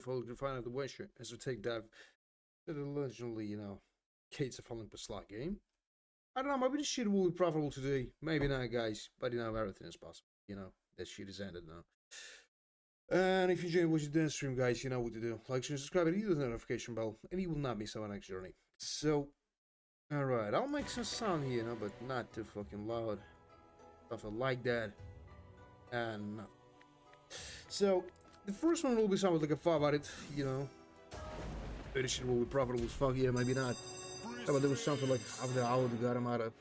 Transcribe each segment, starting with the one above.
Follow to find out the wager as we take dive to the legendary, Gates of Falling per slot game. I don't know, maybe this shit will be profitable today. Maybe not, guys. But everything is possible. That shit is ended now. And if you enjoyed watching the stream, guys, you know what to do. Like, share, subscribe, and hit the notification bell, and you will not miss our next journey. So, alright, I'll make some sound here, but not too fucking loud. Stuff like that. And no. So, the first one will be something like a 5 at it, Maybe shit will be profitable as fuck, yeah, maybe not. How about there was something like half the hour that got him out of,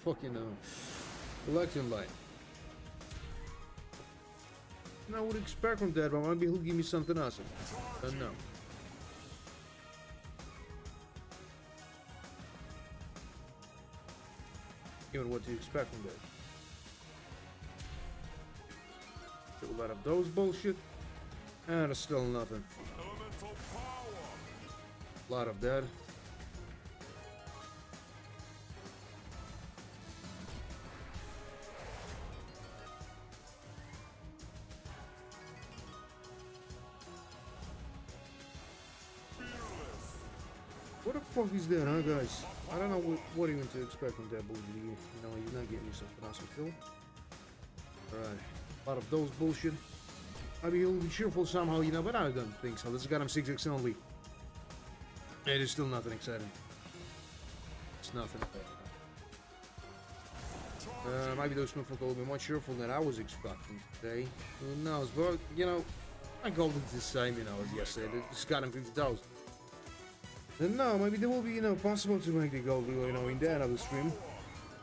fucking, election line. I would expect from that, but maybe he'll give me something awesome. I don't know. Even what do you expect from that? A lot of those bullshit, and it's still nothing. A lot of that. What the fuck is that, huh, guys? I don't know what even to expect from that bullshit here. He's not getting me something awesome kill. Alright. A lot of those bullshit. Maybe he'll be cheerful somehow, but I don't think so. This got him 6x only. It is still nothing exciting. It's nothing. Maybe those people will be more cheerful than I was expecting today. Who knows? But, my goal is the same, as yesterday. It's got him 50,000. And no, maybe there will be, possible to make the goal, in the end of the stream.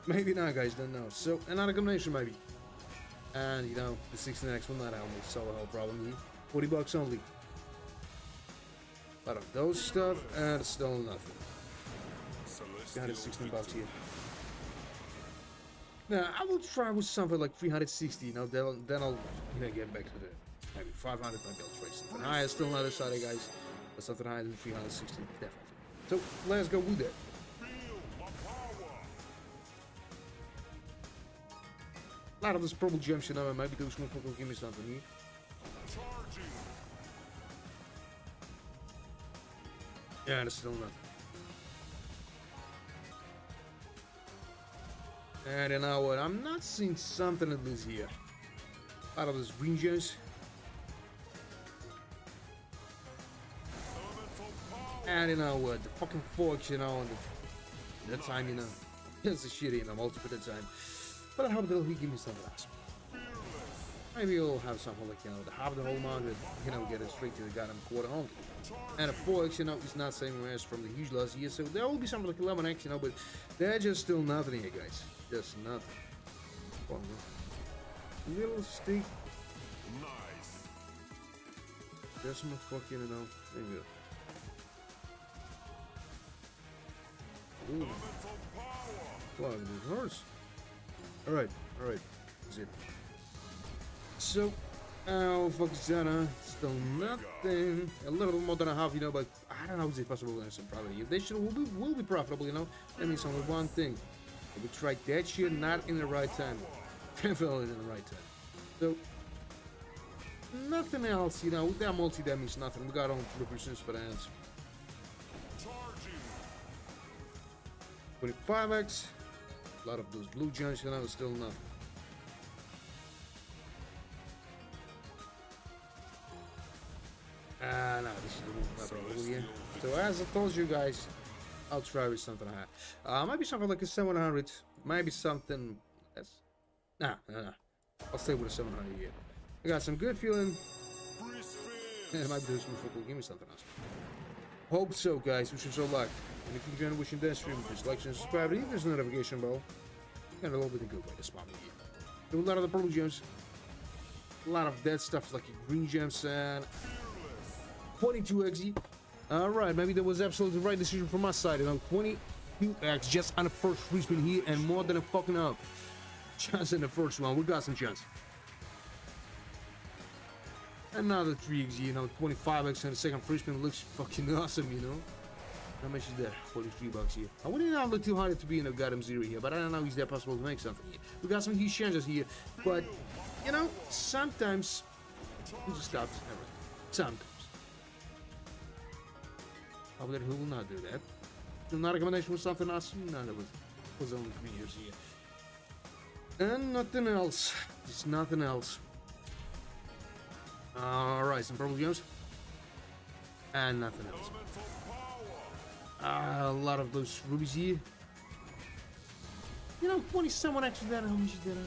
Maybe not, guys, don't know. So, another combination, maybe. And, the 16x will not help me solve the whole problem here. 40 bucks only. A lot of those stuff, and it's still nothing. 316 bucks here. Now, I will try with something like 360, then I'll, get back to the, maybe 500, maybe I'll try something higher. Still not decided, guys. But something higher than 360, definitely. So, let's go with that. A lot of those purple gems, maybe those motherfuckers will give me something here. Yeah, there's still nothing. And you know what? I'm not seeing something at least here. A lot of those green gems. And you know what? The fucking forks, and that time, it's a shitty, multiple that time. But I hope they'll give me something awesome. Maybe you'll have something like, the half the whole amount, get it straight to the goddamn quarter home. And a 4x, is not same as from the huge last year, so there will be something like 11x, but they're just still nothing here, guys. Just nothing. One little stick. Nice. Just my fucking, there you go. Ooh. Wow, this hurts. Alright. That's it. So, oh, fuck is that, huh? Still nothing. A little bit more than a half, but I don't know if it's possible to some probably. This shit will be profitable, That means only one thing. If we try that shit not in the right time. Definitely in the right time. So, nothing else, with that multi, that means nothing. We got on 3% for the hands. 25x. A lot of those blue gems, still nothing. No, this is not probable here. So as I told you guys, I'll try with something high. Maybe something like a 700. Maybe something less. Nah. I'll stay with a 700 here. I got some good feeling. And it might be some football. Give me something else. Hope so, guys. Wish you so luck. And if you enjoyed watching this stream, please like and subscribe. And hit this notification bell. And a little bit of good way to spot me here. There were a lot of the purple gems. A lot of that stuff like green gems and 22x. Alright, maybe that was absolutely the right decision from my side. 22x just on the first free spin here and more than a fucking up. Chance in the first one. We got some chance. Another 3x, 25x on the second free spin looks fucking awesome, How much is that? 43 bucks here. I wouldn't not look too hard to be in a goddamn zero here, but I don't know if it's possible to make something here. We got some huge chances here, but, sometimes it just stops everything. Sometimes. Probably who will not do that. Not a combination with something else. No, that was only 3 years here. And nothing else. Just nothing else. Alright, some purple gems. And nothing else. A lot of those rubies here. You know, 27 extra there. How much is that?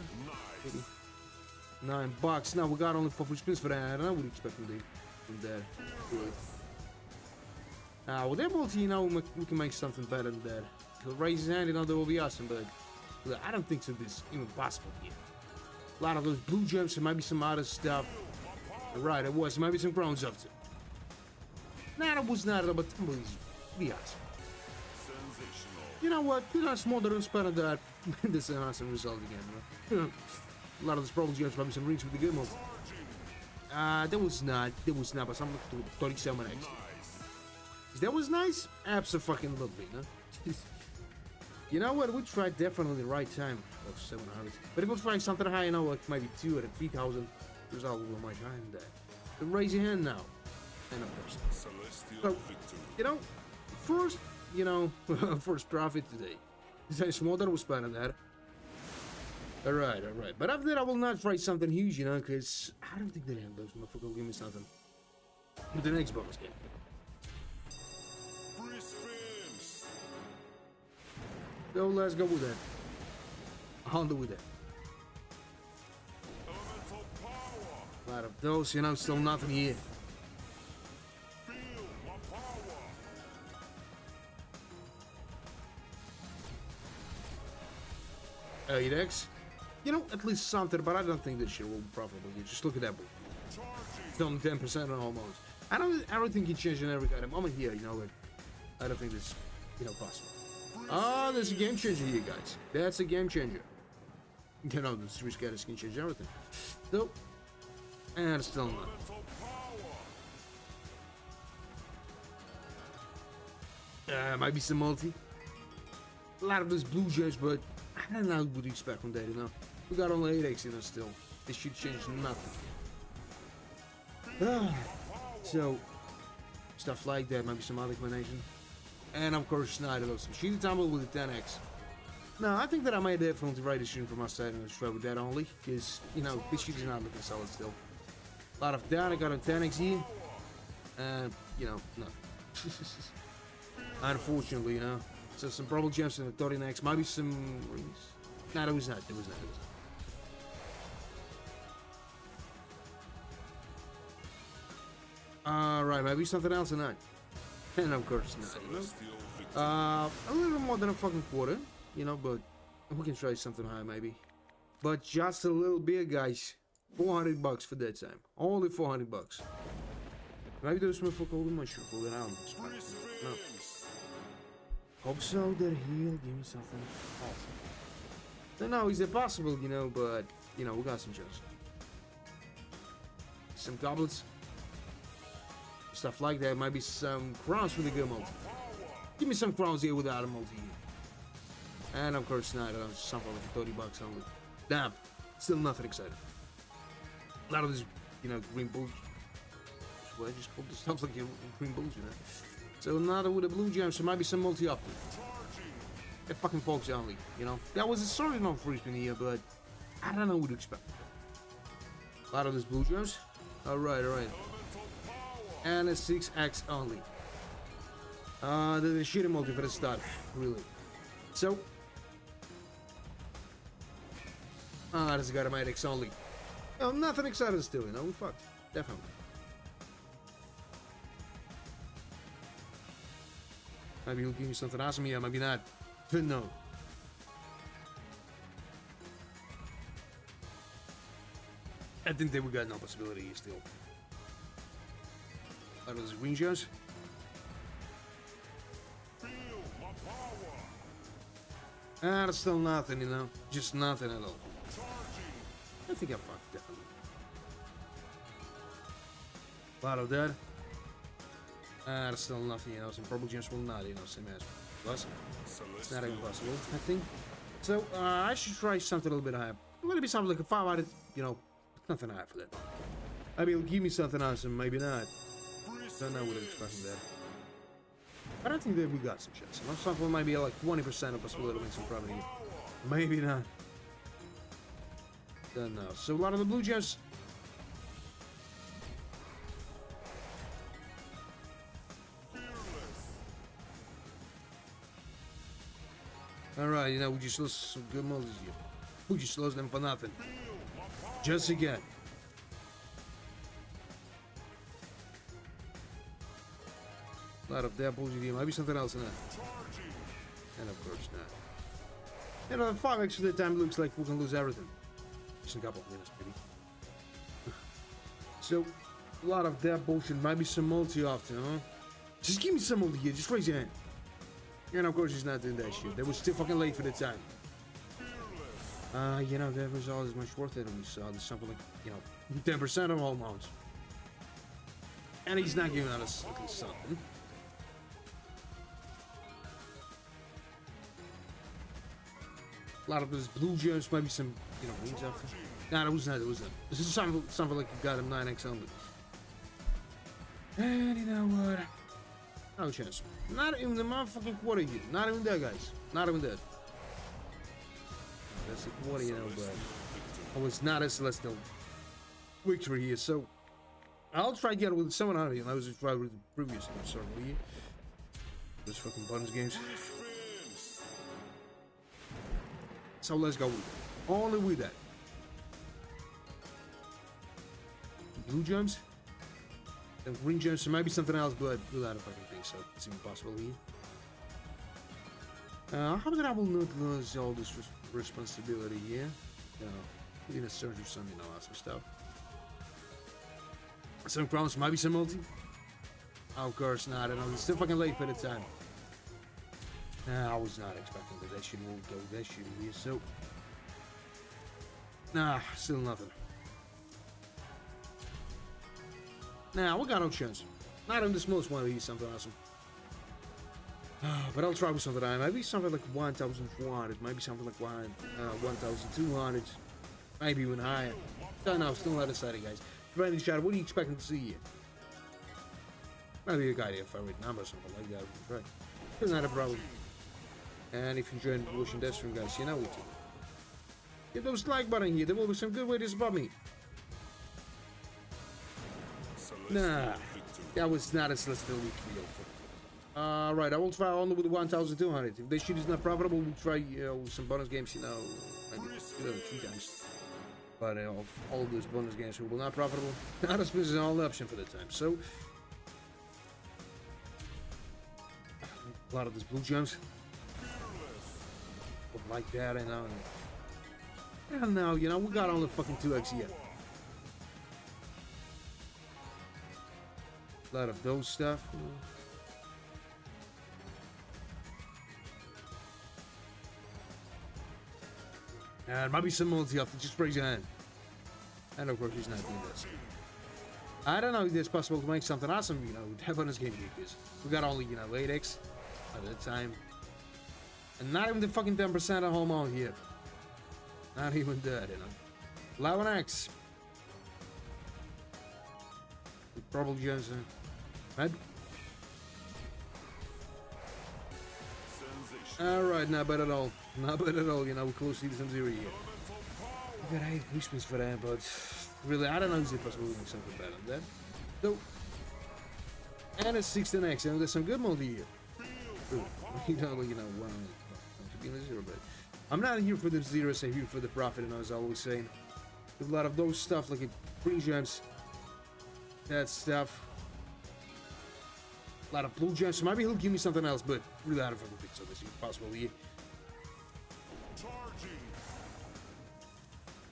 $9. Now we got only 4 free spins for that. I don't know what you expect from that. Good. With that multi, you know, we can make something better than that. He'll raise his hand, you know, that will be awesome, but I don't think so this is even possible here. A lot of those blue gems, there might be some other stuff. Right, it was. There might be some crowns up to. Nah, that was not, but please, be awesome. You know what? You know, more than spend that. This is an awesome result again, right? A lot of those purple gems, probably some rings with the good multi. That was not, but something like 37x. That was nice? Abso-fucking-lutely, no? You know what? We tried definitely the right time of 700. But if we try something high, you know, like maybe 2 or 3,000, result will be much higher than that. So raise your hand now. And of course. So, you know, first, you know, first profit today. There's more than was spending that. Alright. But after that, I will not try something huge, you know, because I don't think that those motherfuckers will give me something. With the next bonus game. So let's go with that. I'll do with that. A lot of those, you know, still nothing here. 8x. You know, at least something, but I don't think this shit will be profitable. Just look at that book. It's only 10% on almost. I don't think he changed in every kind of moment here, you know, but I don't think this, you know, possible. Oh, there's a game changer here, guys. That's a game changer. You know, the Swedish guys can change everything. Nope. And still not. Might be some multi. A lot of those blue gems, but I don't know what you expect from that, you know. We got only 8x, you know, still. This should change nothing. So, stuff like that, maybe some other combination. And of course, Schneider loves some Sheedy Tumble with a 10x. Now, I think that I made definitely right decision from my side and try with that only. Because, you know, this sheet is not looking solid still. A lot of down, I got a 10x here. And, you know, nothing. Unfortunately, you know. So some purple gems and a 13x. Maybe some rings. No, that was not. It was not. Alright, maybe something else or not. And of course not. A little more than a fucking quarter, you know, but we can try something high maybe. But just a little bit, guys. $400 for that time. Only $400. Maybe there's some for golden mushroom for that. I don't expect. No. Hope so that he'll give me something awesome. Don't know, is it possible, you know, but you know, we got some chance. Some goblets. Stuff like that. Might be some crowns with a good multi. Give me some crowns here without a multi. And of course not. Something like $30 only. Damn. Still nothing exciting. A lot of this, you know, green bulls. Well, I just pulled the stuff like green bulls, you know. So another with a blue gem. So might be some multi up there. That fucking folks only, you know. That was a sort of non-free spin here, but I don't know what to expect. A lot of these blue gems. Alright. And a 6x only. The shitty multi for the start, really. So, this got a my X only. Oh, nothing exciting still, you know. We fucked, definitely. Maybe he'll give me something awesome here, maybe not. But no. I think that we got no possibility here still. Out of those green gems. That's still nothing, you know. Just nothing at all. I think I fucked, definitely. A lot of that. That's still nothing, you know. Some purple gems will not, you know, same as plus. It's not even possible, I think. So, I should try something a little bit higher. Maybe something like a 500, you know, nothing higher for that. Maybe he'll give me something awesome, maybe not. Don't know what I'm expecting there. I don't think that we got some chance. Something might be like 20% of possibility to win some property. Maybe not. Don't know. So a lot of the blue gems. Alright, you know, we just lost some good multis here. We just lost them for nothing. Just again. A lot of that bullshit here. Maybe something else in that. And of course not. You know, 5 extra time looks like we can lose everything. Just a couple of minutes, maybe. So, a lot of that bullshit. Maybe some multi often, huh? Just give me some multi here. Just raise your hand. And of course he's not doing that shit. They were still fucking late for the time. You know, that result is much worth it. And we saw there's something like, you know, 10% of all amounts. And he's not giving us at least something. A lot of those blue gems, maybe some, you know, wings after. Nah, it was not. This is something like you got him 9x only. And you know what? No chance. Not even the motherfucking quarter here. Not even that, guys. Not even that. That's the quarter, you know, but I was not a celestial victory here, so I'll try to get it with someone out of here. I was just trying with the previous one, certainly. Those fucking bonus games. So let's go with it. Only with that. Blue gems. And green gems, so maybe something else, but I don't fucking think so. It's impossible here. How that I will not lose all this responsibility here. You know, in a search of some, you know, awesome stuff. Some crowns, maybe some multi. Oh, of course not. I don't know. It's still fucking late for the time. I was not expecting that shit won't go that shit here, so. Nah, still nothing. Nah, we got no chance. Not in the smallest one of these, something awesome. But I'll try with something. Maybe something like 1,400. Maybe something like 1,200. Maybe even higher. Don't know. Still not decided, guys. Friendly chat. What are you expecting to see here? Maybe a guy there, favorite number, something like that. Right. It's not a problem. And if you enjoyed watching this stream, guys, you know what to do. Hit those like button here. There will be some good ways to support me. Nah, that was not a celestial week. Right, I will try only with 1,200. If this shit is not profitable, we'll try with some bonus games, you know, maybe 2 times. But all of those bonus games will not profitable. Not as is an all option for the time. So, a lot of these blue gems. Like that, you know. I don't know, you know, we got only fucking 2x here. A lot of those stuff. And maybe some multi off. Just raise your hand. And of course, he's not doing this. I don't know if it's possible to make something awesome, you know, with that bonus game because we got only, you know, 8x at that time. And not even the fucking 10% of home out here. Not even that, you know. 11x. Probably just maybe. Alright, not bad at all. Not bad at all, you know, we're close to some 0 here. We got 8 pushments for that, but really, I don't know if it's possible to make something better than that. So, and a 16x, and there's some good multi here. You know, one. To be in the 0, but I'm not here for the 0s, I'm here for the profit, and as I always saying. A lot of those stuff, like green gems, that stuff. A lot of blue gems, so maybe he'll give me something else, but really I don't fucking think so. This is possible here.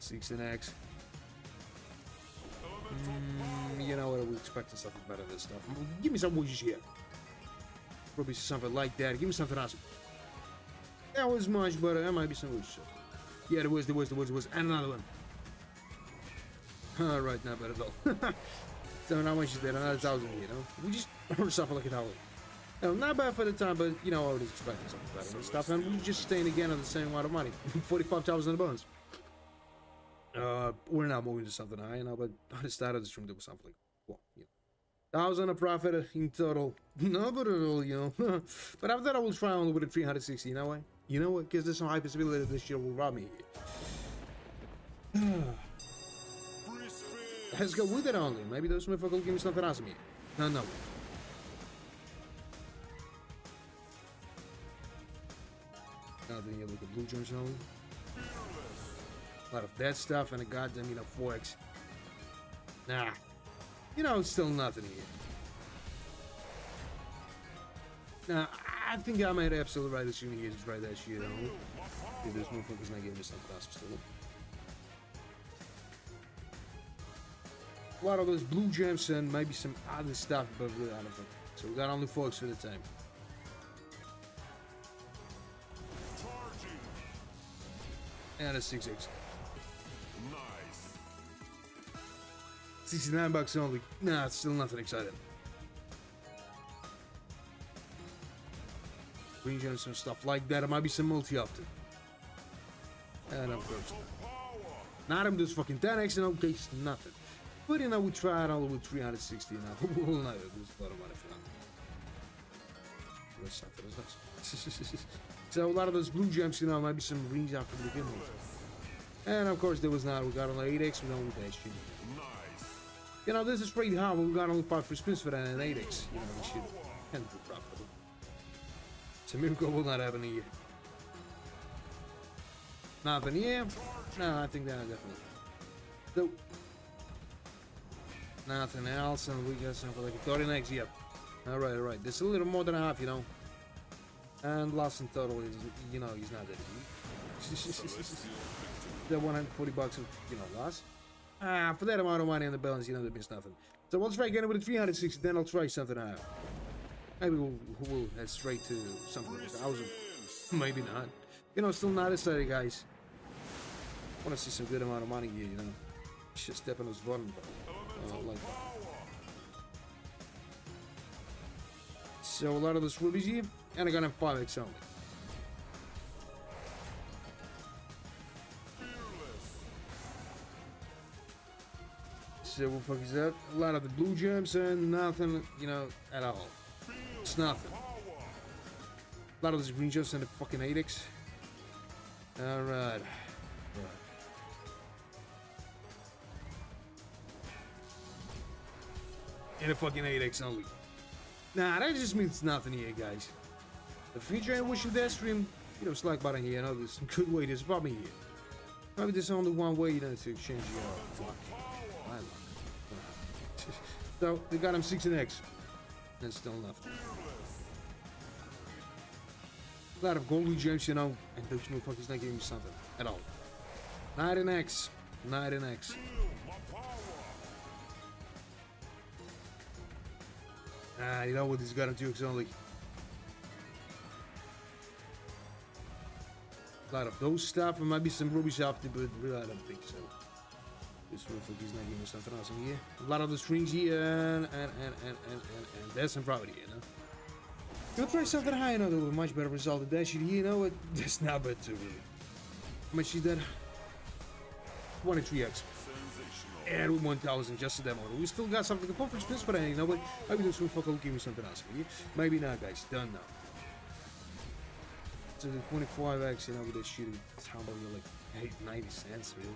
16x. You know what? I would expect something better than this stuff. Give me some wishes here. Probably something like that. Give me something awesome. That was much, but that might be some wishes. Yeah, there was. And another one. Alright, not bad at all. So how much is that? Another 1,000, you know? We just earned something like $1. You know, not bad for the time, but you know, I was expecting something better and stuff. And we just staying again at the same amount of money. 45,000 in the bonus. We're now moving to something high now, but at the start of the stream there was something like, well, you know, 1,000 a profit in total. No, but at all, you know. But after that, I will try only with a 360. You know what? You know what? Because there's some high possibility that this shit will rob me here. Let's go with it only. Maybe those motherfuckers will give me something awesome here. No, no. Now then you look at blue gems only. A lot of that stuff and a goddamn, you know, 4x. Nah. You know, it's still nothing here. Nah, I think I made absolutely right assuming he just try that shit on. Dude, this motherfucker's not giving me something awesome still. A lot of those blue gems and maybe some other stuff, but really out of it. So we got only 4x for the time. And a 6x. Nice. 69 bucks only. Nah, it's still nothing exciting. Green gems and stuff like that. It might be some multi-opted. And of course. Not him just fucking 10x and okay, nothing. But you know, we tried all with 360 now. We'll know there's a lot of money for that. What's something is this? So a lot of those blue gems, you know, might be some rings after the beginning. And of course there was not. We got only 8x, we don't with HG. Nice. You know, this is pretty hard, but we got only 5 free spins for that and 8x. You know, we should can do profitable. It's a miracle will not happen here. Nothing here. No, I think that definitely. So nothing else, and we got something like a 39x, yep. Alright, alright. There's a little more than a half, you know. And loss in total is, you know, he's not that easy. The 140 bucks of, you know, loss. For that amount of money in the balance, you know, there means nothing. So we'll try again with a 360, then I'll try something out. Maybe we'll head straight to something like 1,000. Maybe not. You know, still not excited, guys. I want to see some good amount of money here, you know. Just step on this button, but like that. So a lot of those rubies here, and I got him 5x only. So what the fuck is that? A lot of the blue gems and nothing, you know, at all. It's nothing. A lot of those green gems and the fucking 8x. Alright. And a fucking 8x only. Nah, that just means nothing here, guys. The feature I wish you that stream, you know, select button here. I know there's some good way to spot me here. Maybe there's only one way, you know, to exchange your luck. My luck. So, they got him 6 and X. And still nothing. A lot of golden gems, you know, and those motherfuckers not giving me something at all. 9 and X. 9 and X. You know what, this got him 2x only. A lot of those stuff, and maybe some rubies after, but really I don't think so. This motherfucker's not giving me something awesome here. A lot of the strings here, and there's some profit here, you know. Gonna try something high, you know, with a much better result than that shit here, you know what? That's not bad too, really. How much is that? 23x. And with 1,000 just a demo. We still got something to conference spins for that, you know, but maybe this motherfucker will give me something else. Maybe not, guys. Done now. So the 25x, you know, with that shit, it's how about like 90 cents, really.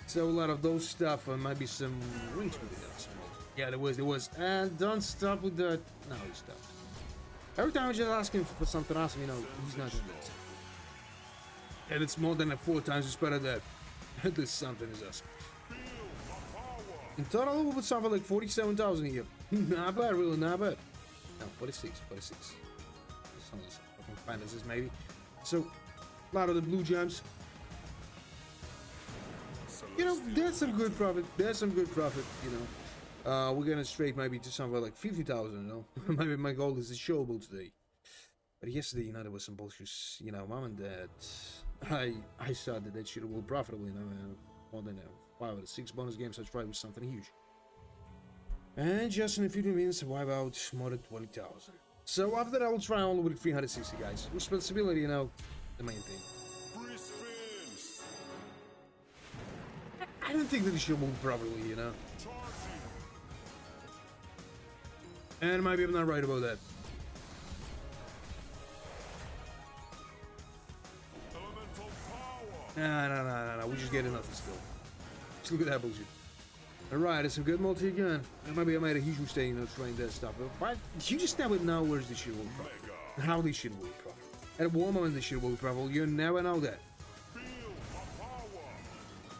So a lot of those stuff, maybe some rings with it. Yeah, there was. And don't stop with that. No, he stopped. Every time I just ask him for something awesome, you know, he's not doing that. And it's more than 4 times as better that. At least something is awesome. In total, we'll put something like 47,000 here. Not bad, really, not bad. No, 46. This one is fucking finances, maybe. So, a lot of the blue gems. You know, that's some good profit. You know. We're gonna straight maybe to somewhere like 50,000, you know. Maybe my goal is showable today. But yesterday, you know, there was some bullshit, you know, mom and dad. I saw that shit will profitable, you know, more than 5 out of 6 bonus games I tried with something huge. And just in a few minutes, wipe out more than 20,000. So after that, I will try all with 360, guys. Responsibility, you know, the main thing. Free spins. I don't think that it should move properly, you know. And maybe I'm not right about that. No. We're just getting nothing still. Just look at that bullshit. Alright, it's a good multi again. And maybe I made a huge mistake, you know, trying that stuff. But you just never know where's this shit will be profitable. And how this shit will be profitable. At what moment this shit will be profitable, you never know that.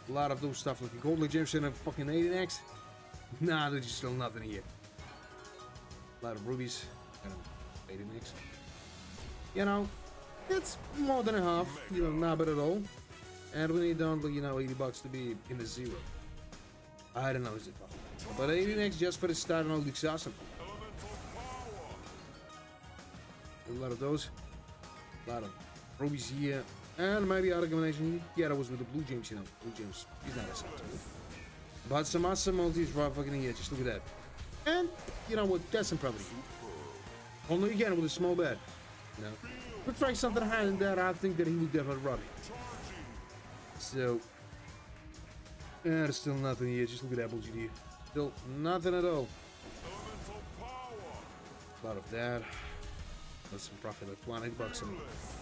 A lot of those stuff like gold gems and a fucking adin. Nah, there's still nothing here. A lot of rubies and adin. You know, it's more than a half. You know, not bad at all. And we need down, you know, $80 to be in the zero. I don't know, is it possible? But adin just for the start and all looks awesome. A lot of those. A lot of rubies here. And maybe other combination. Yeah, that was with the blue gems, you know. Blue gems. He's not acceptable. But some awesome multis right fucking here. Just look at that. And, you know what? That's some property. Only again with a small bet. You know. We'll try something higher than that. I think that he would definitely rob it. So. Yeah, there's still nothing here. Just look at that bullshit here. Still nothing at all. A lot of that. That's some profit, like $100 a month.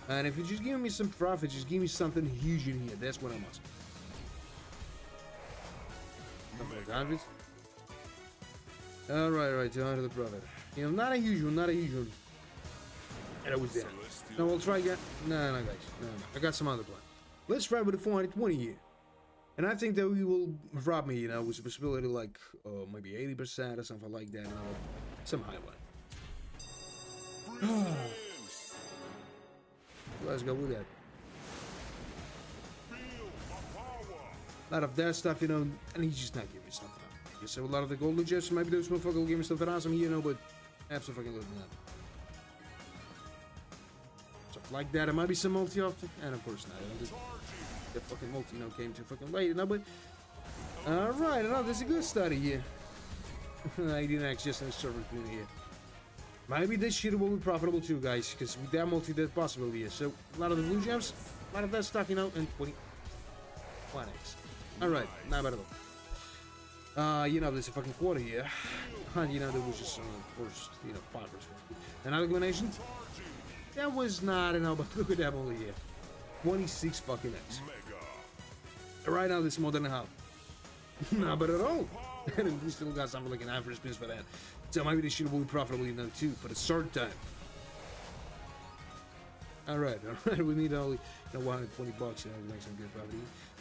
And if you just give me some profit, just give me something huge in here. That's what I'm asking. Something like 100. Alright, 200 the profit. You know, not a huge one, not a huge one. And it was there. No, we'll try again. No, guys. No. I got some other plan. Let's try with the 420 here. And I think that we will rob me, you know, with a possibility like maybe 80% or something like that. You know, some high one. Let's go with that. A lot of that stuff, you know, and he's just not giving me something. You see a lot of the gold legends, maybe those motherfuckers will give me something awesome, you know, but absolutely not. Stuff like that. It might be some multi often, and of course not. The fucking multi, you know, came too fucking late, you know, but alright, I know there's a good study here. adin just in the server here. Maybe this shit will be profitable too, guys, because with that multi, there's possibility here. So, a lot of the blue gems, a lot of that stuff, you know, and 20. 1x. Alright, not bad at all. You know, there's a fucking quarter here. And, you know, there was just, first, you know, 5%. Another combination? That was not, you know, but look at that multi here. 26 fucking X. Right now, this is more than a half. Not bad at all. And we still got something like an average spins for that. So maybe this shit will be profitable, you know, too, for the third time. Alright, we need only, you know, $120, you know, to make some good property.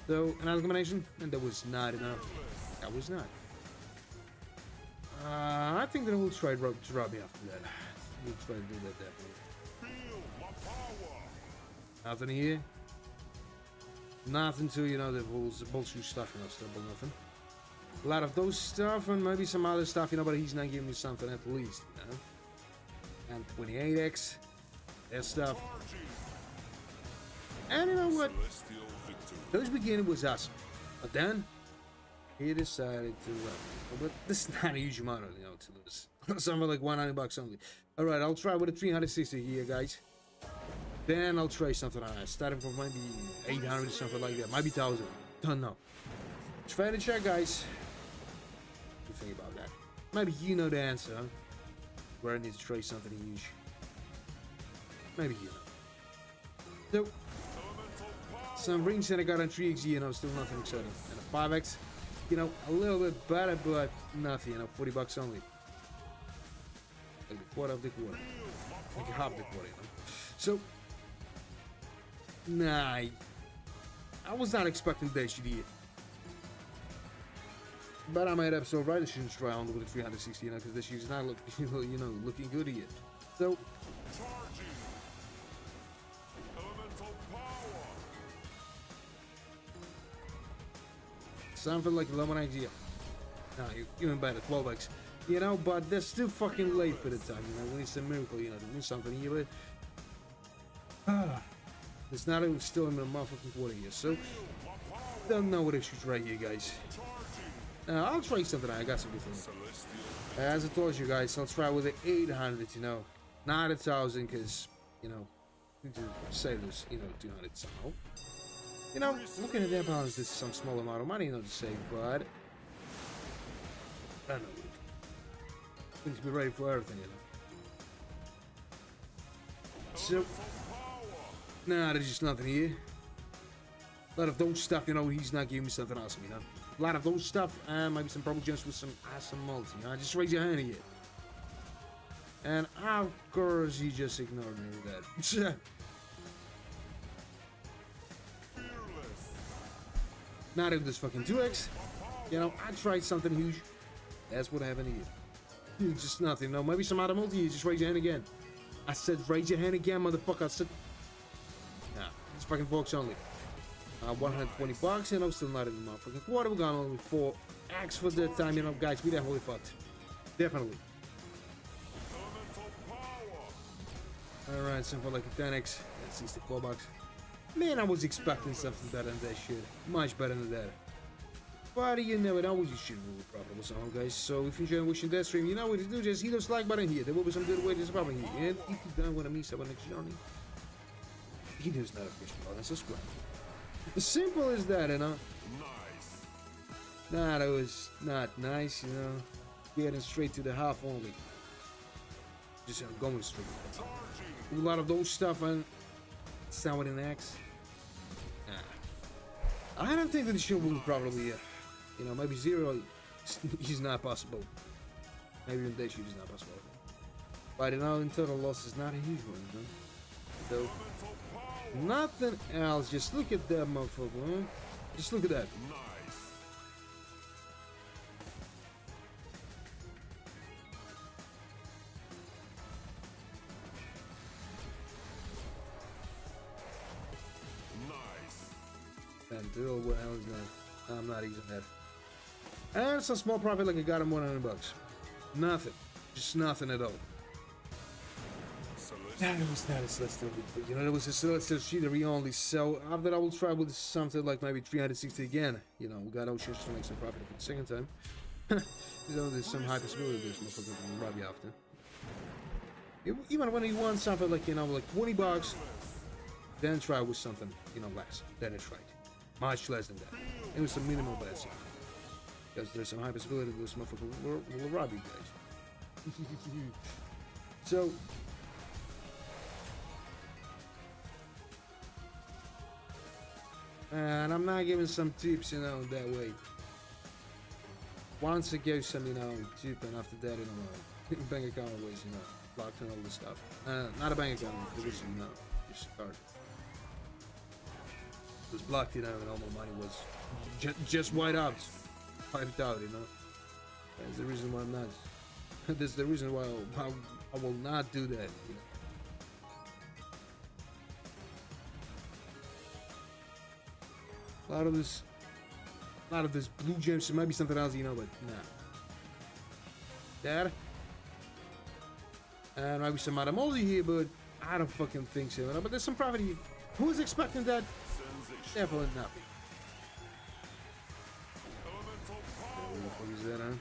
So, another combination, and that was not enough. That was not. I think that we'll try to rob me after that. We'll try to do that definitely. Nothing here. Nothing to, you know, the bullshit stuff, you know, still nothing. A lot of those stuff and maybe some other stuff, you know, but he's not giving me something at least, you know. And 28x, that stuff. And you know what? Those beginning was awesome, but then he decided to but this is not a huge amount, you know, to lose. Something like $190 only. Alright, I'll try with a 360 here, guys. Then I'll try something else. Starting from maybe 800 or something like that. Maybe 1,000. Don't know. Try to check, guys. What do you think about that? Maybe you know the answer, huh? Where I need to try something huge. Maybe you know. So, some rings that I got on 3x, you know, still nothing exciting. And a 5x, you know, a little bit better, but nothing, you know, $40 only. Like the quarter of the quarter. Like half the quarter, you know. So, nah, I was not expecting that shit here. But I made up so right, I shouldn't try on with the 360, you know, because this shit's not look, you know, looking good here. So, something like 11 idea. No, you're even better, 12x. You know, but that's still fucking late for the time, you know, when it's a miracle, you know, to do something here, but it's not even still in the motherfucking quarter here, so don't know what I should try here, guys. I'll try something. I got some good things. As I told you guys, I'll try with the 800, you know, not 1,000, because, you know, need to save this, you know, 200 somehow. You know, looking at that balance, this is some small amount of money, not to say, but I don't know. We need to be ready for everything, you know. So, nah, there's just nothing here. A lot of those stuff, you know, he's not giving me something awesome, you know. A lot of those stuff, maybe some purple gems with some awesome multi, you know. Just raise your hand here. And of course, he just ignored me with that. Not if this fucking 2x. You know, I tried something huge. That's what happened here. Just nothing, no. Maybe some other multi, just raise your hand again. I said, raise your hand again, motherfucker. I said, nah, it's fucking box only. 120 bucks, you know, still not in the motherfucking quarter. We're going only 4x for that time, you know, guys. We definitely fucked. Definitely. Alright, something like a 10x. That's 64 bucks. Man, I was expecting something better than that shit. Much better than that. But you never know what you should really profitable song, guys. So if you enjoy watching that stream, you know what to do. Just hit those like button here. There will be some good ways to support here. And if you don't want to miss our next journey, hit those notification button and subscribe. As simple as that, you know. Nice. Nah, that was not nice, you know. Getting straight to the half only. Just going straight. A lot of those stuff and sound with an X. Nah. I don't think that the show will probably, you know, maybe 0 is not possible. Maybe even day shoot is not possible. But you know, in total loss is not a huge one, you know? So, nothing else. Just look at that motherfucker, huh? Just look at that. Nice. And dude, what the hell is that? I'm not using that. And some small profit, like I got him 100 bucks. Nothing. Just nothing at all. That was not a celestial, but you know, it was a celestial sheetery only. So after I will try with something like maybe 360 again. You know, we got no chance to make some profit for the second time. You know, there's some high possibility this motherfucker can rob you after. Even when you want something like, you know, like 20 bucks, then try with something, you know, less. Then it's right. Much less than that. It was a minimal bet. Because there's some high possibility that this motherfucker will rob you guys. So, and I'm not giving some tips, you know, that way. Once I gave some, you know, tip, and after that, you know, bank account was, you know, locked and all this stuff. Not a bank account, it was, you know, just card. It was blocked, you know, and all my money was just wiped out, you know. That's the reason why I'm not. That's the reason why I will not do that. You know. A lot of this blue gems. It might be something else, you know, but nah. That. And maybe some other multi here, but I don't fucking think so. You know? But there's some profit here. Who was expecting that? Definitely nothing. What is that, huh?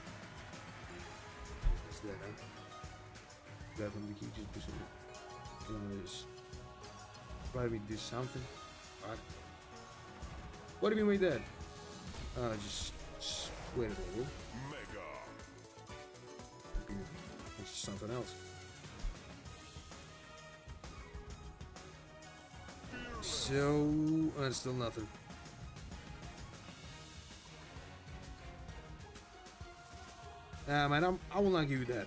What's that, huh? Definitely keep just pushing it. One of these. Probably do something. What? What do you mean by that? Just wait a little. Mega. It's something else. So, still nothing. Nah, man, I will not give you that.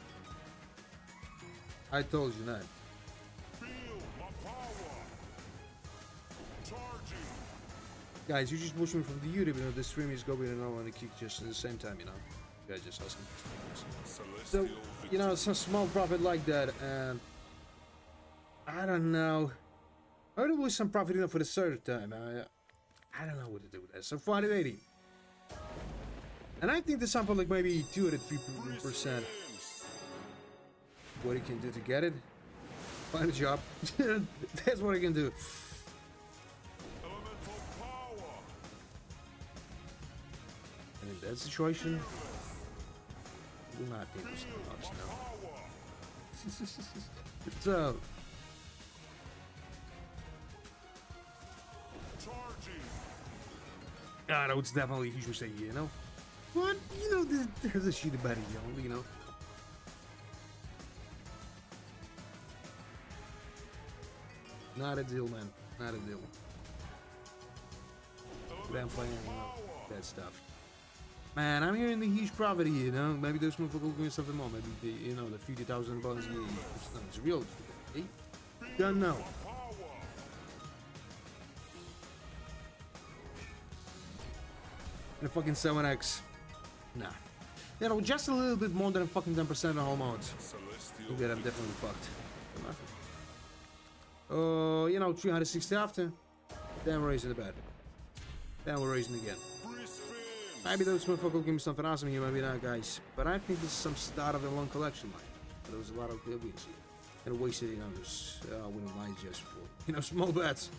I told you not. Feel my power. Charging. Guys, you just watch me from the YouTube, you know, the stream is going on and the kick just at the same time, you know. You guys just asking. So, you know, some small profit like that, and I don't know. I would lose some profit, you know, for the third time. I don't know what to do with that. So 580. And I think there's something like maybe 2 or 3%. What he can do to get it? Find a job. That's what I can do. Elemental power. And in that situation, I will not think of so much now. So, Charging. Ah, no, it's definitely a huge mistake, you know? But, you know, there's a shit about it, you know? Not a deal, man. Not a deal. But I'm playing, you know, that stuff. Man, I'm hearing the huge profit here, you know? Maybe those motherfuckers will give me something more. Maybe, the, you know, the 50,000 bonus here. It's real. Eh? Don't know. And a fucking 7x. Nah. You know, just a little bit more than a fucking 10% on all modes. Okay, I'm definitely fucked. You know, 360 after. Then we're raising the bet. Then we're raising again. Maybe those motherfuckers will give me something awesome here, maybe not, guys. But I think this is some start of a long collection line. There was a lot of good wins here. And wasted, you know, this winning lines just for, you know, small bets.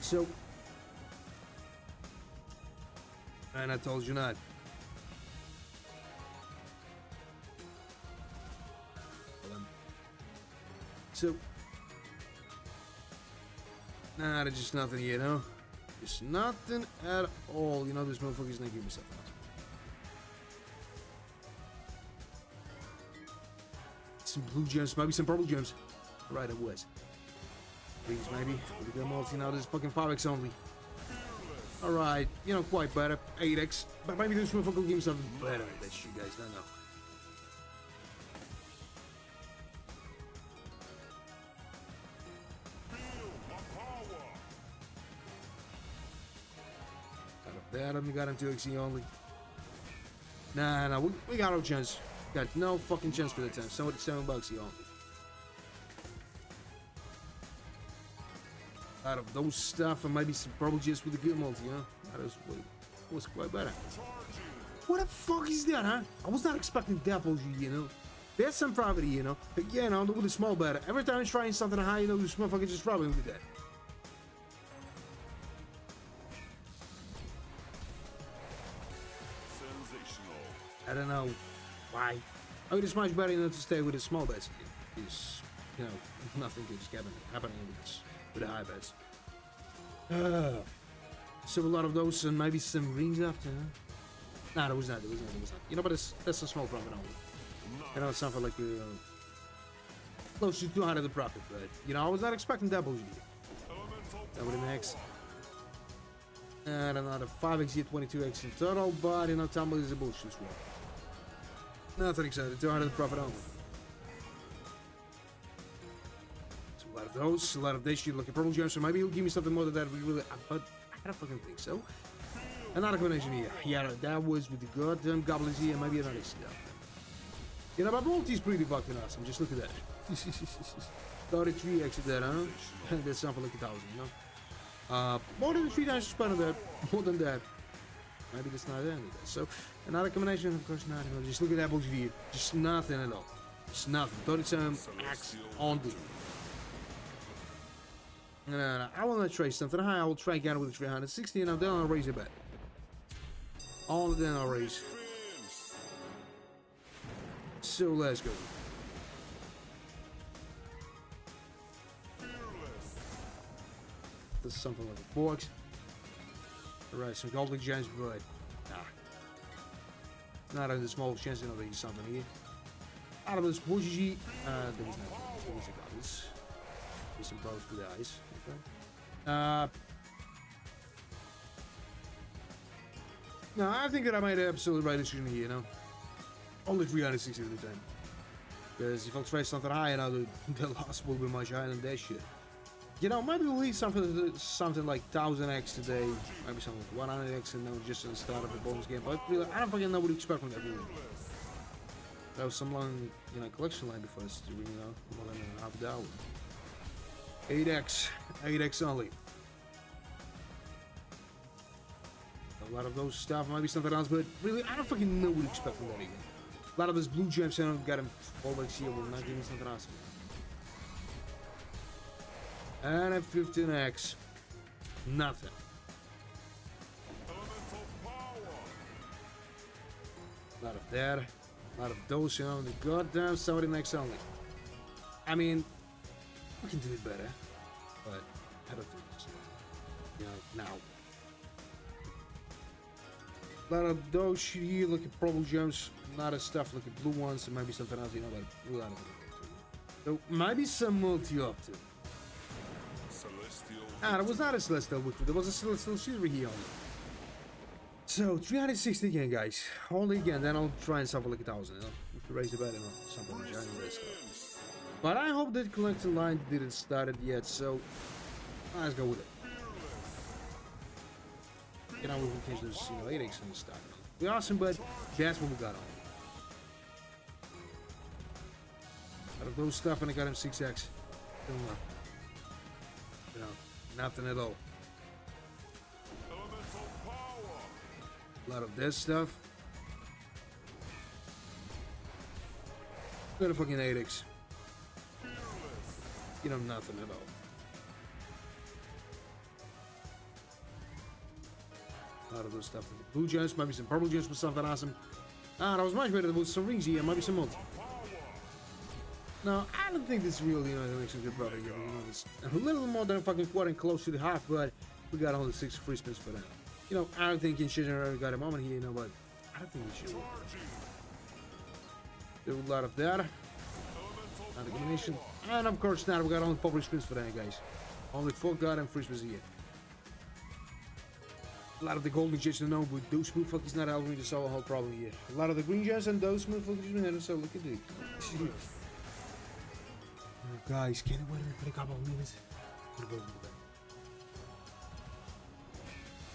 So. And I told you not. So. Nah, there's just nothing, you know? Just nothing at all. You know, this motherfucker's not giving me something else. Some blue gems, maybe some purple gems. Right, it was. Please, maybe. With the multi now, this is fucking 5x only. Alright, you know, quite better. 8x. But maybe this motherfucker will give me something better than this, you guys don't know. That we got him 2xe only. Nah, we got no chance. Got no fucking chance for the time. $7 here only. Out of those stuff, and maybe some purple just with a good multi, you know? That was quite better. What the fuck is that, huh? I was not expecting that bullshit, you know? There's some property, you know? But yeah, no, with a small better. Every time I'm trying something high, you know, this motherfucker just robbing me with that. I don't know why. I mean, it's much better, you know, to stay with the small bets. Because, you know, nothing could just happening with the high bets. So a lot of those and maybe some rings after. Huh? Nah, there was not. You know, but that's a small profit only. You know, it's something like close to 200 the profit, but you know, I was not expecting that bullshit. That would be next. And another 5x here, 22x in total, but you know, tumble is a bullshit as well. Nothing excited, 200 profit only. So a lot of those, a lot of this shit, like a purple gem, so maybe he'll give me something more than that, but I don't fucking think so. Another combination here. Yeah, that was with the goddamn goblins here, maybe another stuff. You know, but multi's pretty fucking awesome, just look at that. 33x of that, huh? That's something like 1,000, you know? More than 3 times spent on that, more than that. Maybe that's not the end of that. So, another combination, of course, not. You know, just look at that box here. Just nothing at all. Just nothing. 37x only. No, I will not trade something high. I will try again with the 360, and then I'll raise a bet. All then I'll raise. So, let's go. This is something like a box. Alright, some gold gems, but not a small chance, you know, there's something here. Out of this Wojji, there was nothing. There's some pros for the eyes. Okay. No, I think that I made an absolutely right decision here, you know. Only 360 at the time. Because if I'll try something high, you know, the loss will be much higher than that shit. You know, maybe we'll leave something like 1000x today, maybe something like 100x, and then just at the start of the bonus game. But really, I don't fucking know what to expect from that really. That was some long, you know, collection line before this, you know, more than a half hour. 8x only. A lot of those stuff, maybe something else, but really, I don't fucking know what to expect from that again. A lot of those blue gems, you know, got him always here, will not give me something else. And a 15x. Nothing. A lot of that. A lot of those, you know, the goddamn 70x only. I mean, we can do it better. But I don't think so. You know, now. A lot of those shit here, like purple gems, a lot of stuff like blue ones, and maybe something else, you know, like a lot of them. So maybe some multi up to. Celestial. Ah, there was not a celestial victory, there was a celestial silver here on it. So 360 again, guys. Only again, then I'll try and suffer like 1,000, you know. If you raise the bet, you know, something like that. But I hope that collection line didn't start it yet, so let's go with it. You know, in case there's, you know, 8x in the stock. Be awesome, but that's what we got on. Out of those stuff, and I got him 6x. Still nothing. You know, nothing at all. Elemental power. A lot of this stuff. Got a fucking 8x. You know, nothing at all. A lot of those stuff. Blue gems, maybe some purple gems with something awesome. Ah, that was much better with some rings here, maybe some multi. No, I don't think this really, you know, makes a good product. You know, it's a little more than a fucking quarter and close to the half, but we got only 6 free spins for that. You know, I don't think in Shizen got a moment here, you know, but I don't think we should. Do a lot of that. Another combination. And of course, now we got only 4 free spins for that, guys. Only 4 goddamn free spins here. A lot of the golden gems, you know, but those smooth fuckers not helping me to solve the whole problem here. A lot of the green gems and those smooth fuckers, so look at this. Guys, can you wait for a couple of minutes?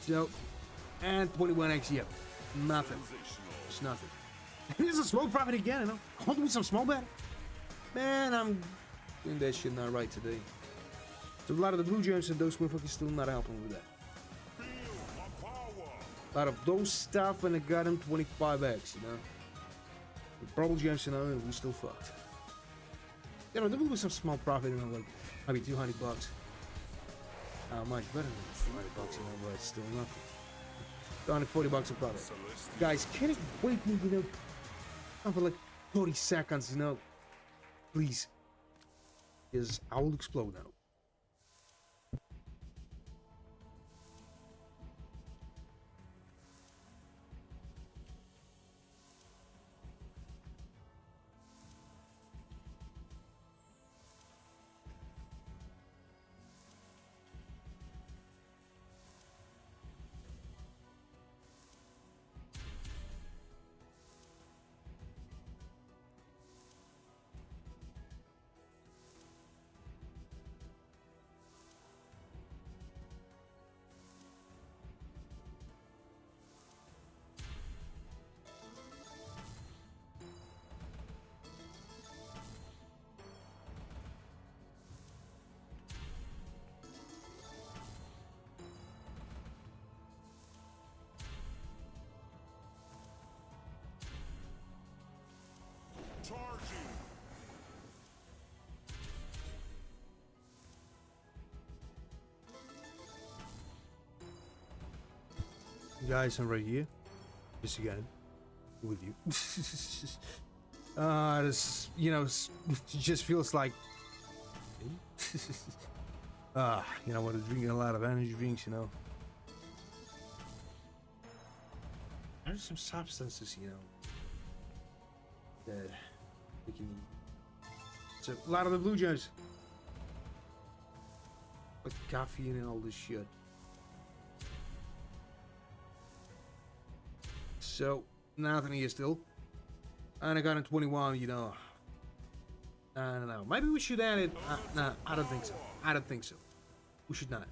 So, and 21x, yep. Nothing. It's nothing. Here's a small profit again, you know. Hold me some small bet. Man, I'm doing that shit not right today. So a lot of the blue gems and those motherfuckers still not helping with that. A lot of those stuff and I got him 25x, you know. With purple gems, you know, and we still fucked. You know, there will be some small profit, you know, like maybe 200 bucks. Much better than 200 bucks, you know, but it's still nothing. 240 bucks of profit. Guys, can it wait me, you know, for like 30 seconds, you know? Please. Because I will explode now. Charging. Guys, I'm right here. Just again. With you. This, you know, it just feels like... you know, when I'm drinking a lot of energy drinks, you know. There's some substances, you know, that they can eat. So, a lot of the blue gems. Like caffeine and all this shit. So, nothing here still. And I got in 21, you know. I don't know. Maybe we should add it. Nah, I don't think so. I don't think so. We should not.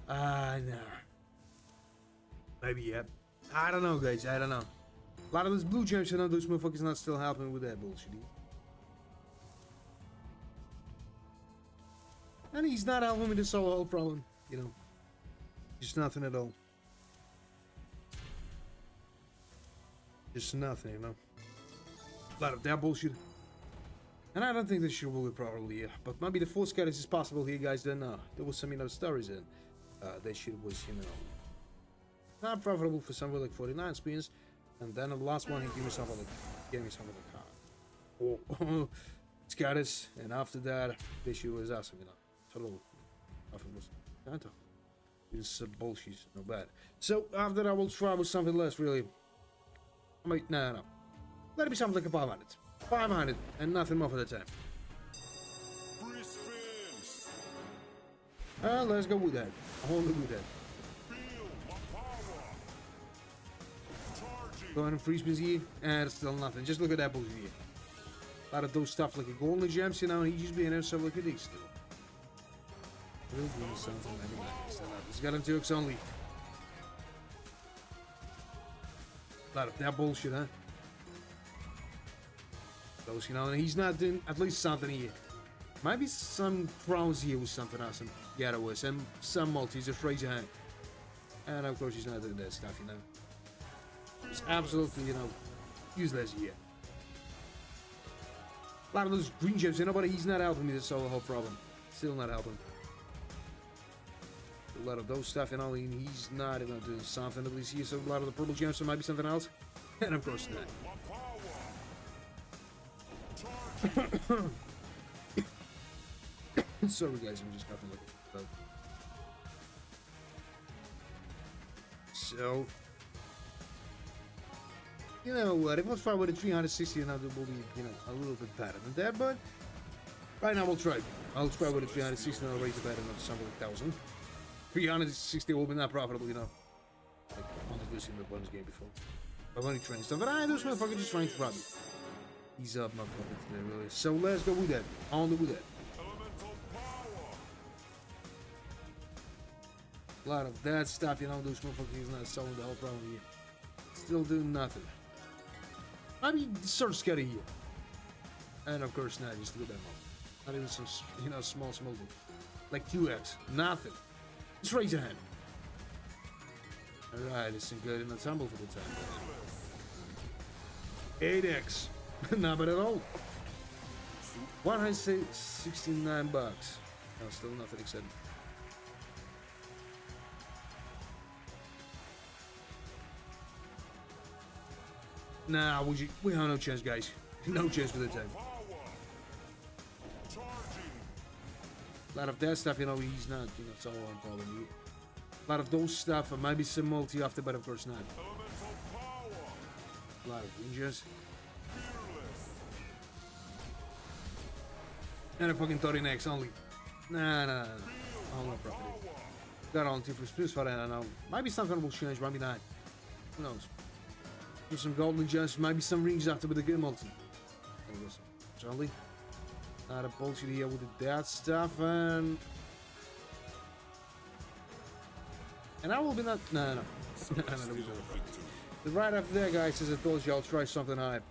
No. Maybe, yeah. I don't know, guys. I don't know. A lot of those blue gems, you know, those motherfuckers not still helping with that bullshit. And he's not helping me to solve the whole problem, you know. Just nothing at all. Just nothing, you know. A lot of that bullshit. And I don't think this shit will be properly, but maybe the fourth scatter is possible here, guys. Then there was some, you know, stories in. That shit was, you know, not profitable for somewhere like 49 spins. And then the last one, he gave me something like, a card. Oh, scatters, and after that, issue was awesome, you know. Total, nothing was kind of. It's bullshit, no bad. So after that, I will try with something less, really. I mean, no. Let it be something like a 500. 500, and nothing more for the time. Free spins. Let's go with that. Only with that. Feel my power. Charging. Going and free spins here, and still nothing. Just look at that bullshit here. A lot of those stuff like a golden gems, you know, and he just being there so like a dick still. We'll do something anyway. He's got him 2x only. A lot of that bullshit, huh? Those, you know, and he's not doing at least something here. Maybe some crowns here with something awesome. Yeah, there was. And some multis, just raise your hand. And of course, he's not doing that stuff, you know. It's absolutely, you know, useless here. A lot of those green gems, you know, but he's not helping me to solve the whole problem. Still not helping. A lot of those stuff, you know, and he's not, you know, doing something at least here. So a lot of the purple gems, so might be something else. And of course not. Sorry guys, I'm just having a look at that. So, you know what, if I try with a 360, and I will be, you know, a little bit better than that, but right now we'll try. I'll try with a 360 and I'll raise it better than something like 1,000. 360 will be not profitable, you know. Like, I'm not losing the bonus game before. I've only trained stuff, but those motherfuckers just trying to rob me. He's up my pocket today, really. So let's go with that. On with that. Elemental power. A lot of that stuff, you know, those motherfuckers not solving the whole problem here. Still doing nothing. Maybe sort of scary here. And of course not, just look at that one. Not even some, you know, small thing. Like 2x. Nothing. Just raise your hand. Alright, it's some good in the tumble for the time. 8x. Not bad at all. 169 bucks. No, still nothing exciting. Nah, we have no chance, guys. No chance for the time. A lot of that stuff, you know, he's not, you know, it's all on problem. A lot of those stuff, maybe some multi after, but of course not. A lot of ninjas. And a fucking 30x only. Nah. Oh, no property. Got on 2 for spins for that, I don't know. Maybe something will change, maybe not. Who knows? Do some golden gems, maybe some rings after with a good multi. Only. Not a bullshit here with that stuff, and I will be not. No. But right after that, guys, as I told you, I'll try something high.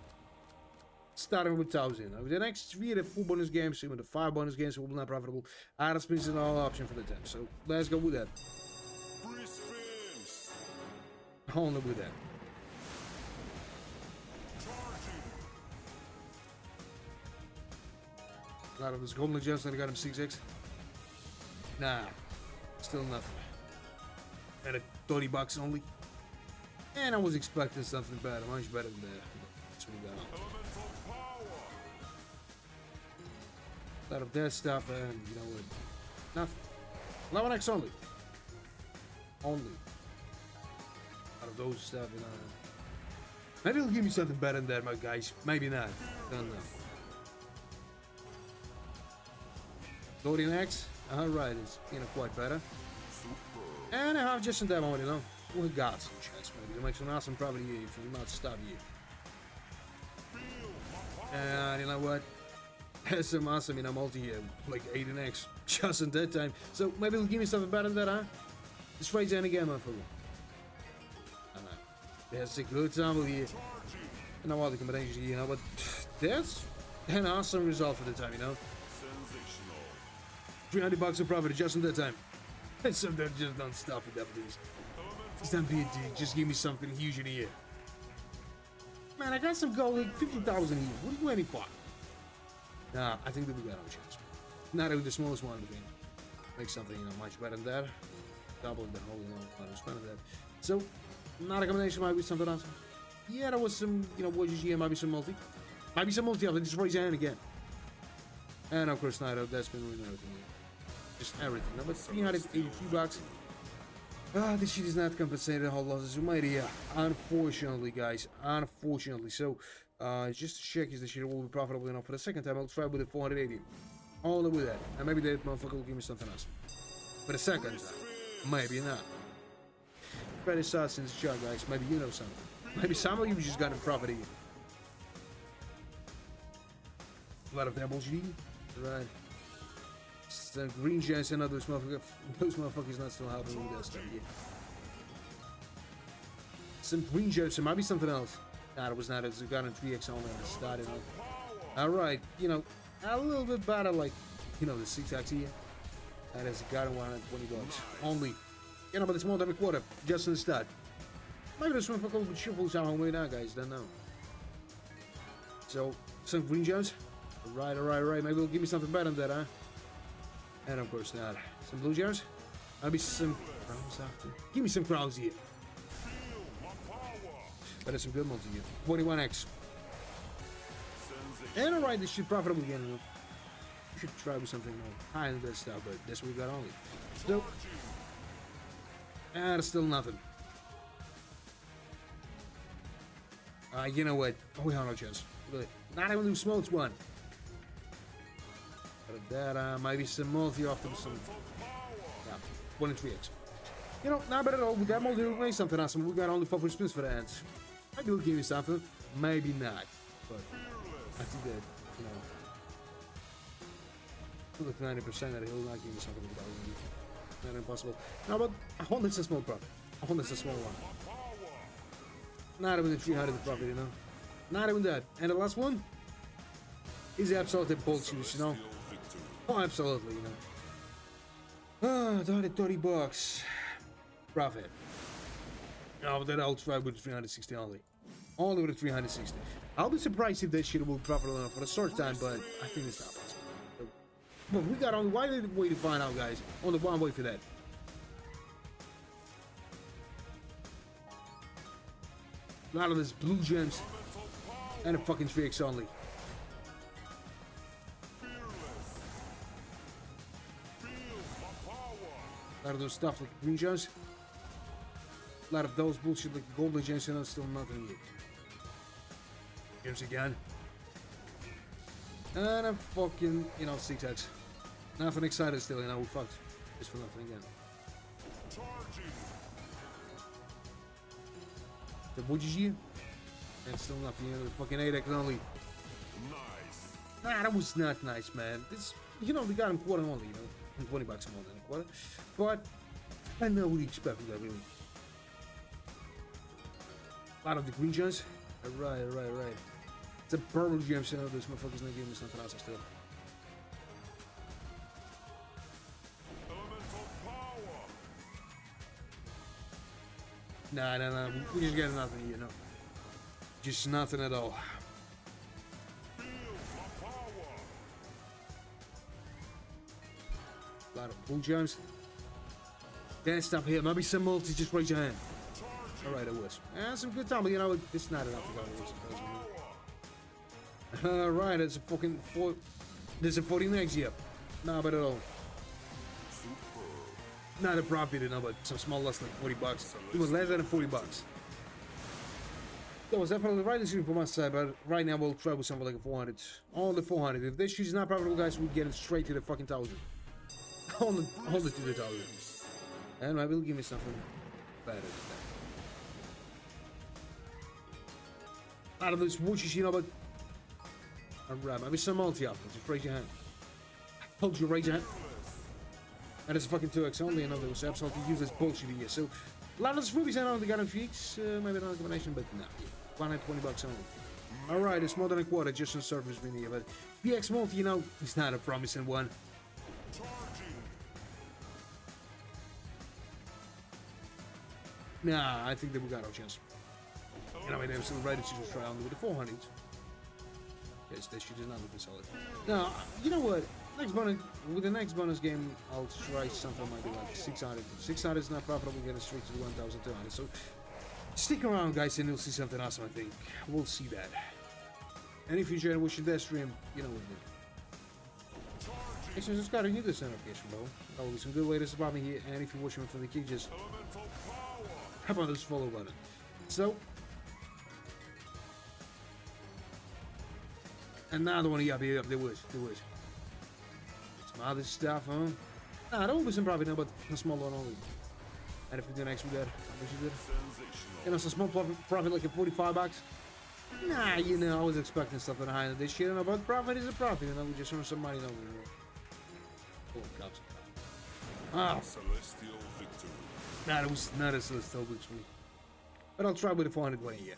Starting with 1,000. Over the next 3 the 4 bonus games, with the 5 bonus games will be not profitable. Adin spins is an all option for the time. So let's go with that. Free spins. Only with that. A lot of those golden gems that I got him 6x. Nah, still nothing. At a 30 bucks only. And I was expecting something better, much better than that. That's what we got. A lot of that stuff, and you know what? Nothing. 11x only. Only. A lot of those stuff, you know. Maybe it'll give me something better than that, my guys. Maybe not. Don't know. 14x. Alright, it's, you know, quite better. And I have just in that moment, you know. We got some chance, maybe to make some awesome property here if you not stop you. And you know what? Has some awesome, you know, multi here, like 18x, just in that time. So maybe it'll give me something better than that, huh? Just raise it again, motherfucker. That's a good tumble here. I know all the combinations, you know, but that's an awesome result for the time, you know. 300 bucks of profit just in that time. And some that just don't stop with that, please. Just don't be a dick. Just give me something huge in here. Man, I got some gold, like 50,000 here. What are you waiting for? Nah, I think that we got no chance. Not even the smallest one, I mean. Make something, you know, much better than that. Double the whole, you know, much better than that. So, not a combination, might be something awesome. Yeah, there was some, you know, wedges here, might be some multi. Maybe some multi just raise your hand again. And of course, Night Out, that's been ruining everything. Just everything. Number 382 bucks. This shit is not compensated all losses. You might, yeah. Unfortunately, guys. Unfortunately. So, just to check is the shit will be profitable enough for the second time. I'll try with the 480. Only with that. And maybe that motherfucker will give me something else. For the second time. Maybe not. Better start since the shot, guys. Maybe you know something. Maybe some of you just got in profit here. A lot of that bullshit. Right. Some green giants and those motherfuckers not still helping with that stuff, yeah. Some green giants, it might be something else. Nah, it was not. It was a gun in 3x only and it started off. Alright, you know, a little bit better, like, you know, the 6x here. That is a gun in 120 bucks. Only. You know, but it's more than a quarter, just in the start. Maybe this motherfucker will be shuffled somehow way now, guys, don't know. So, some green gems. Alright. Maybe it'll give me something better than that, huh? And of course not. Some blue gems. Maybe some crowns after. Give me some crowns here. That is some good multi here. 21x. And alright, this should profitable again. You know? We should try with something more high than this stuff, but that's what we got only. So, and still nothing. You know what? Oh, we have no chance. Really. Not even the smokes one. But that maybe some multi after some. Yeah, 1 in 3x. You know, not bad at all. With that multi, we'll make something awesome. We got only 4 spins for the ends. Maybe he'll give me something. Maybe not. But I think that, you know, look 90% that he'll not give me something without me. Not impossible. No, but I want this a small profit. I want this a small one. Not even the 300 profit, you know. Not even that. And the last one is absolutely bullshit, you know. Oh, absolutely, you know. 30 bucks. Profit. No, but then I'll try with 360 only. Only with 360. I'll be surprised if that shit will be profitable enough for a short time, but I think it's not possible. But we got only one way to find out, guys. Only one way for that. A lot of this blue gems and a fucking 3x only. A lot of those stuff like green gems. A lot of those bullshit like golden gems and still nothing yet. Gems again. And a fucking, you know, 6x. Nothing excited still, you know, we fucked. Just for nothing again. The Bujiji. And still nothing, you know, the fucking 8x only. Nice. Nah, that was not nice, man. This, you know, we got him quarter only, you know. And 20 bucks more than a quarter. But I know what you expect from that, really. A lot of the green gems. Right. It's a purple gem, so those motherfuckers not giving me something else still. Nah. We just get nothing, you know. Just nothing at all. A lot of blue gems. That stuff here. Maybe some multi. Just raise your hand. Alright, I was. Some good time, but you know, it's not enough to go to Alright, it's a fucking there's a 40 next here. Nah, but at all. Not a profit, you know, but some small less than 40 bucks. It was less than 40 bucks. That was definitely the right decision for my side, but right now we'll try with something like a 400. Only 400. If this shit is not profitable, guys, we'll get it straight to the fucking 1,000. Only to the 1,000. And maybe will give me something better than that. Out of those whooshes, you know, but alright, maybe some multi after. Just raise your hand. I told you, raise your hand. And it's a fucking 2x only, you know, there was absolutely useless bullshit here. So, a lot of those rubies I know they got in freaks, maybe not a combination, but no. 120 bucks only. Alright, it's more than a quarter just on surface mini here, but PX multi, you know, it's not a promising one. Nah, I think that we got our chance. You know, I'm still ready to just try on with the 400. Yes, that shit is not looking solid. Now, you know what? With the next bonus game, I'll try something maybe like 600. 600 is not profitable, get it straight to 1,200. So, stick around, guys, and you'll see something awesome, I think. We'll see that. And if you enjoyed watching that stream, you know what to do. Make sure to subscribe and hit this notification bell. That will be some good way to support me here. And if you're watching me from the kick, just hop on this follow button. So, another one of you up there was. Some other stuff, huh? Nah, there will be some profit now, but a small one only. And if you do next with that, how much you did? You know, some small profit like a 45 bucks. Nah, you know, I was expecting something higher than this year, you know, but profit is a profit, you know, we just earn some money, you know. Oh, cops. Ah. Celestial victory. Nah, it was not a celestial victory. But I'll try with the 420 here.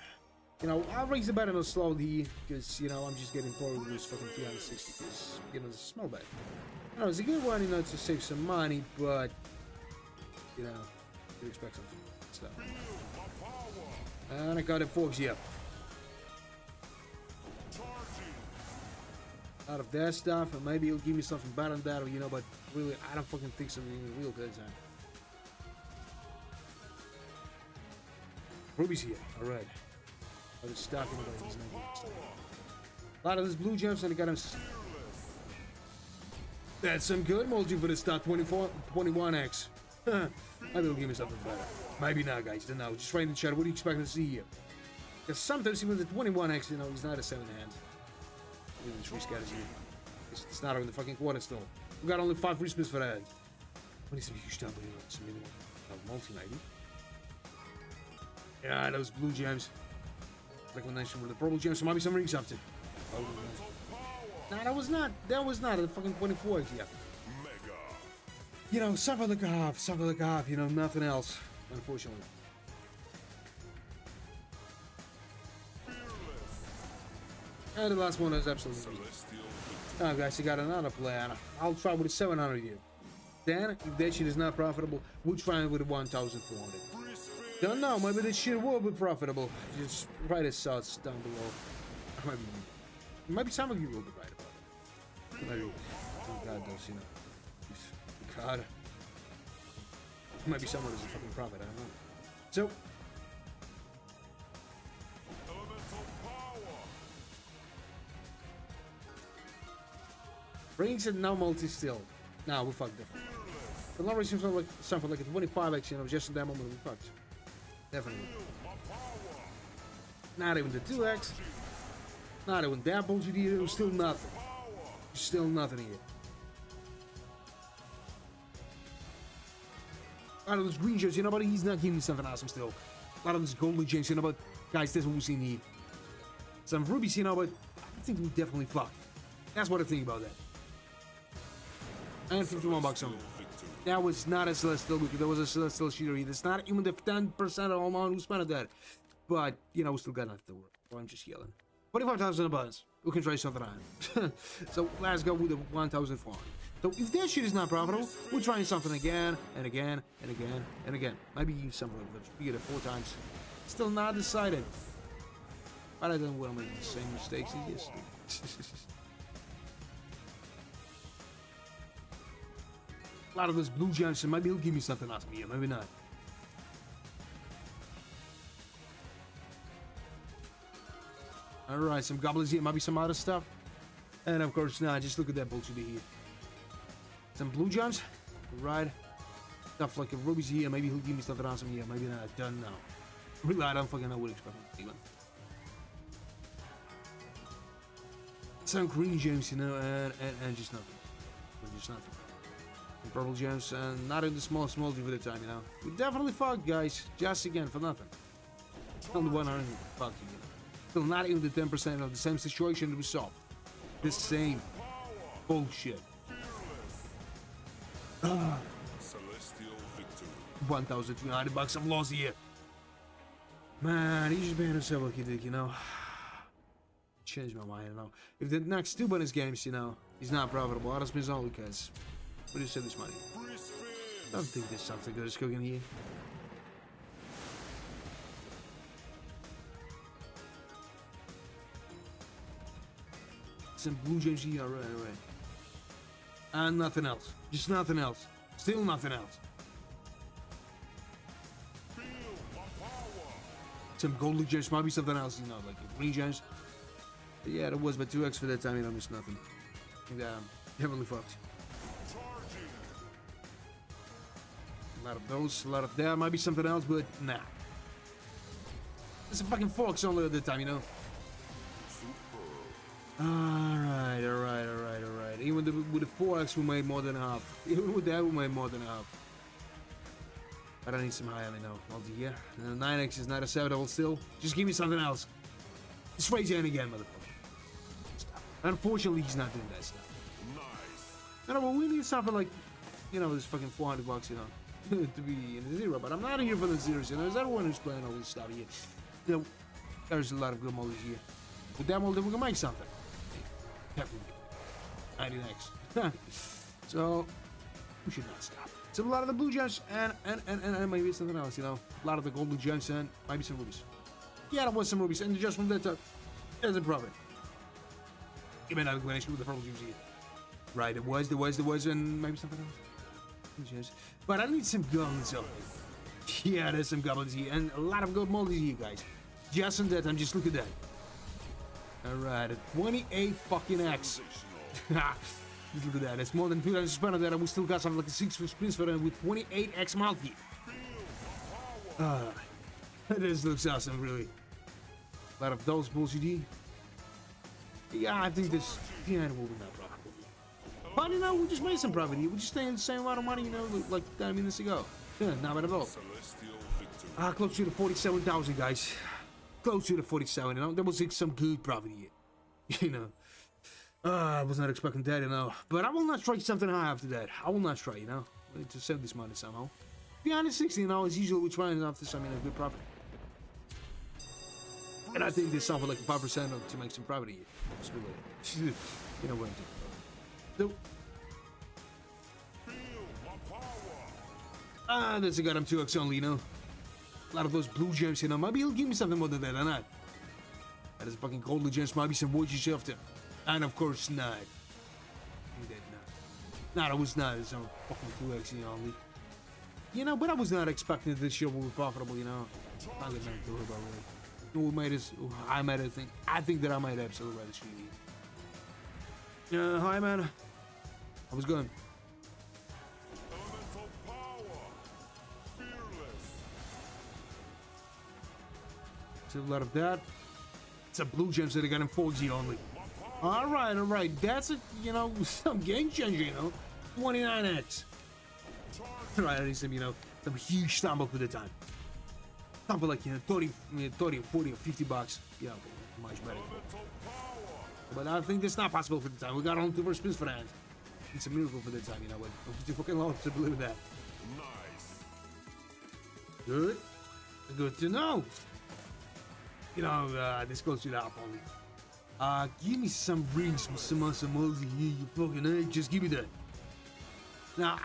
You know, I'll raise the bet on a slowly, because, you know, I'm just getting bored with this fucking 360, because, you know, it's a small bet. You know, it's a good one, you know, to save some money, but, you know, you expect something. Stuff. And I got it, folks, yeah. Out of that stuff, and maybe he'll give me something better than that, or, you know, but really, I don't fucking think something real good time. Ruby's here, alright. But it's stuff, you know, but he's not getting stuff. A lot of these blue gems, and I got him. That's some good multi for the start 21x. Maybe he'll give me something better. Maybe not, guys. Don't know. Just write in the chat. What do you expect to see here? Because sometimes even the 21x, you know, he's not a 7 hand. Even 3 scatters here. It's not even the fucking quarter still. We got only 5 free spins for that. What is some huge down, but you know, some minimum. Multi maybe. Yeah, those blue gems. Recommendation with the purple gems. So might be some rings after. Oh, no. Nah, that was not. That was not a fucking 24x yet. Mega. You know, something like a half, you know, nothing else, unfortunately. And the last one is absolutely. Now, guys, you got another plan. I'll try with a 700 here. Then, if that shit is not profitable, we'll try it with a 1,400. Don't know, maybe this shit will be profitable. Just write a sauce down below. Maybe some of you will be right about it. Maybe. Oh, God knows, you know. God. Maybe someone is a fucking profit, I don't know. So. Rings and now multi still. Nah, we fucked different. The long range seems like something like a 25x, you know, just in that moment we fucked. Definitely. Not even the 2x. Not even that bullshit here. It was still nothing. Still nothing here. A lot of those green gems, you know, but he's not giving me something awesome still. A lot of those golden gems, you know, but guys, that's what we see need. Some rubies, you know, but I think we definitely fucked. That's what I think about that. And 51 bucks only. That was not a celestial week. There was a celestial shooter. That's not even the 10% of all who spent that. But, you know, we still got nothing to work. So I'm just yelling. 45,000 abundance. We can try something on. So let's go with the 1,400. So if that shit is not profitable, we're trying something again and again and again and again. Maybe something like that. We get it 4 times. Still not decided. But I don't want to make the same mistakes as yesterday. A lot of those blue gems, and maybe he'll give me something awesome here, maybe not. Alright, some goblins here, maybe some other stuff. And of course, nah, just look at that bullshit here. Some blue gems, right? Stuff like a rubies here, maybe he'll give me something awesome here, maybe not, I don't know. Really, I don't fucking know what to expect from England. Some green gems, you know, and just nothing. Just nothing. And purple gems, and not in the small multi for the time, you know. We definitely fucked, guys. Just again, for nothing. Only 100 fucked, you know. Still not even the 10% of the same situation that we saw. The same bullshit. Celestial victory. 1,300 bucks I'm lost here. Man, he just made himself like he did, you know. Changed my mind, you know. If the next 2 bonus games, you know, he's not profitable, I'll spend all because. What do you say this money? I don't think there's something good is cooking here. Some blue gems here, alright. And nothing else. Just nothing else. Still nothing else. Some golden gems, might be something else, you know, like green gems. Yeah, it was, but 2x for that time, you know, missed nothing. Damn, heavily fucked. A lot of those, a lot of that. Might be something else, but nah. It's a fucking 4x only at the time, you know. Alright. Even with the 4x, we made more than half. Even with that, we made more than half. But I need some high, I know. Multi here. And the 9x is not a 7 double still. Just give me something else. Just raise your hand again, motherfucker. Stop. Unfortunately, he's not doing that stuff. Nice. No, but we need something like, you know, this fucking 400 bucks, you know, to be in the zero. But I'm not here for the zeros, you know. There's everyone who's playing all this stuff here. You know, there's a lot of good moldies here. With that mold, we can make something. Definitely. 90x. So, we should not stop. So a lot of the blue gems and maybe something else, you know. A lot of the gold blue gems and maybe some rubies. Yeah, there was some rubies, and just from that there's a profit. You may not have managed with the purple gems here. Right, there was, and maybe something else. Gems. But I need some goblins over here. Yeah, there's some goblins here, and a lot of gold moldies here, guys. Just on that, I'm just looking at that. Alright, 28 fucking X. Just look at that. That's more than 2,000 spent on that, and we still got something like a 6 for spins for them with 28x multi. This looks awesome, really. A lot of those bullshit here. Yeah, I think this will be not profitable. But you know, we just made some profit here. We just staying the same amount of money, you know, like 10 minutes ago. Yeah, not bad at all. Close to the 47,000, guys. Close to the 47, you know. That was like some good profit here. You know. I was not expecting that, you know. But I will not try something high after that. I will not try, you know. I need to save this money somehow. Beyond 60, you know, as usual, we're trying after something a good profit. And I think there's something like 5% to make some profit here. You know what I'm doing. That's a goddamn 2x only, you know. A lot of those blue gems, you know. Maybe he'll give me something more than that or not. That is fucking gold blue gems. Maybe some watches after. And of course not. No, it was not. It's a fucking 2x, you know. You know, but I was not expecting that this show would be profitable, you know. I didn't know about it. Who made this? I made it think. I think that I might absolutely rather shoot you. Hi, man. I was good. So a lot of that. It's a blue gems that I got in 4G only. Alright. That's a, you know, some game changer, you know. 29x. Alright, I need some, you know, some huge stumble for the time. Something like, you know, 30, 40 or 50 bucks. Yeah, much better. But I think that's not possible for the time. We got only 2 more spins for that. It's a miracle for the time, you know. But I'm too fucking low to believe that. Nice. Good. Good to know. You know, this goes to the up only. Give me some rings with some multi here, you fucking egg. Just give me that. Now,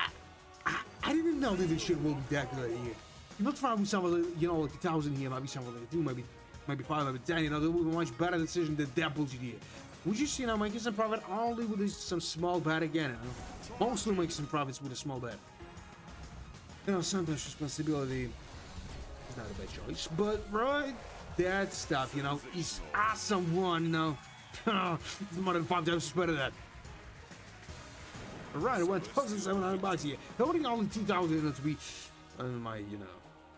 I didn't know that this shit will be that good here. You look for something, you know, like 1,000 here, maybe something like 2, maybe 5, maybe 10, you know, that would be a much better decision than that bullshit here. We just, you know, making some profit only with some small bet again, you know. Mostly making some profits with a small bet. You know, sometimes responsibility is not a bad choice, but right, that stuff, you know, is awesome one, you know. More than 5 times better than that. Alright, 1,700 bucks here. Holding only 2,000, you know, to be my, you know.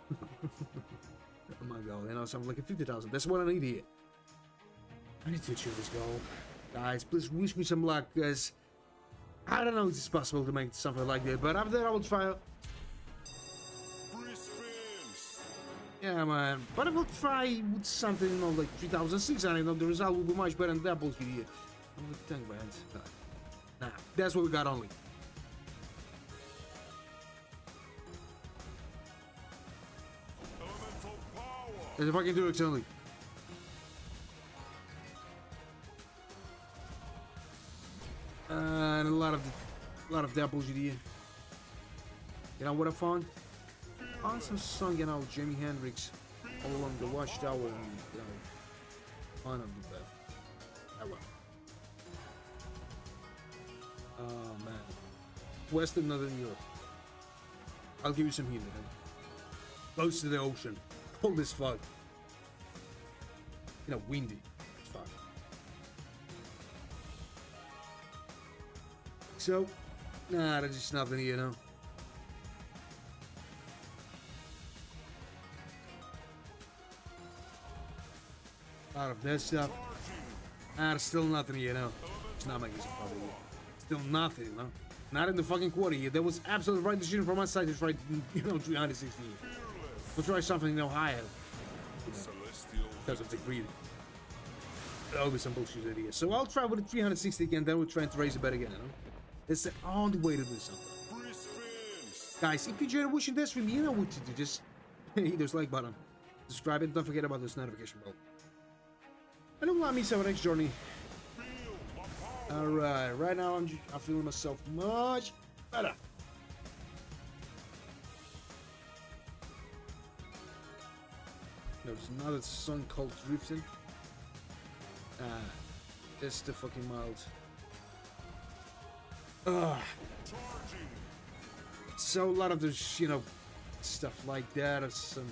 Oh my god, you know, something like a 50,000. That's what I need here. I need to achieve this goal. Guys, please wish me some luck, because I don't know if it's possible to make something like that, but after that I will try. Yeah, man. But I will try with something, you know, like 3,600. You know, the result will be much better than that bullshit here. Tank bands. Nah, that's what we got only. There's a fucking 2x only. And a lot of that bullshit here. You know what I found? I found some song, you know, Jimi Hendrix all along the Watchtower and, you know, one of the best. Oh well. Oh man. Western Northern Europe. I'll give you some hint, man. Close to the ocean. Cold as fuck. You know, windy as fuck. So, nah, there's just nothing here, you know. Out of that stuff. There's still nothing here, you know. It's not making some problem here. Still nothing, you know. Not in the fucking quarter here. That was absolutely right decision from my side to try, you know, 360 here. We'll try something, you know, higher. You know, because of the greed. That'll be some bullshit idea. So I'll try with the 360 again, then we'll try to raise a bet again, you know. It's the only way to do something. Guys, if you enjoyed watching this stream, you know what to do. Just hit those like button. Subscribe and don't forget about this notification bell. And it'll allow me to have our next journey. Alright, right now I'm feeling myself much better. There's another song called Drifting. That's the fucking mild. So a lot of those, you know, stuff like that, or some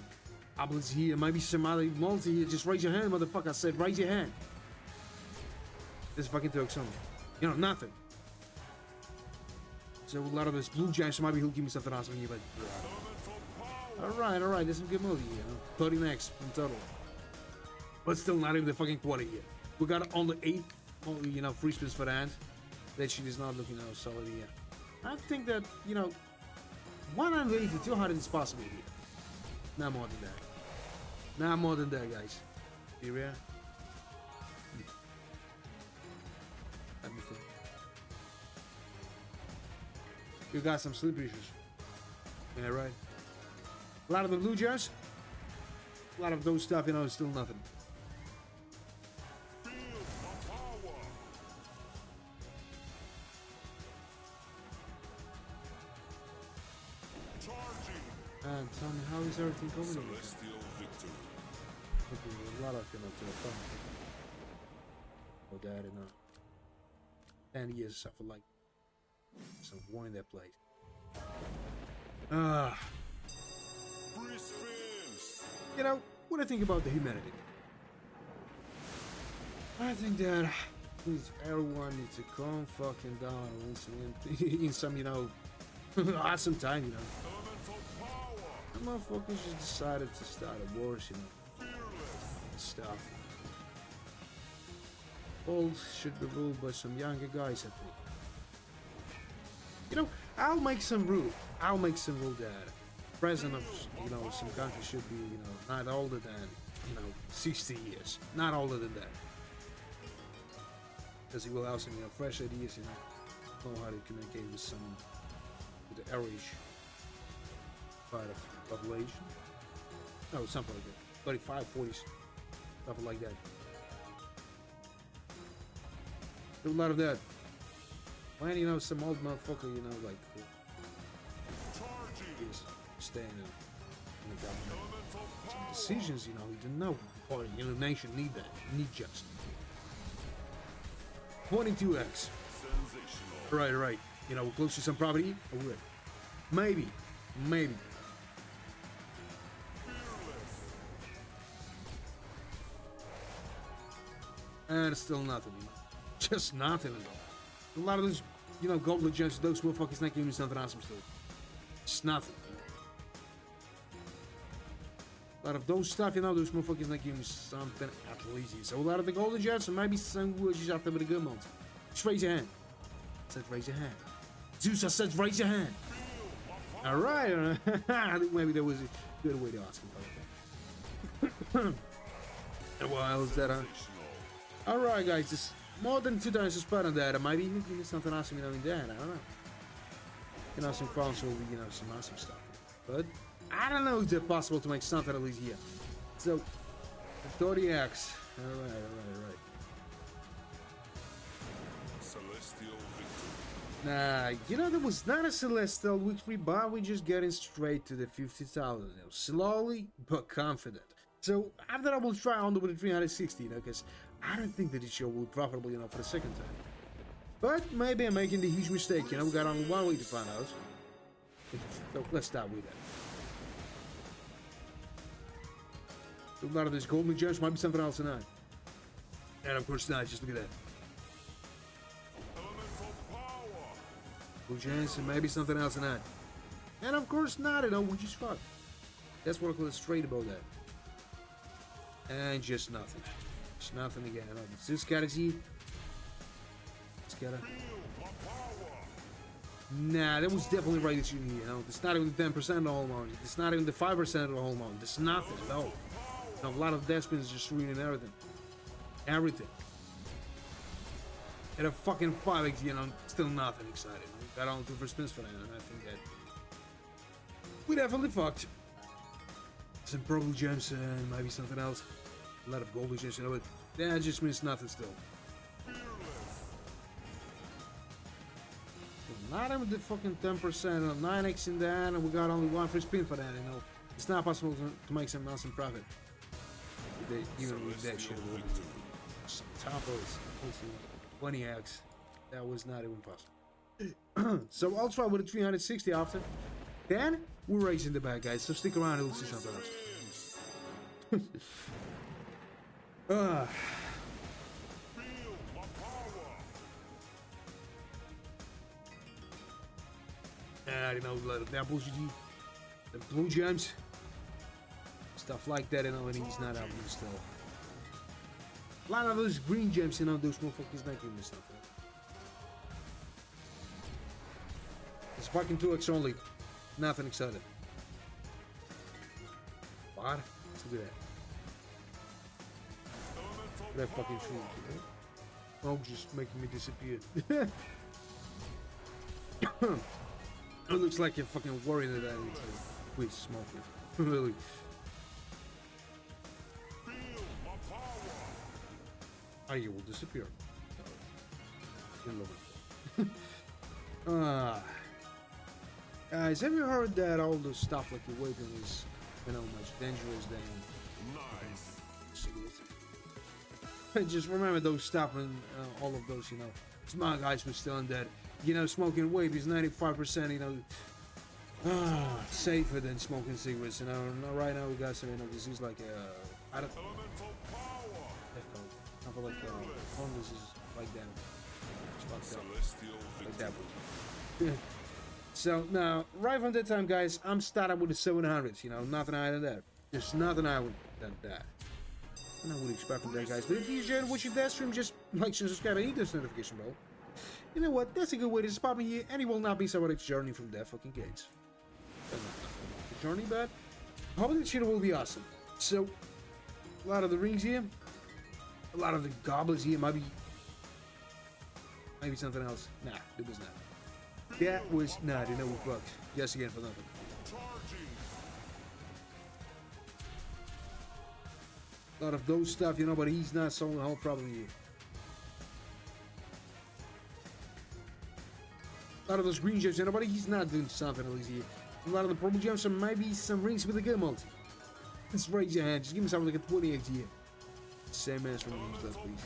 oblets here, maybe some other multi here. Just raise your hand, motherfucker. I said raise your hand. This fucking took some, you know, nothing. So a lot of this blue giants, maybe he'll give me something awesome here, but alright, there's some good multi here, you know? 30 max in total. But still not even the fucking quarter yet. We got only 8, you know, free spins for that. That shit is not looking solid here. I think that, you know, 180 to 200 is possible here. Not more than that. Not more than that, guys. Here. Let me think. You got some sleep issues. Yeah, right. A lot of the blue jars. A lot of those stuff, you know, is still nothing. And tell me, how is everything going? Celestial victory. A lot of, you know, to the fun. Oh, that, you know. 10 years of like some war in that place. Free spins. You know, what I think about the humanity. I think that everyone needs to calm fucking down in some, you know, awesome time, you know. The motherfuckers just decided to start a war, you know, and stuff. Old should be ruled by some younger guys, I think. You know, I'll make some rule that president of, you know, some country should be, you know, not older than, you know, 60 years. Not older than that. Because he will have some, you know, fresh ideas, you know how to communicate with the average part of population. No, something like that. 35, 40s, something like that. Do a lot of that. When, you know, some old motherfucker, you know, like, is staying in the government. Some decisions, you know, you don't know. Or, you know, the nation need that. Need just. 22x. Right. You know, we're close to some property. Oh, we're maybe. And it's still nothing, you know. Just nothing at all. A lot of those, you know, gold legends, those motherfuckers not giving me something awesome still. It's nothing. A lot of those stuff, you know, those motherfuckers not giving me something at least. So a lot of the gold legends, and maybe some words just after with a good month. Just raise your hand. I said raise your hand. Zeus, I said raise your hand. Alright. I think maybe there was a good way to ask him about that. And what else is that, huh? Alright, guys, just more than 2 times to spot on that. Maybe even give me something awesome, you know, in that. I don't know. You know, some crowns will be, you know, some awesome stuff. But I don't know if it's possible to make something at least here. So, 30x. Alright. Celestial victory. Nah, you know, there was not a celestial victory, but we just getting straight to the 50,000. You know, slowly but confident. So after I will try on with the 360, you know, because I don't think that this show will be profitable, you know, for the second time. But maybe I'm making the huge mistake, you know. We got only one way to find out. So let's start with that. A lot of this golden gems might be something else tonight. And of course not, just look at that. Blue gems and maybe something else in that. And of course not, you know, which is fuck. That's what I call straight about that. And just nothing. Just nothing again. You know, this gotta see. It's gotta. Nah, that was definitely right that you need, you know. It's not even the 10% of the whole amount. It's not even the 5% of the whole amount. It's nothing at all. You know, a lot of death spins just ruining everything. Everything. At a fucking 5x, you know, still nothing exciting. We got on 2 first spins for that, and I think that we definitely fucked. Some purple gems and maybe something else. A lot of golden gems, you know, but that just means nothing still. Not even the fucking 10% of 9x in that, and we got only 1 free spin for that, you know. It's not possible to make some awesome profit. Even with that shit, some topos, 20x. That was not even possible. So I'll try with a 360 after. Then we're raising the back, guys. So stick around and we'll see something else. You know, a lot of apples, the blue gems, stuff like that, you know, and he's not out there still. A lot of those green gems, you know, those motherfuckers not giving me stuff. It's fucking 2x only. Nothing excited. What? Let's look at that. That fucking tree, you know? Oh, just making me disappear. It looks like you're fucking worried that I need to quit smoking. Really. Oh, you will disappear. Guys, have you heard that all the stuff like you're waiting is, you know, much dangerous than cigarettes? Just remember those stuff and all of those, you know, smart guys were still in that. You know, smoking vape is 95%, you know, safer than smoking cigarettes. You know, right now we got some, you know, disease like, I don't know, like, homeless is like that. It's fucked up. Like that one. So, now, right from that time, guys, I'm starting with the 700s, you know, nothing higher than that. There's nothing higher than that. I don't know what you expect from that, guys. But if you enjoyed watching that stream, just like, share, subscribe, and hit this notification bell. You know what? That's a good way to spot me here, and it will not be somebody's journey from their fucking gates. The journey, but hopefully the shit will be awesome. So, a lot of the rings here, a lot of the goblets here, maybe something else. Nah, it was not. That was not, you know, with bucks. Yes, again for nothing. A lot of those stuff, you know, but he's not solving the whole problem here. A lot of those green gems, you know, but he's not doing something at least here. A lot of the purple gems, and maybe some rings with a good multi. Let's raise your hand. Just give me something like a 20x here. Same answer from these left, please.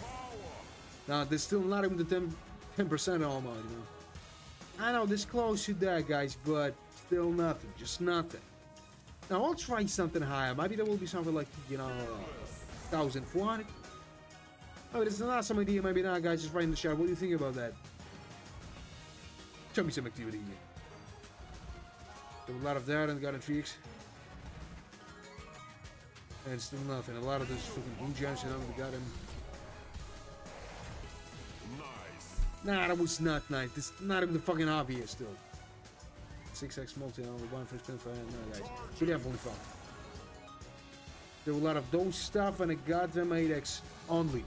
Now, there's still not even the 10% all mine, you know. I know this close to that, guys, but still nothing. Just nothing. Now, I'll try something higher. Maybe there will be something like, you know, 1,400. Oh, it's not some idea. Maybe not, guys. Just write in the chat. What do you think about that? Show me some activity here. There was a lot of that and got intrigues. And still nothing. A lot of those fucking blue gems, you know, we got him. Nice. Nah, that was not nice. This is not even the fucking obvious still. 6x multi and only 1 first spin for him. No, guys. We definitely fucked. There were a lot of those stuff and a goddamn 8x only.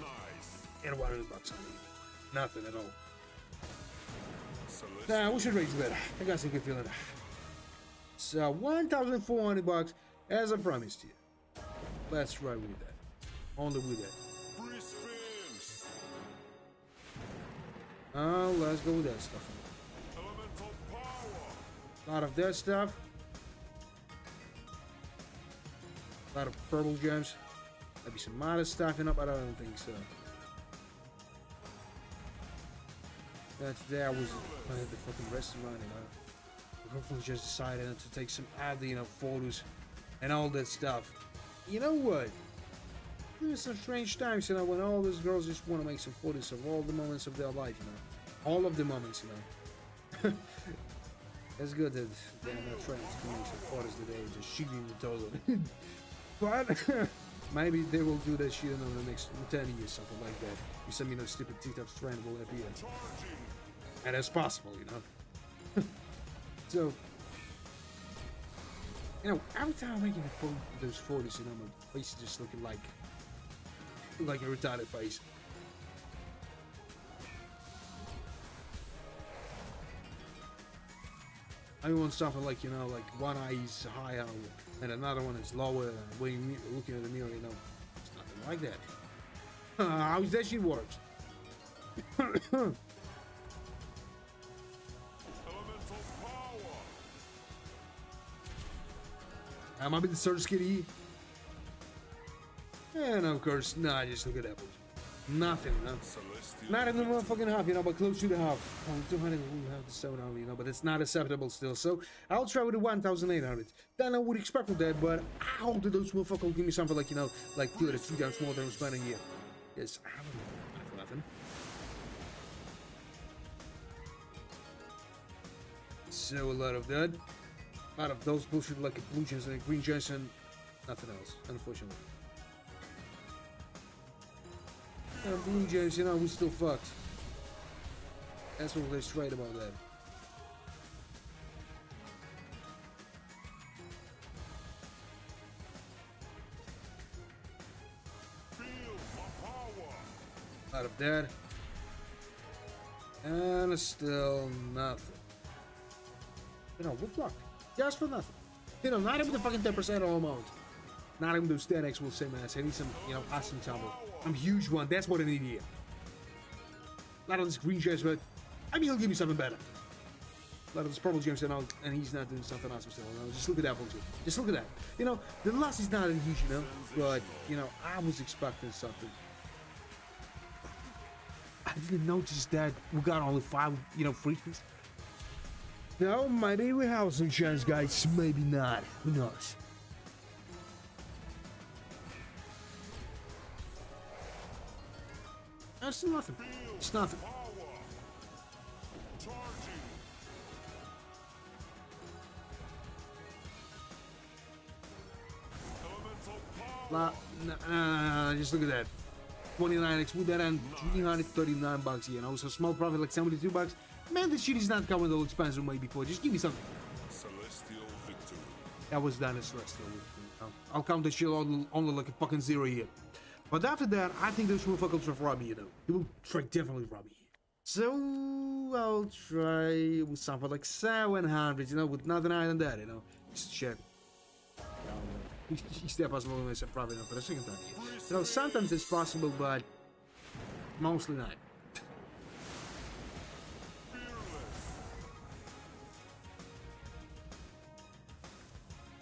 Nice. And 100 bucks only. Nothing at all. Nah, we should raise better. I got some good feeling. So 1,400 bucks, as I promised you. Let's try with that. Only with that. Oh, let's go with that stuff. A lot of that stuff. A lot of purple gems. Maybe some modest stuff, you know, but I don't think so. That was the fucking restaurant, you know. Hopefully just decided to take some adin, you know, photos and all that stuff. You know what? There's some strange times, you know, when all these girls just want to make some photos of all the moments of their life, you know. all of the moments, you know. It's good that they're not trying to make some orders today, just shooting the total. But maybe they will do that shit in the next 10 years, something like that. You send me no stupid TikTok trend will appear. And that's possible, you know. So, you know, every time I'm making those 40s, you know, my face is just looking like a retarded face. I want something like, you know, like one eye is higher and another one is lower. And when you're looking at the mirror, you know, it's nothing like that. How is that shit works? Elemental power. Am I the Surge Kitty? And of course, nah, just look at that. Nothing, no. Celestial Not even the motherfucking half, you know, but close to the half. 200 we have the 700, you know, but it's not acceptable still. So I'll try with the 1,800. Then I would expect with that, but I hope that those motherfuckers will give me something like, you know, like 2 or 3 times more than I'm spending here. Yes, I don't know for nothing. So a lot of that. A lot of those bullshit like blue gems and green gems and nothing else, unfortunately. Blue gems, you know, we still fucked. That's what they're straight about that. Feel my power. Out of that. And still nothing. You know, we're fucked. Just for nothing. You know, not even the fucking 10% almost. Not even those 10x will say, man, I need some, you know, awesome tumble. I'm huge one, that's what I need here. A lot of this green gems, but I mean, he'll give me something better. A lot of this purple gems, and he's not doing something awesome still. You know? Just look at that bullshit. Just look at that. You know, the loss is not that huge, you know, but, you know, I was expecting something. I didn't notice that we got only 5, you know, free spins. No, maybe we have some chance, guys. Maybe not. Who knows? It's nothing. It's nothing. Nah, just look at that. 29x with that and 339 bucks here. You know, so small profit like 72 bucks. Man, this shit is not coming to expensive way before. Just give me something. Celestial victory. That was done as Celestial victory. I'll count this shit only like a fucking 0 here. But after that, I think those motherfuckers will rob me, you know. They will try definitely rob me. So I'll try with something like 700, you know, with nothing higher than that, you know. Just check. Is that possible? I said probably not for the second time. You know, sometimes it's possible, but mostly not.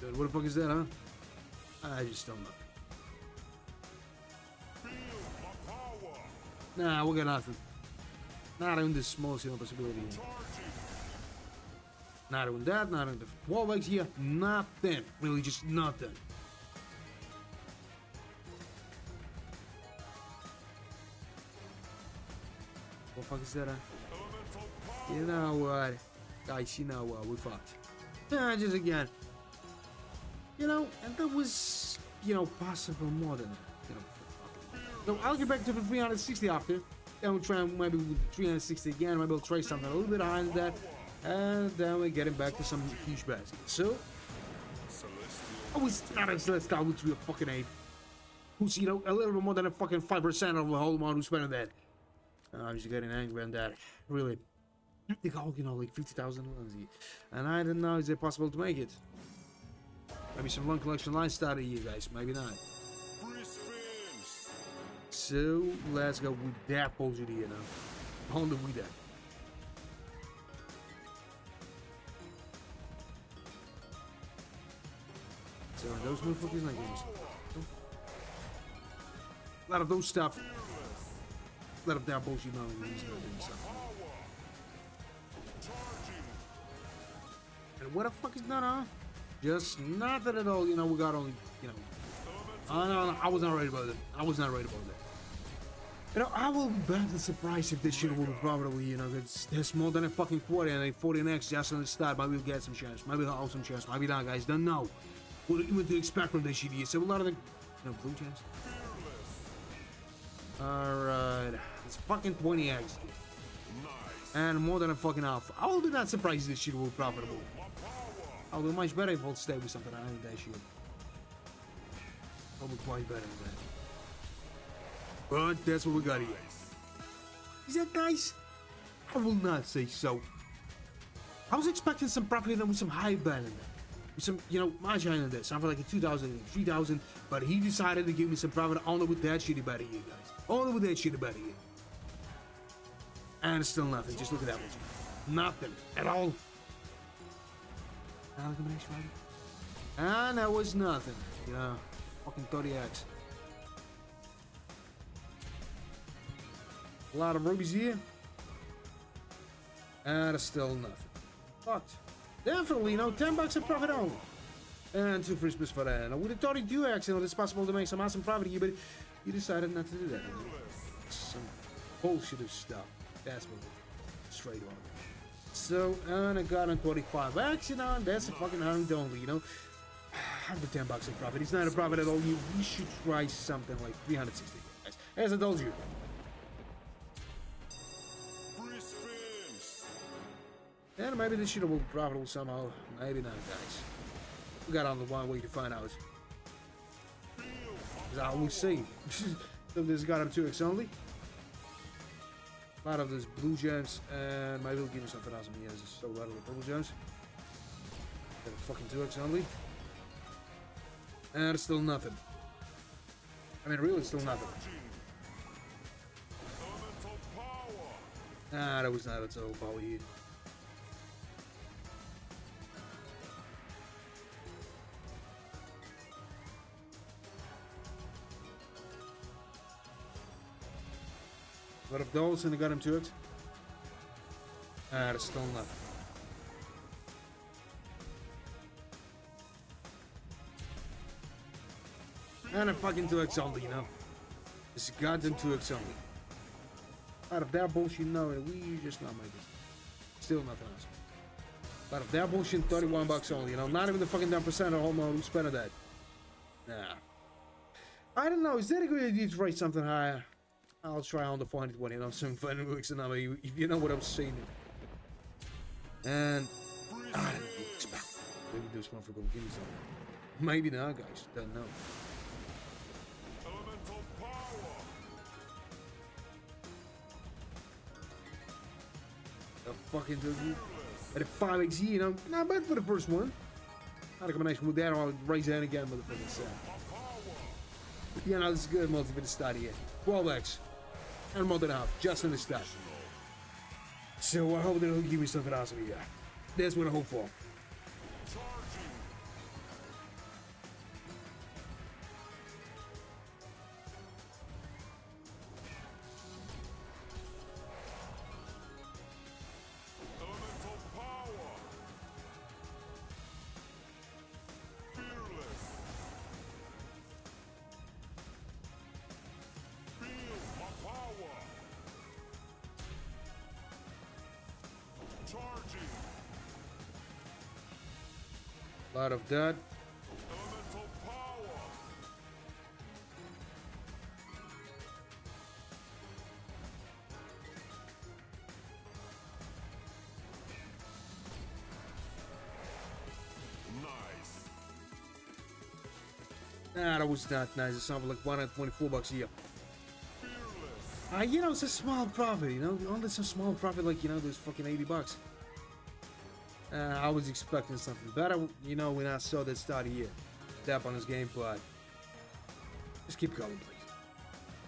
Dude, what the fuck is that, huh? I just don't know. Nah, we got nothing. Not even the smallest, you know, possibility here. Not even that, not even the 12x here, nothing. Really, just nothing. What the fuck is that, huh? You know what? Guys, you know what? We fucked. Yeah, just again. You know, and that was, you know, possible more than that. You know. So I'll get back to the 360 after. Then we'll try maybe with 360 again. Maybe we'll try something a little bit higher than that. And then we're getting back to some huge bets. So, oh, it's not a Celestial, which we a fucking 8. Who's, you know, a little bit more than a fucking 5% of the whole amount who's spending that. I'm just getting angry on that. Really. I think I'll, you know, like 50,000 and I don't know, is it possible to make it? Maybe some long collection line started here, guys. Maybe not. So let's go with that bullshit here now. Only with that. So those motherfuckers not games. A lot of those stuff. A lot of that bullshit now. And what the fuck is that, huh? Just nothing at all, you know, we got only, you know. Oh, no, I was not ready about that. I was not ready about that. You know, I will be badly surprised if this shit will probably, you know, there's more than a fucking quarter and a 14x just on the start. Maybe we'll get some chance. Maybe we'll have some chance. Maybe not, guys. Don't know. What even to expect from this shit here. So a lot of the, blue chance. Alright. It's fucking 20x. And more than a fucking half. I will be not surprised if this shit will be profitable. I'll do much better if I'll stay with something around that shit. I'll be quite better than that. But that's what we got here. Is that nice? I will not say so. I was expecting some profit in there with some high band in there. With some, margin in there. Something like a 2,000, 3,000. But he decided to give me some profit only with that shitty bet here, guys. Only with that shitty bet here. And it's still nothing. Just look at that one. Nothing at all. And that was nothing. Fucking 30x. A lot of rubies here. And it's still nothing. But definitely, 10 bucks in profit only. And 2 free spins for that. And with a 32x, it's possible to make some awesome profit here, but you decided not to do that. Some bullshit of stuff. That's what it is. Straight on. So, and I got on 45x, and that's a fucking hand only, 110 bucks in profit. It's not a profit at all. You should try something like 360. As I told you. And maybe this shit will be profitable somehow. Maybe not, guys. We got on the one way to find out. Because I will see. So this got him 2x only. A lot of those blue gems. And maybe we'll give me something else. Yeah, there's still a lot of the purple gems. Got a fucking 2x only. And it's still nothing. I mean, really, still nothing. Ah, that was not a total power here. Lot of those and I got him to it. Ah, there's still nothing. And a fucking 2x only, It's a goddamn 2x only. Out of that bullshit, no, we just not make it. Still nothing else. Out of that bullshit, 31 bucks only, Not even the fucking 10% of homo who spent that. Nah. I don't know, is that a good idea to rate something higher? I'll try on the 420, some fun books and if you know what I'm saying. And I don't expect. Maybe this one for gonna give me something. Maybe not, guys. Don't know. Elemental power. The fucking dude. At a 5x, not bad for the first one. Not a combination with that, I'll raise that again, motherfucking set. This is good multi-bit to start here. 12x. And more than half, just in the start. So I hope that he'll give me something awesome here. That's what I hope for. Elemental power. Fearless. Feel my power. Charging. A lot of that. Elemental power. Nice. Nah, that was not nice. It sounded like 124 bucks a year. Fearless. It's a small profit, Only some small profit like, those fucking 80 bucks. I was expecting something better, when I saw that start here. Tap on this game, but just keep going, please.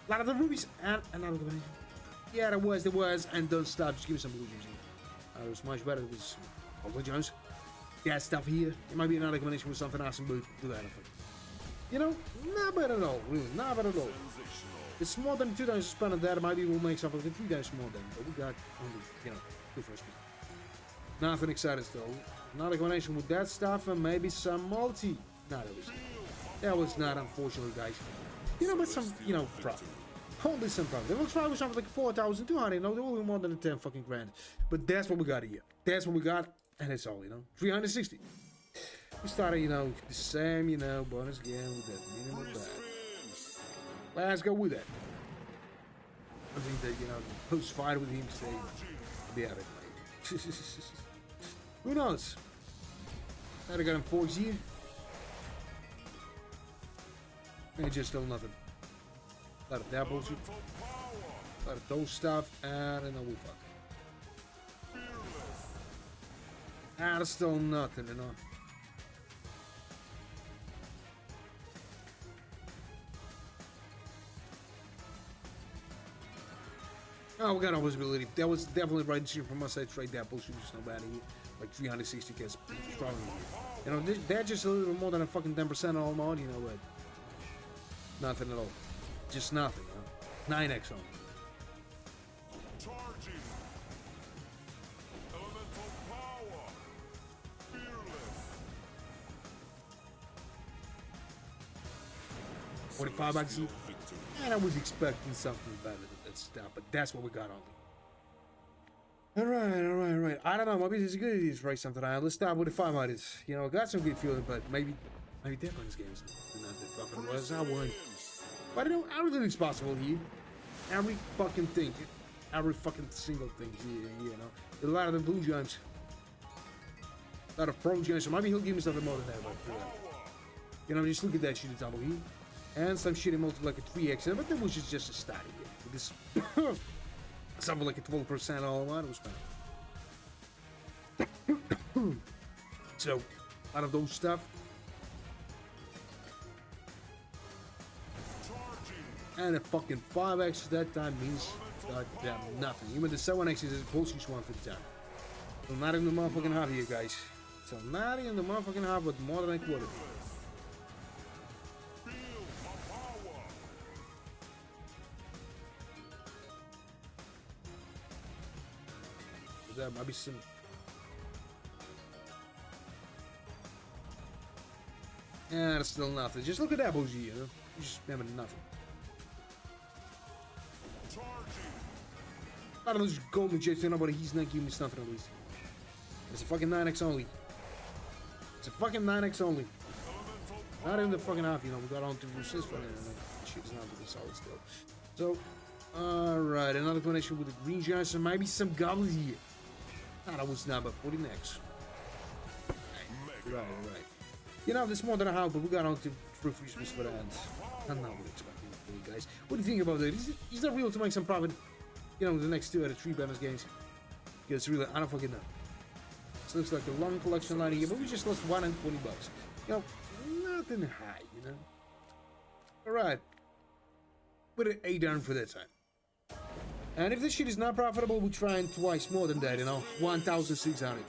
A lot of the rubies and another combination. Yeah, there was, and don't stop. Just give me some blue gems here. It was much better with blue gems. That stuff here. It might be another combination with something awesome, but do that. Not bad at all. Really, not bad at all. It's more than 2 times spent on that. Maybe we'll make something like 3 times more than. But we got only, 2 first pieces. Nothing exciting still. Another combination with that stuff and maybe some multi. No, that was not, unfortunately, guys. But some, profit. Holy some problem. They will try with something like 4,200, you know, they will be more than 10 fucking grand. But that's what we got here. That's what we got, and it's all, you know. 360. We started, you know, the same, you know, bonus game with that minimal bag. Let's go with that. I think that, you know, post fight with him today, I'll be out of it, mate. Who knows? I got him 4 here. And just still nothing. A lot of that bullshit. A lot of those stuff, and then we fuck. And still nothing, you know. Oh, we got no possibility. That was definitely right decision from my side. Trade that bullshit. Just no bad here. Like 360 gets strong. You know, they're just a little bit more than a fucking 10% all mod, you know, but nothing at all. Just nothing, you know. 9x only. Charging. Elemental power. Fearless. 45 bucks. And I was expecting something better than that stuff, but that's what we got only. Alright. I don't know, maybe it's a good idea to try something out. Let's start with the 500. You know, I got some good feeling, but maybe Deadline's games not that profitable as I would. But I don't think it's possible here. Every fucking thing. Every fucking single thing here, you know. A lot of the blue giants. A lot of pro giants, so maybe he'll give me something more than that, but you know, just look at that shit at double here. And some shit in multiple like a 3x, but that was just a starting here. This something like a 12% all in one, it was fine. So, out of those stuff. And a fucking 5x that time means goddamn nothing. Even the 7x is a bullshit one for the time. So not even the motherfucking half here, guys. So not even the motherfucking half, but more than a quarter. That might be some. Yeah, that's still nothing. Just look at that bougie, you know? You just remember nothing. I don't know, those golden jets, you know, but he's not giving me nothing at least. It's a fucking 9x only. It's a fucking 9x only. Not even the fucking half, you know, we got on to resist for it, and shit's not really solid still. So, alright, another connection with the green giants, and maybe some goblins here. That was not, but 40 next. Right. You know, there's more than a half, but we got on to free Christmas for that. I'm not really expecting it for you guys. What do you think about that? Is that real to make some profit? You know, the next 2 out of 3 bonus games? Because really, I don't fucking know. This looks like a long collection line here, but we just lost 120 bucks. You know, nothing high, you know. Alright. Put an 8 down for that time. And if this shit is not profitable, we're trying twice more than that, you know. 1,600.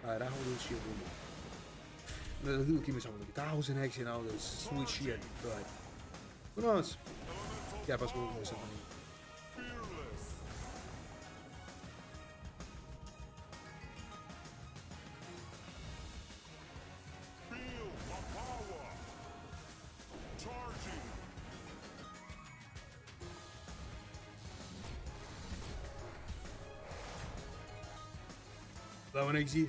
Alright, I hold this shit one more. He'll give me something like 1,000x, you know, this sweet shit. Right. Who knows? Yeah, but we'll do something. That one XZ.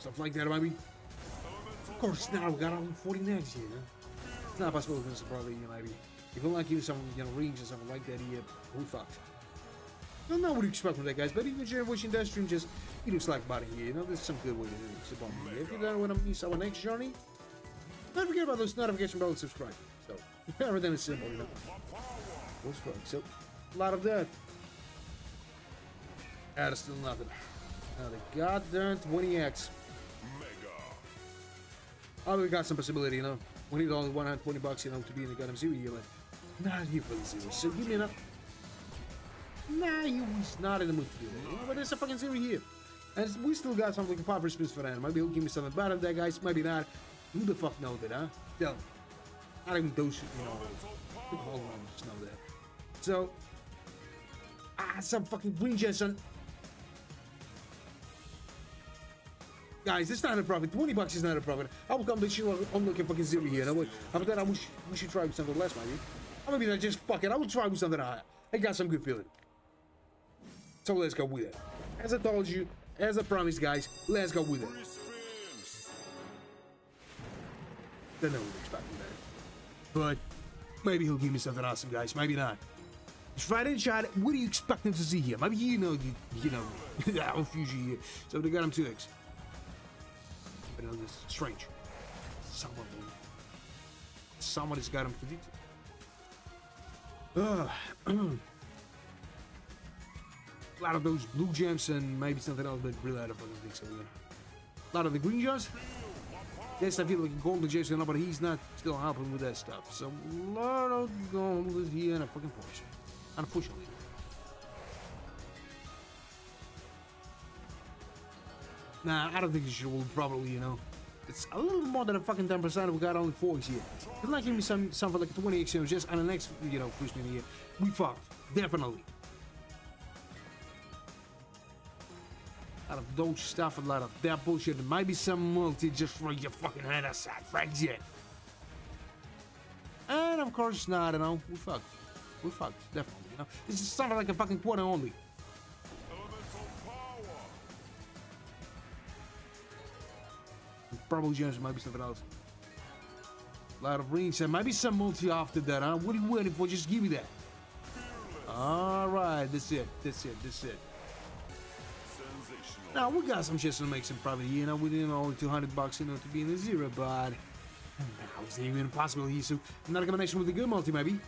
Stuff like that, maybe. Of course, now we got all 40 next here, you know? It's not possible for us to probably, you know, maybe. If we like you some, you know, rings or something like that here, we fucked. I don't know what you expect from that, guys, but even if watching that stream, just, it looks like body here, you know? There's some good way to do it. So, if you don't want to miss our next journey, don't forget about those notification bells and subscribe. So, everything is simple, you know? What's fuck? So, a lot of that. That's still nothing. Now the goddamn 20x. Oh, we got some possibility, you know. We need only 120 bucks, you know, to be in the goddamn zero here, but not here for the zero. So give me enough. Nah, he was not in the mood to do that. You know, but there's a fucking zero here. And we still got something like a proper space for that. Maybe he'll give me something better than that, guys. Maybe not. Who the fuck knows that, huh? Tell me. Not even those shit, you know. Hold on, just know that. So, some fucking green jets on. Guys, it's not a profit. 20 bucks is not a profit. I will come to you on looking fucking zero here. No, after that, we should try with something less, maybe. Or maybe not just fuck it. I will try with something higher. I got some good feeling. So let's go with it. As I told you, as I promised, guys, let's go with it. Don't know what to expect from that. But maybe he'll give me something awesome, guys. Maybe not. Just right in chat, what do you expect him to see here? Maybe you know, I'll fuse you here. So they got him 2x. But you know, this is strange. Someone has got him predicted. A lot of those blue gems and maybe something else, but really I don't fucking think so. Yeah. A lot of the green gems. Yes, I feel like a golden gems, but he's not still helping with that stuff. So a lot of gold is here and a fucking poison. Unfortunately. Nah, I don't think this will probably, you know. It's a little more than a fucking 10%. We got only 4 here. It's like giving me something like 20 exchanges and the next, you know, first minute here. We fucked. Definitely. A lot of those stuff, a lot of that bullshit. There might be some multi just for your fucking hand aside. Frags it. And of course, nah, I don't know. We fucked. We fucked. Definitely, you know. This is something like a fucking quarter only. Probably gems, might be something else. A lot of rings, and maybe some multi after that, huh? What are you waiting for? Just give me that. Alright, that's it. That's it. That's it. Now, we got some shit to make some profit, you know. We didn't owe $200, you know, to be in the zero, but now it's not even impossible here, so another combination with the good multi, maybe.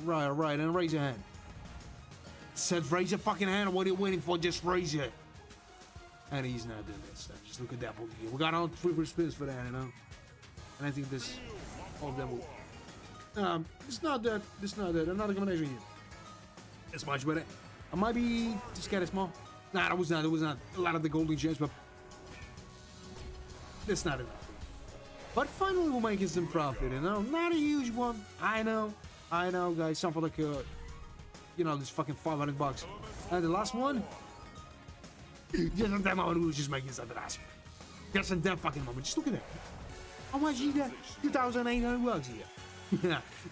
Alright, and raise your hand. Said raise your fucking hand, what are you waiting for? Just raise it. And he's not doing that stuff. Just look at that here. We got all 3 free spins for that, you know. And I think this, all of them will. It's not that. It's not that. Another combination here. It's much better. I might be just get it small. Nah, that was not. It was not a lot of the golden gems, but that's not enough. But finally, we're making some profit, you know. Not a huge one. I know, guys. Something like you know, this fucking $500. And the last one. Just at that moment, we were just making something awesome. Just at that fucking moment. Just look at that. How much you got? $2,800 here.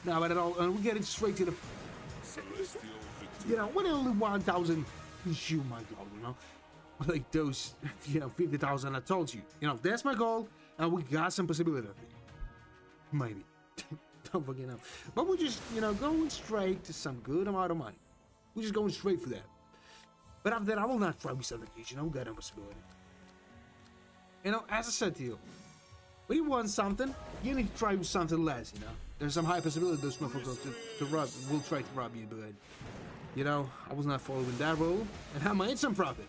No, but at all, and we're getting straight to the. You know, when only 1,000. Shoot my goal, you know. Like those, you know, 50,000 I told you. You know, that's my goal, and we got some possibility of it. Maybe. Don't fucking know. But we're just, you know, going straight to some good amount of money. We're just going straight for that. But after that, I will not try with something, you know, we got no possibility. You know, as I said to you, when you want something, you need to try with something less, you know. There's some high possibility those motherfuckers to rob, will try to rob you, but, you know, I was not following that rule, and I made some profit.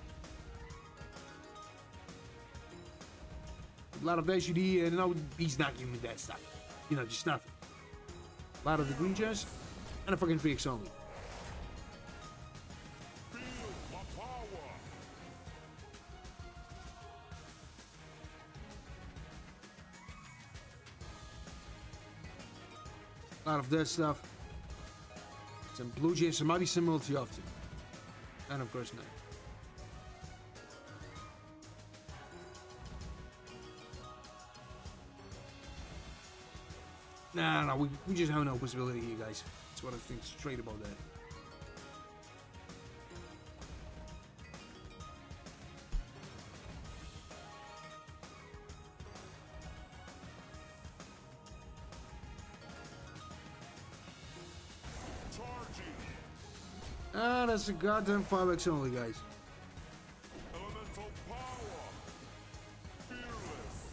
A lot of SUD, and you know, he's not giving me that stuff. You know, just nothing. A lot of the green chest, and a fucking 3x only. A lot of that stuff. Some blue gems, there might be some multi often. And of course, no. No, we just have no possibility here, guys. That's what I think straight about that. Ah, that's a goddamn 5x only, guys. Elemental power. Fearless.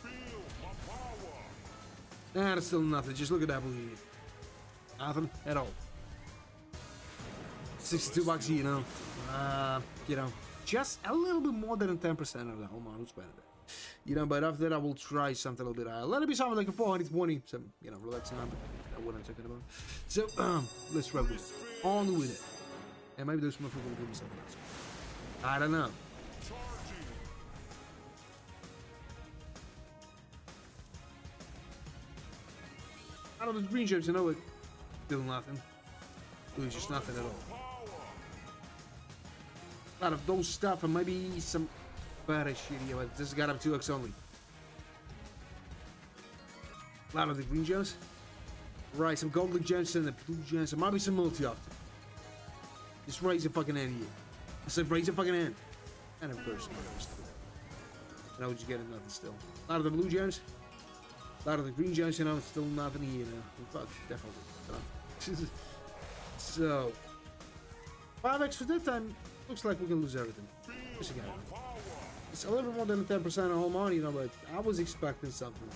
Feel my power. Nah, that's still nothing. Just look at that blue here. Nothing at all. 62 bucks, you know. You know, just a little bit more than 10% of the whole amount spent. You know, but after that, I will try something a little bit higher. Let it be something like a 420, some, you know, relaxing number. That's what I'm talking about. So, let's rub with it. On with it. And maybe those motherfuckers will give me something else. I don't know. Out of the green chips, you know it. Still nothing. It's just nothing at all. A lot of those stuff and maybe some. bad as shit here, but this got up 2x only. A lot of the green gems. Right, some golden gems and the blue gems. There might be some multi after. Just raise your fucking hand here. I said raise your fucking hand. And of course, now what you getting? Nothing still. A lot of the blue gems. A lot of the green gems, you know, still nothing here, you know. Fuck, definitely. So, 5x for that time. Looks like we can lose everything. Just again. It's a little bit more than 10% of whole money, you know, but I was expecting something.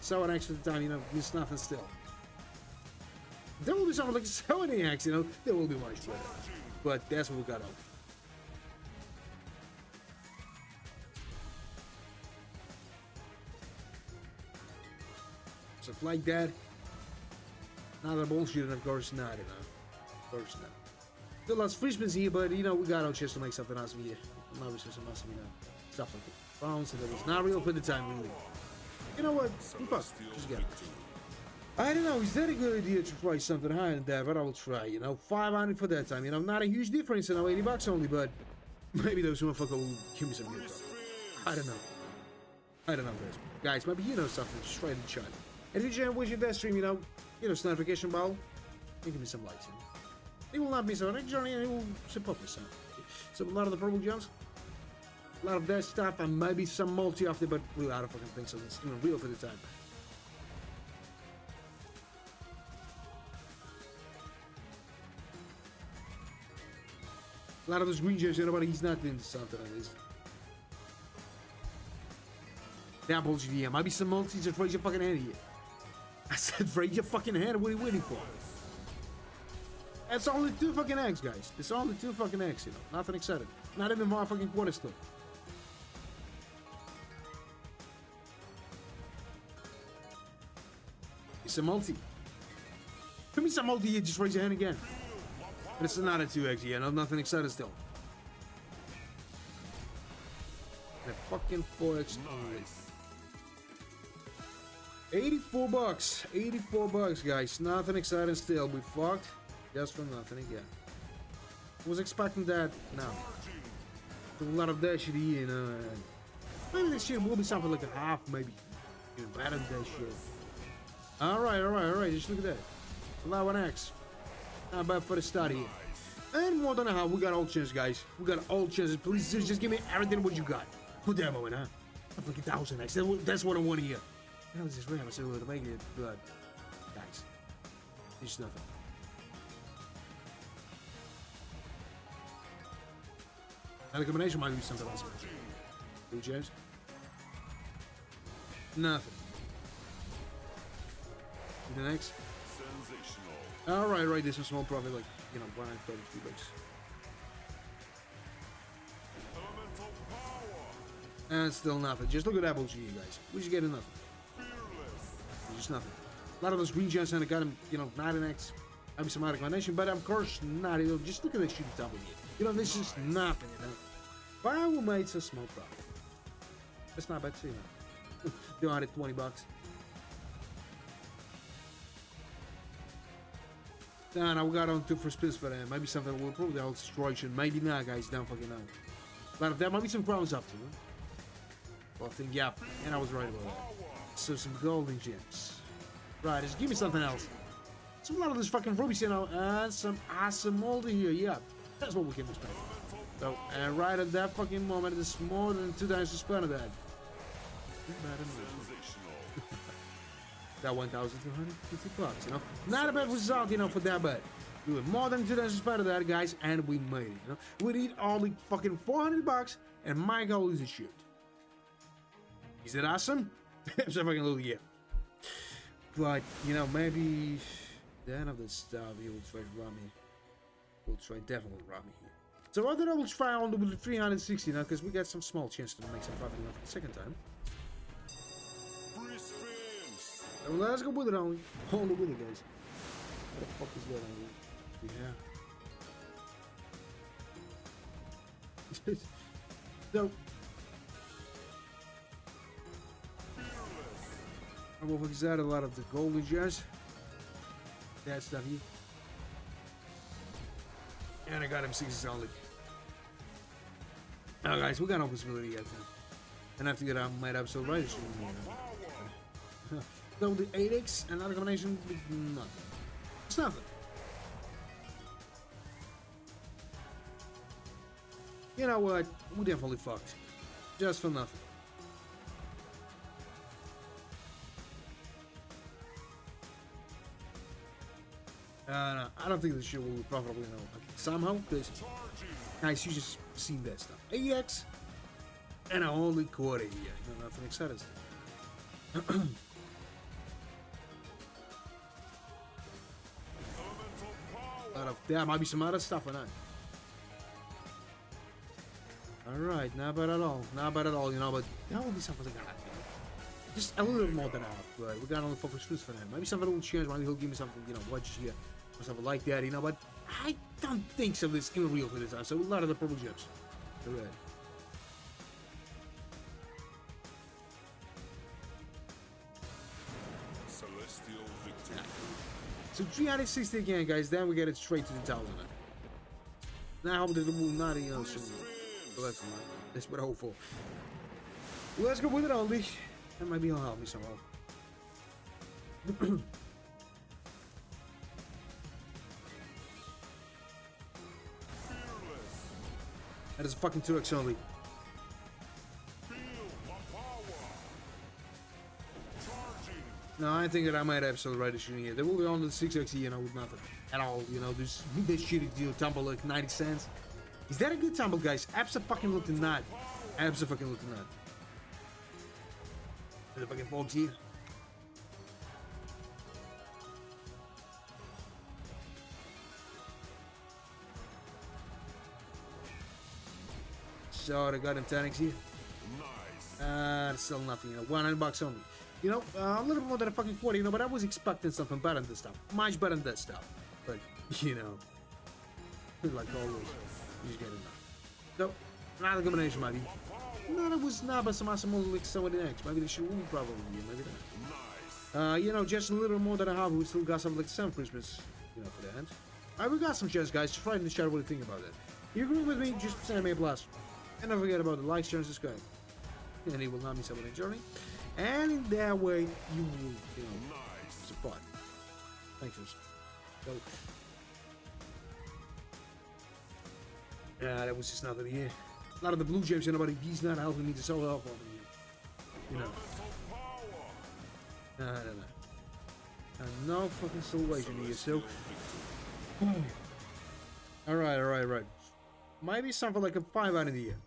So an X for the time, you know, it's nothing still. There will be something like 70x, you know, there will be much better. But that's what we got on. Stuff like that. Not a bullshit, and of course not, you know. Of course not. Still lots of free spins here, but you know, we got our chance to make something awesome here. Not really some awesome, you know. Stuff like that. Bounce, and it was not real for the time, really. You know what? Fuck. Just get it. I don't know. Is that a good idea to try something higher than that? But I will try. You know, 500 for that time. You know, not a huge difference. You know, $80 only. But maybe those motherfuckers will give me some good stuff. I don't know. I don't know, guys. Maybe you know something. Just try it in the chat. And if you enjoy that stream, you know, notification bell. And give me some likes. You know? It will not be so next journey, and it will support me some. So a lot of the purple gems. A lot of that stuff, and maybe some multi after, but really, I don't fucking think so. It's even real for the time. A lot of those green gems, you know, but he's not into something like this. That bullshit, yeah. Might be some multi, just raise your fucking hand here. I said, raise your fucking hand. What are you waiting for? It's only 2 fucking eggs, guys. It's only 2 fucking eggs, you know. Nothing exciting. Not even more fucking quarter still. It's a multi. Give me some multi here, just raise your hand again. And it's not a 2x here, no, nothing exciting still. And a fucking 4x only. $84. $84, guys. Nothing exciting still. We fucked. Just for nothing again. Was expecting that. No. A lot of that shit here, you know. Maybe this shit will be something like a half, maybe. Even better than that shit. Alright. Just look at that. Allow an X. Not bad for the start here. And more than a half. We got all chances, guys. We got all chances. Please just give me everything what you got. Put that moment, huh? I'm like 1,000X. That's what I want to hear. How is this rare? So to make it blood. Guys. It's nothing. And the combination might be something else. Blue gems. Nothing. The next. Alright, right, this is a small profit, like, you know, 133 bucks. And still nothing. Just look at that bullshit, you guys. We just getting nothing. Just nothing. A lot of those green gems, and I got them, you know, not an X. Maybe some other combination, but of course not. You know, just look at that shit double here. You know, this is nothing, you know. But I will make a small profit. That's not bad too, you know. 220 bucks. Now we got on 2 for spins for them. Maybe something will improve the whole situation. Maybe not, guys. Don't fucking know. But if there might be some crowns up to it. Well, I think, yeah. And I was right about that. So some golden gems. Right, just give me something else. Some lot of those fucking rubies, you know. And some awesome moldy here. Yeah. That's what we can expect. So, and right at that fucking moment, it's more than 2 times the spend of that. That 1,250 bucks, you know. Not a bad result, you know, for that, but we were more than 2 times the spend of that, guys, and we made it, you know. We need only fucking 400 bucks, and my goal is to shoot. Is it awesome? It's a fucking little yeah. But, you know, maybe the end of the stuff, he will try to run me. We'll try definitely run me here. So I thought I will try on the 360 now, because we got some small chance to make some profit enough the second time. So let's go with it only. Hold it with it, guys. What the fuck is that? Yeah. So. I will fix out a lot of the golden gems. That stuff here. And I got him 6 only. Now, guys, we got no possibility yet. And after that, I might episode right. So the 8x, another combination, nothing. It's nothing. You know what? We definitely fucked. Just for nothing. No, I don't think this shit will be profitable, you know, like, somehow, because, guys, you just seen that stuff. AX, and a only quarter here. No, nothing exciting. There might be some other stuff or not. Alright, not bad at all. Not bad at all, you know, but that will be something like that, you know. Just a little bit more than half, right? We got only focus fruits for that. Maybe something will change, maybe he'll give me something, you know, watch here. Or something like that, you know, but I don't think so. This in real for this time. So a lot of the purple gems. Alright. Celestial victory. So 360 again, guys. Then we get it straight to the 1000. Now I hope that it will not, you know, so that's what I hope for. Well, let's go with it, Andy. That might be able to help me somehow. That is a fucking 2x only. Feel my power. Charging. No, I think that I might have some right shooting here. They will be on the 6x, you know, with nothing at all. You know, this shitty deal tumble like 90 cents. Is that a good tumble, guys? Abso-fucking-looking not. Abso-fucking-looking not. The fucking folks here. So they got him 10x here. Nice. Still nothing, you know, $100 only. You know, a little bit more than a fucking quarter, you know, but I was expecting something better than this stuff. Much better than this stuff. But, you know, like always, you just get it now. So, another combination, maybe. No, that was not, but some awesome like somebody next. Maybe they should win, probably, maybe not. You know, just a little more than a half. We still got some, like, some Christmas, you know, for the end. Alright, we got some shares, guys. Just write in the chat what you think about that. If you agree with me, just send me a blast. And don't forget about the likes, shares, and subscribe. And it will not miss out on the journey. And in that way, you will, you know, support. Thanks, so, yeah, that was just nothing here. A lot of the blue gems, you know, but he's not helping me to sell help on me. You know. No. And no fucking salvation here, so. Alright. Maybe something like a 500 here.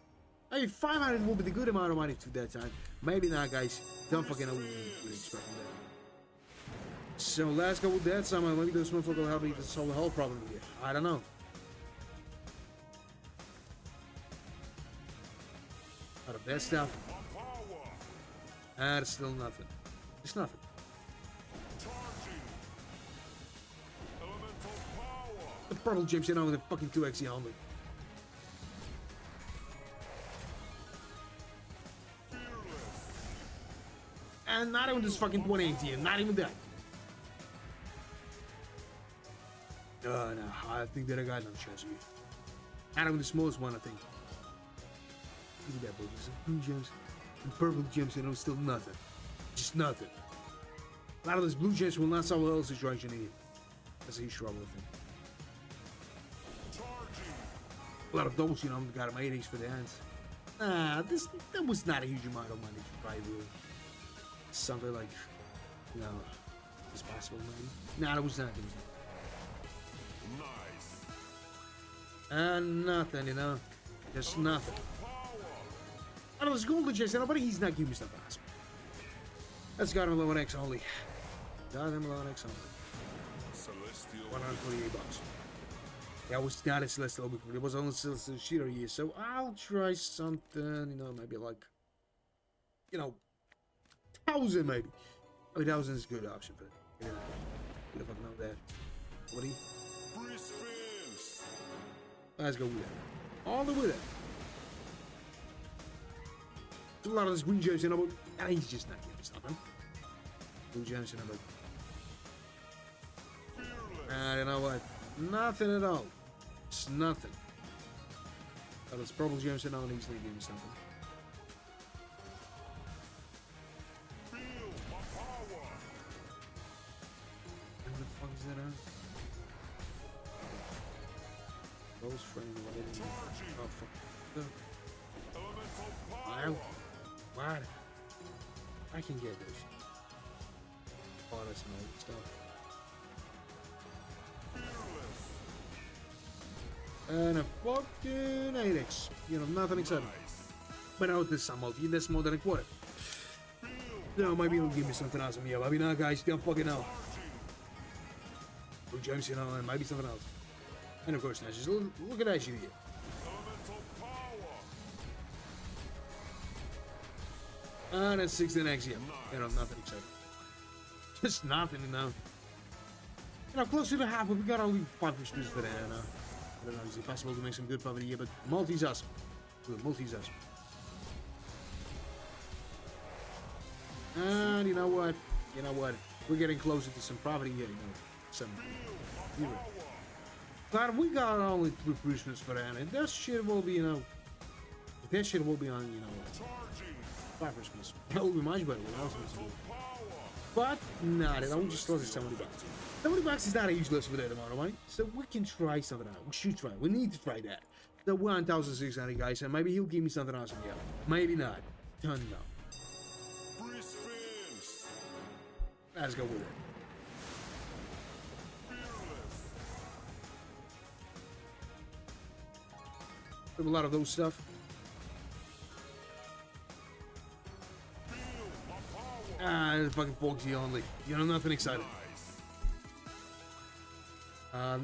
Hey, 500 will be the good amount of money to that time. Maybe not, guys. Don't fucking know what we're expecting that. So let's go with that. Somehow, maybe this motherfucker will help me to solve the whole problem here. I don't know. Out of that stuff. It's still nothing. It's nothing. The purple gems, you know, with the fucking 2x helmet. And not even this fucking 180, not even that. No, I think that I got no chance here. Not even the smallest one, I think. Look at that, boys. Blue gems and purple gems, you know, still nothing. Just nothing. A lot of those blue gems will not solve the whole situation here. That's a huge trouble, I think. A lot of those, you know, got them 80s for the hands. That was not a huge amount of money to buy, really. Something like, you know, it's possible, maybe. Nah, it was not. Nice. Nothing, you know. Just nothing. I don't know, this golden chest, you know, but he's not giving me stuff awesome. Let's got him 11x only. Got him 11x only. Celestial. $148. Yeah, it was not a celestial before. It was only celestial cheater here, so I'll try something, you know, maybe like, you know, 1,000 maybe. I mean, 1,000 is a good option, but yeah, who the fuck know that? What do you? Free spins. Let's go with it. All the way there. A lot of this green gems, you know, but he's just not giving us nothing. Blue gems, you know, but you know what? Nothing at all. It's nothing. Well, it's probably James and Alan easily give me something. Feel my power. What the fuck is that? Rose frame, whatever. Charging. Oh fuck. The Elemental wow. power. What? I can get this. Oh, that's some old stuff. Fearless. And a fucking 8x. You know, nothing exciting. Nice. But out this some multi, that's more than a quarter. Feel No, maybe he'll give me something awesome. Yeah, maybe not, guys. You don't fucking know. charging. Oh, James, you know, and maybe something else. And of course, now just look at that shit here. Elemental power. And that's 16x, yeah. You know, nothing exciting. Just nothing, you know. You know, close to the half, but we got only 5 pieces for that, you know. I don't know, is it possible to make some good profit here, but multi's awesome. Good, multi's awesome. And you know what? You know what? We're getting closer to some profit here, you know. Some hero. But we got only 3 pieces for that, and that shit will be, you know. That shit will be on, you know, Charging. 5 pieces. That will be much better with Elemental power. But nah, they don't just lost it 70 bucks. 70 bucks is not a huge loss for that amount of money, so we can try something out. We should try. We need to try that. The 1,600 guys, and maybe he'll give me something awesome. Yeah, maybe not. Don't know. Free spins. Let's go with it. Fearless. We have a lot of those stuff. Feel my power. Ah, the fucking Foxy only. You know, nothing exciting. Nice.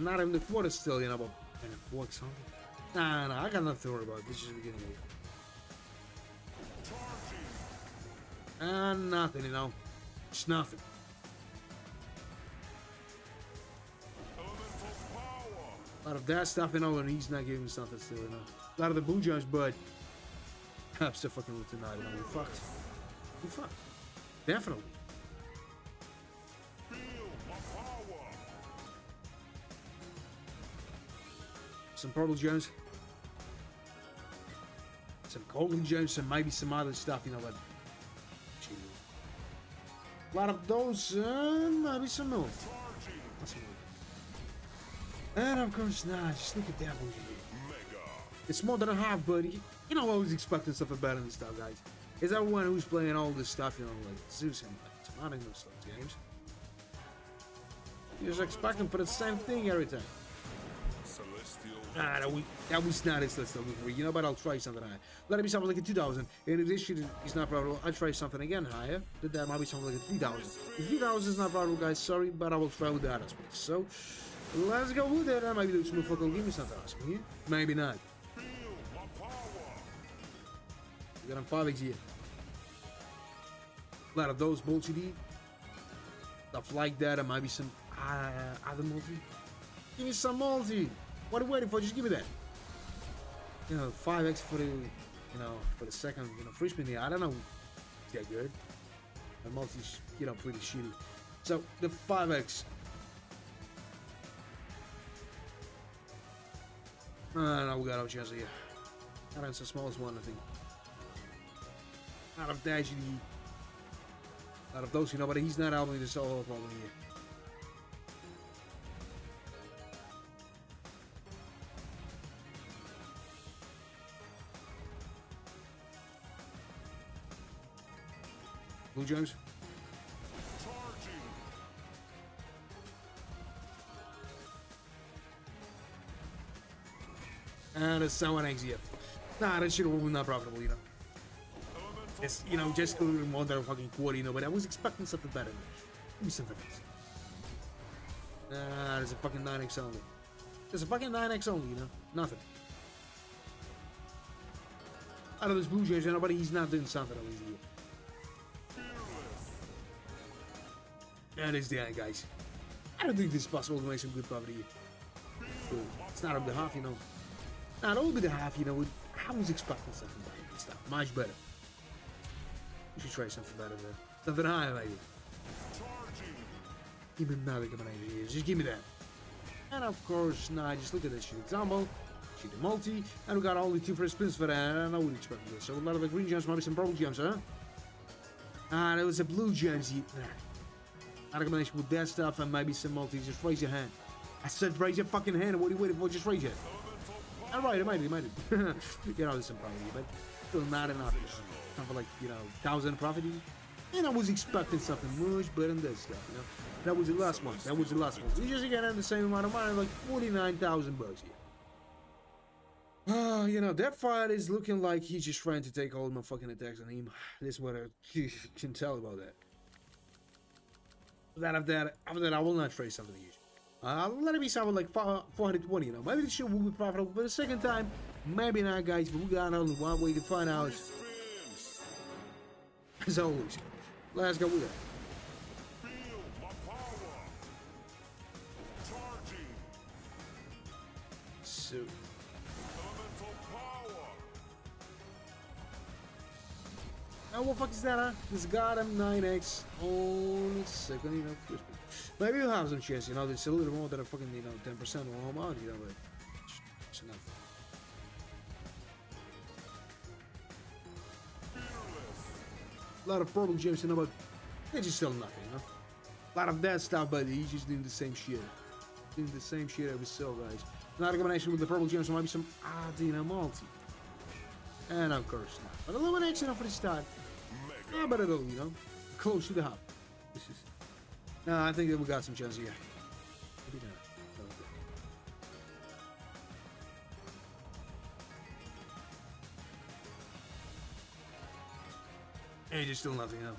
Not even the quarter still, you know, but and it works on. Nah, I got nothing to worry about. This is the beginning of it. Charging. Nothing, you know. It's nothing. Elemental power. A lot of that stuff, you know, and he's not giving me something still, you know. A lot of the Blue Jones, but I'm still fucking with tonight, you know. We fucked. We fucked. Definitely. Feel my power. Some Purple Jones. Some Golden Jones, and maybe some other stuff, you know, but a lot of those, maybe some more. Charging. And of course, nah, just look at that movie. Mega. It's more than a half, but you know, I was expecting something better than stuff, guys. Is everyone who's playing all this stuff, you know, like Zeus and like, not in those games. You're just expecting for the same thing every time. Celestial. Nah, that was not his list of you know, but I'll try something higher. Let it be something like a 2,000. And if this shit is not profitable, I'll try something again higher. Then that might be something like a 3,000. If 3,000 is not profitable, guys, sorry, but I will try with that as well. So, let's go with it. Maybe do some fucking give me something awesome here. Maybe not. Feel my power. We got on 5x here. A lot of those bullshitty stuff like that, and maybe some other multi. Give me some multi. What are you waiting for? Just give me that. You know, 5x for the, you know, for the second, you know, free spin here. I don't know if they're good. The multi's, you know, pretty shitty. So the 5x. No, we got our chance here. That's the smallest one, I think. Out of that, you need. Out of those, you know, but he's not helping me to solve the problem here. Blue James. Charging. And it's someone eggs here. Nah, that shit will be not profitable, you know. Elemental It's, you know, just a little more than a fucking quarter, you know, but I was expecting something better. Give me something else. Nah, there's a fucking 9x only. There's a fucking 9x only, you know? Nothing. Out of this Blue Jays, you know, but he's not doing something at least here. fearless. That is the end, guys. I don't think this is possible to make some good profit here. Cool. It's not up the half, you know. Not over the half, you know. I was expecting something better and stuff. Much better. We should try something better there. Something higher, maybe. Charging. Give me another combination here. Just give me that. And of course, nah, just look at this shit. Example. actually the multi, and we got only 2 free spins for that, and I wouldn't expect this. So a lot of the green gems, maybe some purple gems, huh? Ah, there was a blue gems. Not a combination with that stuff and maybe some multi. Just raise your hand. I said raise your fucking hand. What are you waiting for? Just raise it. Alright, it might be. You know, there's some probably, but still not enough. Something like, you know, 1,000 profit. And I was expecting something much better than this stuff, you know. That was the last one. We just got the same amount of money, like 49,000 bucks here. Oh, you know, that fight is looking like he's just trying to take all my fucking attacks on him. This is what I can tell about that. After that, I will not trade something huge. Let it be something like 420, you know. Maybe this shit will be profitable for the second time. Maybe not, guys, but we got only one way to find out. As always, let's go with that. Feel my power. Charging. So, Elemental power. now what the fuck is that, huh? This goddamn 9x on a second, you know. Maybe we'll have some chance, you know. It's a little more than a fucking, you know, 10% of all amount, you know, but it's enough. A lot of purple gems, you know, but they're just still nothing, you know. A lot of that stuff, but he's just doing the same shit. Doing the same shit every sell, guys. Not a combination with the purple gems, so maybe some adin multi. And of course not. But a little bit extra for the start. Yeah, but it'll, you know, close to the hub. This is. No, I think that we got some chance here. Maybe not. Hey, just still nothing, you know.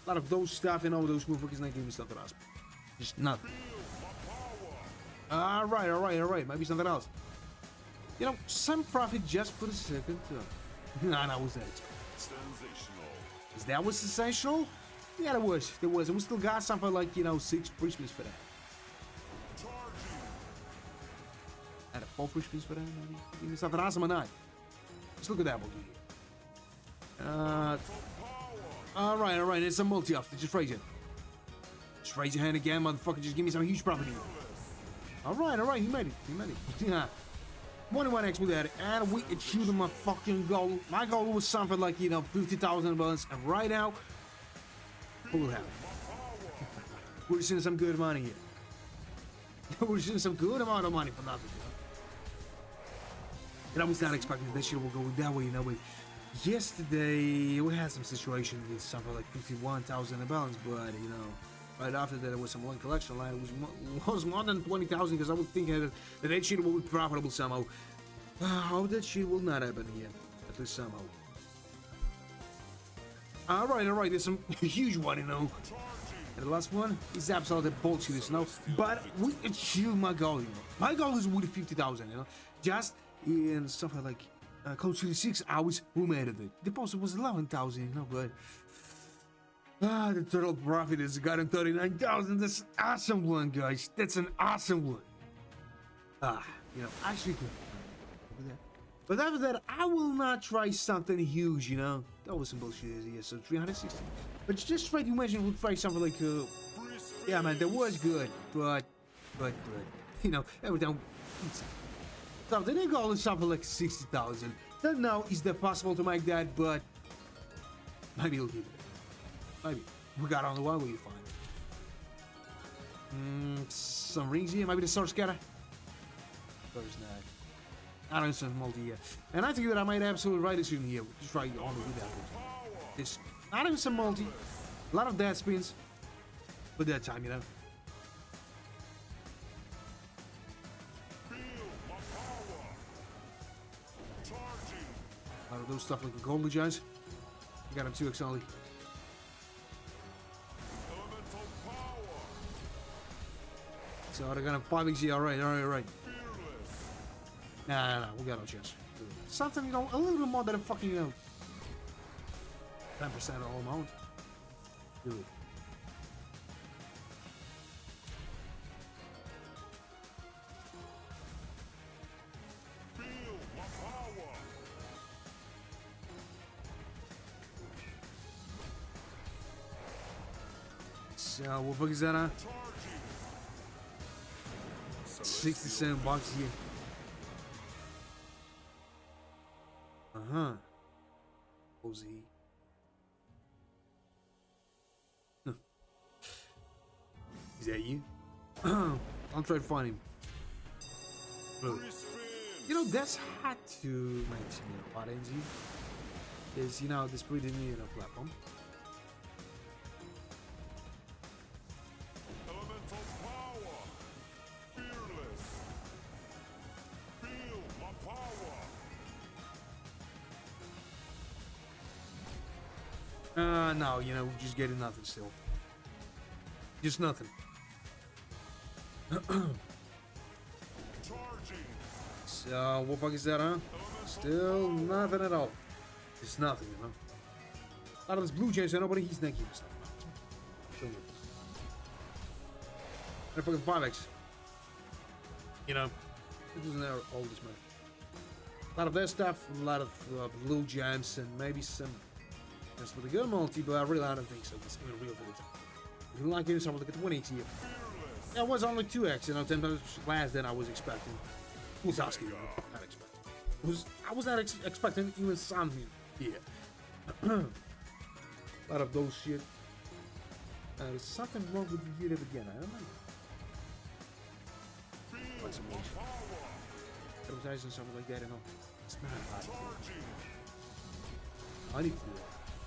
A lot of those stuff, you know, those motherfuckers not giving stuff to us. Just nothing. Alright. Maybe something else. You know, some profit just for the second time. Nah, that was that. Sensational. Is that was sensational? Yeah, there was. And we still got something like, you know, 6 free spins for that. Charging. And a 4 free spins for that, maybe? Even something awesome or not. Let's look at that one. Alright. It's a multi-off. Just raise it. Just raise your hand again, motherfucker. Just give me some huge profit here. Alright. He made it. Yeah. 21x with that, and we achieved my fucking goal. My goal was something like, you know, 50,000 balance, and right now, we'll have it. We're seeing some good money here. We're seeing some good amount of money for nothing, you know. And I was not expecting this shit will go that way, you know, but yesterday, we had some situation with something like 51,000 in balance, but, you know, right after that, there was some one collection line. It was more than 20,000 because I would think that shit will be profitable somehow. Oh, that shit will not happen here, at least somehow. Alright, there's some huge one, you know. And the last one is absolutely bullshit, you know. But we achieved my goal, you know. My goal is with 50,000, you know. Just in something like close to 6 hours, we made it. The deposit was 11,000, you know, but. The total profit is gotten 39,000. That's an awesome one, guys. That's an awesome one. You know, actually, but after that, I will not try something huge, you know. That was some bullshit, yeah. So 360. But just try to imagine we'll try something like, yeah, man, that was good, but, you know, every time. So the new goal is something like 60,000. Don't know, is that possible to make that, but maybe we'll give it. Maybe. We got on the one way you find it. Some rings here. Maybe the sword scatter. Of course not. I don't see multi yet. And I think that I made absolutely right decision here. Just right on with that. This not even some multi. A lot of dead spins. But that time, you know. A lot of those stuff like the golden giants. You got them 2x only. So they're gonna 5x here, alright. Nah, we got no chance. Something, you know, a little bit more than a fucking, you know, 10% of all amount. Do it. Feel my power. So what fuck is that, huh? 67 bucks here. Cozy. Is that you? I'll try to find him. Look. Three spins. You know, that's hard to make, what NG. Is, this pretty new platform. Elemental power. Fearless. Feel my power. No, we're just getting nothing still. Just nothing. Charging. So, what the fuck is that, huh? Still nothing at all. Just nothing, A lot of this blue gems, nobody he's naked and stuff. And a fucking 5x. It doesn't have all this money. A lot of that stuff, a lot of blue gems, and maybe some. That's with a good multi, but I really don't think so. It's even real for the time. If you like it, so look at the 180 here. That was only 2x, 10 times less than I was expecting. Who's asking me? Not expecting. I was not expecting even something here. A lot of those shit. There's something wrong with the unit again. I don't know. What's the motion? Advertising something like that, it's not hard. I need to do that.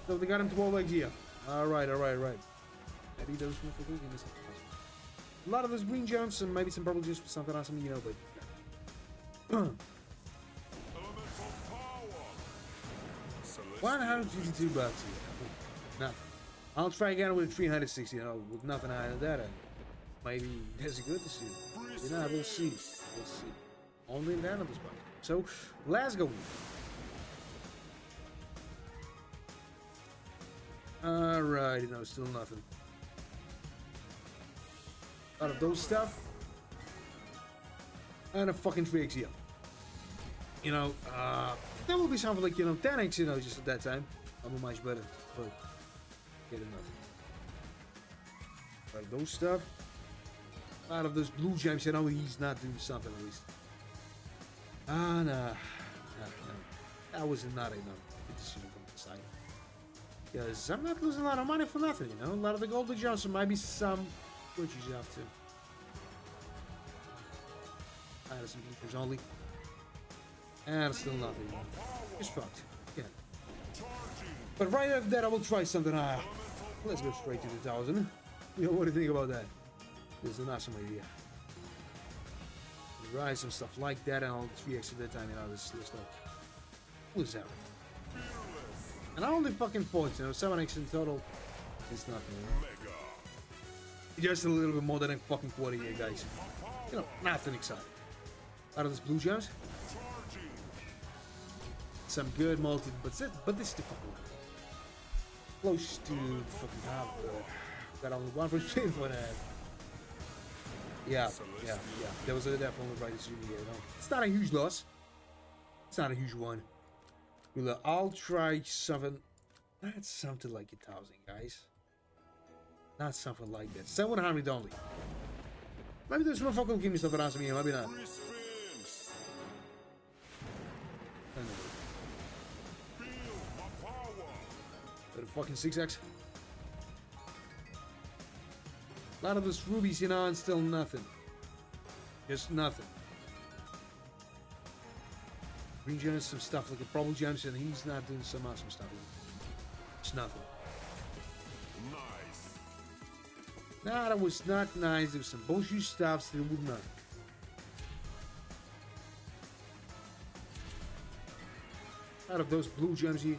So they got him 12 legs here. Alright. Maybe those motherfuckers in this. A lot of those green jumps and maybe some purple juice for something awesome, but. Elemental power. 152 bucks here. Nothing. I'll try again with 360, with nothing higher than that. And maybe there's a good to see. We'll see. Only in the end of this budget. So, let's go. Alright, still nothing. Out of those stuff. And a fucking 3x here. There will be something like, 10x, just at that time. I'm much better. But, get enough. Out of those stuff. Out of those blue gems, he's not doing something at least. No. That was not enough. Good decision from the side. Because I'm not losing a lot of money for nothing, A lot of the golden gems, so maybe some purchase you have to. Add some bleachers only. And still nothing. Just fucked. Yeah. But right after that, I will try something. Let's go straight to the 1000. What do you think about that? This is an awesome idea. Right, some stuff like that, and I'll 3x at that time, this stuff. What's that? And I only fucking points, 7x in total. It's nothing, Just a little bit more than a fucking quarter here, guys. Nothing exciting. Out of this blue gems. Some good multi, but this is the fucking one. Close to fucking half. Got only one for spin for that. Yeah. There was a definitely right decision here. It's not a huge loss. It's not a huge one. I'll try something. Not something like 1,000, guys. Not something like that. 700 only. Maybe this motherfucker will give me something awesome here. Maybe not. But a fucking 6x. A lot of those rubies, and still nothing. Just nothing. Green gems, some stuff like a purple gems, and he's not doing some awesome stuff. It's nothing. Nice. Nah, that was not nice. There was some bullshit stuff, still would not. Out of those blue gems here.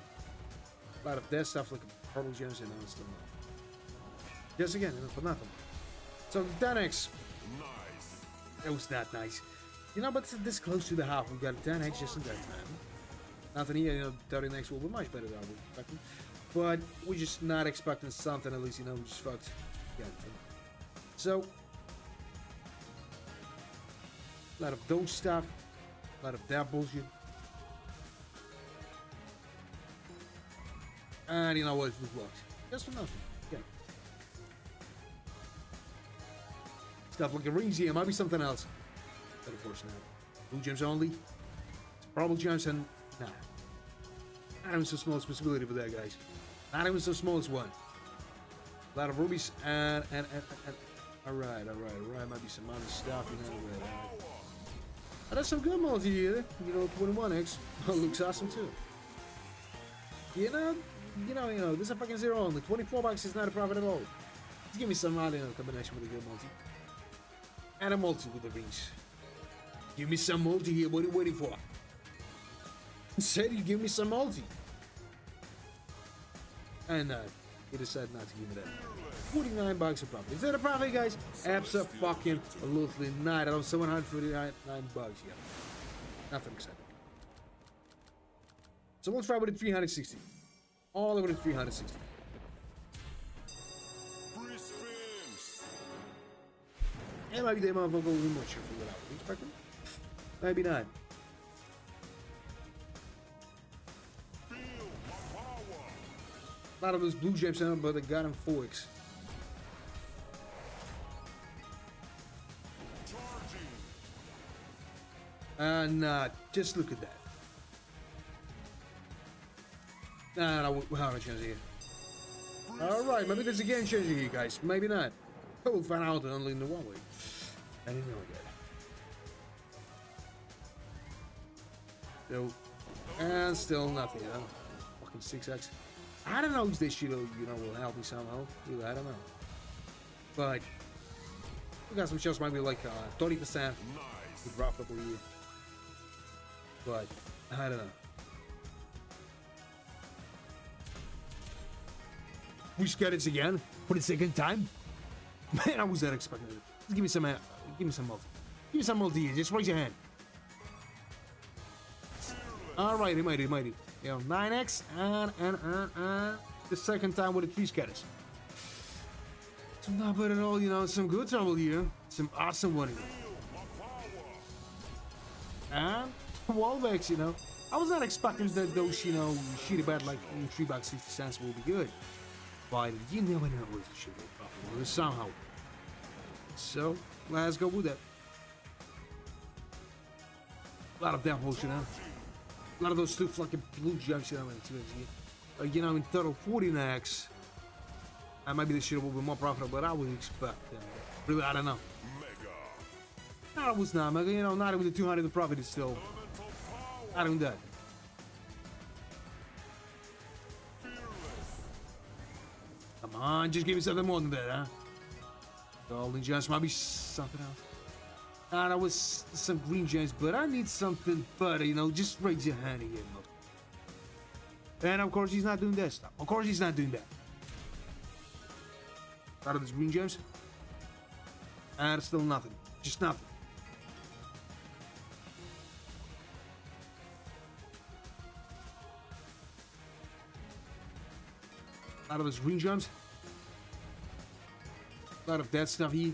A lot of that stuff like purple gems, and still not. Just again, for nothing. So the 10x. Nice. That was not nice. But this close to the half, we got a 10x just in that time. Nothing here, 30x will be much better than I was expecting. But we're just not expecting something, at least, we just fucked. Yeah. So, a lot of those stuff, a lot of that bullshit. And what, it worked. Just for nothing. Yeah. Stuff like a rings here, might be something else. But of course not. Blue gems only. Purple gems and nah. Not even so small responsibility for that, guys. Not even so small as one. A lot of rubies and alright. Might be some other stuff, you know. But, that's some good multi here. You know, 21x. Looks awesome too. You know, this is a fucking zero only. 24 bucks is not a profit at all. Just give me some other combination with a good multi. And a multi with the rings. Give me some multi here. What are you waiting for? Said you give me some multi. And he decided not to give me that. 49 bucks a profit. Is that a profit, guys? Absolutely not. I don't 749 bucks yet. Nothing exciting. So we'll try with the 360. All over the 360. Free spins. And maybe they might go a little much for what I was expecting. Maybe not. Feel my power. A lot of those blue gems in, but they got him 4x. Charging. And just look at that. Nah, we haven't changed here. Alright, maybe there's a game changer here, guys. Maybe not. We'll find out only in the one way. I didn't know yet. So, and still nothing, you know. Fucking 6x. I don't know if this shit, you know, will help me somehow. Really, I don't know. But we got some shows, maybe like 30%. Nice. Profitable here. But I don't know. We get it again for the second time. Man, I was not expecting it. Just give me some multi. Give me some multi here. Just raise your hand. Alright, he made it. You know, 9x and the second time with the 3 scatters. So not bad at all, you know, some good trouble here. Some awesome one here. And 12x, you know. I was not expecting that those, you know, shitty bad like $3.60 will be good. But you never know what the shit will be profitable somehow. So let's go with that. A lot of damn holes, you know. A lot of those two fucking blue gems, you know, you know, in total 49x. And maybe this shit will be more profitable, but I would expect. Really, I don't know. Mega. No, it was not mega. You know, not even the 200 the profit is still. Not even that. Come on, just give me something more than that, huh? Golden gems might be something else. Ah, that was some green gems, but I need something better, you know. Just raise your hand again, look. And of course, he's not doing that stuff. Of course, he's not doing that. Out of these green gems. And still nothing. Just nothing. A lot of those green gems. A lot of that stuff here.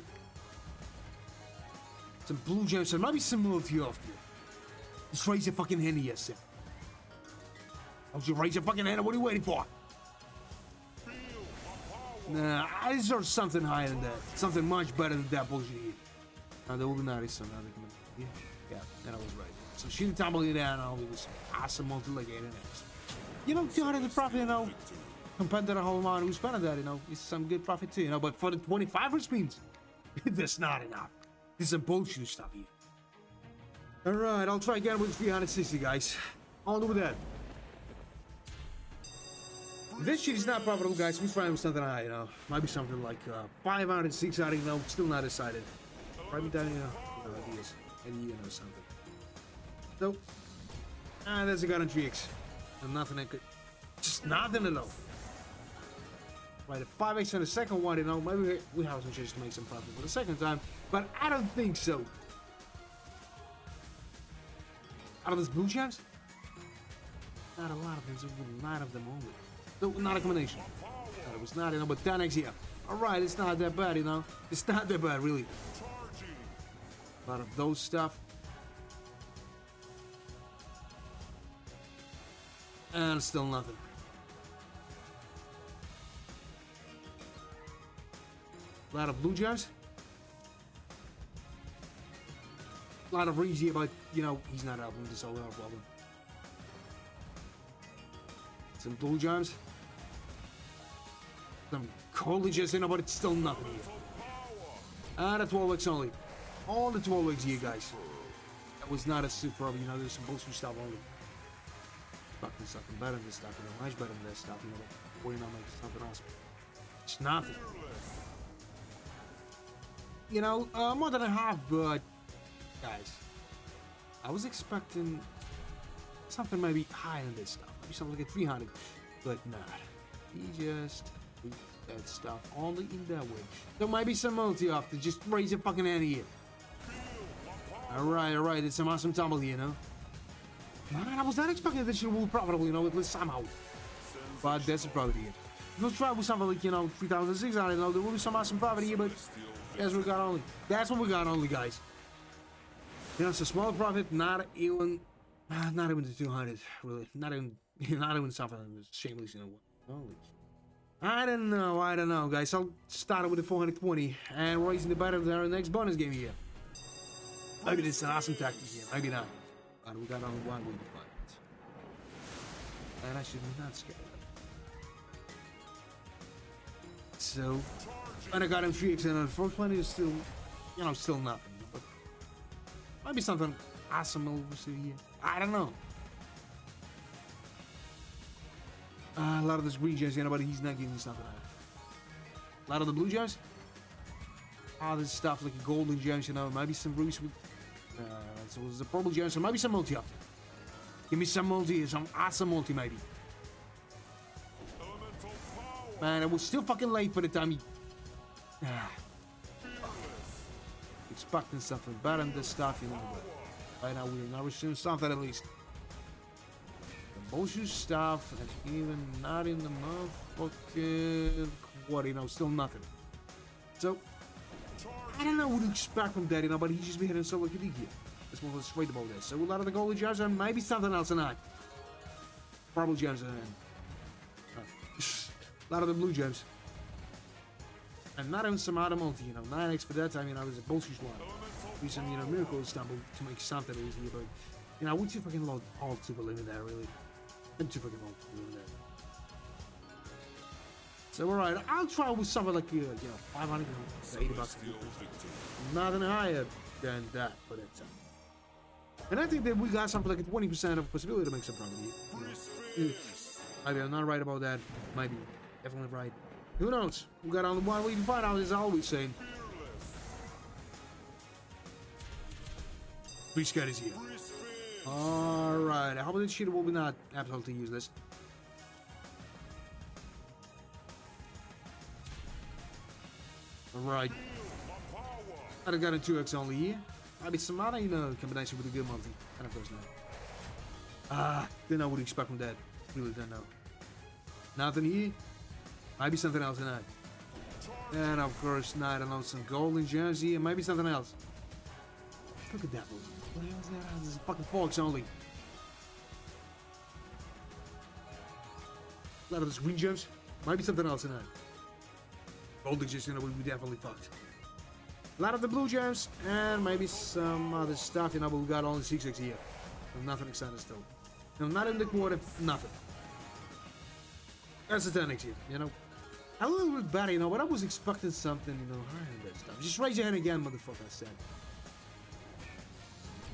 Some blue gems. There might be some more of you off here. Just raise your fucking hand here, sir. Don't you raise your fucking hand? What are you waiting for? Nah, I deserve something higher than that. Something much better than that bullshit here. Now, there will be nice. So now they come in. Yeah, that I was right. So she didn't tumble it down. All this awesome multi-legated next. You know, 200 profit, you know. Compared to the whole amount who's spending that, you know, it's some good profit too, you know. But for the 25 spins, that's not enough. This is some bullshit stuff here. Alright, I'll try again with 360, guys. I'll do with that. This shit is not profitable, guys. We're trying with something high, you know. Might be something like 500, 600, you know. Still not decided. Probably down, you know, ideas. And you know, something. So, there's a gun on 3x. And nothing I could. Just nothing at all. Right, the 5x on the second one, you know, maybe we have some chances to make some profit for the second time, but I don't think so. Out of those blue gems? Not a lot of them, so not of them only. So, not a combination. No, it was not, you know, but 10x here. Alright, it's not that bad, you know. It's not that bad, really. A lot of those stuff. And still nothing. A lot of blue gems. A lot of rings here, but, you know, he's not helping. This is all our problem. Some blue gems. Some colleges, you know, but it's still nothing here. And the 12x only. All the 12x here, guys. That was not a superb, you know, there's some bullshit stuff only. Fucking something better than this stuff, you know, much better than this stuff, you know. Before you know, make something else. It's nothing. You know, more than a half, but guys, I was expecting something maybe higher than this stuff. Maybe something like a 300, but not. He just did that stuff only in that way. There might be some multi after. Just raise your fucking hand here. Alright, it's some awesome tumble here, you know. Man, I was not expecting that shit would be profitable, you know, at least somehow. But that's the profit here. We'll try with something like, you know, 3,600, you know, there will be some awesome profit here, but that's what we got only. That's what we got only, guys. You know, it's a small profit, not even the 200, really. Not even something shameless, you know. Only. I don't know, guys. I'll start with the 420 and raising the bet of our next bonus game here. Maybe this is an awesome tactic here, maybe not. But we got only one way to find it. And I should be not scared of it. So, and I got him 3x and the first one is still, you know, still nothing. But maybe something awesome over here. I don't know. A lot of this green gems, you know, but he's not giving me something out. A lot of the blue gems. All this stuff like a golden gems, you know, maybe some rubies with. So there's a purple gems, so maybe some multi up. Give me some multi, some awesome multi, maybe. Man, it was still fucking late by the time he. Expecting something better than this stuff, you know, but right now we're not receiving something at least. The bullshit stuff, and even not in the motherfucking what, you know, still nothing. So, I don't know what to expect from that, you know, but he's just been hitting so like a league here. This one was straight about this. So, a lot of the golden gems and maybe something else tonight. Purple gems and. A lot of the blue gems. And not even some other multi, you know, 9x for that time, you know, there's a bullshit one. Do some, you know, miracles stumble to make something easy, but, you know, I would too fucking load all to believe in that, really. I'm too fucking low to believe in that. So, alright, I'll try with something like, you know, 500, $80. Nothing higher than that for that time. And I think that we got something like a 20% of possibility to make some profit here. Maybe I'm not right about that. Maybe. Definitely right. Who knows? We got only one way to find out, as I always say. Three scatters here. Alright, how about this shit will be not absolutely useless? Alright. I got a 2x only here. Maybe some other, you know, combination with a good multi. And of course not. Didn't know what to expect from that. Really didn't know. Nothing here. Maybe something else tonight. And of course not. I don't know, some golden gems here. Maybe something else. Look at that one. What the hell is that? This is fucking forks only. A lot of those green gems. Maybe something else tonight. Golden gems, you know, we definitely fucked. A lot of the blue gems. And maybe some other stuff, you know, but we got only 6x here. So nothing exciting still. No, not in the quarter. Nothing. That's the 10x here, you know. A little bit better, you know, but I was expecting something, you know, higher than that stuff. Just raise your hand again, motherfucker, I said.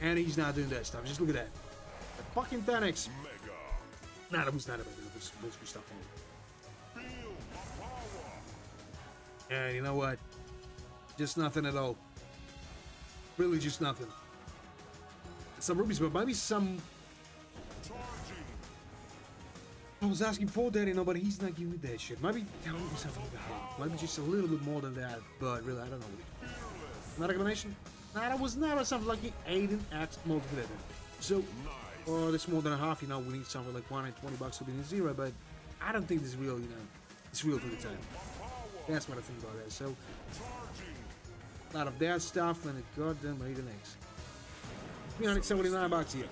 And he's not doing that stuff. Just look at that. The fucking 10x. Nah, that was not about it. It was supposed to be stuff on it. And you know what? Just nothing at all. Really just nothing. Some rubies, but maybe some... I was asking for that, you know, but he's not giving me that shit. Maybe something like that. Maybe just a little bit more than that, but really, I don't know. Not a combination? Nah, that was never something like the adin multiplier. So, this more than a half, you know, we need something like $120 to be in zero, but I don't think this is real, you know. It's real for the time. That's what I think about that. So, a lot of that stuff and a goddamn adin eggs. $379 here.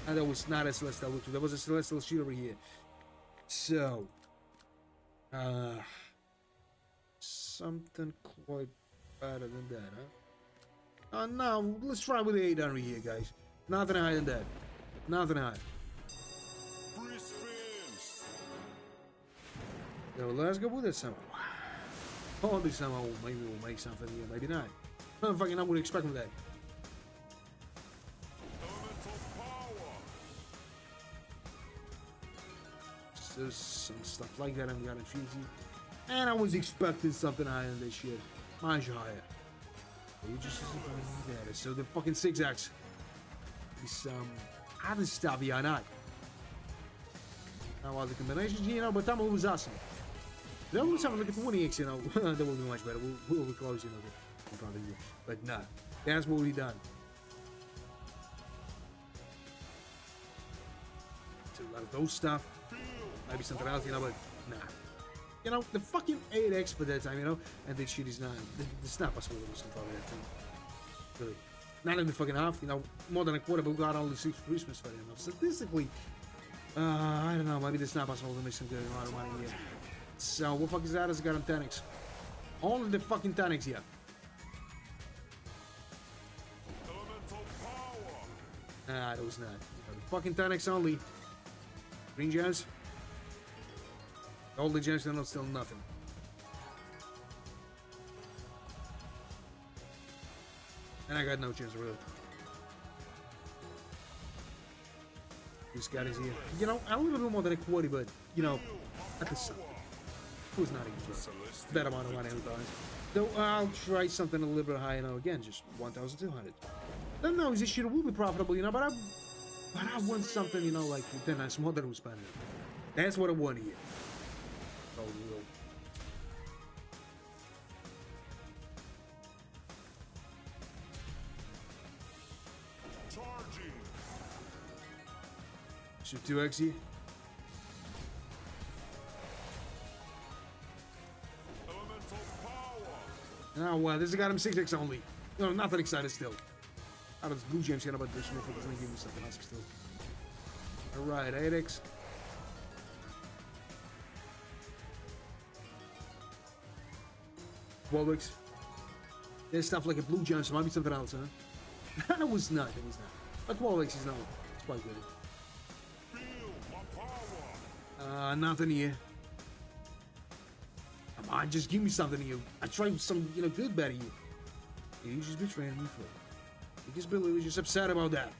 And that was not a celestial look. There was a celestial sheet over here. So, something quite better than that, huh? Now, let's try with the 800 here, guys. Nothing higher than that. Nothing higher. So let's go with it somehow. Probably somehow maybe we'll make something here, maybe not. I don't fucking know what to expect from that. Elemental power. There's some stuff like that I'm gonna choose. And I was expecting something higher than this shit. Much higher. You just there. So the fucking 6x is other stuff here or not. Now other combinations, you know, but that was awesome. Then let's have a look at the 1x, you know. That will be much better. We'll be close, you know. We'll probably do. But nah, that's what we done. So a lot of those stuff. Maybe something else, you know, but nah. You know, the fucking 8x for that time, you know, and this shit is not, it's not possible to listen to that time. Really. Not even fucking half, you know, more than a quarter, but we got only 6 Christmas for it, you know. Statistically, I don't know, maybe it's not possible to make some good amount of money here. So, what the fuck is that? It's got on 10x. Only the fucking 10x here. Elemental power. Nah, that was not. The fucking 10x only. Green gems. All the gems are still nothing. And I got no chance really. This guy is here. You know, a little bit more than a quarter, but you know, at the sun. Who's not even close? That amount of money every time. So I'll try something a little bit higher now again, just 1,200. Don't know, this shit will be profitable, you know, but I want something, you know, like 10x more than I'm spending. That's what I want here. Oh, real. Charging. Shoot 2x here. Elemental power. Oh, wow, this has got him 6x only. No, nothing excited still. Out of this blue gems, about this motherfucker's gonna give me something else still. Alright, 8x. Wallix. There's stuff like a blue gem, so might be something else, huh? That was not, it was not. But Wallix is not. It's quite good. Feel my power. Nothing here. Come on, just give me something here. I tried some, you know, good better here. You just betrayed me for it. Because Billy was just upset about that.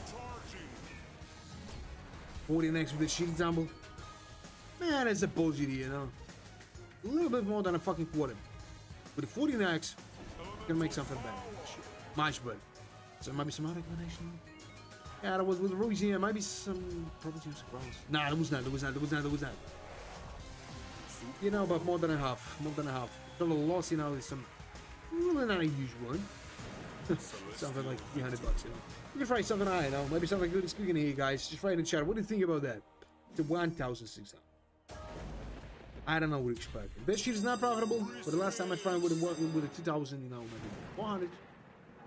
Charging. 40 next with the shitty tumble. Man, it's a bullshit, you know. A little bit more than a fucking quarter. With the 40 next, gonna make something better. Much better. So maybe some other combination. Yeah, that was with Ruiz here. Maybe some property surprise. Nah, that was not. You know, but more than a half. More than a half. The loss, you know, is some really not a huge one. Something like 300 bucks, you know. You can try something high, you know. Maybe something good is cooking here, guys. Just write in the chat. What do you think about that? The 1,600. I don't know what to expect. This shit is not profitable. But the last time I tried with a 2,000, you know, maybe 100,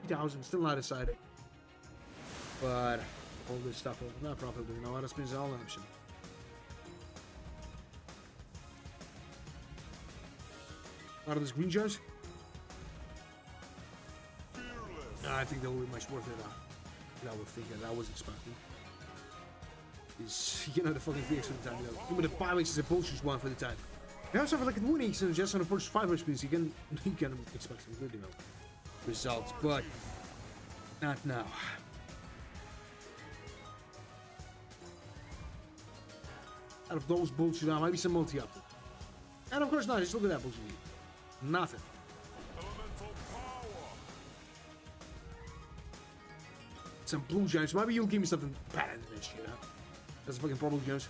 3,000, still not decided. But all this stuff is not profitable, you know. Auto spins all an option. Out of this green jars? I think that will be much worth it. I would think that I was expecting. Is, you know, the fucking 3x for the time, you know. Even the 5x is a bullshit one for the time. You also have like a 1x and just on the first 5 spins, you can expect some good, you know, results, but not now. Out of those bullshit, maybe some multi-up. And of course not, just look at that bullshit. Nothing. Elemental power. Some blue gems. Maybe you'll give me something better than this shit, huh? That's fucking purple gems.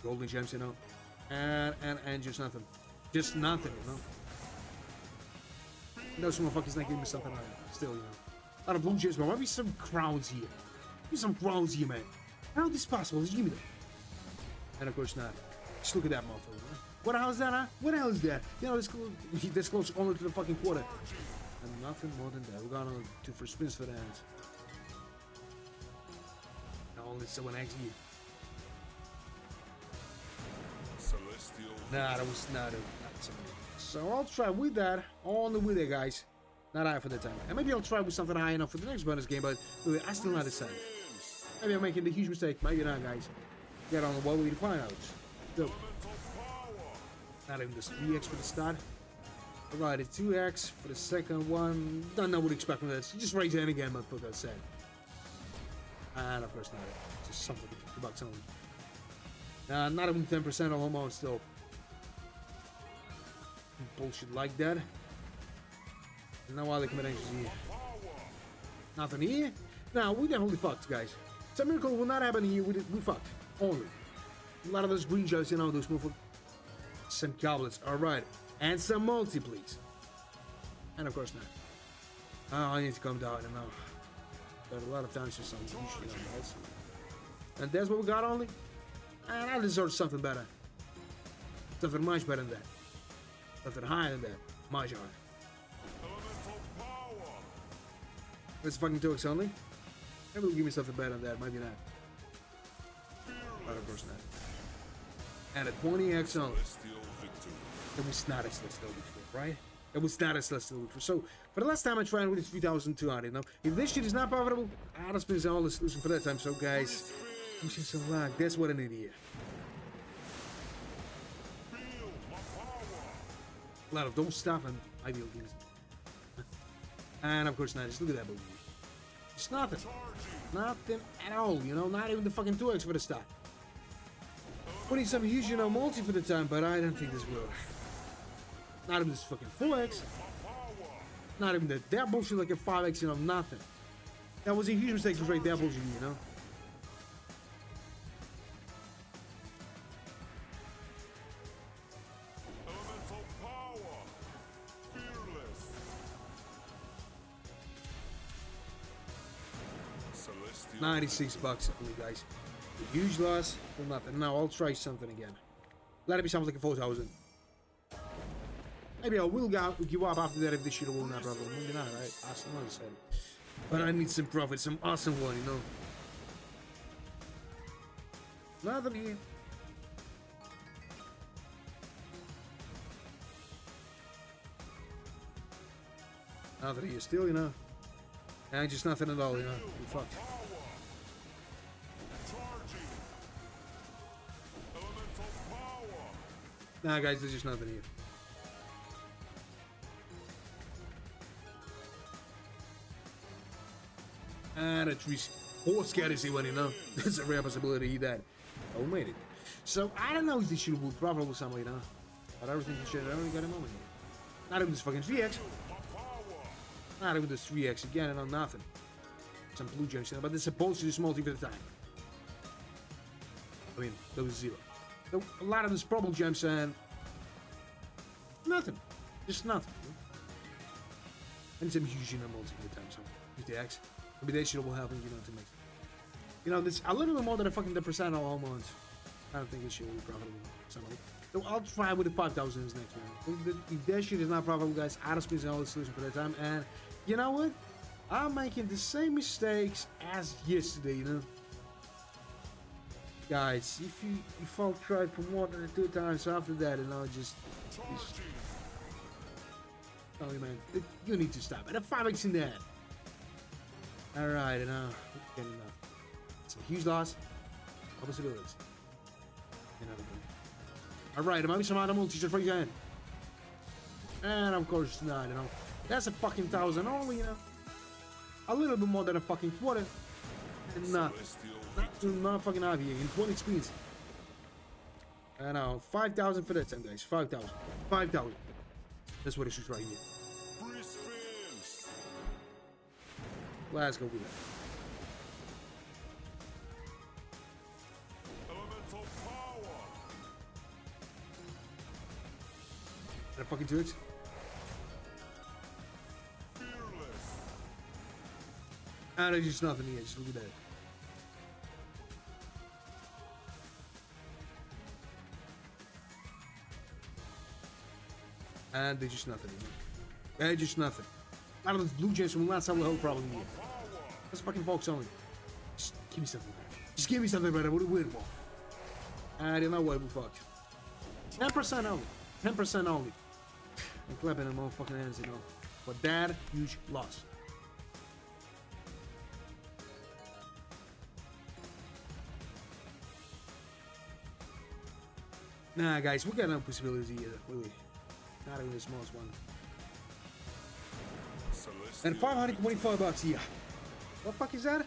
Golden gems, you know. And just nothing. Just nothing, you know. Those motherfuckers not giving me something still, you know. Out of blue gems, but maybe some crowns here. Maybe some crowns here, man. How is this possible? Just give me that. And of course not. Just look at that motherfucker, huh? What the hell is that, huh? What the hell is that? You know, this close only to the fucking quarter. And nothing more than that. We're going on to first spins for that. Now only someone next year. Celestial. Nah, that was not something. So I'll try with that. Only with it, guys. Not high for the time. And maybe I'll try with something high enough for the next bonus game, but I still not decided. Maybe I'm making a huge mistake. Maybe not, guys. Get on the wall, we need to find out. So, not even this 3x for the start. Alright, it's 2x for the second one. Don't know what to expect from this. Just raise any game, I thought I said. And of course not. Just something for $50 only. Not even 10% almost still. Bullshit like that. No other combinations here. Nothing here. Now we definitely fucked, guys. Some miracle will not happen here. We fucked. Only. A lot of those green jokes, you know, those move. Some goblets. Alright. And some multi, please. And of course not. Oh, I need to calm down. I know. Got a lot of times for some usually, guys. And that's what we got only. And I deserve something better. Something much better than that. Something higher than that. Much higher. Let's fucking 2x only. Maybe will give me something better than that. Maybe not. But of course not. And a 20x only. It was not as less before, right? It was not as less before. So, for the last time I tried with it 3,200. Now, if this shit is not profitable, I'll spend all the solution for that time. So, guys, push some luck. That's what I need here. A lot of don't stop and I will use it. And of course not. Just look at that movie. It's nothing. Nothing at all, you know? Not even the fucking 2x for the start. Putting some huge, you know, multi for the time, but I don't think this will. Not even this fucking 4x. Not even that bullshit like a 5x, you know, nothing. That was a huge mistake to rate that bullshit, you know? $96 only, guys. A huge loss for nothing. Now I'll try something again. Let it be something like a 4,000. Maybe I will give up after that if this shit will not problem. Maybe not, right? Awesome, I said. But I need some profit, some awesome one, you know. Nothing here. Nothing here still, you know. And just nothing at all, you know. We fucked. Nah, guys, there's just nothing here. And a 4 scatters one, you know. There's a rare possibility that I made it. So I don't know if this shit will be profitable some way, you know. But everything shit, I only got a moment here. Not even this fucking 3x. Not even this 3x again, and on nothing. Some blue gems, you know, but it's supposed to do multi for the time. I mean, that was 0. So a lot of these purple gems and nothing. Just nothing. And some huge, you know, multi for the time, so 50x. Maybe that shit will help, you know, to make. You know, this a little bit more than a fucking 10% almost. I don't think this shit will be profitable somehow. So I'll try with the 5,000 next one. If that shit is not profitable, guys, I'll spend all the solution for that time. And you know what? I'm making the same mistakes as yesterday, you know. Guys, if I'll try for more than 2 times after that, and I'll just oh man, you need to stop. And a 5x in that. Alright, and getting enough. It's a huge loss. What possibilities? Alright, I'm having some other multi for you. And of course not, you know. That's a fucking 1,000 only, you know. A little bit more than a fucking quarter. And nothing. Not fucking out here in 20 speeds. I know, 5,000 for that time, guys. 5,000. 5,000. That's what it should right here. Let's go with that. Elemental power. That fucking 2x. Fearless. And there's just nothing here. Just look at that. And there's just nothing here. There's just nothing. A lot of those blue gems will not solve the whole problem here. That's fucking folks only. Just give me something better. Just give me something better. What do we want? I don't know what we fucked. 10% only. 10% only. I'm clapping them motherfucking hands, you know. But that huge loss. Nah, guys, we got no possibility here, really. Not even the smallest one. And 525 bucks here. What the fuck is that?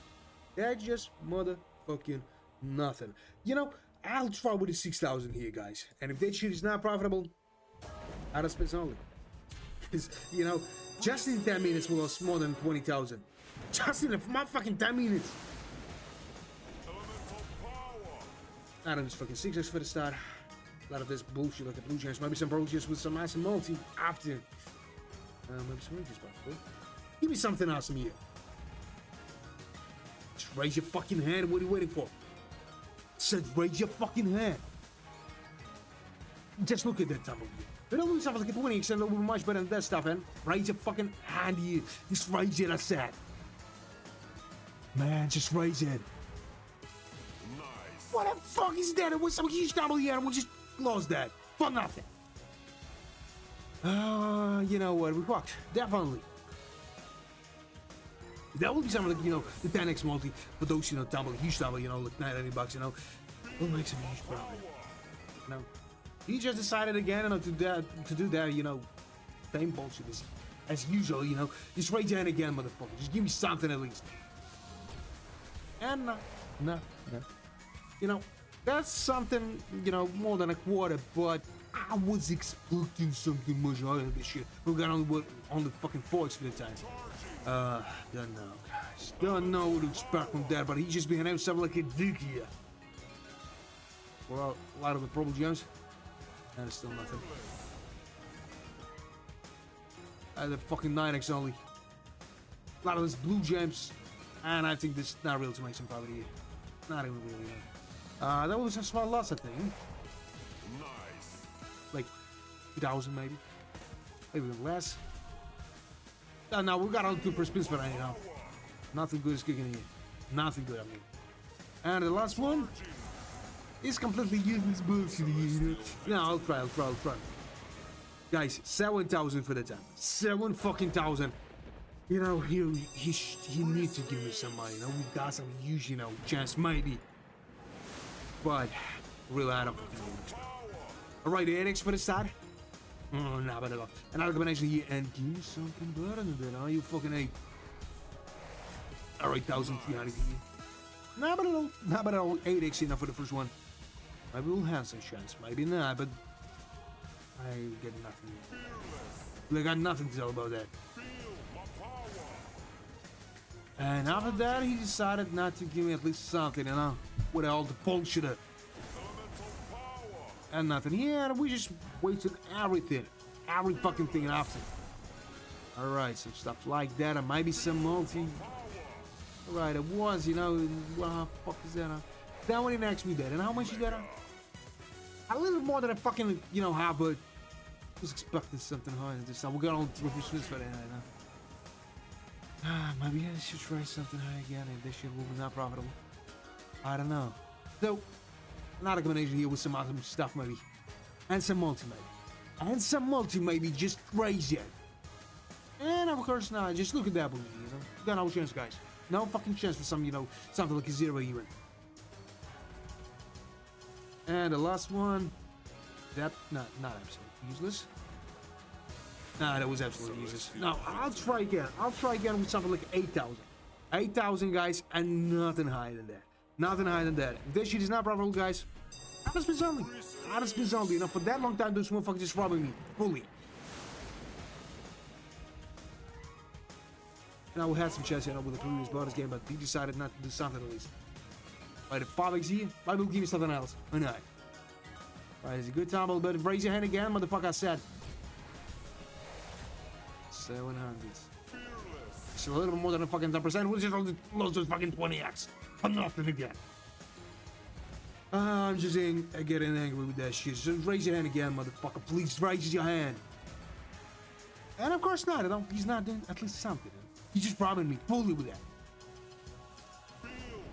That's just motherfucking nothing. You know, I'll try with the 6,000 here, guys. And if that shit is not profitable, I'll spend only. Because, you know, just in 10 minutes we lost more than 20,000. Just in my fucking 10 minutes. I don't just fucking 6x for the start. A lot of this bullshit like a blue chance. Maybe some bullshit with some nice multi after. Maybe some rages possible. Give me something awesome here. Just raise your fucking hand. What are you waiting for? Said raise your fucking hand. Just look at that tumble here. It don't sound like a 20x and it'll be much better than that stuff, man. Raise your fucking hand here. Just raise it, I said. Man, just raise it. Nice. What the fuck is that? It was some huge double here and we just lost that. For nothing. You know what? We fucked. Definitely. That would be something like, you know, the 10x multi for those, you know, double, huge double, you know, like 90 bucks, you know. We'll make some huge profit. You know. He just decided again, you know, to do that, you know, same bullshit as usual, you know. Just raise your hand again, motherfucker. Just give me something at least. And no. You know, that's something, you know, more than a quarter, but I was expecting something much higher than this shit. We got only fucking 4x for the time. Don't know, guys. Don't know what to expect from that, but he's just behaving something like a dick here. Well, a lot of the Purple Gems. And it's still nothing. The fucking 9x only. A lot of those blue gems. And I think this is not real to make some profit here. Not even really. That was a small loss, I think. Nice. Like 2,000 maybe. Maybe even less. No, we got all two first spins for that, you know. Nothing good is kicking here. Nothing good, I mean. And the last one is completely useless bullshit, you know. No, I'll try. Guys, 7,000 for the time. 7 fucking thousand. You know, he needs to give me some money, you know. We got some huge, you know, chance maybe. But really, I don't fucking know. Alright, 8x for the start. Nah, but no. Another combination here, and give me something better than that, huh? You fucking ape. Alright, 1,300 here. Nah, but no. Nah, but no. 8x enough for the first one. Maybe we'll have some chance. Maybe not, but I get nothing. I got nothing to tell about that. And after that, he decided not to give me at least something, you know, with all the bullshit. And nothing. Yeah, we just wasted everything. Every fucking thing after. Alright, so stuff like that. And maybe some multi. Alright, it was, you know, what the fuck is that? That one didn't ask me that. And how much is that? A little more than I fucking, you know, have, but I was expecting something higher than this time. We got all 3 spins for that, you know. Maybe I should try something high again if this shit will be not profitable. I don't know. So, another combination here with some awesome stuff maybe. And some multi maybe. And some multi maybe, just crazy. And of course now, just look at that movie, you know. Got no chance, guys. No fucking chance for some, you know, something like a 0 even. And the last one. That, not absolutely useless. Nah, that was absolutely useless. No, I'll try again. I'll try again with something like 8,000. 8,000, guys, and nothing higher than that. Nothing higher than that. If this shit is not profitable, guys, I'll spend something. I'll spend something. You know, for that long time, those motherfuckers just robbing me fully. And I will have some chance, you know, with the previous bonus game, but he decided not to do something at least. Right, the 5x here, maybe will give me something else. Or not. Right, it's a good time, but raise your hand again, motherfucker, I said. 700. It's a little bit more than a fucking 10%. We'll just lose those fucking 20x. For nothing again. I'm just getting angry with that shit. Just raise your hand again, motherfucker. Please raise your hand. And of course not. He's not doing at least something. He's just robbing me fully with that.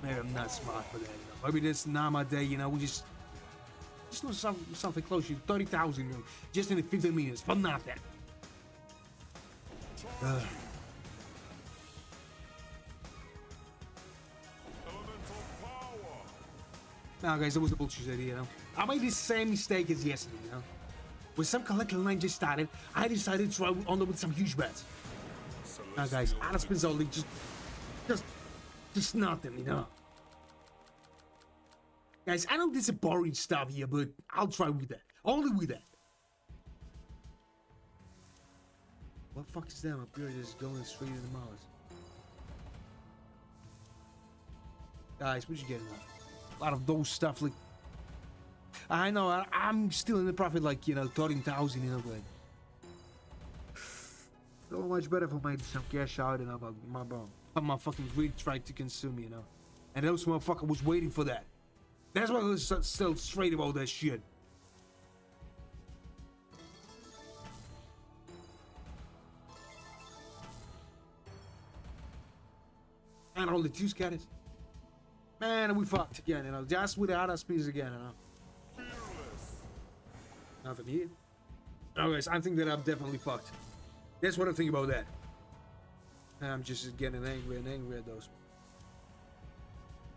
Maybe I'm not smart for that. You know? Maybe this is not my day. You know, we just lose something close to 30,000. You know, just in the 15 minutes for nothing. Now, guys, that was a bullshit idea, you know. I made the same mistake as yesterday, you know? When some collector line just started, I decided to try on with some huge bets. Now, guys, out of spins only, just nothing, you know? Guys, I know this is boring stuff here, but I'll try with that. Only with that. What the fuck is that? My beard is going straight in the mouth. Guys, what you getting at? A lot of those stuff, like... I know, I'm still in the profit, like, you know, 13,000, you know, but... So much better if I made some cash out, you know, but my fucking greed tried to consume me, you know? And those motherfucker was waiting for that. That's why I was still straight about that shit. And all the two scatters. Man, we fucked again, you know. Just with the other speeds again, you know. Nothing here. Oh, guys, I think that I'm definitely fucked. That's what I think about that. I'm just getting angry and angry at those.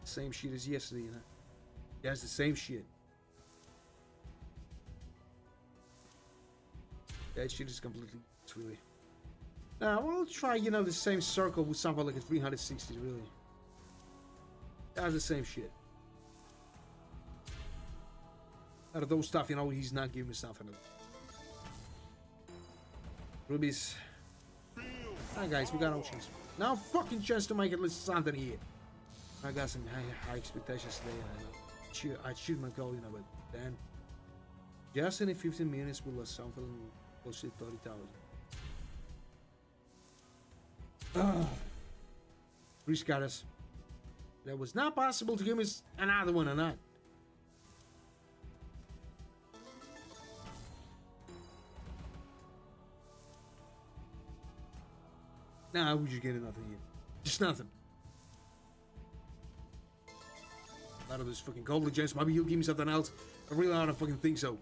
Same shit as yesterday, you know. That's the same shit. That shit is completely really. Now we'll try, you know, the same circle with something like a 360, really. That's the same shit. Out of those stuff, you know, he's not giving me something. Rubies. Alright, guys, we got no chance. Now fucking chance to make at least something here. I got some high expectations today, and I achieved my goal, you know, but then just in 15 minutes we lost something close to 30,000. Three scatters. That was not possible to give me another one or not. Nah, we just getting nothing here. Just nothing. A lot of those fucking golden gems. Maybe he'll give me something else. I really don't fucking think so.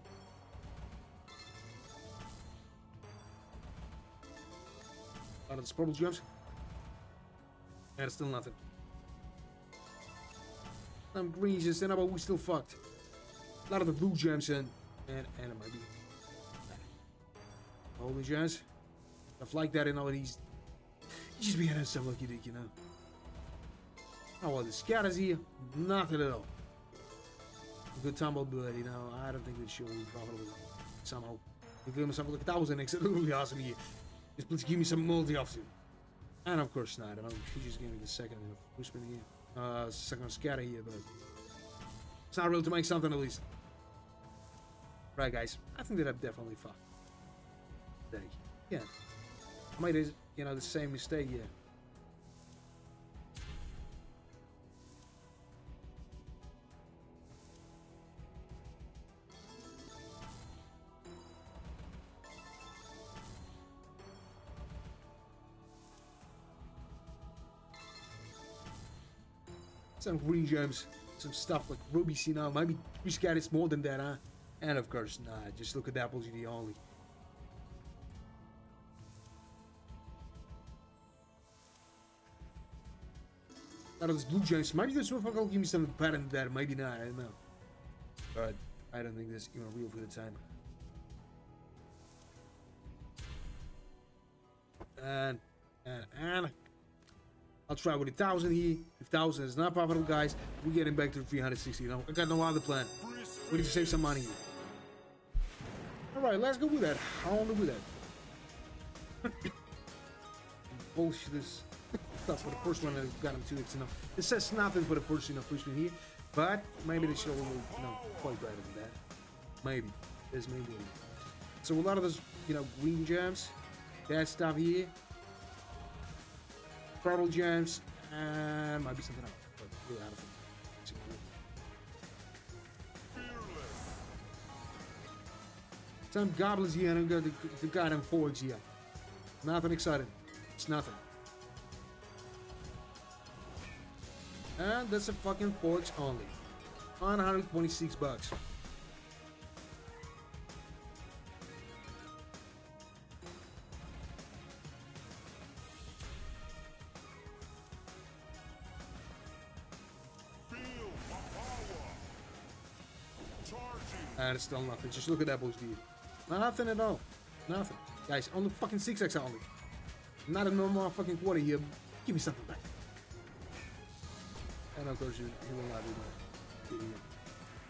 A lot of those purple gems. And it's still nothing. Some green gems, and but we still fucked. A lot of the blue gems and it might be golden gems. Stuff like that, you know, and he's just being himself like you did, you know. Oh, well, the scatters here, nothing at all. Good tumble, but, you know, I don't think this show will be profitable somehow. If you give me something like 1,000x, it would be awesome here. Just please give me some multi-option. And of course not, I don't know, he just gave me the second push spin here. Second scatter here, but it's not real to make something at least. Right, guys, I think that I've definitely fucked. Yeah. I made, you know, the same mistake here. Some green gems, some stuff like rubies, you know, maybe we scattered more than that, huh? And of course, nah, just look at that LGD only. Out of those blue gems, maybe this motherfucker will give me some pattern that, maybe not, I don't know. But I don't think this even real for the time. And I'll try with 1,000 here. If 1,000 is not profitable, guys, we're getting back to 360. You know, I got no other plan. We need to save some money here. Alright, let's go with that. I'll only with that. Bullshit this stuff for the first one that got him 2x, you know. It says nothing for the first, you know, pushman here. But maybe the show will, you know, quite better than that. Maybe. There's maybe. So a lot of those, you know, green gems, that stuff here. Purple gems, and might be something else. But really out of it. Some goblins here, and I'm going to goddamn forge here. Nothing exciting. It's nothing. And that's a fucking forge only. 126 bucks. And it's still nothing. Just look at that, boys, dude. Nothing at all. Nothing. Guys, on the fucking 6x only. Not a normal fucking quarter here. Give me something back. And of course, he will not do that.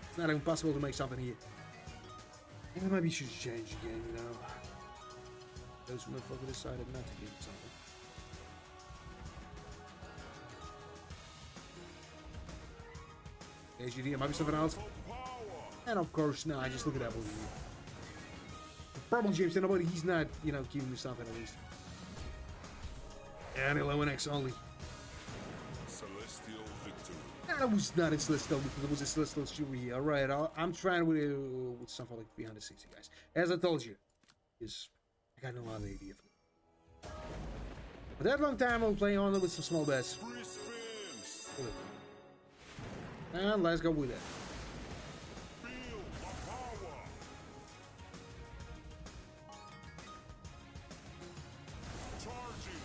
It's not impossible to make something here. And maybe you should change the game, you know. Those motherfuckers decided not to give it something. There's your DM, maybe something else. And of course, no, I just look at that movie. The problem, James, nobody, he's not, you know, giving me something at least. And 11x only. Celestial victory. That was not a Celestial because it was a Celestial Fury here. Alright, I'm trying with something like 360, guys. As I told you, I got no other idea. For that long time, I'll play on with some small bets. Free spins. And let's go with that. Feel the power. Charging.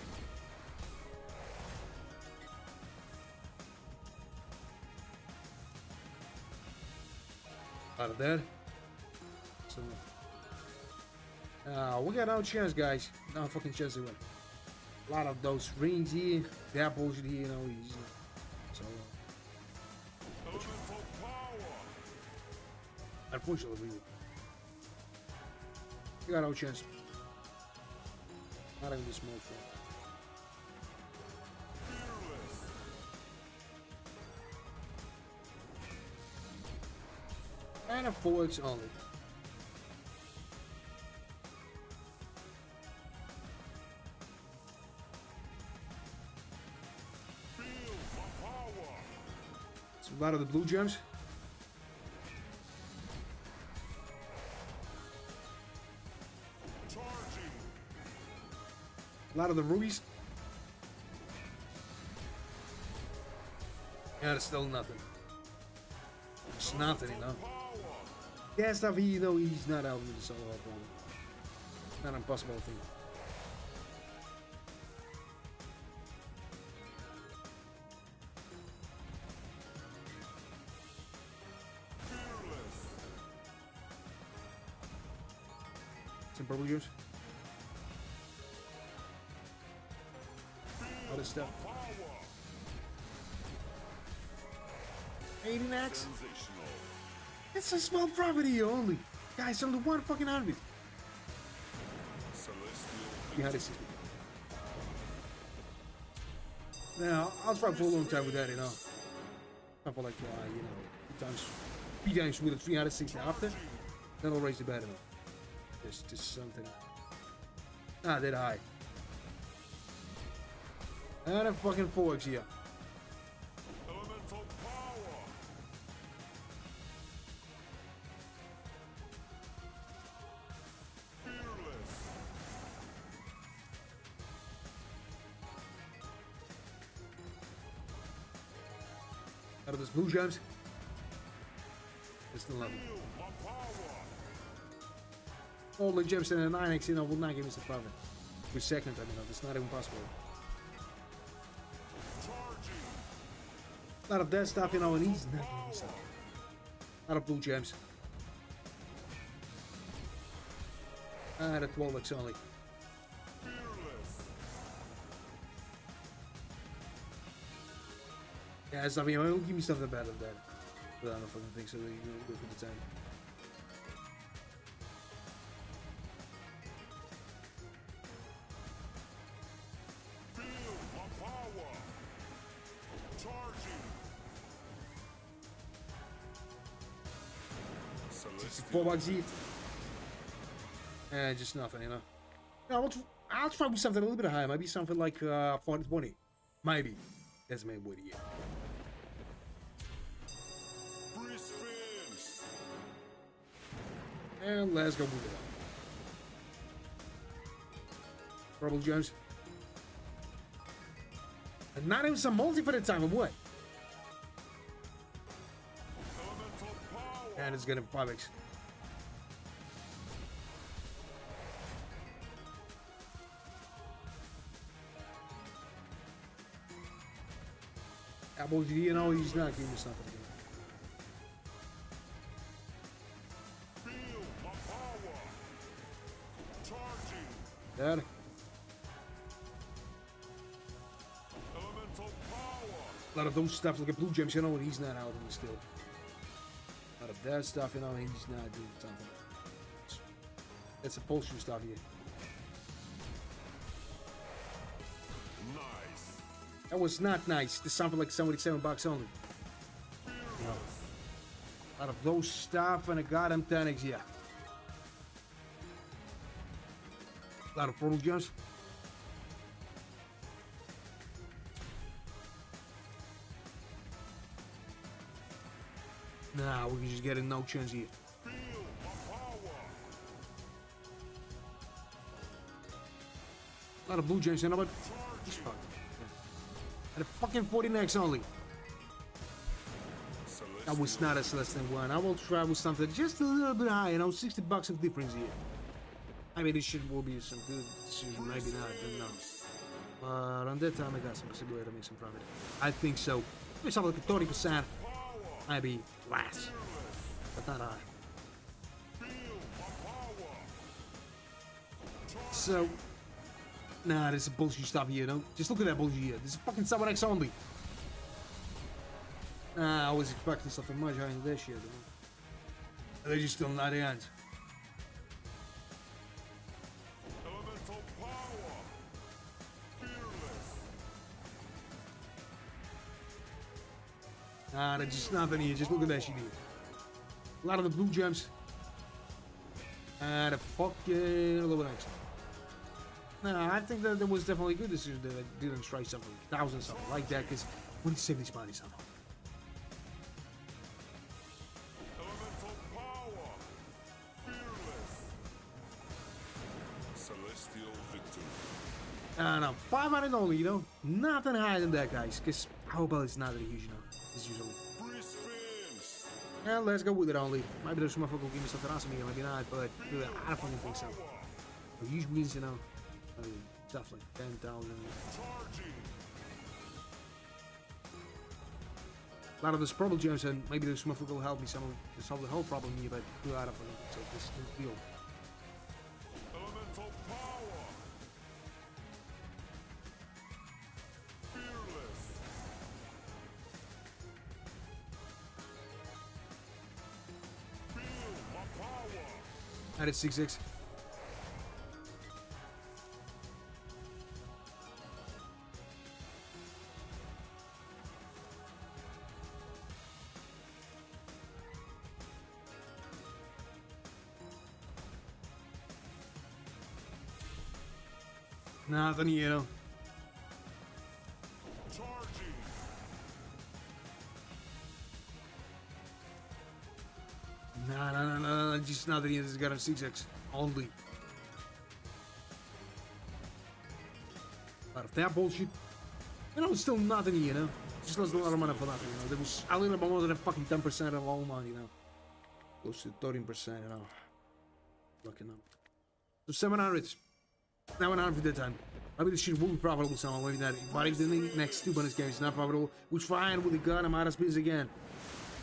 Out of that. So, we got no chance, guys. No fucking chance to win. A lot of those rings here, that bullshit here, you know. So, Elemental power. unfortunately, we got no chance. Not even this small one. Fearless. And a 4x only. Feel the power. It's a lot of the blue gems. Charging. A lot of the rubies. And it's still nothing. It's nothing, you know. Power. Yeah, stuff he, you know, he's not out with the solo problem. Not an impossible thing. Fearless. Some purple gems. Other stuff. Power. 80 max? Sensational. It's a small property only. Guys, only one fucking 100. Celestial You had to see. Now, I'll try for a long time with that, you know. I feel like, you know, three times with a 360 after. Then I'll raise the bet enough. Just something. Not that high. And a fucking 4x here. elemental power. Fearless. Out of those blue gems. It's still level. Feel my power. All the gems in a 9x, you know, will not give us a profit. Per second, I mean, it's not even possible. Charging. A lot of that stuff, you know, and he's not giving me stuff. A lot of blue gems. And a 12x only. Fearless. Yeah, it's not me. It'll give me something better than that. But I don't fucking think so. You go for the time. Feel my power. Charging. Celestial. 4x each. And just nothing, you know. No, I'll try with something a little bit higher. Maybe something like 420. Maybe. That's my way to get. Free spins. And let's go move it up. Purple gems. And not even some multi for the time of what? Elemental power. And it's gonna 5x. Apple, you know, he's not giving me something again. There. Elemental power. A lot of those stuff, like a blue gems, you know, he's not helping me still. A lot of that stuff, you know, he's not doing something. That's the bullshit stuff here. Nice. That was not nice. This sounded like somebody $7 only. No. A lot of those stuff and a goddamn 10x, yeah. A lot of purple gems. Nah, we can just get a no chance here. Feel my power. A lot of blue gems, you know, but he's fucked. Yeah. And a fucking 14x only. That was not a Celestial one. I will try with something just a little bit high, you know, $60 of difference here. I mean, this shit will be some good decision, maybe not, I don't know. But on that time, I got some possibility to make some profit. I think so. Maybe something like 30%. Maybe less, but not high. So, nah, this is bullshit stuff here, you know? Just look at that bullshit here. This is fucking 7x only. Nah, I was expecting something much higher than this shit, you know? They're just still not the end. Elemental power. Fearless. Nah, there's just nothing here. Just look at that shit here. A lot of the blue gems. And a fucking little bit extra. Nah, I think that was definitely a good decision that I didn't try something like 1,000 something like that, because we need to save this money somehow. Elemental power. Fearless. Celestial victory. No, 500 only, you know? Nothing higher than that, guys, because how about it's not that huge, you know? As usual. Free spins. Yeah, let's go with it only. Maybe there's some motherfucker who give me something awesome here, maybe not, but I don't fucking think so. But huge wins, you know? Stuff like 10,000. Charging. A lot of those purple gems, and maybe those motherfucker will help me some to solve the whole problem here, but I don't fucking think so. This is the deal. Elemental power. Fearless. Feel my power. Added 6x. Nothing, you know. Charging. No, just nothing here. This has got a 6x only. Out of that bullshit. You know, it's still nothing here, you know. Just lost a lot of money for nothing, you know. There was a little bit more than a fucking 10% of all money, you know. Close to 13%, you know. Lucky number. So 700. 700 for that time. Maybe this shit will be profitable somehow, maybe not. But if the next 2 bonus games is not profitable, which fine with the gun, I'm out of spins again.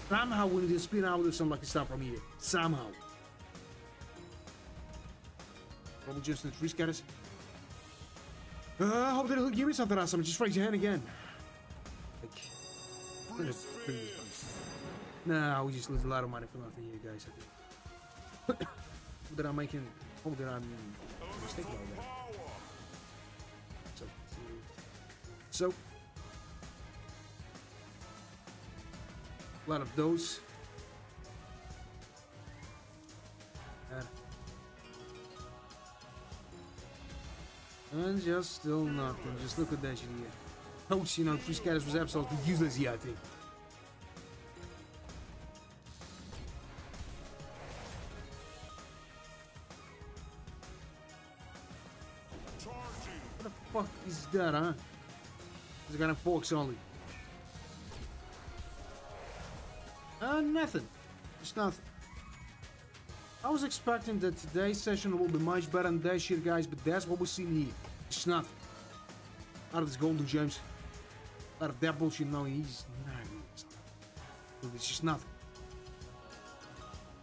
Somehow we need to spin out with some lucky stuff from here. Somehow. Probably just the 3 scatters. I hope that he'll give me something awesome. Just raise your hand again. Free spins. Nah, we just lose a lot of money for nothing here, guys. I think. That I'm making. Hope that I'm mistaken about that. So, a lot of those. And just still nothing. Just look at that shit here. Coach, you know, 3 scatters was absolutely useless here, I think. What the fuck is that, huh? It's got a forks only. Nothing. Just nothing. I was expecting that today's session will be much better than that shit, guys, but that's what we're seeing here. It's nothing. Out of this golden gems. Out of that bullshit, no, he's not. It's just nothing.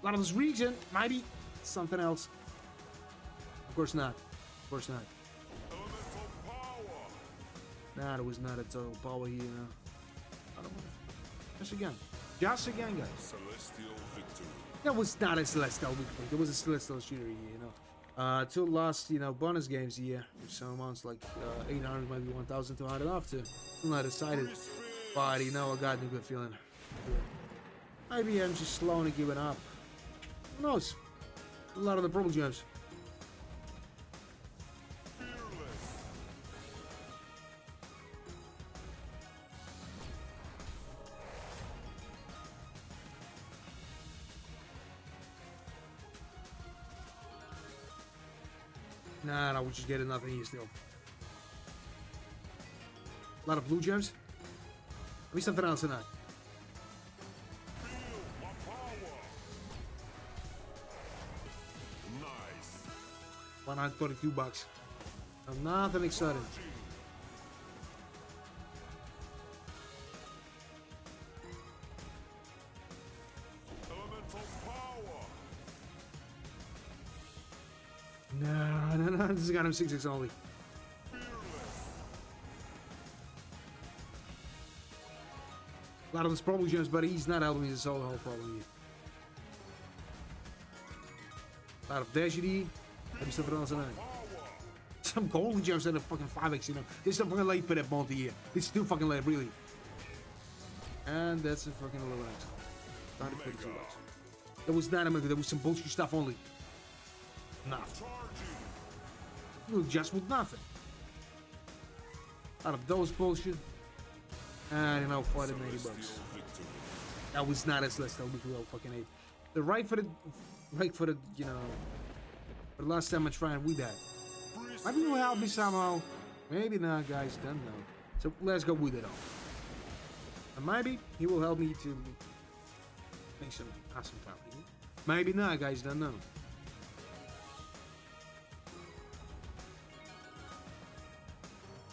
A lot of this region, maybe something else. Of course not. course not. Elemental power. Nah, it was not a total power here, you know. I don't know. Just again. Just again, guys. Celestial victory. That was not a Celestial victory. There was a Celestial shooter here, you know. Two last, you know, bonus games here. Some amounts like 800, maybe 1,200 after. I'm not decided. But, you know, I got a good feeling. Maybe I'm just slowly giving up. Who knows? A lot of the purple gems. Fearless. Nah, we're just getting nothing here still. A lot of blue gems. Maybe something else tonight. Feel my power. Nice. 132 bucks. I'm nothing excited. Elemental power. No. This has got him 6x only. Fearless. A lot of those purple gems, but he's not helping me to solve the whole problem here. A lot of dashity. Maybe something else tonight. Power. Some golden gems and a fucking 5x, you know. This is still fucking late for that multi here. It's still fucking late, really. And that's a fucking 11x. 152 bucks. There was not a movie, there was some bullshit stuff only. Nothing. Charging. Little just with nothing. Out of those bullshit. And you know, 480 bucks. Celestial victory. That was not as less than we could all fucking hate. The right for the, you know, for the last time I tried with that. Maybe he will help me somehow. Maybe not, guys. Don't know. So let's go with it all. And maybe he will help me to make some awesome family. Maybe not, guys. Don't know.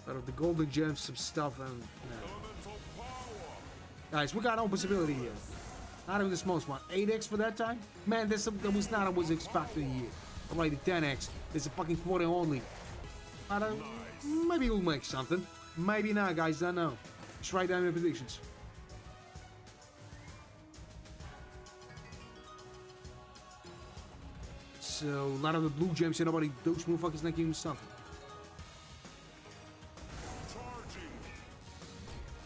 Out of the golden gems, some stuff, and Elemental power. guys, we got no possibility here. Not even the smallest one. 8x for that time? Man, that was not what I was expecting here. Alrighty, 10x. There's a fucking quarter only. I don't, maybe we'll make something. Maybe not, guys. Don't know. Just write down your predictions. So, a lot of the blue gems, and nobody, those motherfuckers not giving me something. Charging.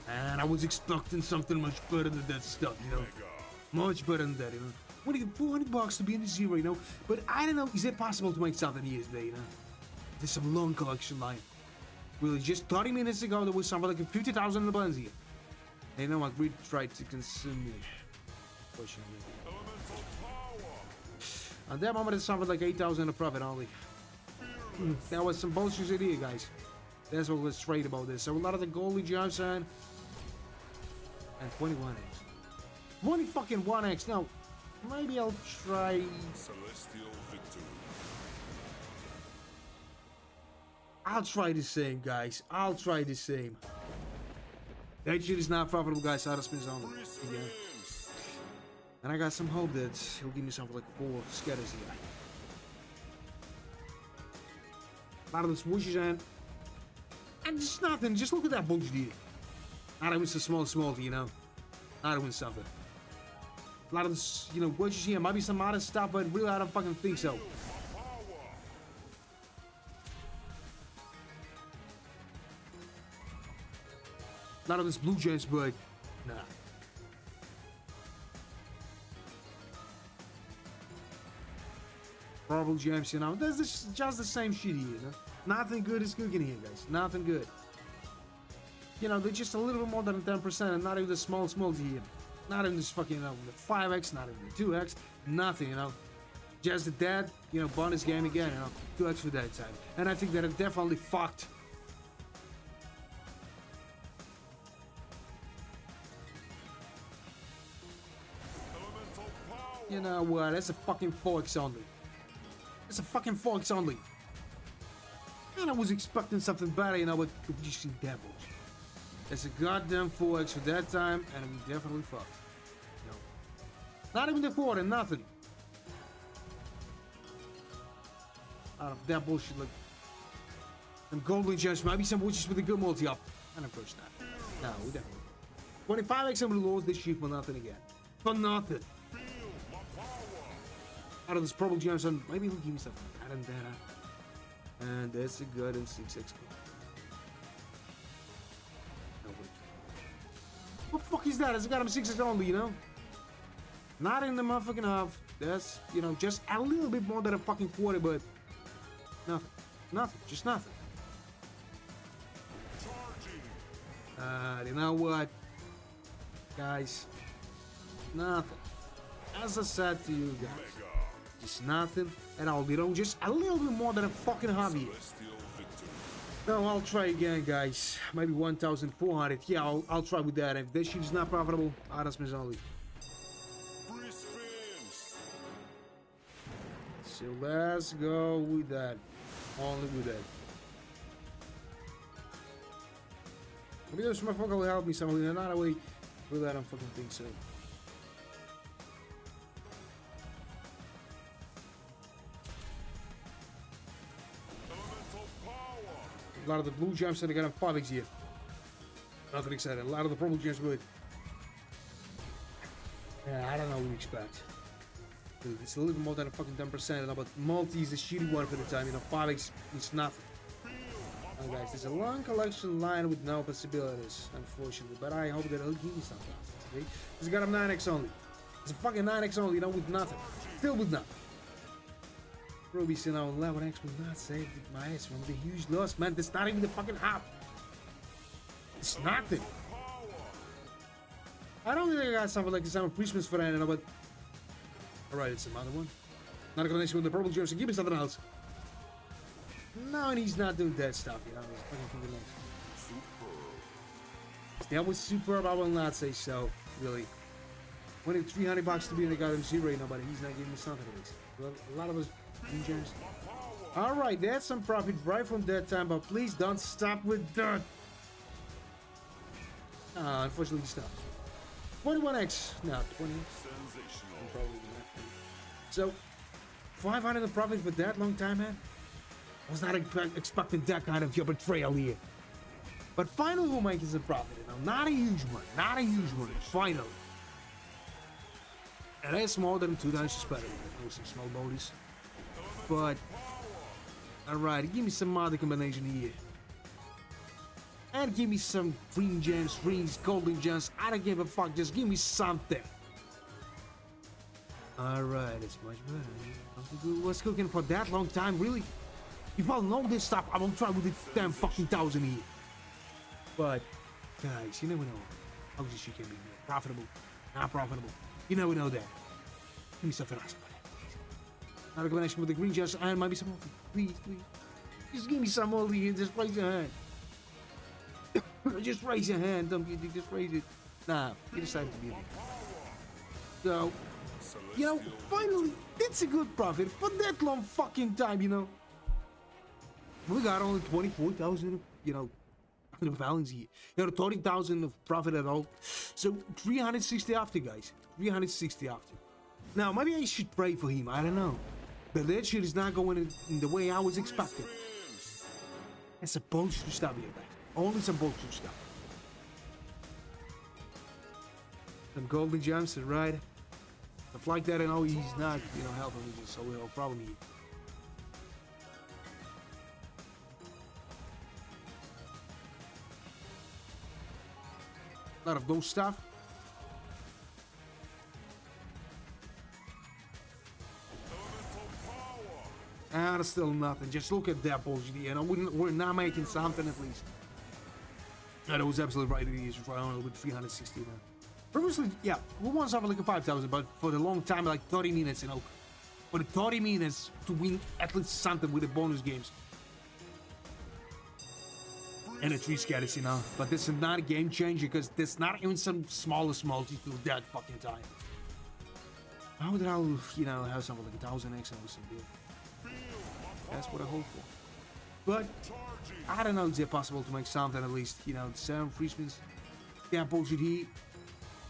And I was expecting something much better than that stuff, you know. Mega. Much better than that, you know. What do you get? 400 bucks to be in the zero, you know. But I don't know, is it possible to make something here today, you know? There's some long collection line. Really, just 30 minutes ago, there was something like 50,000 in the bonanza here. And you know what? We tried to consume me. Fortunately. Elemental power. At that moment, it's something like 8,000 in profit only. That was some bullshit here, guys. That's what was straight about this. So a lot of the goalie jumps and 21x. Only fucking 1x. Now, maybe I'll try. Celestial victory. I'll try the same, guys. I'll try the same. That shit is not profitable, guys. Out of spins on Free again. spins. And I got some hope that he'll give me something like 4 scatters here. A lot of the swooshes and just nothing. Just look at that bullshit here. Not even so small, you know. Not even something. A lot of this, you know, what you see, might be some other stuff, but really I don't fucking think so. Power. A lot of this blue gems, but nah. Purple gems, you know. There's just the same shit here, you know. Nothing good is cooking here, guys. Nothing good. You know, they're just a little bit more than 10%, and not even the small here. Not even this fucking, you know, the 5x, not even the 2x, nothing, you know. Just the dead, you know, bonus game again, you know. 2x for that time. And I think that it definitely fucked. Elemental power. You know what? That's a fucking 4x only. That's a fucking 4x only. And I was expecting something better, you know, but we just see devils. That's a goddamn 4x for that time, and we definitely fucked. You know. Not even the quarter, nothing. Out of that bullshit, like Some golden gems, maybe some witches with a good multi up. And of course not. No, we don't. 25x I'm gonna lose this shit for nothing again. For nothing. Out of this purple gems, and maybe he'll give me something better and better. And that's a good and 6x. No, wait. What the fuck is that? It's got him 6x only, you know? Not in the motherfucking half. That's, you know, just a little bit more than a fucking quarter, but nothing. Nothing. Just nothing. You know what? Guys, nothing. As I said to you guys, just nothing at all. You know, just a little bit more than a fucking hobby. No, I'll try again, guys. Maybe 1,400. Yeah, I'll try with that. If this shit is not profitable, I'll just miss only. So let's go with that. Only with that. Maybe this motherfucker will help me somehow. Not a way. Really, I don't fucking think so. A lot of the blue gems that I got on 5x here. Nothing exciting. A lot of the purple gems would. Yeah, I don't know what to expect. Dude, it's a little bit more than a fucking 10%. You know, but multi is a shitty one for the time. You know, 5x is nothing. Oh, guys, there's a long collection line with no possibilities, unfortunately. But I hope that it'll give me something. Okay? It's got a 9x only. It's a fucking 9x only, you know, with nothing. Still with nothing. Ruby's, you know, 11x will not save my ass from the huge loss, man. That's not even the fucking half. It's nothing. I don't think I got something like this on Christmas for that, you know, but. Alright, it's another one. Not a connection with the purple gems, so give me something else. No, and he's not doing that stuff, you know. He's fucking something else. That was superb, I will not say so, really. Winning $300 to be in the goddamn zero, you know, but he's not giving me something at least. Well, a lot of us gems. Alright, that's some profit right from that time, but please don't stop with that. Unfortunately, stop. 21x. No, 20x. Probably not. So, 500 in profit for that long time, man? I was not expecting that kind of betrayal here. But finally we'll make this a profit, you know. Not a huge one. Not a huge one. Finally. And that's more than 2 times better. Some small bodies. But, alright, give me some other combination here. And give me some green gems, greens, golden gems. I don't give a fuck. Just give me something. Alright, it's much better. Was cooking for that long time, really? If I know this stuff, I won't try with the damn fucking 1,000 here. But, guys, you never know how this shit can be profitable, not profitable. You never know that. Give me something else. Not a combination with the green gems and maybe some multi. Please, please. Just give me some multi here. Just raise your hand. Just raise your hand. Don't you just raise it. Nah, you decided to be in. So, you know, finally, it's a good profit for that long fucking time, you know. We got only 24,000, you know, of balance here. You know, 30,000 of profit at all. So 360 after, guys. 360 after. Now, maybe I should pray for him. I don't know. But that shit is not going in the way I was expecting. It's supposed to stop here, guys. Only supposed to stop. Some golden gems, right? Stuff like that, I know he's not, you know, helping me, so we have a problem here. A lot of those stuff. And still nothing. Just look at that bullshit. You know, we're not making something at least. And it was absolutely right. It is right on with 360 now. Previously, yeah, we want something like a 5,000, but for the long time, like 30 minutes, you know, for the 30 minutes to win at least something with the bonus games. And the 3 scatters, you know, but this is not a game changer because there's not even some smallest multi to that fucking time. How would I, you know, have something like 1,000x and some deal? That's what I hope for. But I don't know, is it possible to make something at least, you know, 7 free spins? Yeah, bullshit here.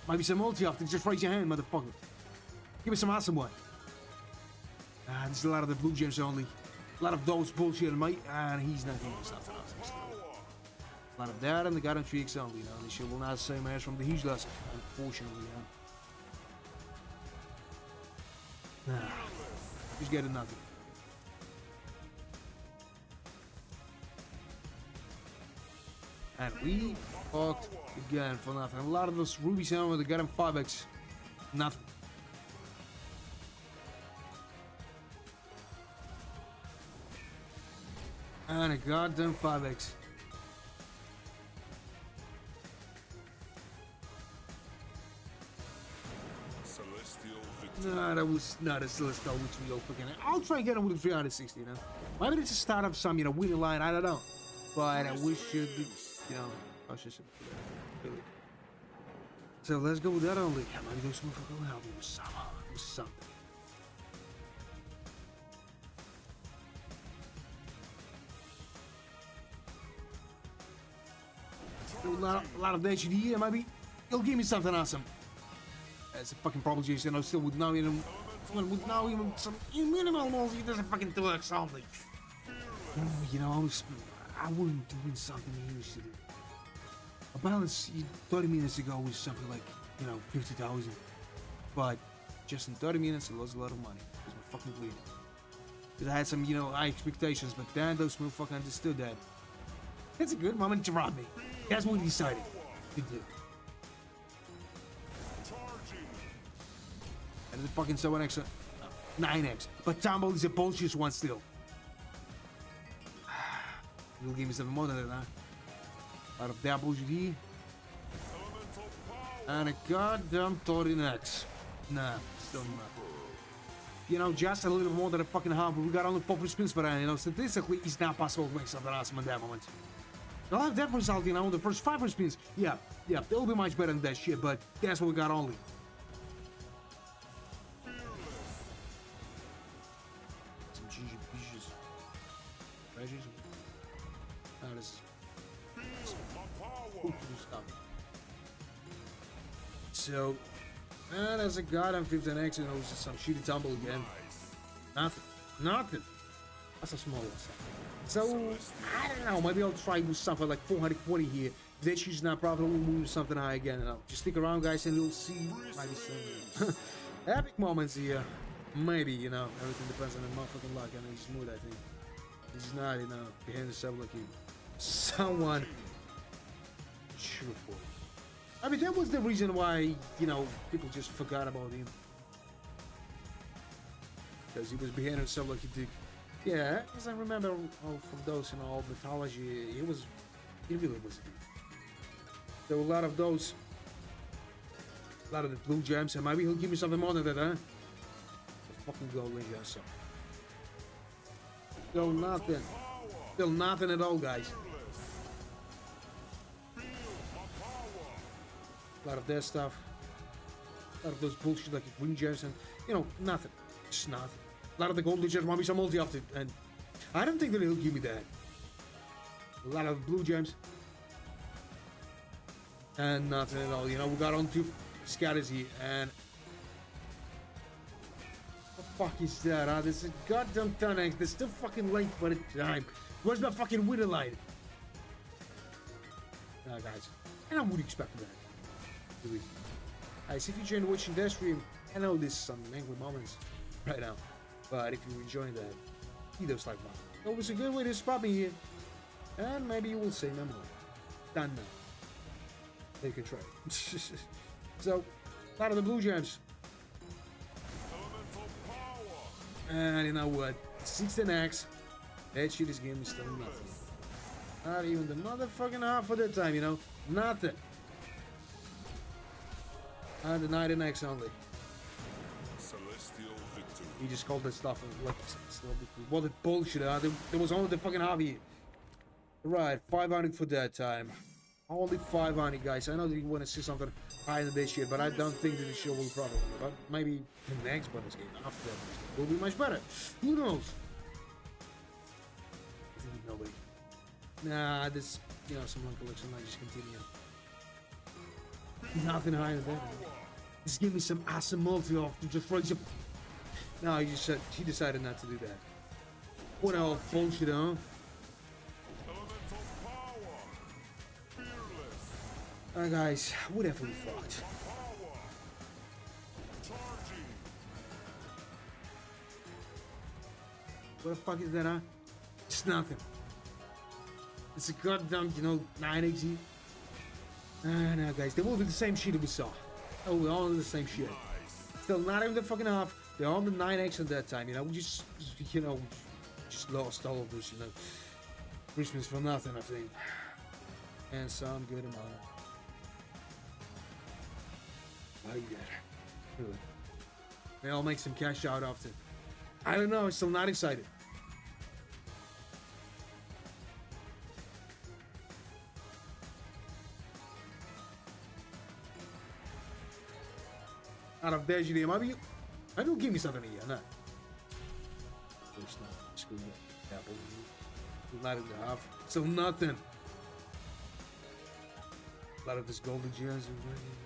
Might be some multi after, just raise your hand, motherfucker. Give me some awesome one. This is a lot of the blue gems only. A lot of those bullshit, mate, and he's not giving something else. A lot of that, and they got him 3x only, you know. This shit will not say much from the huge lesson, unfortunately, yeah. Nah, he's getting nothing. And we fucked again for nothing. A lot of those rubies ammo, they got him 5x. Nothing. And a goddamn 5x. Celestial victory. No, that was not a Celestial victory. I'll try and get him with a 360, you know. Maybe it's a start of some, you know, winning line. I don't know. But I wish you'd be, you know, cautious. Really. So let's go with that only. Yeah, maybe those motherfuckers will help me with something. A lot of density here, maybe he'll give me something awesome. That's a fucking problem, Jason. I still would know even some minimal balls. He doesn't fucking do it only. You know, I wouldn't do something he used to do. A balance 30 minutes ago was something like, you know, 50,000. But just in 30 minutes, I lost a lot of money. Because my fucking bleeding. Because I had some, you know, high expectations, but then those motherfuckers understood that. It's a good moment to rob me. That's what he decided to do. And the fucking 7x, 9x. But Tumble is a bullshit one still. He'll give me something more than that, huh? Out of that bullshit here. And a goddamn 13x. Nah, still not. You know, just a little bit more than a fucking half, but we got only 4 spins for that, you know. Statistically, it's not possible to make something awesome in that moment. I'll have that result, you know, on the first 5 spins. Yeah, they'll be much better than that shit, but that's what we got only. Some GG bitches. Reggies. Now this is stuff. So, there's a goddamn 15x and it was just some shitty tumble again. Nothing. That's a small one. So, I don't know, maybe I'll try with something like 440 here. If that shit's not profitable, we'll move something high again. And just stick around, guys, and you'll see maybe some epic moments here. Maybe, you know, everything depends on the motherfucking luck and his mood, I think. He's not, you know, behind himself like someone truthful. I mean, that was the reason why, you know, people just forgot about him. Because he was behind himself like he did. Yeah, as I remember from those, you know, old mythology, he really was. There were a lot of those, a lot of the blue gems, and maybe he'll give me something more than that, huh? The fucking gold link, so. Still nothing. Still nothing at all, guys. A lot of that stuff. A lot of those bullshit like green gems and, you know, nothing. Just nothing. A lot of the gold legends want me some multi off it, and I don't think that he'll give me that. A lot of blue gems. And nothing at all. You know, we got on 2 scatters here, and what the fuck is that, huh? This is goddamn 10x. There's still fucking late by the time. Where's my fucking winner light? Nah, guys. And I would expect that. Really. Guys, if you're enjoying watching that stream, I know there's some angry moments right now. But if you're enjoying that, hit those like button. It's always a good way to spot me here. And maybe you will say no more. Done now. They can try. So, a lot of the blue gems. And you know what? 16x. That shit is giving me still nothing. Not even the motherfucking half of the time, you know? Nothing. And the 19x only. He just called that stuff like what a bullshit, huh? There was only the fucking hobby. Right, 500 for that time. Only 500, guys. I know that you want to see something higher than this shit, but I don't think that the show will probably. But maybe the next bonus game after that will be much better. Who knows? I think nobody. Nah, this, you know, some long collection might just continue. Nothing higher than that. Just give me some awesome multi off to just raise up. No, he decided not to do that. What all bullshit, huh? Elemental power. Fearless. Guys, whatever we fucked. Power. Charging. What the fuck is that, huh? It's nothing. It's a goddamn, 9XE. No, guys, they will be the same shit that we saw. Oh, we're all in the same shit. Nice. Still not even the fucking half. They're on the 9X at that time, We just lost all of this, Christmas for nothing, I think. And some good amount. Like that. Really. They all make some cash out after. I don't know, I'm still not excited. Out of there, GD, maybe you'll give me something here, no? It's not. Screw that. Apple. Not in the half. So nothing. A lot of this golden gems.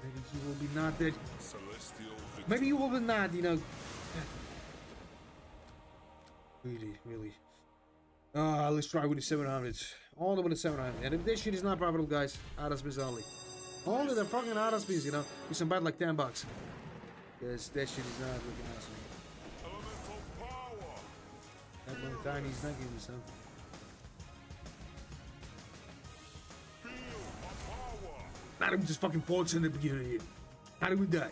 Maybe you will be not dead. Celestial victory. Maybe you will be not, Really. Let's try with the 700s. All the way to 700. And if this shit is not profitable, guys, auto spins only. Only the fucking auto spins, We some bet like $10. Because that shit is not looking awesome. Elemental power. That one time he's not giving me something. Feel my power. Not even just fucking ports in the beginning here. How did we die?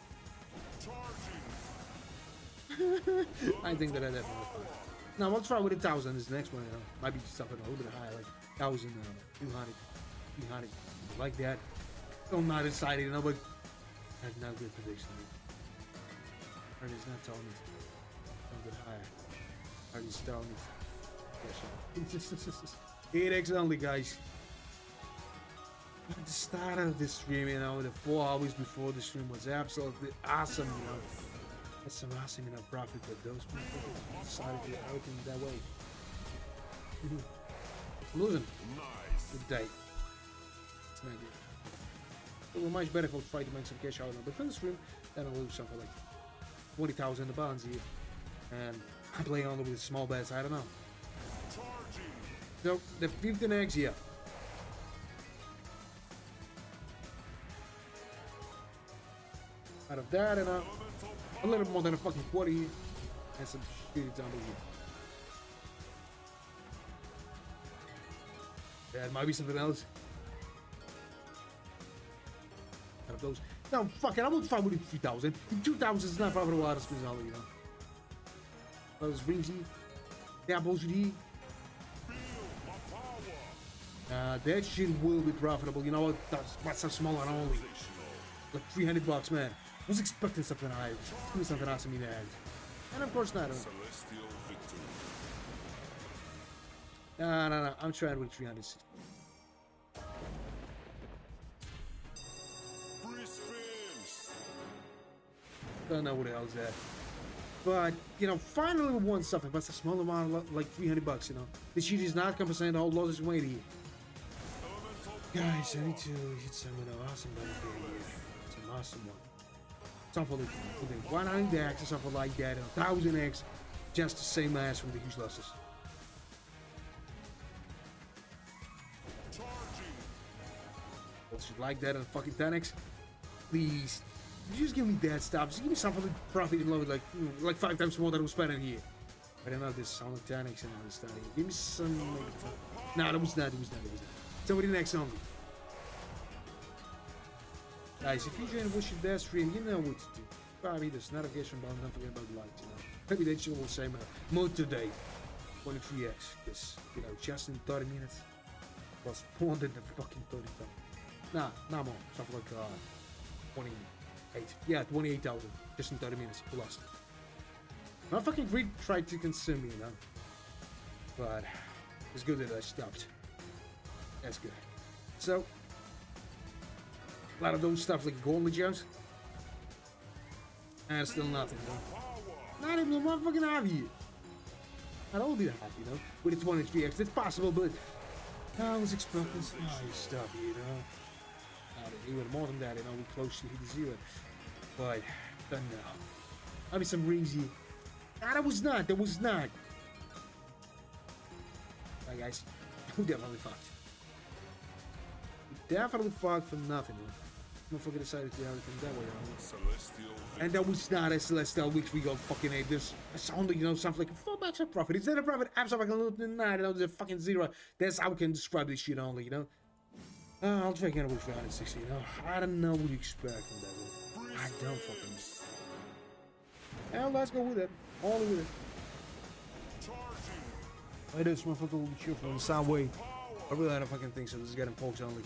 Charging. I think that I definitely fine. Now we'll try with 1,000 this next one, Might be something a little bit higher, like 1,000, 200, 300, like that. I'm not excited, but that's not a good prediction. Or it's not telling me a bit higher. Or it's telling me 8x only, guys. At the start of this stream, the 4 hours before the stream was absolutely awesome, That's some awesome, profit, but those people decided to do everything that way. Losing. Nice. Good day. It's not good. It will much better if I try to make some cash out on the defense stream, then I'll lose something like 20,000 in the bonds here. And I'm playing only with small bets, I don't know. Charging. So, the 15x here. Out of that, and a little more than a fucking quarter here. And some shitty down here. That might be something else. Out of those. No, fuck it, I won't fight with 3,000. 2,000 is not profitable out of spins only, Those rings here. Yeah, bullshit here. That shit will be profitable. You know what? That's so small and only. Like $300, man. I was expecting something high. Give me something awesome in the end. And of course not. Celestial victory. No. I'm trying with 360. Free spins. Don't know what else that. But, finally we won something. But it's a small amount, like $300, This shit is not compensating the whole losses weight here. Guys, I need to hit some awesome money here. Some awesome one. Something like 100x or something like that, 1,000x, just the same as from the huge losses. Shit like that and fucking 10x. Please, just give me that stuff. Just give me something like profit in love, like 5 times more than I'm spending here. I don't know this sound like 10x and all this stuff. Give me some. No, that was not. Somebody next only. Guys, if you're watching that stream, you know what to do. Probably this notification button, don't forget about the lights, Maybe they should all say mode today. 23x, because, just in 30 minutes was more than the fucking 30 times. Nah, not more. Something like 28. Yeah, 28,000. Just in 30 minutes. We lost. My fucking greed tried to consume me, But it's good that I stopped. That's good. So, a lot of those stuff like golden gems. And still nothing, Not even a motherfucking half here. I'd all be happy, with the 23x. It's possible, but I was expecting some high stuff, Even more than that, we're close to hit the zero. But, don't know. I mean, some rings here. Nah, that was not. Right, guys. We definitely fucked. We definitely fucked for nothing. Motherfucker decided to do everything that way. Celestial And that was not a celestial which we go fucking ape. This sound like, you know, something like $4 a profit. Is that a profit? Absolutely not. There's a fucking zero. That's how we can describe this shit only, you know? I'll try again with 360, you know? I don't know what you expect from that. I don't fucking know. And let's go with it. Only with it. charging. I this motherfucker will be cheerful in some way. I really don't fucking think so. This is getting pokes only.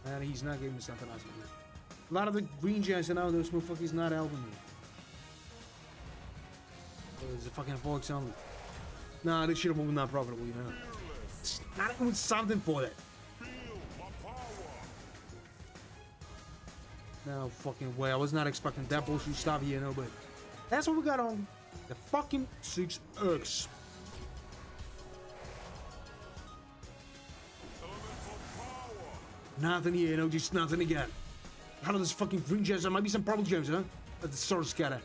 And he's not giving me something awesome here. A lot of the green giants and now those motherfuckers not helping me. So it's a fucking pokes only. Nah, this shit will be not profitable, you know. It's not even something for that. Feel my power. No fucking way. I was not expecting that bullshit stuff here, you know, but that's what we got on the fucking 6X. Elemental power. Nothing here, you know, just nothing again. How do this fucking green gems? There might be some purple gems, huh? But the sword scatter.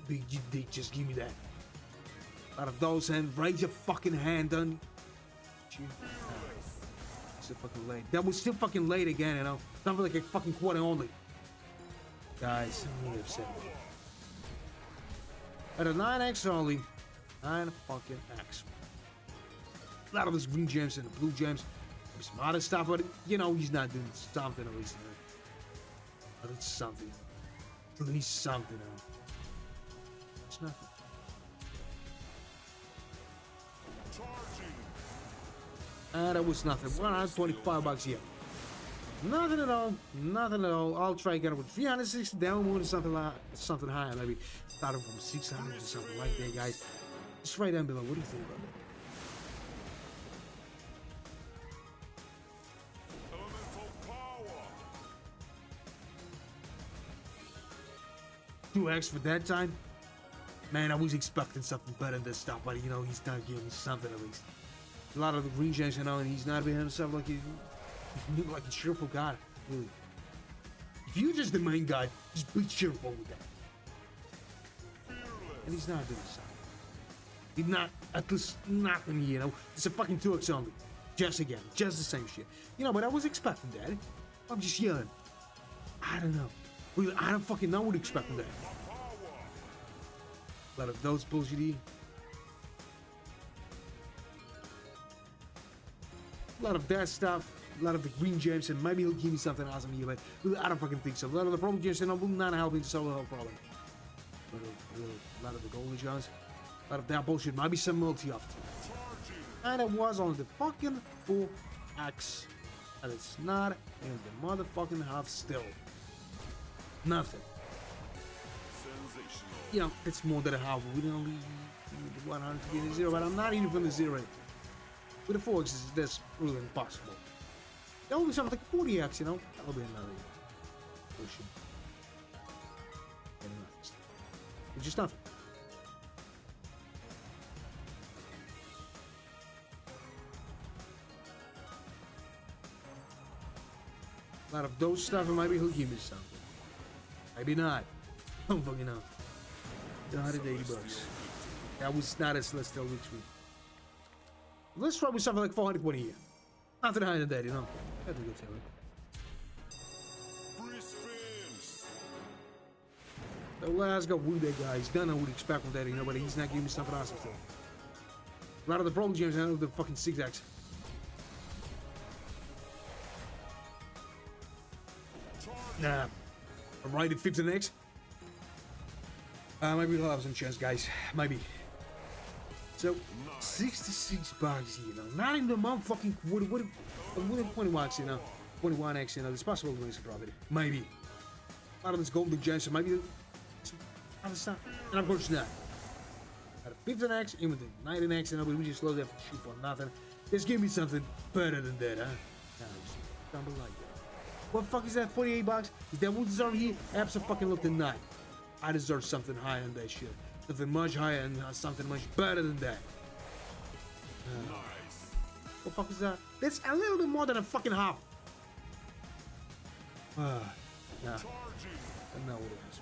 They just give me that. Out of those, and raise your fucking hand on. Still fucking late. That was still fucking late again, you know. Something like a fucking quarter only. Guys, I'm really upset. At a 9X only. 9 fucking X. A lot of those green gems and the blue gems. Some other stuff, but you know, he's not doing something at least. At least something. At least something. It's nothing. Charging. That was nothing. $125 here. Nothing at all. Nothing at all. I'll try again with 360 down, moving something higher, maybe starting from 600 or something like that, guys. Just right down below. What do you think about that? Elemental power. 2X for that time? Man, I was expecting something better than this stuff, but you know, he's not giving me something at least. A lot of the green gems, you know, and he's not being himself like he's like a cheerful guy, really. If you're just the main guy, just be cheerful with that. And he's not doing something. He's not, at least nothing, you know. It's a fucking 2X only. Just again, just the same shit. You know, but I was expecting that. I'm just yelling. I don't know. Really, I don't fucking know what expecting that. A lot of those bullshitty. A lot of that stuff. A lot of the green gems, and maybe he'll give me something awesome here, but really, I don't fucking think so. A lot of the purple gems, and I will not help me to solve the whole problem. But a lot of the golden gems. A lot of that bullshit. Might be some multi-off. And it was on the fucking 4X. And it's not in the motherfucking half still. Nothing. Sensational. You know, it's more than a half. We didn't only need the 100 to get a zero, but I'm not even from the zero. With the 4X, that's really impossible. That will be something like 40X, you know? That will be another bullshit. It's just nothing. A lot of those stuff, and maybe he'll give me something. Maybe not. I don't fucking know. $180. That was not a celestial victory. Let's try with something like 420 here. Nothing higher than that, you know. That's a good feeling. Free spins. So let's go with that guy. He's done I would expect from that, you know, but he's not giving me something awesome still. A lot of the problem gems, I know the fucking 6X. Nah. I'm right at 15X. Maybe we'll have some chance, guys. Maybe. So, 66 bucks, you know. Not even the motherfucking what 21X, you know. 21X, you know. There's possible to make some profit. Maybe. A lot of this golden gems, so maybe some other stuff. And of course not. Out of 15X, even the 19X, you know, but we just load that for cheap or nothing. Just give me something better than that, huh? Nah, just something like that. What the fuck is that? 48 bucks? Is that what deserve here? Absolutely not. I deserve something higher than that shit. Something much higher and something much better than that. Nice. What the fuck is that? That's a little bit more than a fucking half. Nah. Charging. I don't know what it is.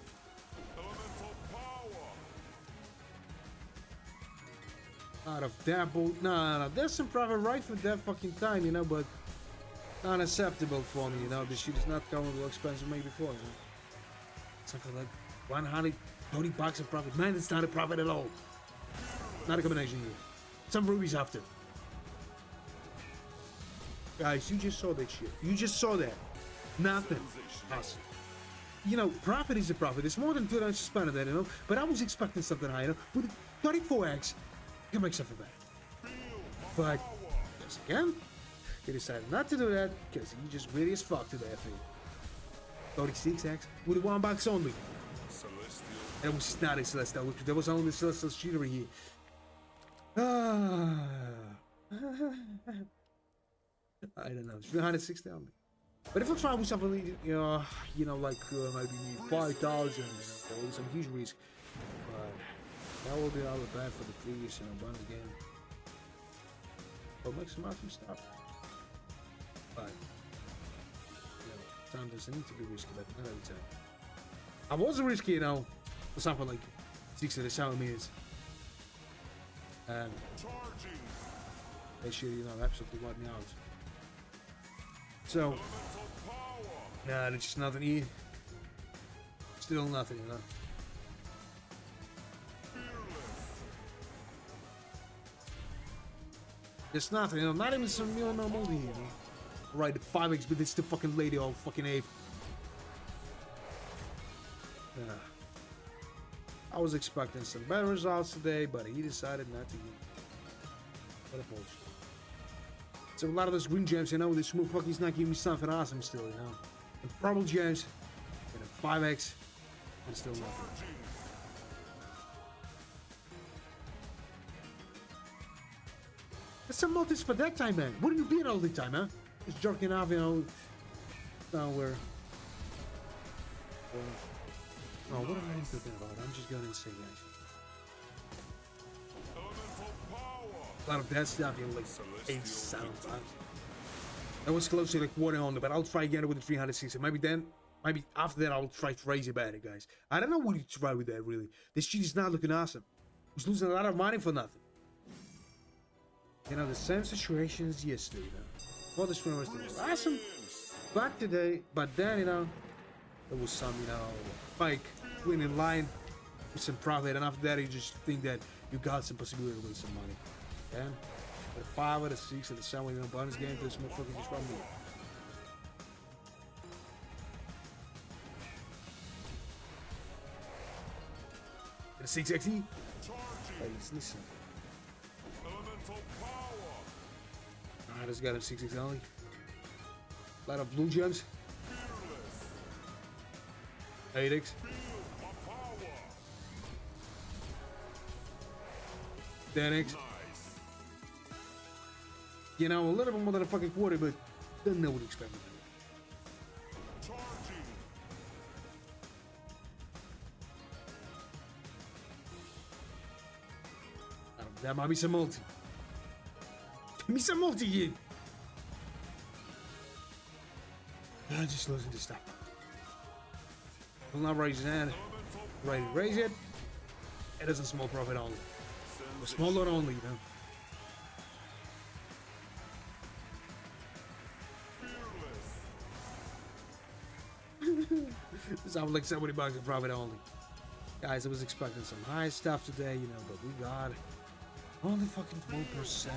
Elemental power. Out of that boat. No, there's some profit right for that fucking time, you know, but unacceptable for me, you know. This shit is not coming with expensive maybe before, you know. Something like 130 bucks of profit. Man, it's not a profit at all. Not a combination here. Some rubies after. Guys, you just saw that shit. You just saw that. Nothing. Awesome. You know, profit is a profit. It's more than 2 times spent on that, you know. But I was expecting something higher. You know? With 34x, you can make something back. But, yes, again, he decided not to do that because he just really as fuck to that thing. 36x with $1 only. Celestial. That was not a Celestial. There was only Celestial Shooter here. Ah. I don't know. It's 360 only. But if I try with something, you know, like maybe 5,000, there will be some huge risk. But that will be all bad for the previous, bonus game. But make some awesome stuff. But time doesn't need to be risky, but not every time. I was risky, for something like 6 to the 7 minutes. And they should, absolutely wipe me out. So, nah, there's just nothing here. Still nothing, There's nothing, not even some real normal here, Right, the 5x, but it's the fucking lady all fucking ape. Yeah. I was expecting some better results today, but he decided not to. What a bullshit. So a lot of those green gems, this smooth fucking not giving me something awesome still, And purple gems, and a 5x, and still nothing. There's some multis for that time, man. What are you being all the time, huh? Just jerking off, somewhere. Oh, what am I thinking about? I'm just going insane, guys. A lot of that stuff, like 8, 7 times. That was close to like 100, but I'll try again with the 360. Maybe after that I'll try to raise it better, guys. I don't know what to try with that, really. This shit is not looking awesome. I was losing a lot of money for nothing. The same situation as yesterday, Well, the stream was awesome. But today, then, there was some, fake winning line with some profit, and after that you just think that you got some possibility to win some money. Yeah? But 5 out of 6 at the 7 bonus game, this motherfucker just run me. And a 6XE? Please listen. I just got him 6x only. A lot of blue gems. 8x. 10x. A little bit more than a fucking quarter, but don't know what to expect. That might be some multi. Give me some multi here. I'm just losing this stuff. Will not raise his hand. Ready to raise it. It is a small profit only. A small lot only, Sounds like $70 of profit only. Guys, I was expecting some high stuff today, but we got only fucking 12%,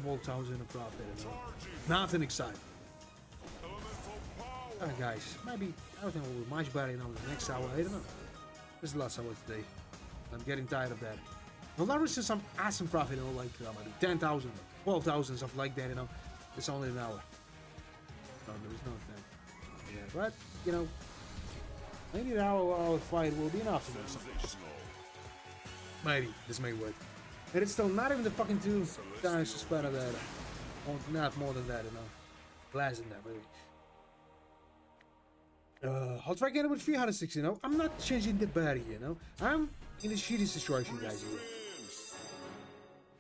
12,000 of profit, Nothing exciting. Alright, guys, maybe everything will be much better, the next hour. I don't know. This is the last hour today. I'm getting tired of that. Well, now there's some awesome profit, like maybe 10,000, 12,000, something like that, It's only an hour. No, there is no thing. Yeah, but, maybe an hour fight will be enough to make something. Maybe. This may work. And it's still not even the fucking 2 times spend of that. Not more than that, Less than that, maybe. I'll try again with 360, I'm not changing the battery, I'm in a shitty situation, guys, here.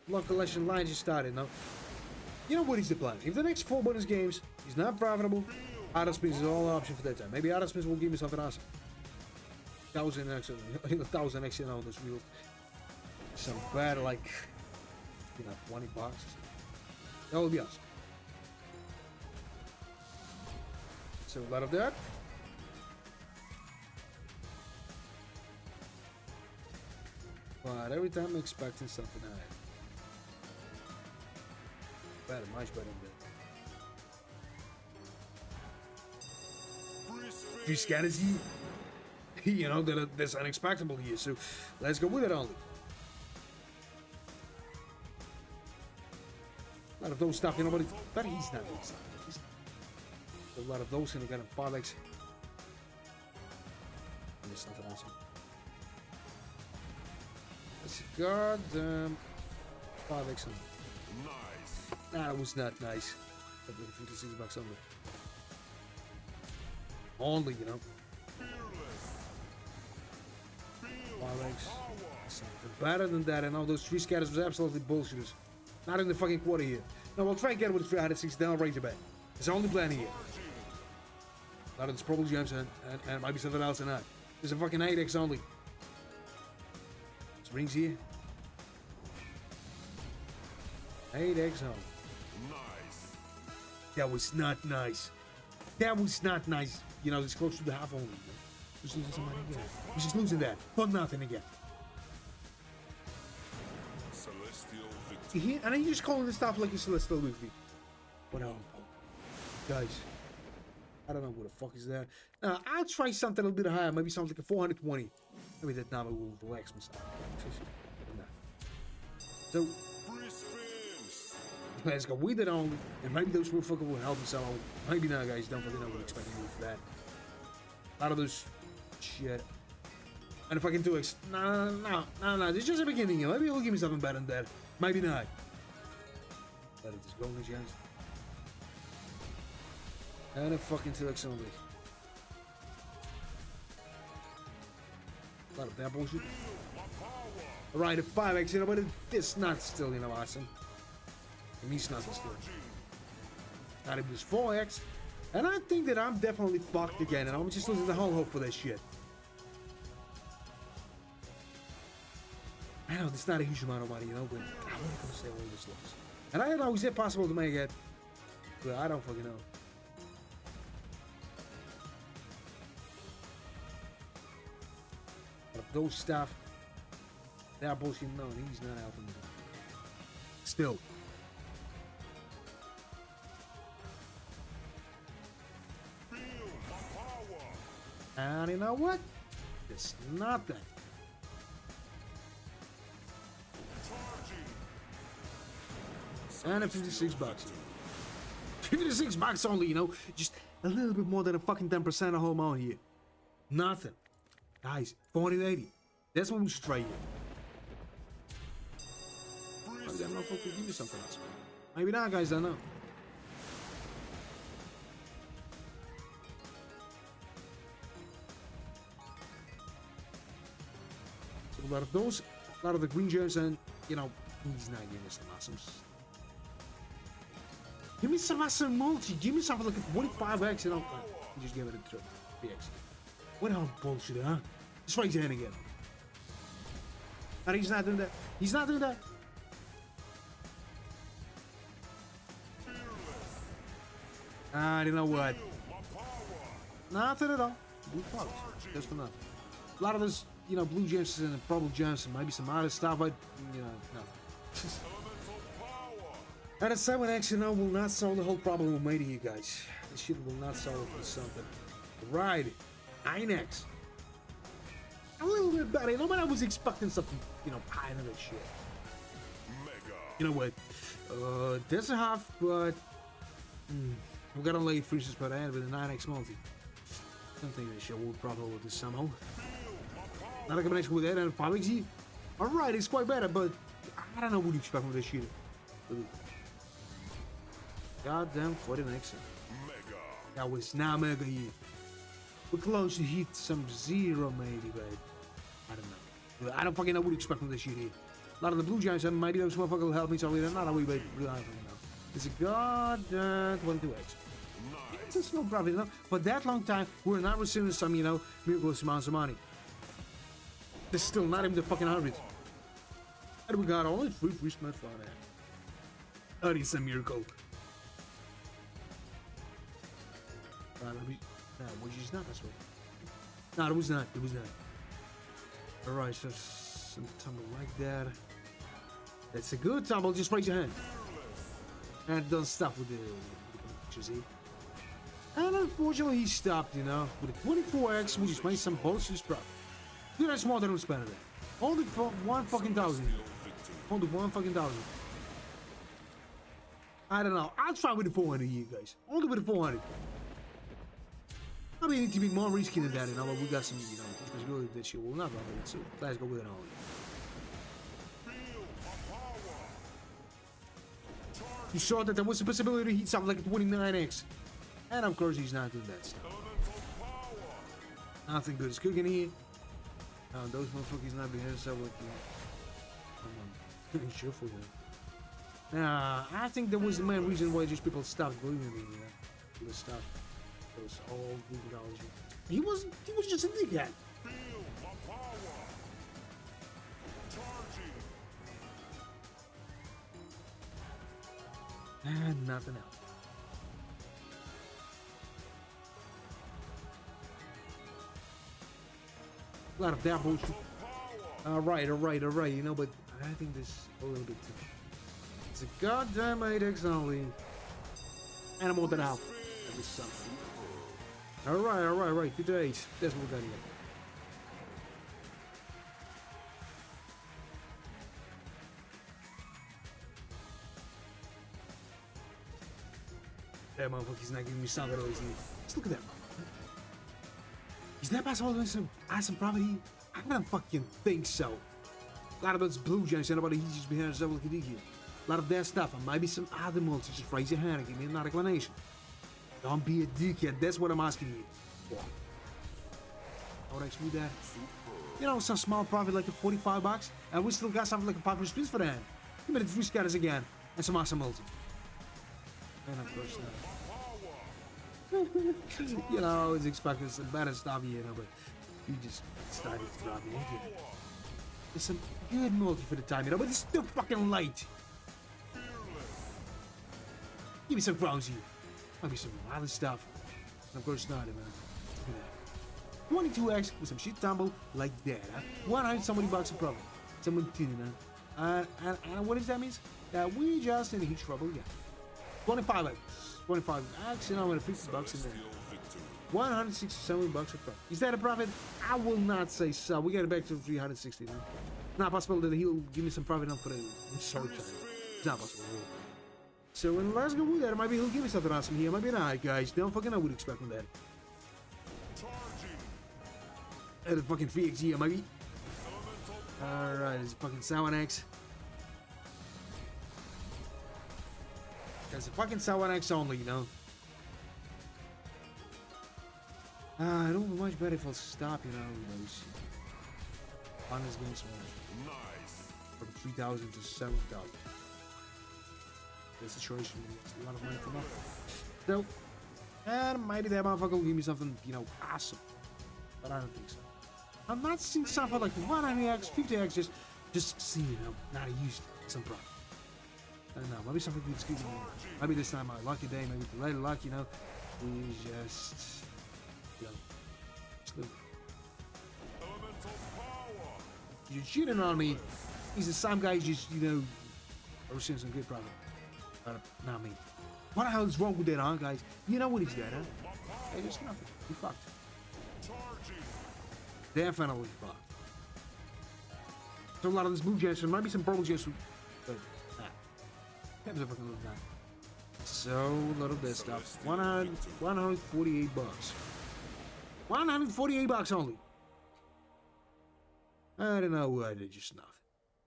Block collection line just started, what is the plan? If the next 4 bonus games is not profitable, auto spins is all option for that time. Maybe auto spins will give me something awesome. 1,000x, 1,000x, this real. Some bad, like, you know, 20 bucks. That would be awesome. So a lot of that. But every time I'm expecting something out. Better, much better than that. Three scatters here. You know, that's unexpected here. So let's go with it only. A lot of those stuff, you know, but he's not doing something. A lot of those, and we got a 5x. And there's something else. That's a goddamn 5x. Nice. Nah, that was not nice. That was 56 bucks only. Only, you know. 5x. Something better than that, and all those 3 scatters was absolutely bullshitters. Not in the fucking quarter here. No, we'll try and get it with 360 down range a bit. It's only plan here. A lot of it's probably gems and it might be something else in that. There's a fucking 8x only. It's rings here. 8x only. Nice. That was not nice. That was not nice. You know, it's close to the half only. Just losing somebody again. We're just losing that. For nothing again. Celestial victory. You hear? And you just calling this stuff like a celestial victory. What else? Guys. I don't know what the fuck is that. I'll try something a little bit higher. Maybe something like a 420. Maybe that number will relax myself. So, Free spins. let's go with it only. And maybe those motherfuckers will help us out. Maybe not, guys. Don't fucking know what expecting me for that. A lot of those shit. And if I can do X. No. This is just a beginning. You know? Maybe he'll give me something better than that. Maybe not. Let it just go, guys. And a fucking 2x only. A lot of that bullshit. Alright, a 5x, you know, but it's not still, you know, awesome. It means nothing still. Not it was 4x. And I think that I'm definitely fucked again, and I'm just losing the whole hope for that shit. I know, it's not a huge amount of money, you know, but I'm not gonna say all this loss. And I don't know, is it possible to make it? But I don't fucking know. Those stuff, that bullshit, no, he's not helping me. Still. Feel my power. And you know what? It's nothing. Charging. And a 56 bucks. 56 bucks only, you know? Just a little bit more than a fucking 10% of whole amount here. Nothing. Guys, 480. That's what we should try here. Maybe I don't know if I could give you something else. Maybe not, guys, I don't know. So a lot of those, a lot of the green gems, and, you know, he's not giving us some awesomes. Give me some awesome multi. Give me something like a 25x, and I'll just give it a 3x. What the hell bullshit, huh? Just raise your hand again. And he's not doing that. He's not doing that. Ah, you know what? Nothing at all. Blue flowers. Just for nothing. A lot of those, you know, blue gems and purple gems and maybe some other stuff, but, you know, nothing. And a 7x, you know, will not solve the whole problem we made here, guys. This shit will not solve it for something. Right. 9x. A little bit better, you know, but I was expecting something, you know, higher than that shit. Mega. You know what? That's a half, but we got to lay freezes per end with a 9x multi. I don't think that shit will probably with this somehow. Not a combination with that and 5x. Alright, it's quite better, but I don't know what you expect from this shit. Goddamn 49x. Mega. That was not mega here. We're close to hit some 0 maybe, but I don't know. I don't fucking know what to expect from this shit here. A lot of the blue giants, and maybe those motherfuckers will help me, so they're not a wee bit. I don't fucking know. It's a goddamn 22x. It's a small profit, you know. For that long time, we're not receiving some, you know, miraculous amounts of money. This is still not even the fucking 100. And we got only 3 free spin for that. That is a miracle. Let me. No, which is not this way. No, it was not. It was not. Alright, so some tumble like that. That's a good tumble. Just raise your hand. And don't stop with the see? And unfortunately, he stopped, you know, with a 24x, which is making some bullshit profit. Dude, that's more than spend that. Only for 1 fucking thousand. Only 1 fucking thousand. I don't know. I'll try with the 400 you guys. Only with the 400. I mean, it need to be more risky than that, you know, but we got some, you know, responsibility that shit will not run with it, so let's go with it only. You saw that there was a possibility to hit something like a 29x. And of course, he's not doing that stuff. Nothing good is cooking here. Those motherfuckers not behind stuff like that. Come on. Sure for you. Nah, I think that was the main reason why just people stopped believing in me, you know. People stopped. Those all technology. He was just a dickhead. And nothing else. A lot of that bullshit. Alright, you know, but I think this a little bit too. It's a goddamn 8x only. And I'm all that out. That is something. Alright. 58. That's what we got here. That motherfucker's not giving me something at all. Just look at that motherfucker. Is that possible to add some property? I don't fucking think so. A lot of those blue giants and nobody he's just behind himself like a dickhead. A lot of that stuff and maybe some other multi. Just raise your hand and give me another explanation. Don't be a dickhead, that's what I'm asking you. Yeah. How would I explain that? You know, some small profit like the 45 bucks, and we still got something like a 500 spins for that. Give me the 3 scatters again, and some awesome multi. And of course you know, I was expecting some better stuff, you know, but you just started to drop me into it. There's some good multi for the time, you know, but it's still fucking late. Give me some crowns here. Maybe some other stuff. And of course not, man. Look at that. 22x with some shit tumble like that, huh? 100 somebody bucks a profit. Someone tuning, huh? And what does that mean? That we just in huge trouble again. 25x. 25x, and I'm gonna 50 bucks in there. 167 bucks a profit. Is that a profit? I will not say so. We got it back to 360 now. It's not possible that he'll give me some profit now for the short time. It's not possible. So let's go with that. Maybe he'll give me something awesome here. Maybe not, guys. Don't fucking know what expecting that. And a fucking 3x here, maybe. Alright, it's a fucking 7x. It's a fucking 7x only, you know. It would be much better if I'll stop, you know, those honest games from 3,000 to 7,000. The situation is a lot of money for nothing. So, and maybe that motherfucker will give me something, you know, awesome. But I don't think so. I'm not seeing something like 100x, 50x, just see, you know, not used some profit. I don't know, maybe something that's good. Maybe this time my lucky day, maybe the later luck, you know. We just, you know, just live. You're cheating on me. He's the same guy, just, you know, I was seeing some good profit. Not me. What the hell is wrong with that, huh, guys? You know what he's got, huh? Hey, just nothing. He fucked. Definitely fucked. So a lot of this blue Jensen, might be some purple Jensen, but nah. Can't be fucking look that. So a lot of this stuff. 148 bucks. 148 bucks only. I don't know why they're just nothing.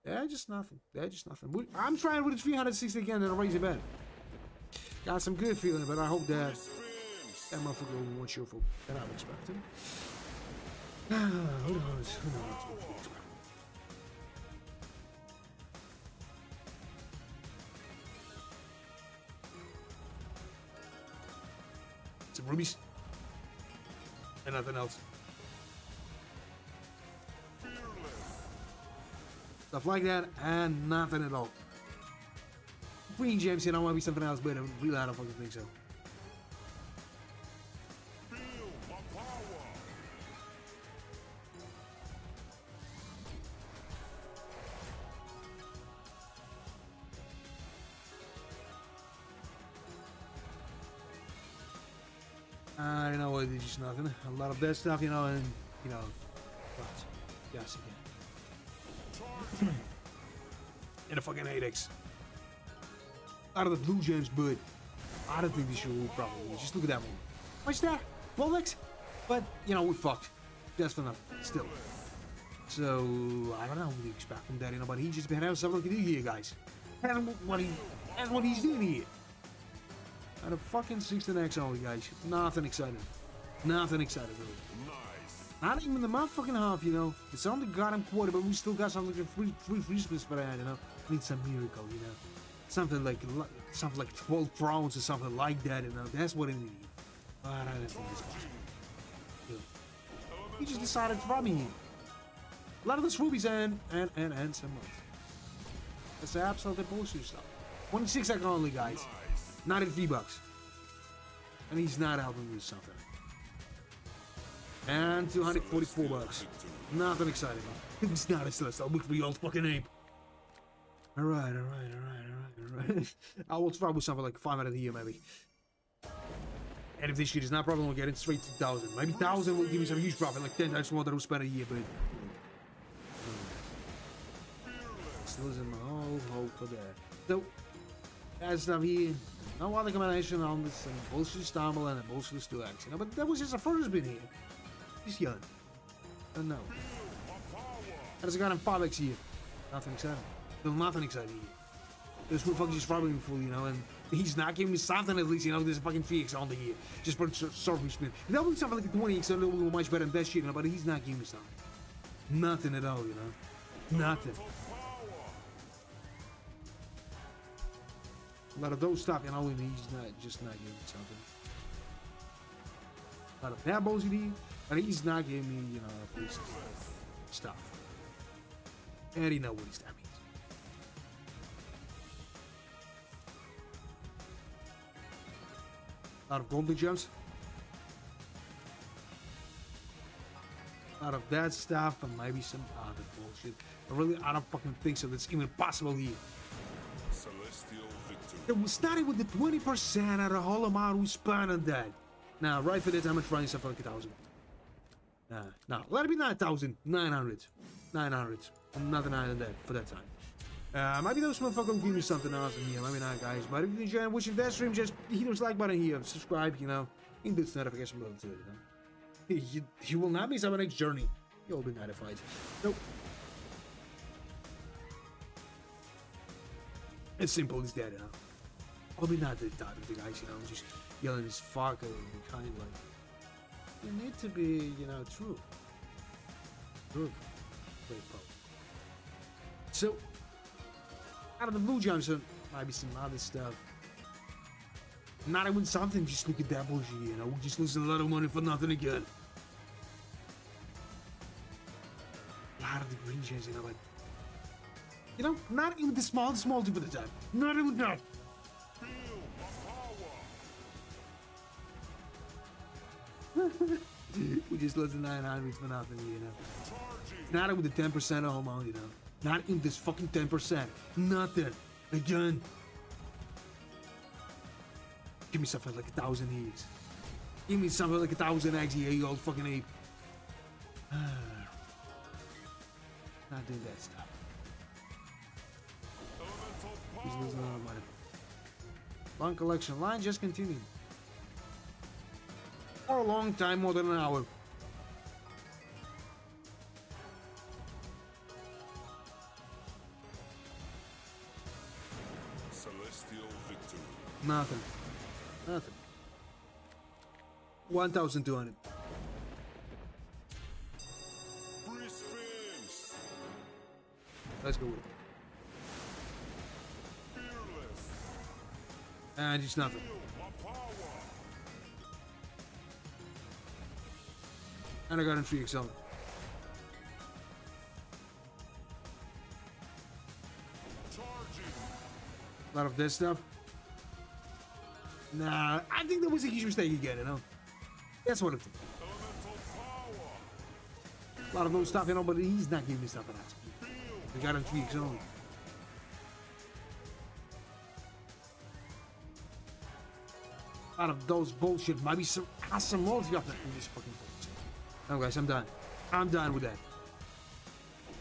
They're just nothing. They're just nothing. I'm trying with the 360 again and I'll raise it back. Got some good feeling, but I hope that motherfucker will be more cheerful than I'm expecting. Who knows? Who knows what to expect. Some rubies. And nothing else. stuff like that, and nothing at all. Green gems, you know, might be something else, but really, I don't fucking think so. Feel my power. You know what, it's just nothing. A lot of that stuff, you know, and, you know, but, yes, again. And a fucking 8x. Out of the blue gems, but I don't think this should work properly. Just look at that one. What's that? 12x? But, you know, we fucked. Just for nothing. Still. So, I don't know what you expect from that, you know, but he just been having something to do here, guys. That's what he's doing here. And a fucking 16x only, guys. Nothing exciting. Nothing exciting, really. Nice. Not even the motherfucking half, you know. It's on the goddamn quarter, but we still got something like free spins for that, you know. Need some miracle, you know. Something like 12 crowns or something like that, you know. That's what it needs. But I don't think it's possible. Yeah. He just decided to rob me here. A lot of those rubies and some more. That's absolute bullshit stuff. 26x only, guys. Not at V-Bucks. And he's not helping me something. And 244 bucks. Nothing exciting. It's not a celestial. Look for the old fucking ape. Alright. I will try with something like 500 here, maybe. And if this shit is not a problem, we'll get it straight to 1,000. Maybe 1,000 will give me some huge profit, like 10 times more than I spent a year, but... It's losing my whole hope for that. So, that stuff here. No other combination on this and bullshit stumble and a bullshit 2x, you know, but that was just the first bit here. He's young. I don't know. And it's got him 5x here. Nothing exciting. Still nothing exciting here. This motherfucker just robbing me full, you know, and he's not giving me something at least, you know, there's a fucking 3x on the here. Just for surfing spin. That would be something like a 20x, a little much better than that shit, you know, but he's not giving me something. Nothing at all, you know. Nothing. A lot of those stuff, you know, and he's just not giving me something. A lot of that bullshit here, but he's not giving me, you know, at least stuff. And he know what that means. A lot of golden gems. A lot of that stuff, and maybe some other bullshit. But really, I don't fucking think so. That's even possible here. Celestial victory. It was started with the 20% of the whole amount we spent on that. Now, right for that, I'm trying something like 1,000. Nah, let it be 9,000. 900. 900. Nothing higher than that for that time. Maybe those motherfuckers will give me something awesome here. Maybe not, guys. But if you enjoy watching that stream, just hit those like button here. Subscribe, you know. And this notification bell too, you know. You will not miss our next journey. You'll be notified. Nope. As simple as that, you know. Probably not the type of the guys, you know, just yelling as fuck and kind of like. You need to be, you know, true. True. Great power. So, out of the blue gems, might be some other stuff. Not even something, just look at that bullshit, you know. We're just losing a lot of money for nothing again. A lot of the green gems, you know, like. You know, not even the smallest for the time. Not even that. Feel my power. We just lost the 900 for nothing, you know. Charging. Not even the 10% of home out, you know. Not even this fucking 10%. Nothing. Again. Give me something like 1,000 E's. Give me something like 1,000 eggs here, you old fucking ape. Not doing that stuff. Elemental He's power. losing a lot of money. Long collection line just continued. For a long time, more than an hour. Celestial victory. Nothing. Nothing. 1,200. Free spins. Let's go with it. Fearless. And it's nothing. Feel my power. And I got him 3x on. A lot of this stuff. Nah, I think that was a huge mistake again, you know? That's what it is. Elemental power. A lot of those stuff, you know, but he's not giving me stuff for that. We got him 3x only. A lot of those bullshit. Maybe some awesome rolls you got in this fucking bullshit. No, guys, I'm done. I'm done with that.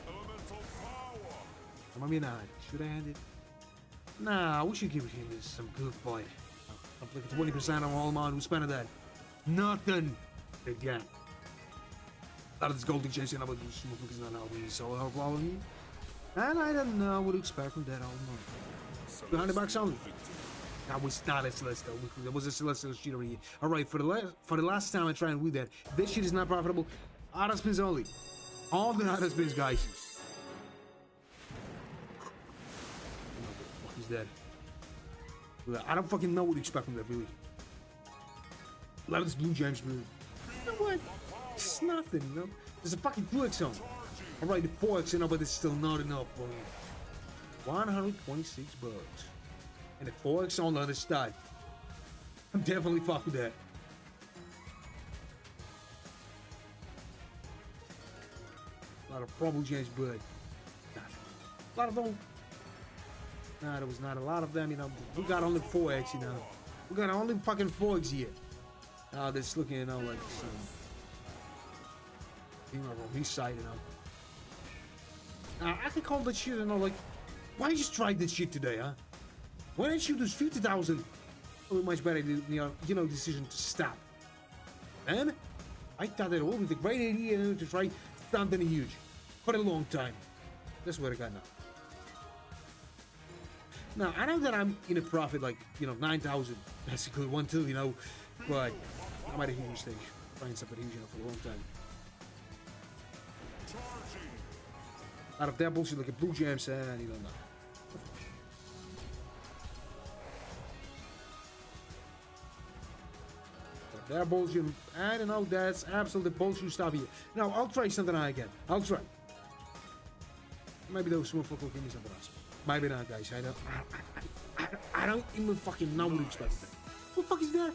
Elemental power. Maybe not. Should I end it? Nah, we should give him some good fight. I'm looking 20% on all amount who spent that. Nothing. Again. A lot of this golden chase, you know, but this smoke is not helping so helpful. And I don't know what to expect from that all month. $200 only. That was not a celestial. That was a celestial shit already. All right, for the last time I try and do that, this shit is not profitable. Auto spins only. All the auto spins, guys. What is that? I don't fucking know what to expect from that, really. A lot of this blue gems, really. You know what? It's nothing, you know? There's a fucking 2x on. Alright, the 4x, you know, but it's still not enough for me. 126 bucks. And the 4x on the other side. I'm definitely fucking with that. A lot of problem gems, but a lot of them. Nah, there was not a lot of them, you know. We got only 4x, you know. We got only fucking 4x here. Now this looking, you know, like some thing on his side, you know. I can call that shit, you know, like, why you just tried this shit today, huh? Why didn't you do 50,000? Probably much better, you know, decision to stop. And I thought that it would be a great idea, you know, to try something huge for a long time. That's what I got now. Now, I know that I'm in a profit, like, you know, 9,000. That's a good one, too, you know. But I might have huge mistake. Find something huge, you know, for a long time. Out of that bullshit, like a blue gems, and you don't know. That bullshit, I don't know, that's absolute bullshit stuff here. Now, I'll try something out again. I'll try. Maybe those small fuck will give me something else. Maybe not, guys. I don't even fucking know what to expect. What the fuck is that?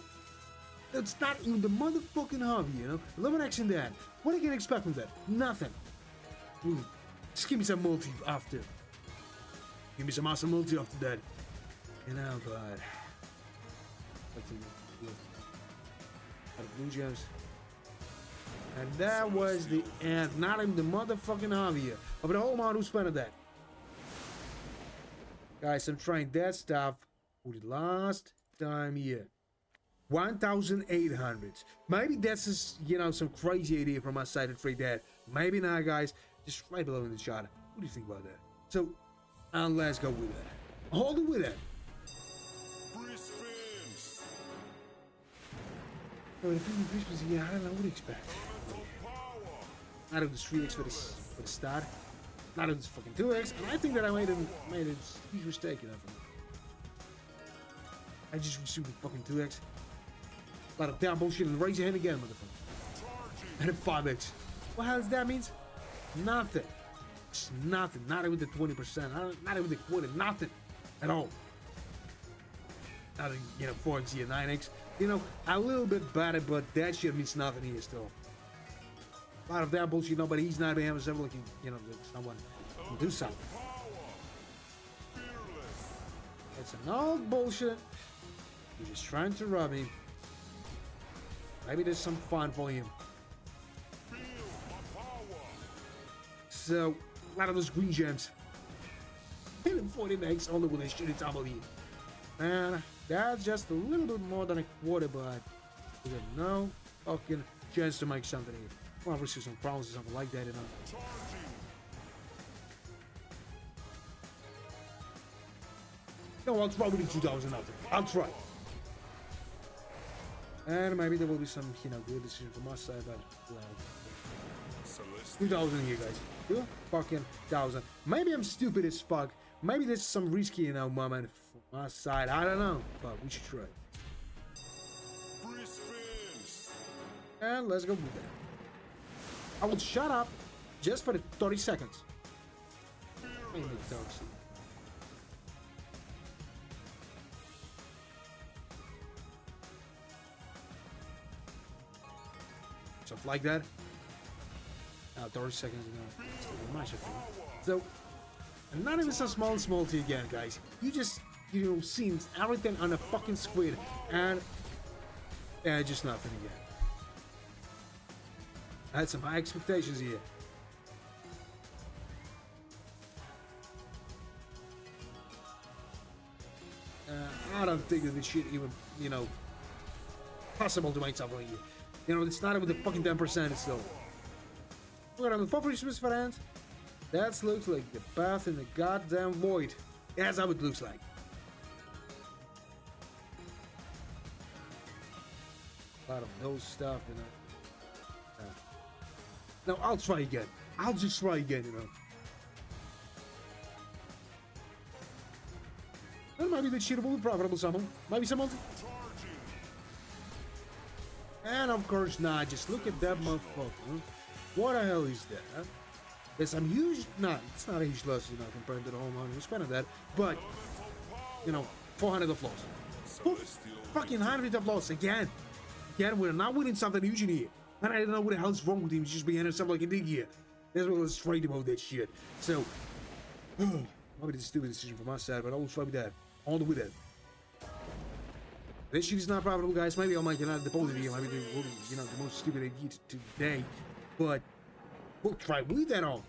That's not even the motherfucking hobby, you know? 11x in that. What are you gonna expect from that? Nothing. Just give me some multi after. Give me some awesome multi after that. You know, but... Blue gems. And that was the end. Not even the motherfucking hobby here. But the whole amount who spent that. Guys, I'm trying that stuff for the last time here. 1,800. Maybe that's just, you know, some crazy idea from my side to trade that. Maybe not, guys. Just right below in the chat. What do you think about that? So, and let's go with that. Hold it with that. Free spins. No, the free spins, yeah, I don't know what to expect. Out of this 3x for the start. Not of this fucking 2x. And I think that I made a huge mistake, you know, for me. I just received the fucking 2x. A lot of damn bullshit and raise your hand again, motherfucker. And a 5x. What the hell does that mean? Nothing. It's nothing. Not even the 20%. Not even the quarter. Nothing. At all. Not even, you know, 4x here, 9x. You know, a little bit better, but that shit means nothing here still. A lot of that bullshit, no, but he's not being able to looking, you know, someone can do something. It's an old bullshit. He's just trying to rob me. Maybe there's some fun for him. So, a lot of those green gems. 40x only with a shitty double here. And that's just a little bit more than a quarter, but we got no fucking chance to make something here. Well, I'll receive some problems or something like that, you know. No, I'll try with the 2,000 out there. I'll try. And maybe there will be some, you know, good decision from my side, but well, 2,000 here, guys. 2,000. Maybe I'm stupid as fuck. Maybe there's some risky, you know, moment from my side. I don't know, but we should try. Free spins. And let's go with that. I will shut up just for the 30 seconds. Maybe 30. stuff like that. 30 seconds ago. So, not even so small to again, guys. You just, seen everything on a fucking squid, and just nothing again. I had some high expectations here. I don't think that this shit even, possible to make something like it. It started with the fucking 10% still. Look at the 4 Christmas friends. That looks like the path in the goddamn void. That's how it looks like. A lot of those stuff, No, I'll try again. I'll just try again, That might be the cheatable, profitable someone. Maybe someone. And of course not. Just look at that motherfucker. What the hell is that? Huh? There's some huge. Nah, it's not a huge loss, compared to the whole money we spent on that. But, 400 of loss. Fucking 100 of loss again. Again, we're not winning something huge in here. And I don't know what the hell's wrong with him. He's just being something like a dig here. That's what was straight about that shit. So, maybe it's a stupid decision from my side, but I will try with that. On the way there. This shit is not profitable, guys. Maybe I'll make another deposit video. Maybe the most stupid idea today. But we'll try with that on.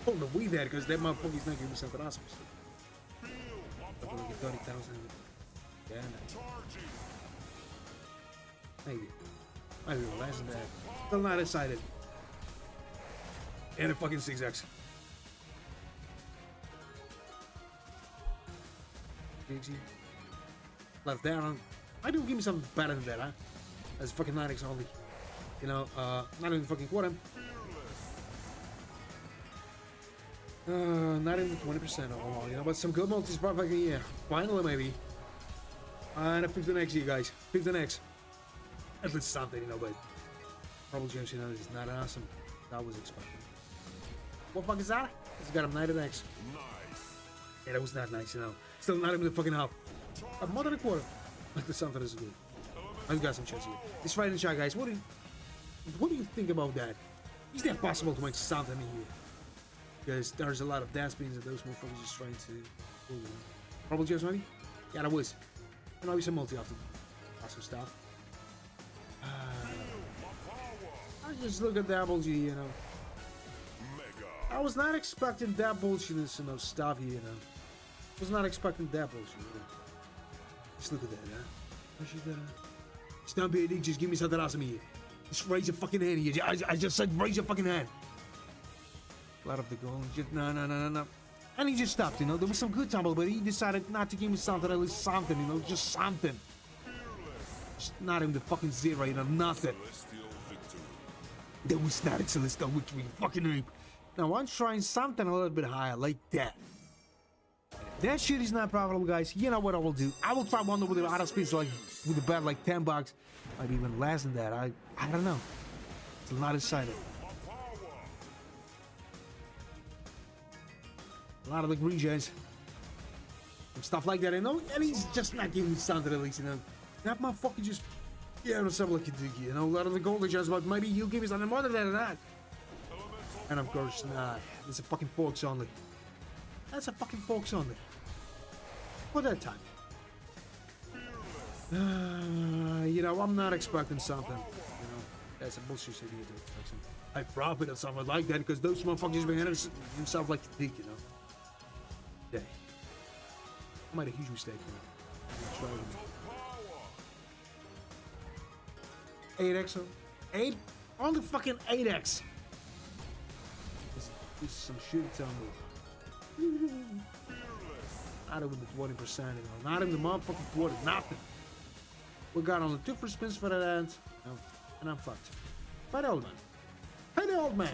Hold the way there, because that motherfucker's not giving me something awesome. Like 30,000. Yeah, no. Maybe less than that. Still not excited. And a fucking 6x. Left down. Maybe will give me something better than that, huh? That's fucking 9x only. Not even fucking quarter. Not even 20% all, but some good multis perfect here. Finally, maybe. And a 15x here, guys. 15x. At least something, but probably James, this is not awesome. That was expected. What fuck is that? It's got him 9x. Nice. Yeah, that was not nice, Still not even the fucking half. A more than a quarter. Like the something is good. I've got some chance here. It's right in the chat, guys. What do you think about that? Is that possible to make something here? Because there's a lot of dance beans that those motherfuckers just trying to. Probably just maybe? Yeah, that was. And maybe some multi after. Awesome stuff. I just look at that bullshit, I was not expecting that bullshit and some stuff here, I was not expecting that bullshit. Just look at that, Just don't be a dick, just give me something awesome here. Just raise your fucking hand here. I just said raise your fucking hand. Flat up the goal. Just, no. And he just stopped, There was some good tumble, but he decided not to give me something, at least something, just something. Just not even the fucking 0, nothing. That was not a celestial victory, fucking ape. Now I'm trying something a little bit higher, like that. That shit is not profitable, guys. You know what I will do? I will try one with the auto speeds, like with the bet, like $10, maybe even less than that. I don't know. It's not exciting. A lot of the green jays and stuff like that, and he's just not giving me something at least, That motherfucker just, something like a dig, a lot of the gold jays, but maybe you'll give me something more than that. And of course, not. It's a fucking forks only. That's a fucking forks only. For that time. I'm not expecting something. That's a bullshit idea to expect something. I profit or something like that because those motherfuckers behind himself like a dick, Yeah. I made a huge mistake, 8x? 8? Only fucking 8x! This is some shit to me. Not even the 20%, Not even the motherfucking quarter, nothing. We got only 2 free spins for that end, and I'm fucked. Pay the old man. Pay the old man!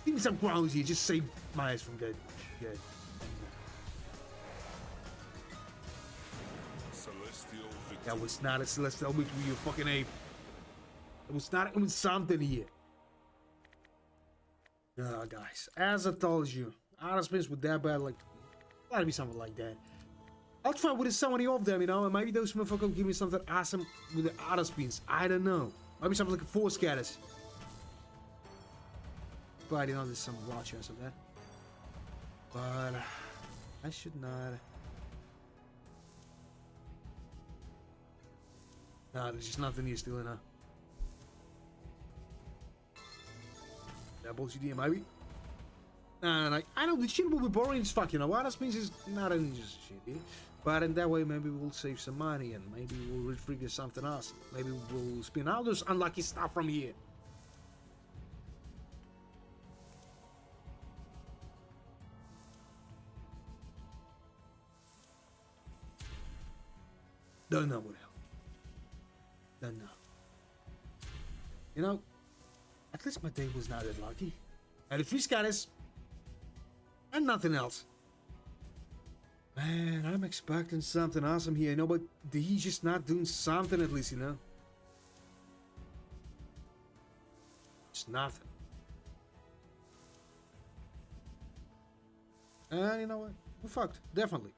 Give me some grounds here, just save my ass from that shit. That was not a celestial victory, you fucking ape. It was not even something here. Guys, as I told you, auto spins with that bad, gotta be something like that. I'll try with so many of them, and maybe those motherfuckers will give me something awesome with the auto spins. I don't know. Maybe something like 4 scatters. But you know, there's some raw chance of that. But I should not. Nah, there's just nothing here still in her. Double GD maybe. Nah, I know the shit will be boring as fuck, you know what? That means it's not any just shit here. But in that way, maybe we'll save some money and maybe we'll refigure something else. Maybe we'll spin out those unlucky stuff from here. Don't know what hell. Don't know. You know, at least my day was not that lucky. And the 3 scatters and nothing else. Man, I'm expecting something awesome here, you know, but he's just not doing something at least, you know. It's nothing. And you know what? We're fucked. Definitely.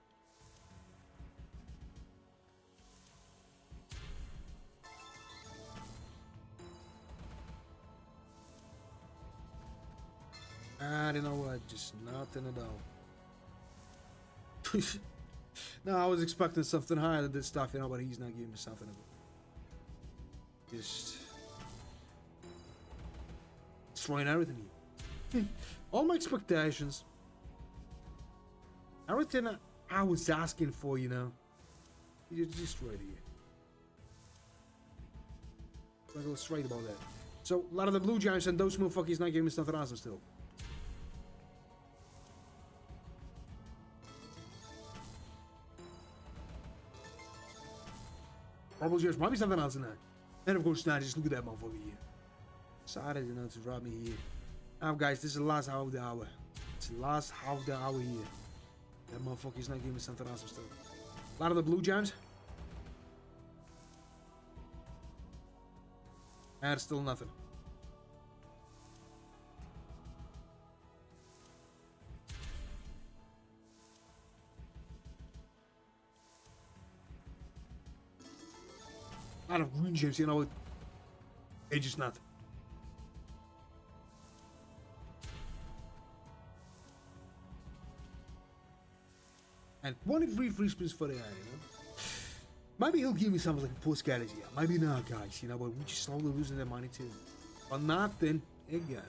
And you know what? Just nothing at all. No, I was expecting something higher than this stuff, you know, but he's not giving me something of it. Just destroying everything here. All my expectations. Everything I was asking for, you know. You just destroyed here. I go straight about that. So, a lot of the blue giants and those motherfuckers not giving me something awesome still. Purple Gears, might be something else in there. And of course not, just look at that motherfucker here. Decided, you know, to drop me here. Now guys, this is the last half of the hour. It's the last half of the hour here. That motherfucker's not giving me something awesome still. A lot of the blue gems. And still nothing. A lot of green gems, you know, it's just nothing. And 23 free spins for the eye, you know. Maybe he'll give me something like a postcard here. Maybe not, guys, you know, but we're just slowly losing that money too. But nothing again.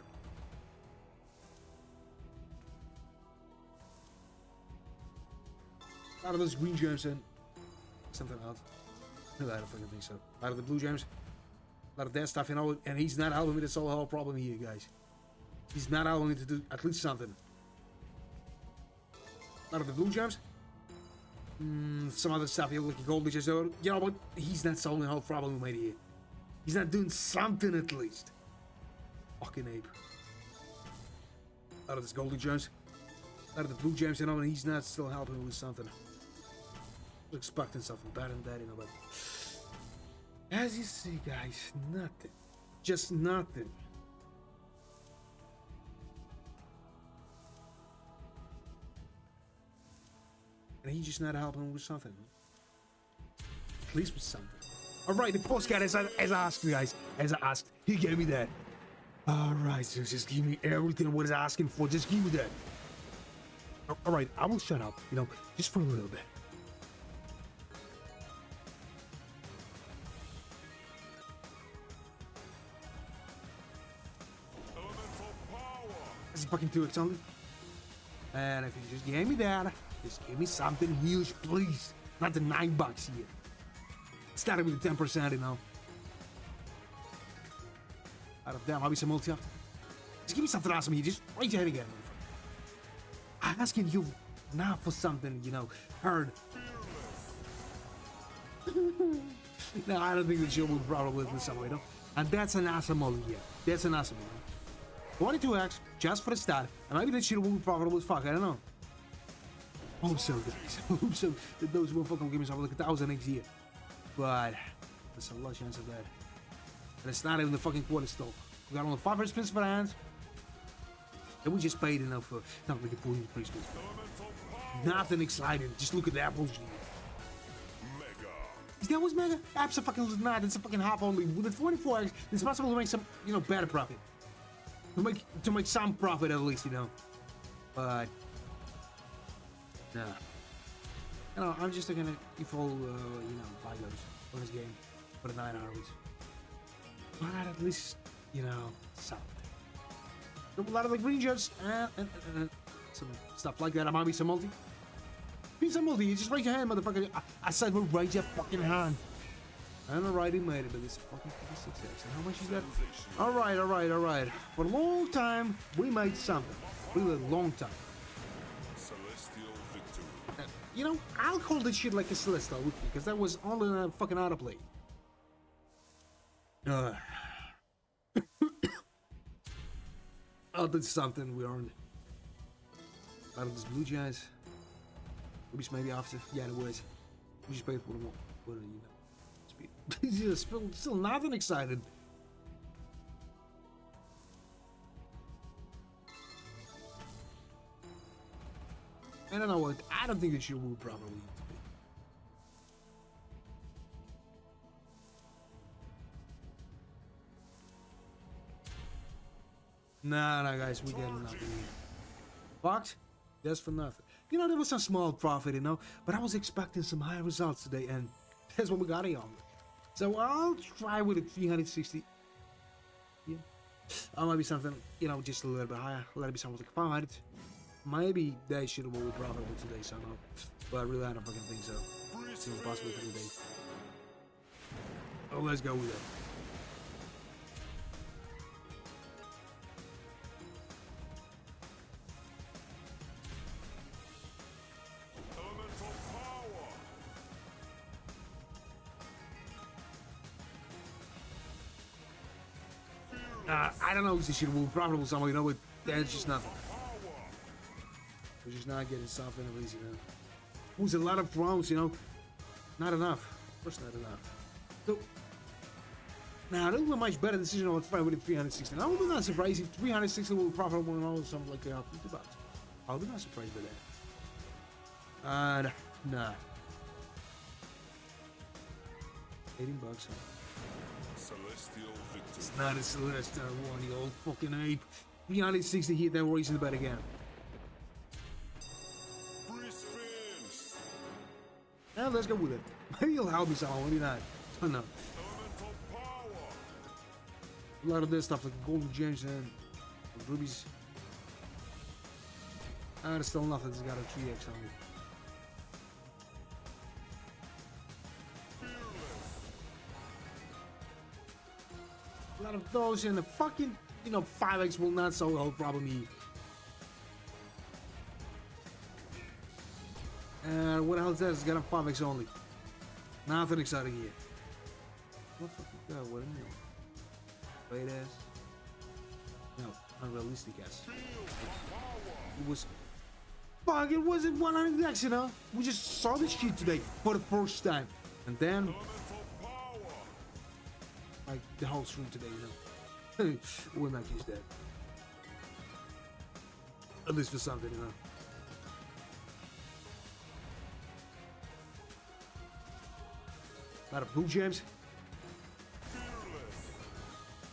A lot of those green gems and something else. I don't fucking think so. A lot of the blue gems. A lot of that stuff, you know, and he's not helping me to solve the whole problem here, guys. He's not helping me to do at least something. A lot of the blue gems. Some other stuff here, like gold bitches, you know, but he's not solving the whole problem we made here. He's not doing something at least. Fucking ape. A lot of this golden gems. A lot of the blue gems, you know, and he's not still helping me with something. I was expecting something better than that, you know, but as you see, guys, nothing. Just nothing. And he's just not helping with something. At least with something. Alright, the postcard as I asked you guys, as I asked, he gave me that. Alright, so just give me everything what he's asking for, just give me that. Alright, I will shut up, you know, just for a little bit. This is fucking 2x only. And if you just gave me that, just give me something huge, please. Not the $9 here. Started with the 10%, you know. Out of that, maybe some multi. Just give me something awesome here. Just raise your head again. I'm asking you now for something, you know, heard. No, I don't think the show will probably with some way, though. And that's an awesome only here. That's an awesome one. 22x, just for the start. And maybe that shit will be profitable as fuck, I don't know. Hope so, guys. Hope so that those motherfuckers will give me something like 1,000 eggs here. But there's a lot of chance of that. And it's not even the fucking quarter still. We got only 5 spins for the hands. And we just paid enough for something like a 40 free spins. Nothing exciting. Just look at the apples. Mega. That was mega. Absolutely not. It's a fucking half only. With the 24x, it's possible to make some, you know, better profit. To make some profit at least, you know. But nah. You know, I'm just gonna default, you know, buy those for this game for the 9 hours. But at least, you know, something. A lot of the green gems and some stuff like that. I might be some multi. Be some multi. You just raise your hand, motherfucker. I said we'll raise your fucking hand. I don't know, right? He made it, but it's fucking 56x. And how much is that? All right. For a long time, we made something. Really a long time. Celestial victory. You know, I'll call this shit like a celestial victory because that was all in a fucking autoplay. Oh, that's something we earned. Out of this blue jays. Maybe after. Yeah, it was. We just paid for them all. But, you know. Still nothing excited. I don't know what. I don't think the shit will probably. Nah, guys, we get nothing here. Fucked? Just for nothing. You know, there was some small profit, you know, but I was expecting some high results today, and that's what we got here on. So I'll try with a 360. Yeah. Or maybe something, you know, just a little bit higher. Let it be something like 500. Maybe they should have been profitable today somehow. But really, I don't fucking think so. It's impossible to do today. Oh, let's go with it. Elemental power. I don't know if this shit will be profitable somehow, you know, but that's just nothing. Power. We're just not getting something at least, you know. It was a lot of rounds, you know. Not enough. Of course, not enough. So, now, that was a much better decision on trying with the 360. I would be not surprised if 360 will be profitable and all something like $50. I would be not surprised by that. Nah. $18, huh? Celestial victory. It's not a celestial one, you old fucking ape. 360 hit that raising the bet again. Free spins. Yeah, let's go with it. Maybe you'll help me somehow, maybe not. I don't know. Elemental power. A lot of this stuff like golden gems and rubies. There's still nothing that's got a 3x on it. A lot of those and the fucking, you know, 5x will not solve the whole problem here. And what the hell is that? It's got a 5x only. Nothing exciting here. What the fuck is that? What in there? Wait ass. No, unrealistic ass. It was. Fuck, it wasn't 100x, you know? We just saw this shit today for the first time. And then. Elemental power. Like the whole stream today, you know? We're not used that. At least for something, you know? A lot of blue gems.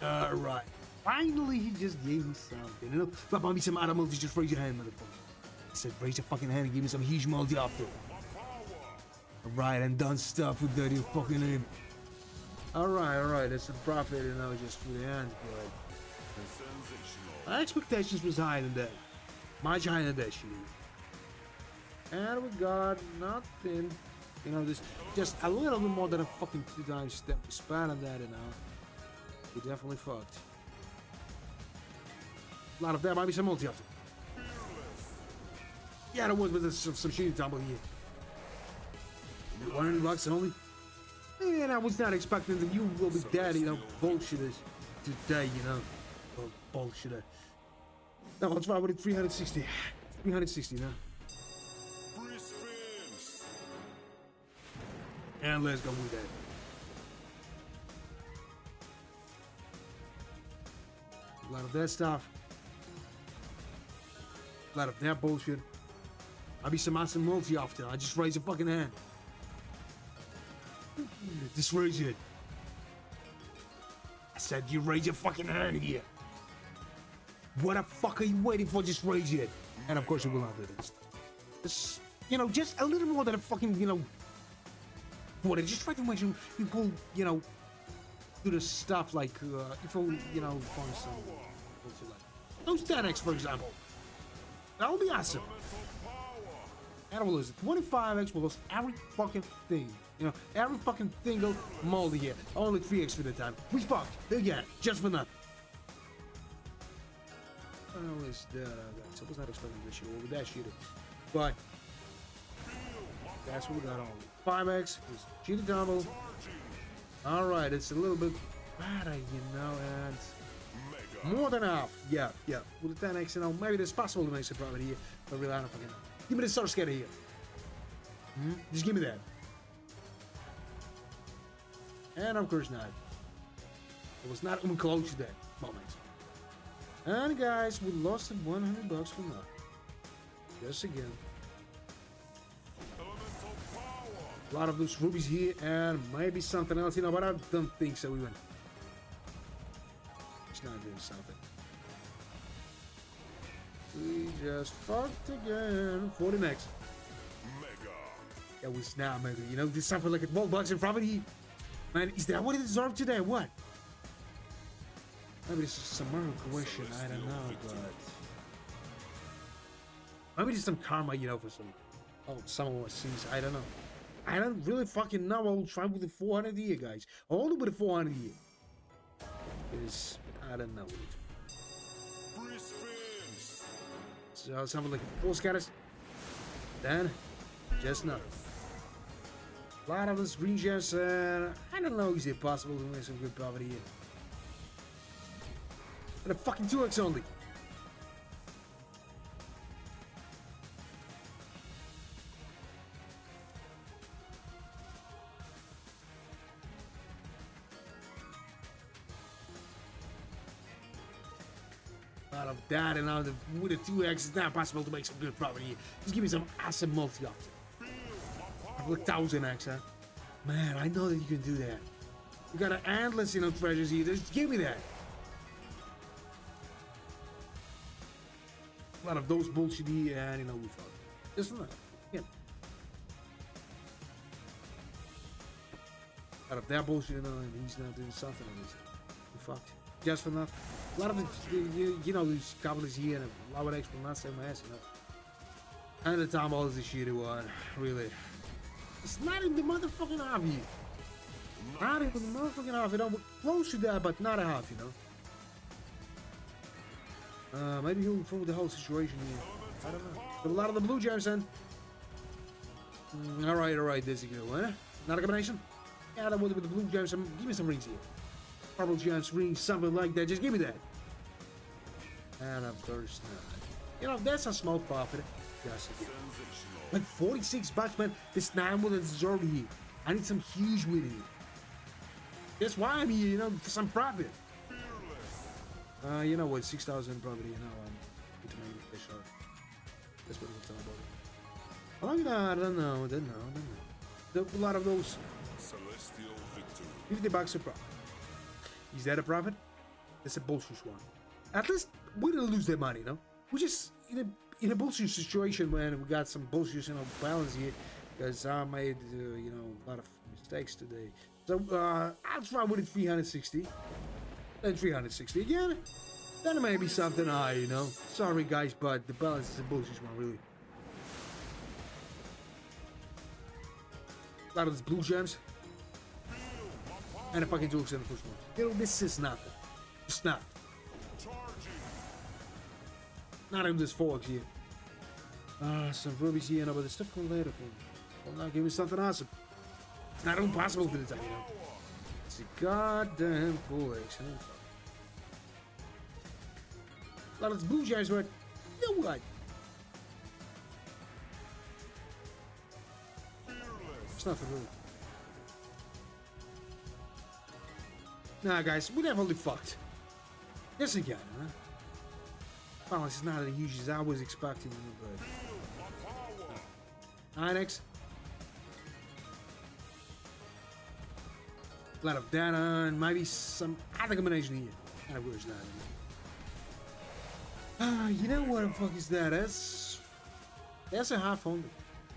Alright. Finally, he just gave me something. You know? But maybe some other multi, just raise your hand, motherfucker. I said, raise your fucking hand and give me some huge multi after. Alright, I'm done stuff with dirty fucking name. Alright, that's a profit, you know, just for the hand, but Sensational. my expectations was higher than that. Much higher than that shit. And we got nothing. You know, just a little bit more than a fucking 2 times span on that, you know. We definitely fucked. A lot of that might be some multi after. Yeah, there was, but there's some shitty tumble here. $100 only? Man, I was not expecting that you will be dead, you know, bullshitters today, you know. Oh, bullshitter. Now, let's try with it 360. 360 now. Free spins. And let's go with that. A lot of that stuff. A lot of that bullshit. I'll be some awesome multi after. I just raise a fucking hand. Just raise it. I said you raise your fucking hand here. What the fuck are you waiting for? Just raise it. And of course you will not do this. Just, you know, just a little more than a fucking, you know, what? Just try to make sure you pull, you know, do the stuff like, if you know, find some, what's it like? Those 10x, for example. That will be awesome. And we'll lose it. 25x will lose every fucking thing. You know, every fucking single moldy here. Only 3x for the time. We fucked. Again. Just for nothing. How is that? I was not expecting this shit over that shit. But that's what we got on. 5x is cheated double. Alright, it's a little bit better, you know, and more than enough. Yeah. With the 10x, you know, maybe it's possible to make some profit here, but really I don't fucking know. Give me the source scatter here. Just give me that. And of course not. It was not even close to that moment. And guys, we lost $100 for nothing. Just again. A lot of those rubies here and maybe something else, you know, but I don't think so even. It's not doing something. We just fucked again. 40 next. That was not mega. You know, this something like a $12 in front of you. Man, is that what it deserved today? What? Maybe this is some more question. I don't know, but maybe there's some karma, you know, for some of our scenes. I don't know. I don't really fucking know. I'll try with the 400 here, guys. Only with the 400 here. Is I don't know. So something like full scatters. Then just nothing. A lot of those green gems, I don't know, is it possible to make some good profit here? And a fucking 2x only. Out of that, and now with the 2x, it's not possible to make some good profit here. Just give me some awesome multi-option. Like 1000x, huh? Man, I know that you can do that. You got an endless, you know, treasures here. Just give me that. A lot of those bullshit here, and you know, we fucked. Just for that. Yeah. Out of that bullshit, you know, and he's not doing something on this. We fucked. Just for nothing. A lot of the, you know, these cobblers here, and a lot of X will not save my ass, you know. And the time all is the shitty one. Really. It's not in the motherfucking half here. Not even the motherfucking half, you know. We're close to that, but not a half, you know. Maybe he'll improve the whole situation here. I don't know. But a lot of the blue gems then. Alright, there's a good one. Not a combination? Yeah, that would with the blue gems. Give me some rings here. Purple gems, rings, something like that. Just give me that. And of course not. You know, that's a small profit. Just again. Like 46 bucks, man. This 9 will deserve here. I need some huge with it. That's why I'm here, you know, for some profit. You know what, 6,000 probably, you know, good to make it short. That's what we'll talk about. I don't know. A lot of those. Celestial victory. 50 bucks a profit. Is that a profit? That's a bullshit one. At least we didn't lose that money, you know? We're just in a bullshit situation when we got some bullshit, you know, balance here. Because I made, you know, a lot of mistakes today. So, I'll try with it 360. Then 360 again. Then maybe something high, you know. Sorry, guys, but the balance is a bullshit one, really. A lot of these blue gems. And a fucking jokes in the first one. You know, this is nothing. It's not. Not even this 4x here. Some rubies here, you know, but the stuff from later. Well, now give me something awesome. It's not impossible for the time, you know. It's a goddamn 4x. A lot of these blue gems were, you know what? It's nothing really. Nah, guys, we definitely fucked. Yes, again, huh? Well, it's not as huge as I was expecting, but 9x. A lot of data and maybe some other combination here. I wish that. You know what the fuck is that? That's a half hundred.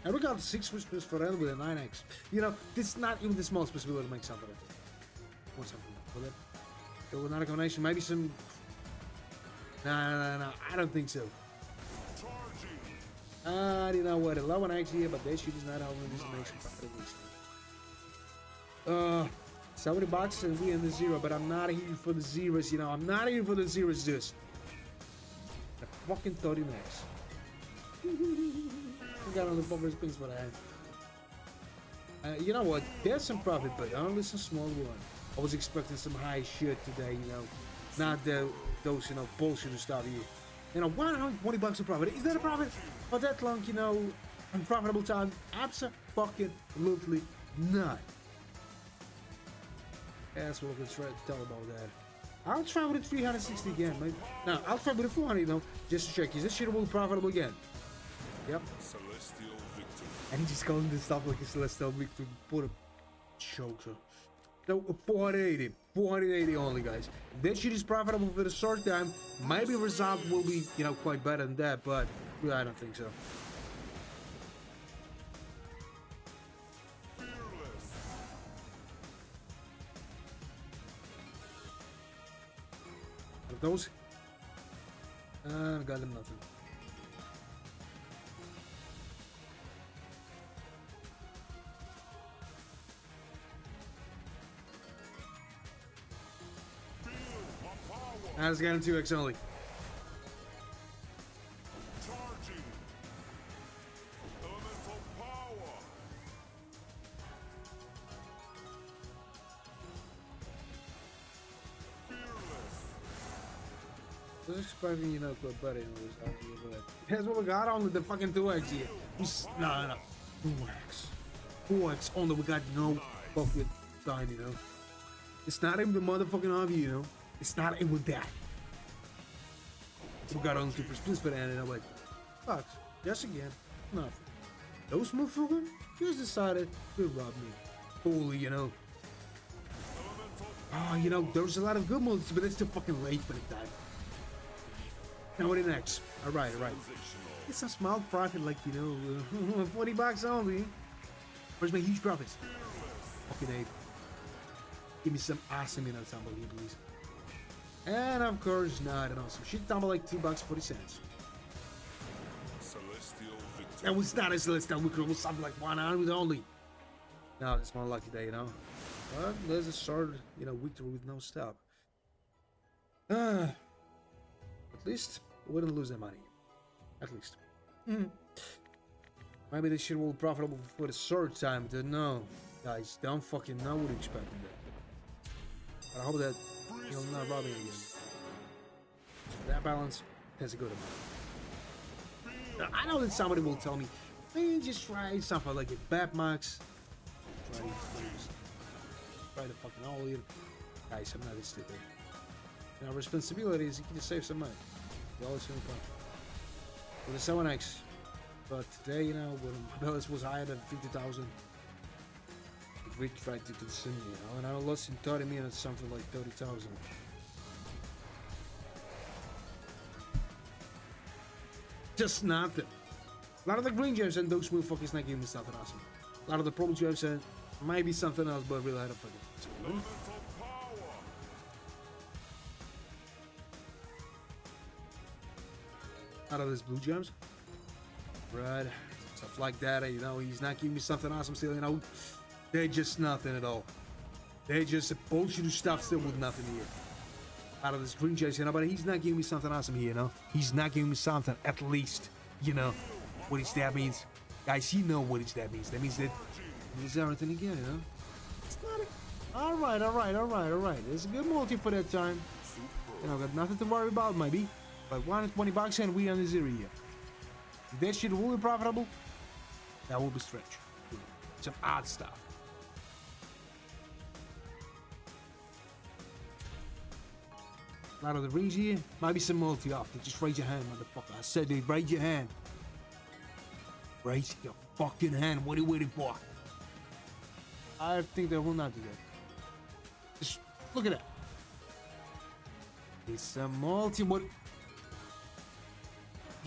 And we got the 6 whispers for L with a 9x. You know, this is not even the smallest possibility to make something like this. Or something like that. So another combination, maybe some. No, I don't think so. I don't know what a low 1x here, but this shit is not helping this makes profit at least. $70 and we in the zero, but I'm not here for the zeros, you know. I'm not here for the zeros, just. The fucking 30 max. I got on the bumper spins for that. You know what? There's some profit, but only some small one. I was expecting some high shit today, you know. Not those, you know, bullshit stuff here. You know, $120 of profit. Is that a profit for that long, you know, unprofitable time? Absolutely not. That's what we can try to tell about that. I'll try with the 360 again, mate. Now, I'll try with the 400, you know, just to check. Is this shit will be profitable again? Yep. Celestial victory. And he just calling this stuff like a celestial victory. What a choker. No, 480 only, guys. If that shit is profitable for the short time, maybe result will be, you know, quite better than that, but well, I don't think so. Those got them nothing. I just got him 2x only. Charging. Elemental power. Fearless. I was expecting, you know, to put better in this out here, but that's what we got on with the fucking 2x here. No. 2x. 4x only, we got no fucking time, you know. It's not even the motherfucking hobby, you know. It's not even that. We got only 2 for splits for that, and I'm like, fuck, yes again, nothing. Those motherfuckers just decided to rob me. Fully, you know. Oh, you know, there's a lot of good moves, but it's too fucking late for the time. Now what next? Alright. It's a small profit, like, you know, $40 only. Where's my huge profits? Fucking ape. Give me some awesome, you know, tumble here, please. And of course, not an awesome shit tumble like $2.40. Celestial victory. That was not a celestial victory, it was something like 100 only. No, it's more lucky day, you know. But there's a short, you know, victory with no stop. At least we wouldn't lose that money. At least. Maybe this shit will be profitable for the short time. Don't know. Guys, don't fucking know what you're expecting there. But I hope that you'll not rob me again. For that balance, that's a good amount. Now, I know that somebody will tell me, man, just try something like a bad max. Try the fucking all in. Guys, I'm not this stupid. Now, responsibility is you can just save some money. You always feel with the 7x. But today, you know, when my balance was higher than 50,000, we tried to consume, you know, and I lost in 30 minutes something like 30,000. Just nothing. A lot of the green gems and those smooth fuckers not giving me something awesome. A lot of the purple gems and maybe something else, but really I don't fucking. Out of these blue gems, right? Stuff like that, you know, he's not giving me something awesome still, you know. They're just nothing at all. They're just bullshit stuff still with nothing here. Out of this green chase, you know, but he's not giving me something awesome here, you know. He's not giving me something, at least, you know, what that means. Guys, you know what that means. That means that he's everything again, you know. It's not a... Alright. There's a good multi for that time. You know, got nothing to worry about, maybe. But $120 and we on the zero here. If that shit will be profitable, that will be stretch. Some odd stuff. A lot of the rings here, maybe some multi after. Just raise your hand, motherfucker. I said they raise your hand. Raise your fucking hand. What are you waiting for? I think they will not do that. Look at that. It's some multi. What?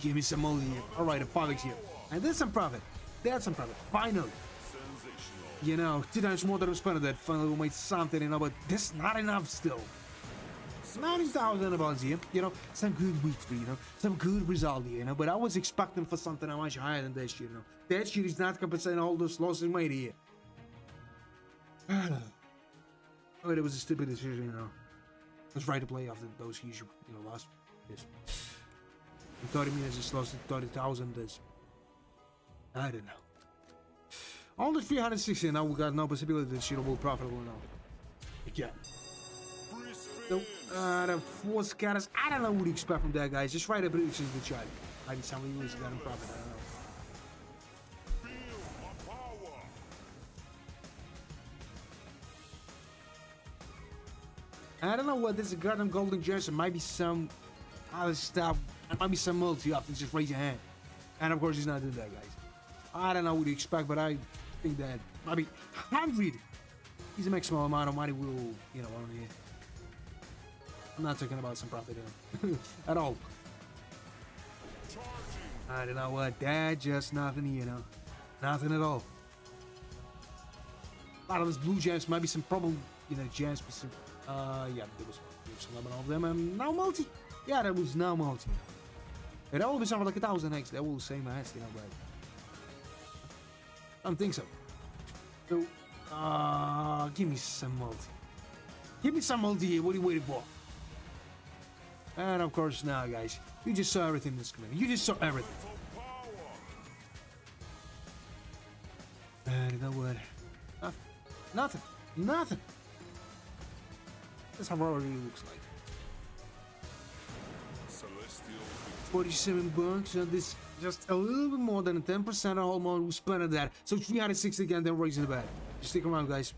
Give me some multi here. All right, a 5x here. And there's some profit. That's some profit. Finally. Sensational. You know, 2 times more than we spent that. Finally, we made something, you know, but that's not enough still. 90,000 about here, you know, some good victory, you know, some good result here, you know, but I was expecting for something much higher than that shit, you know. That shit is not compensating all those losses made here. Oh, it was a stupid decision, you know. I was right to play after those huge, you know, last. This. In 30 minutes, just lost 30,000. This. I don't know. All the 360 now, we got no possibility that shit will be profitable now. Again. So, the 4 scatters, I don't know what to expect from that, guys. Just write a prediction in the chat. Maybe somebody who is got in profit, I don't know. Feel my power. I don't know what this is, goddamn golden gems. It might be some other stuff. It might be some multi. You have to just raise your hand. And of course, he's not doing that, guys. I don't know what to expect, but I think that maybe 100 is a maximum amount of money we'll, you know, on here. I'm not talking about some profit here at all. Charging. I don't know what. That just nothing, you know, nothing at all. A lot of those blue gems might be some problem, you know, gems with some. Yeah, there was 11 of them, and no multi. Yeah, there was no multi. It all be something like 1,000x. That will same as, you know, but I don't think so. So, give me some multi. Give me some multi here. What are you waiting for? And of course, now, guys, you just saw everything in this community. You just saw everything. For power. And you know what? Nothing. Nothing. That's how it already looks like. Celestial victory. 47 bucks. And this just a little bit more than 10% of all money we spent on that. So 360 again, then raising the bet. Just stick around, guys.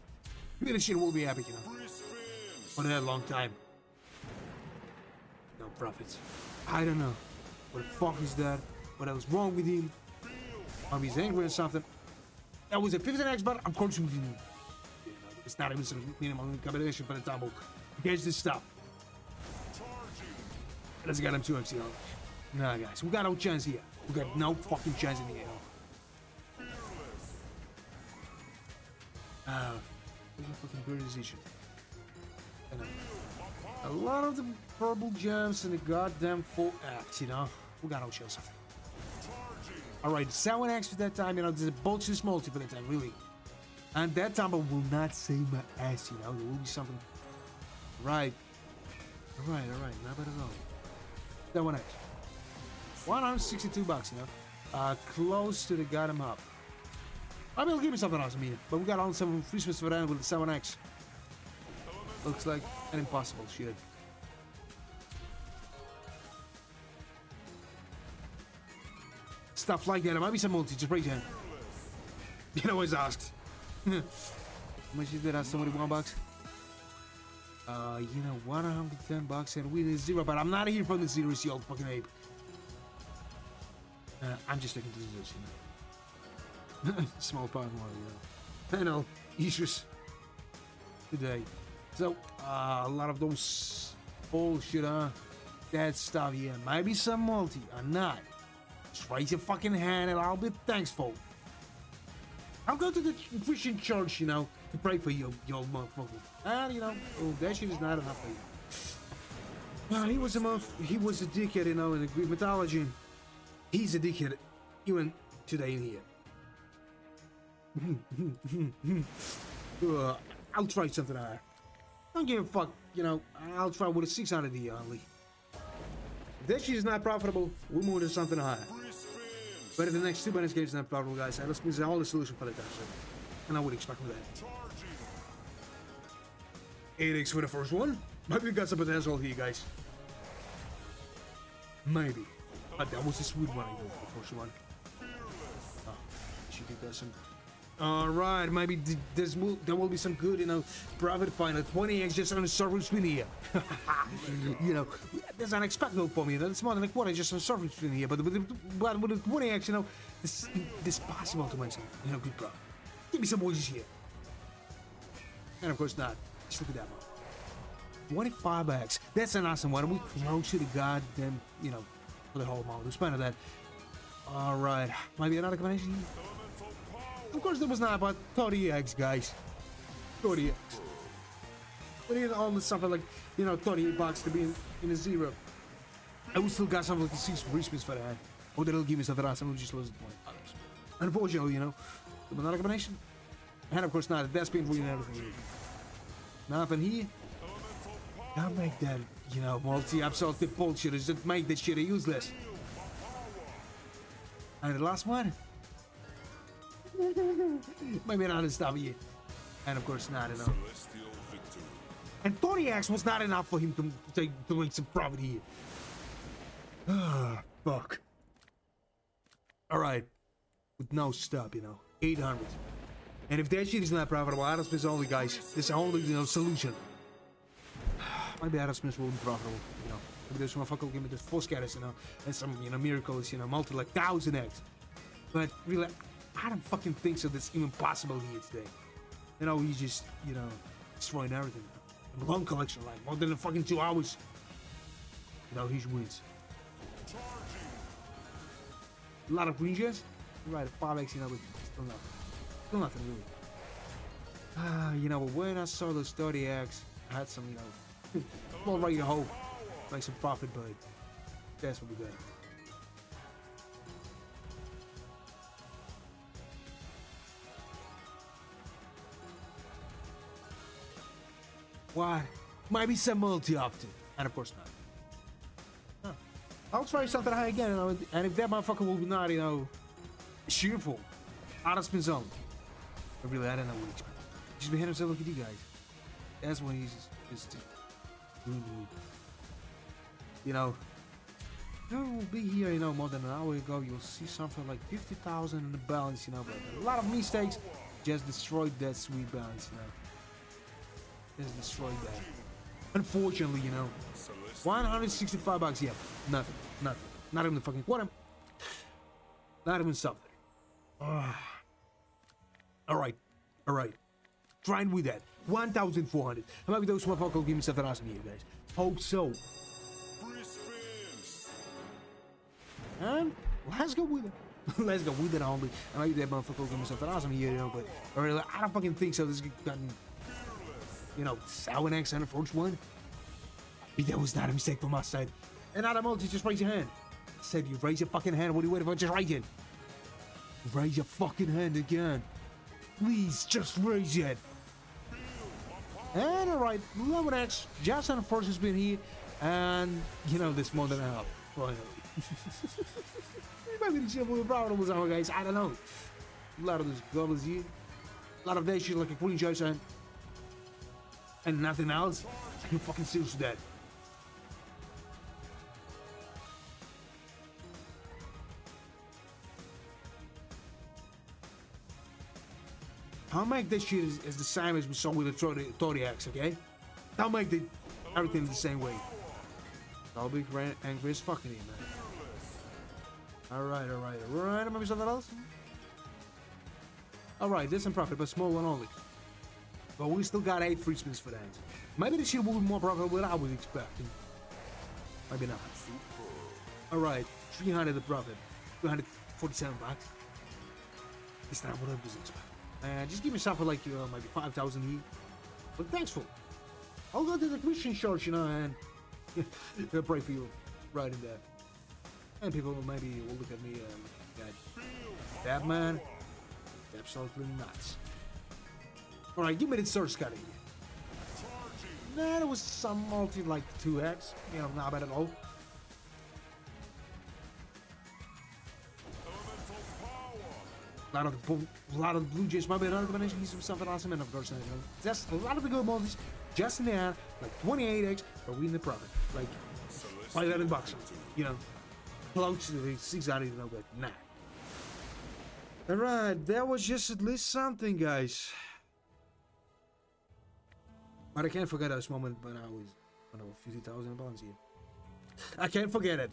This shit will be epic, you know. Free spins. For that long time. No profits. I don't know. What the fuck is that? What else wrong with him? Maybe he's angry or something. That was a 15x, but of course we didn't. You know, it's not even some minimum combination for the double. Here's this stuff. Charging. Let's get him 2x, you know. Nah, guys, we got no chance here. We got no fucking chance in here. Fearless. What a fucking great decision. And a lot of the purple gems and the goddamn 4x, you know. We got no chance. Charging. Alright, 7x for that time, you know. There's a bunch of multi for that time, really. And that time I will not save my ass, you know. There will be something. Right. Alright, not bad at all. That 1x. 162 bucks, you know. Close to the goddamn hub. I will give me something else, I mean. But we got all 7 free spins for that with the 7x. Looks like an impossible shit. Stuff like that. It might be some multi. Just break your hand. You know, always asked. How much is that? That's somebody $1. You know, 110 bucks and we need 0, but I'm not here for the zeros, you old fucking ape. I'm just taking to the zeros, you know. Small part more, you know. I know, issues today. So, a lot of those bullshit, that stuff here. Maybe some multi, or not. Just raise your fucking hand and I'll be thankful. I'll go to the Christian church, you know, to pray for you, you old motherfucker. And, you know, oh, that shit is not enough for you. He was a dickhead, you know, in the Greek mythology. He's a dickhead, even today in here. I'll try something higher. Don't give a fuck, you know, I'll try with a 600 here only. If that shit is not profitable, we'll move to something higher. Free spins. But if the next 2 bonus games are not profitable, guys, let's miss all the solution for that time. And I would expect with that. Charging. 8x for the first one. Maybe we got some potential here, guys. Maybe. But that was a sweet one, I think, the first one. Fearless. Oh, she did that some. Alright, maybe there will be some good, you know, profit final. 20x just on a surface spin here. You know, that's unexpected for me. That's more than a quarter just on a surface spin here. But with the 20x, you know, this possible to mention, you know, good profit. Give me some voices here. And of course not. Just look at that one. 25x. That's an awesome one. We close to the goddamn, you know, for the whole amount. We spent that. All right, might be another combination. Of course, there was not about 30x, guys. 30x. But even all the stuff like, you know, 38 bucks to be in a zero. I would still got something like a 6 respins for that. Or that'll give me something else. I'm just losing $20. Unfortunately, you know, another combination. And of course not. That's been ruining everything. Nothing here. Don't make that, you know, multi-absolute bullshit. Just make that shit useless. And the last one. Maybe another stuff here. And of course not enough. And 30x was not enough for him to make some profit here. Ah, fuck. Alright. With no stop, you know. 800. And if that shit is not profitable, adin-ross only, guys. This is only, you know, solution. Maybe adin-ross will be profitable, you know. Maybe this motherfucker will give me the 4 scatters, you know. And some, you know, miracles, you know, multi like 1000x. But really, I don't fucking think so that's even possible here today. You know, he's just, you know, destroying everything. Long collection, like more than fucking 2 hours. You know, he wins. A lot of green gems. Right, 5x, you know, but still nothing. Still nothing really. You know, but when I saw those 30x, I had some, you know, well, ready to hope, like some profit, but that's what we got. What? Might be some multi-opted, and of course not. Huh. I'll try something high again, you know, and if that motherfucker will be not, you know, cheerful, adin-ross only. But really, I don't know what to expect. Just be hitting himself, look at you guys. That's when he's just doing the, you know, we'll be here, you know, more than an hour ago. You'll see something like 50,000 in the balance, you know, but a lot of mistakes just destroyed that sweet balance, you know. Just destroyed that. Unfortunately, you know, 165 bucks. Yeah, nothing. Not even the fucking quarter. Not even something. All right. Trying with that. 1,400. How about those motherfuckers will give me something awesome here, guys? Hope so. Free spins. And let's go with it. Let's go with it only. And maybe that motherfucker will give me something awesome here, you know, but really, I don't fucking think so. This is gotten, you know, 7x on the first one. That was not a mistake from my side. And Adam Multi, just raise your hand. I said you raise your fucking hand. What are you waiting for? Just raise it. Raise your fucking hand again. Please, just raise it. And alright, 11x. Just on the first has been here. And, you know, this more than a half. Finally. Maybe the shit will be profitable somehow, guys. I don't know. A lot of those goblins here. A lot of that shit like a queen choice and nothing else. You fucking serious with that. I'll make this shit as the same as we saw with the 30x, okay? I'll make everything the same way. I'll be angry as fucking here, man. Alright. Maybe something else? Alright, this in profit, but small one only. But we still got 8 free spins for that. Maybe this shit will be more profitable than I was expecting. Maybe not. Alright, 300 the profit. 247 bucks. It's not what I was expecting. Just give me something like maybe 5,000 here. But thanks for. I'll go to the Christian church, you know, and pray for you right in there. And people maybe will look at me and that man, absolutely nuts. Alright, give me the search scatter here. Nah, there was some multi like 2x. You know, not bad at all. A lot of blue jays, maybe another combination, he's something awesome, and of course, you know, just a lot of the good multis, just in the end, like 28x, but we in the profit, like 500 bucks, you know, close to the 600, you know, but nah. Alright, that was just at least something, guys. But I can't forget this moment when I was, 50,000 pounds here. I can't forget it.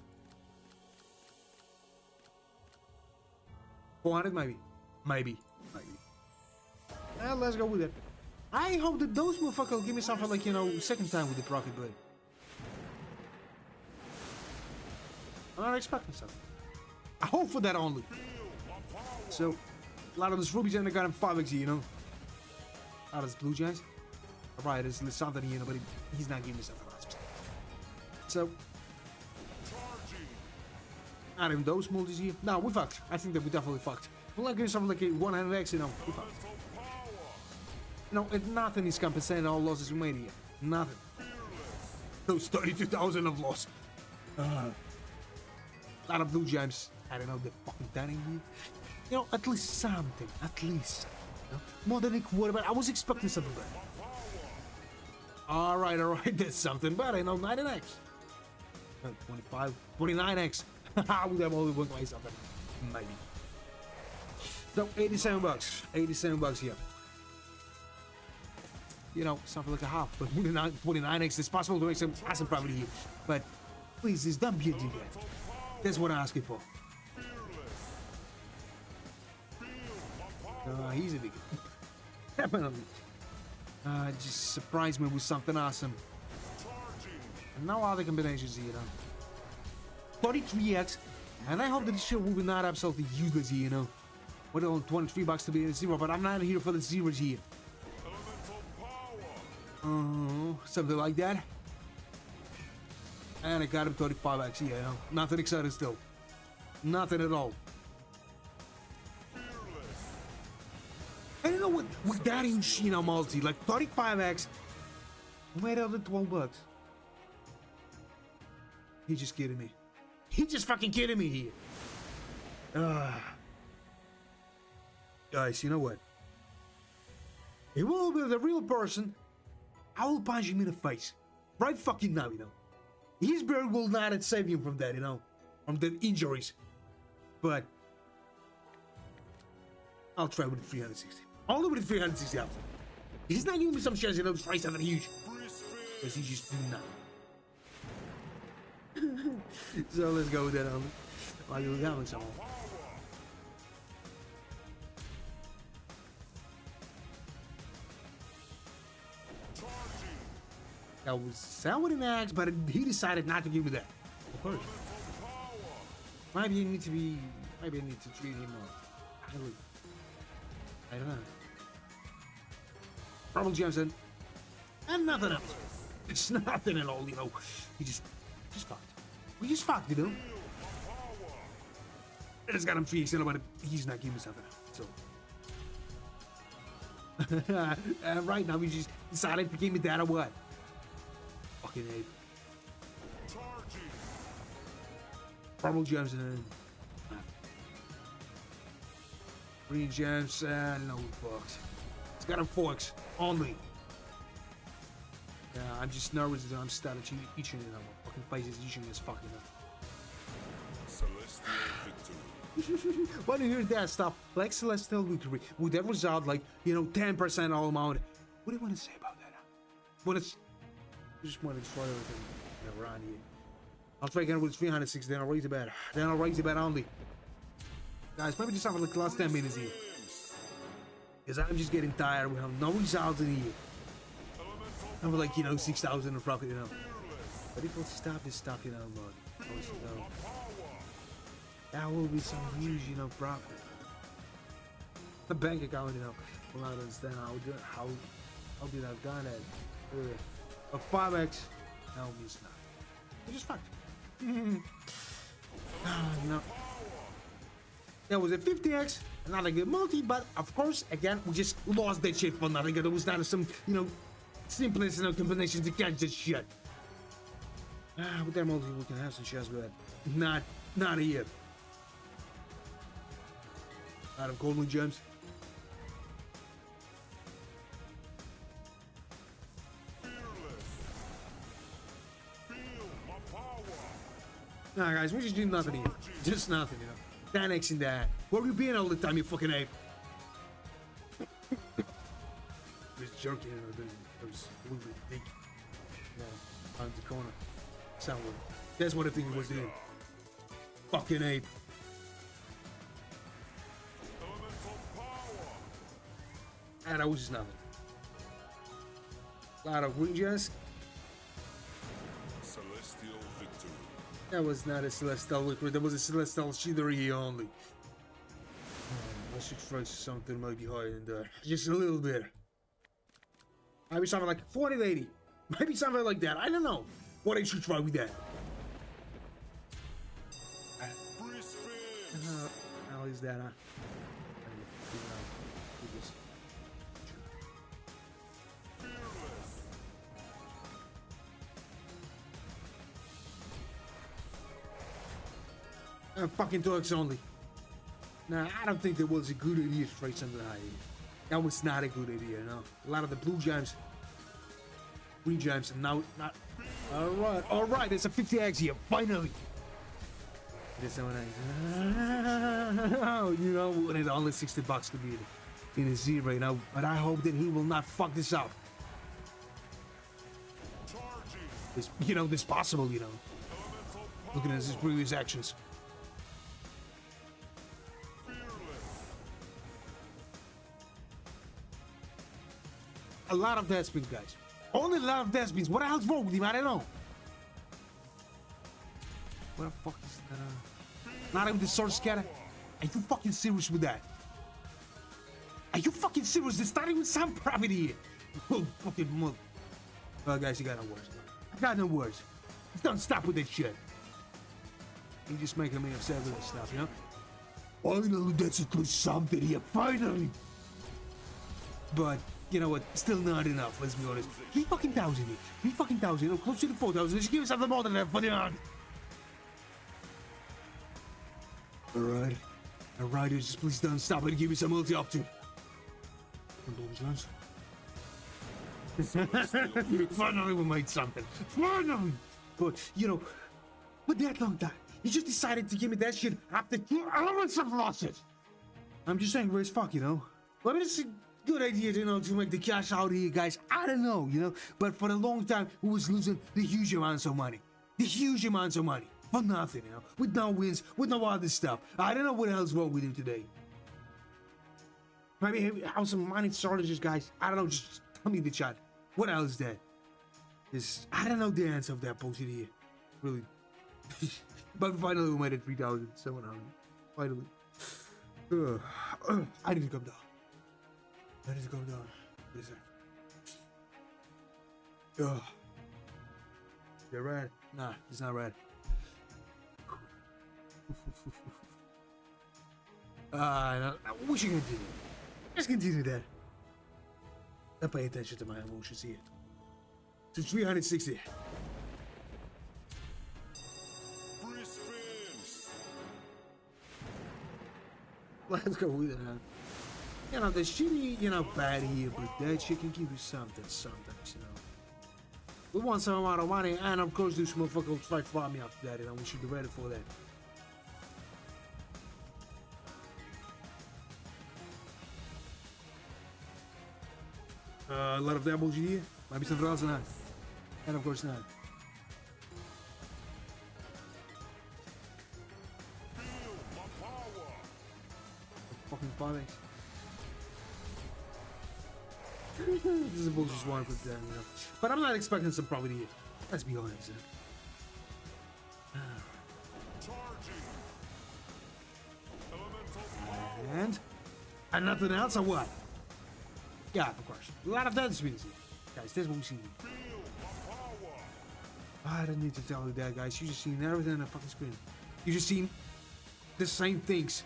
400 maybe. Let's go with it. I hope that those motherfuckers will give me something like, you know, second time with the profit, but I'm not expecting something. I hope for that only. So, a lot of those rubies and I got him 5x, you know. A lot of those blue giants. Alright, there's something, you know, but he's not giving me something else. So, not even those multis here. No, we fucked. I think that we definitely fucked. We're not getting something like a 100x, you know. We fucked. You know, nothing is compensating all losses we made here. Nothing. Those 32,000 of loss. A lot of blue gems. I don't know, they're fucking dying here. You know, at least something. At least. You know? More than a quarter, but I was expecting something better. Alright, that's something better. You know, 9x. 25, 29x. I would have only won by something. Maybe. So, 87 bucks. 87 bucks here. You know, something like a half, but 29x, it's possible to make some awesome profit here. But please, just don't be a dickhead. That's what I'm asking for. He's a dickhead. Definitely. Just surprise me with something awesome. And no other combinations here, you know. 33x, and I hope that this shit will be not absolutely useless here, you know. We're only 23 bucks to be in a zero, but I'm not here for the zeros here. Something like that. And I got him 35x, yeah, you know. Nothing exciting still. Nothing at all. I don't know what with that huge, you know, multi, like 35x. Made out of 12 bucks. He's just kidding me. He just fucking kidding me here. Guys, you know what? If will be the real person, I will punch him in the face. Right fucking now, you know. His beard will not save him from that, you know. From the injuries. But I'll try with the 360. Only with the 360 after. He's not giving me some shares, you know, try something huge. Because he just do not. So let's go with that on. While you're having some. That was sound with an axe, but he decided not to give me that. Of course. Maybe you need to be. Maybe I need to treat him more. I don't know. Probably Johnson. And nothing else. It's nothing at all, you know. He just fucked. We just fucked, you know. I just got him 3x, but he's not giving me something. So. Right now, we just decided to give me that or what? Fucking ape. Probably Johnson. 3 gems and no bucks. It's got him 4x only. Yeah, I'm just nervous that I'm starting to each and every fucking faces eating this fucking up. When you hear that stuff, like Celestial Victory, with that result, like, you know, 10% all amount, what do you want to say about that? Well, it's, I just want to destroy everything around here. I'll try again with 306, then I'll raise the bet. Then I'll raise the bet only. Guys, maybe just have like the last 10 minutes here. Because I'm just getting tired. We have no results in here. And we're like, you know, 6,000 in profit, you know. But if we stop this stuff, you know, man, that will be some huge, you know, profit. The bank account, you know, will not understand how did I have done that? A 5x, no, it's not. It's just fucked. No. There was a 50x, not a good multi, but of course, again, we just lost that shit for nothing. There was not some, you know, simplest, you know, combinations to catch this shit. With that multi, we can have some shares, but not here. Out of golden gems. Nah, guys, we just do nothing here. Just nothing, you know. 10x in that. Where you been all the time, you fucking ape? Just jerking, you know, those little big, you know, on the corner. Somewhere. That's what I think he was doing. Fucking ape. And that was just nothing. A lot of green jazz. Celestial victory. That was not a celestial liquid. That was a celestial shivery only. I should try something maybe higher than that. Just a little bit. Maybe something like 4080. Maybe something like that. I don't know what I should try with that. Free spins. How is that, huh? Fearless. Fucking dogs only. Nah, I don't think that was a good idea to try something higher. That was not a good idea, no. A lot of the blue gems, green gems, and now not. All right. There's a 50x here, finally. There's someone else. You know, and it's only $60 to be in a zero, you know. But I hope that he will not fuck this up. Charging. This possible, you know. Elemental power. Looking at his previous actions. A lot of death spins, guys. Only a lot of death spins. What the hell's wrong with him? I don't know. What the fuck is that? Not even the sword scatter. Are you fucking serious with that? Are you fucking serious? There's not even some profit here. Oh, fucking mother. Well, guys, you got no words. I got no words. Don't stop with that shit. You're just making me upset with this stuff, you know? Finally, that's at least something here. Finally. But you know what? Still not enough. Let's be honest. 3,000 here. 3,000. I'm close to the 4,000. Just give us something more than that for the on. All right. Just please don't stop and give me some multi up to. Finally, we made something. Finally. But with that long time, you just decided to give me that shit after 2 elements of losses. I'm just angry as fuck, you know. Well, I mean, it's a good idea, to make the cash out here, guys. I don't know, But for a long time, we was losing the huge amounts of money. For nothing, With no wins, with no other stuff. I don't know what else wrong with him today. Maybe have some money shortages, guys. I don't know, just tell me the chat. What else is that? I don't know the answer of that bullshit here. Really. But finally we made it 3,700. Finally. I need to come down. What is that? Is it red? Nah, it's not red. No, we should continue. Let's continue that. Don't pay attention to my emotions here. To 360. Free spins. Let's go with it, man. The shitty, bad here, but that shit can give you something sometimes, We want some amount of money, and of course, this motherfucker will try to rob me after that, we should be ready for that. A lot of that bullshit here. Might be something else or not. And of course not. Feel my power. Fucking 5x. This is a bullshit one for them, But I'm not expecting some profit here. Let's be honest. Charging. Elemental power. And nothing else or what? Yeah, of course. A lot of that spins here. Guys, that's what we see. Feel my power. I don't need to tell you that, guys. You just seen everything on the fucking screen. You just seen the same things.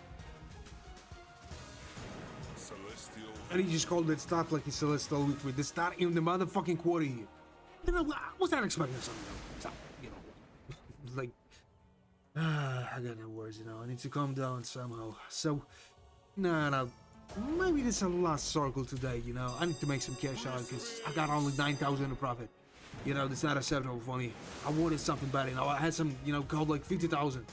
Celestial. And he just called it stuff like he's celestial liquid. This not even the motherfucking quarter here. I was not expecting something else. Like, I got no words, I need to calm down somehow. So, no. Maybe this is a last circle today, I need to make some cash out because I got only 9,000 in profit. That's not acceptable for me. I wanted something better, I had some, called like 50,000.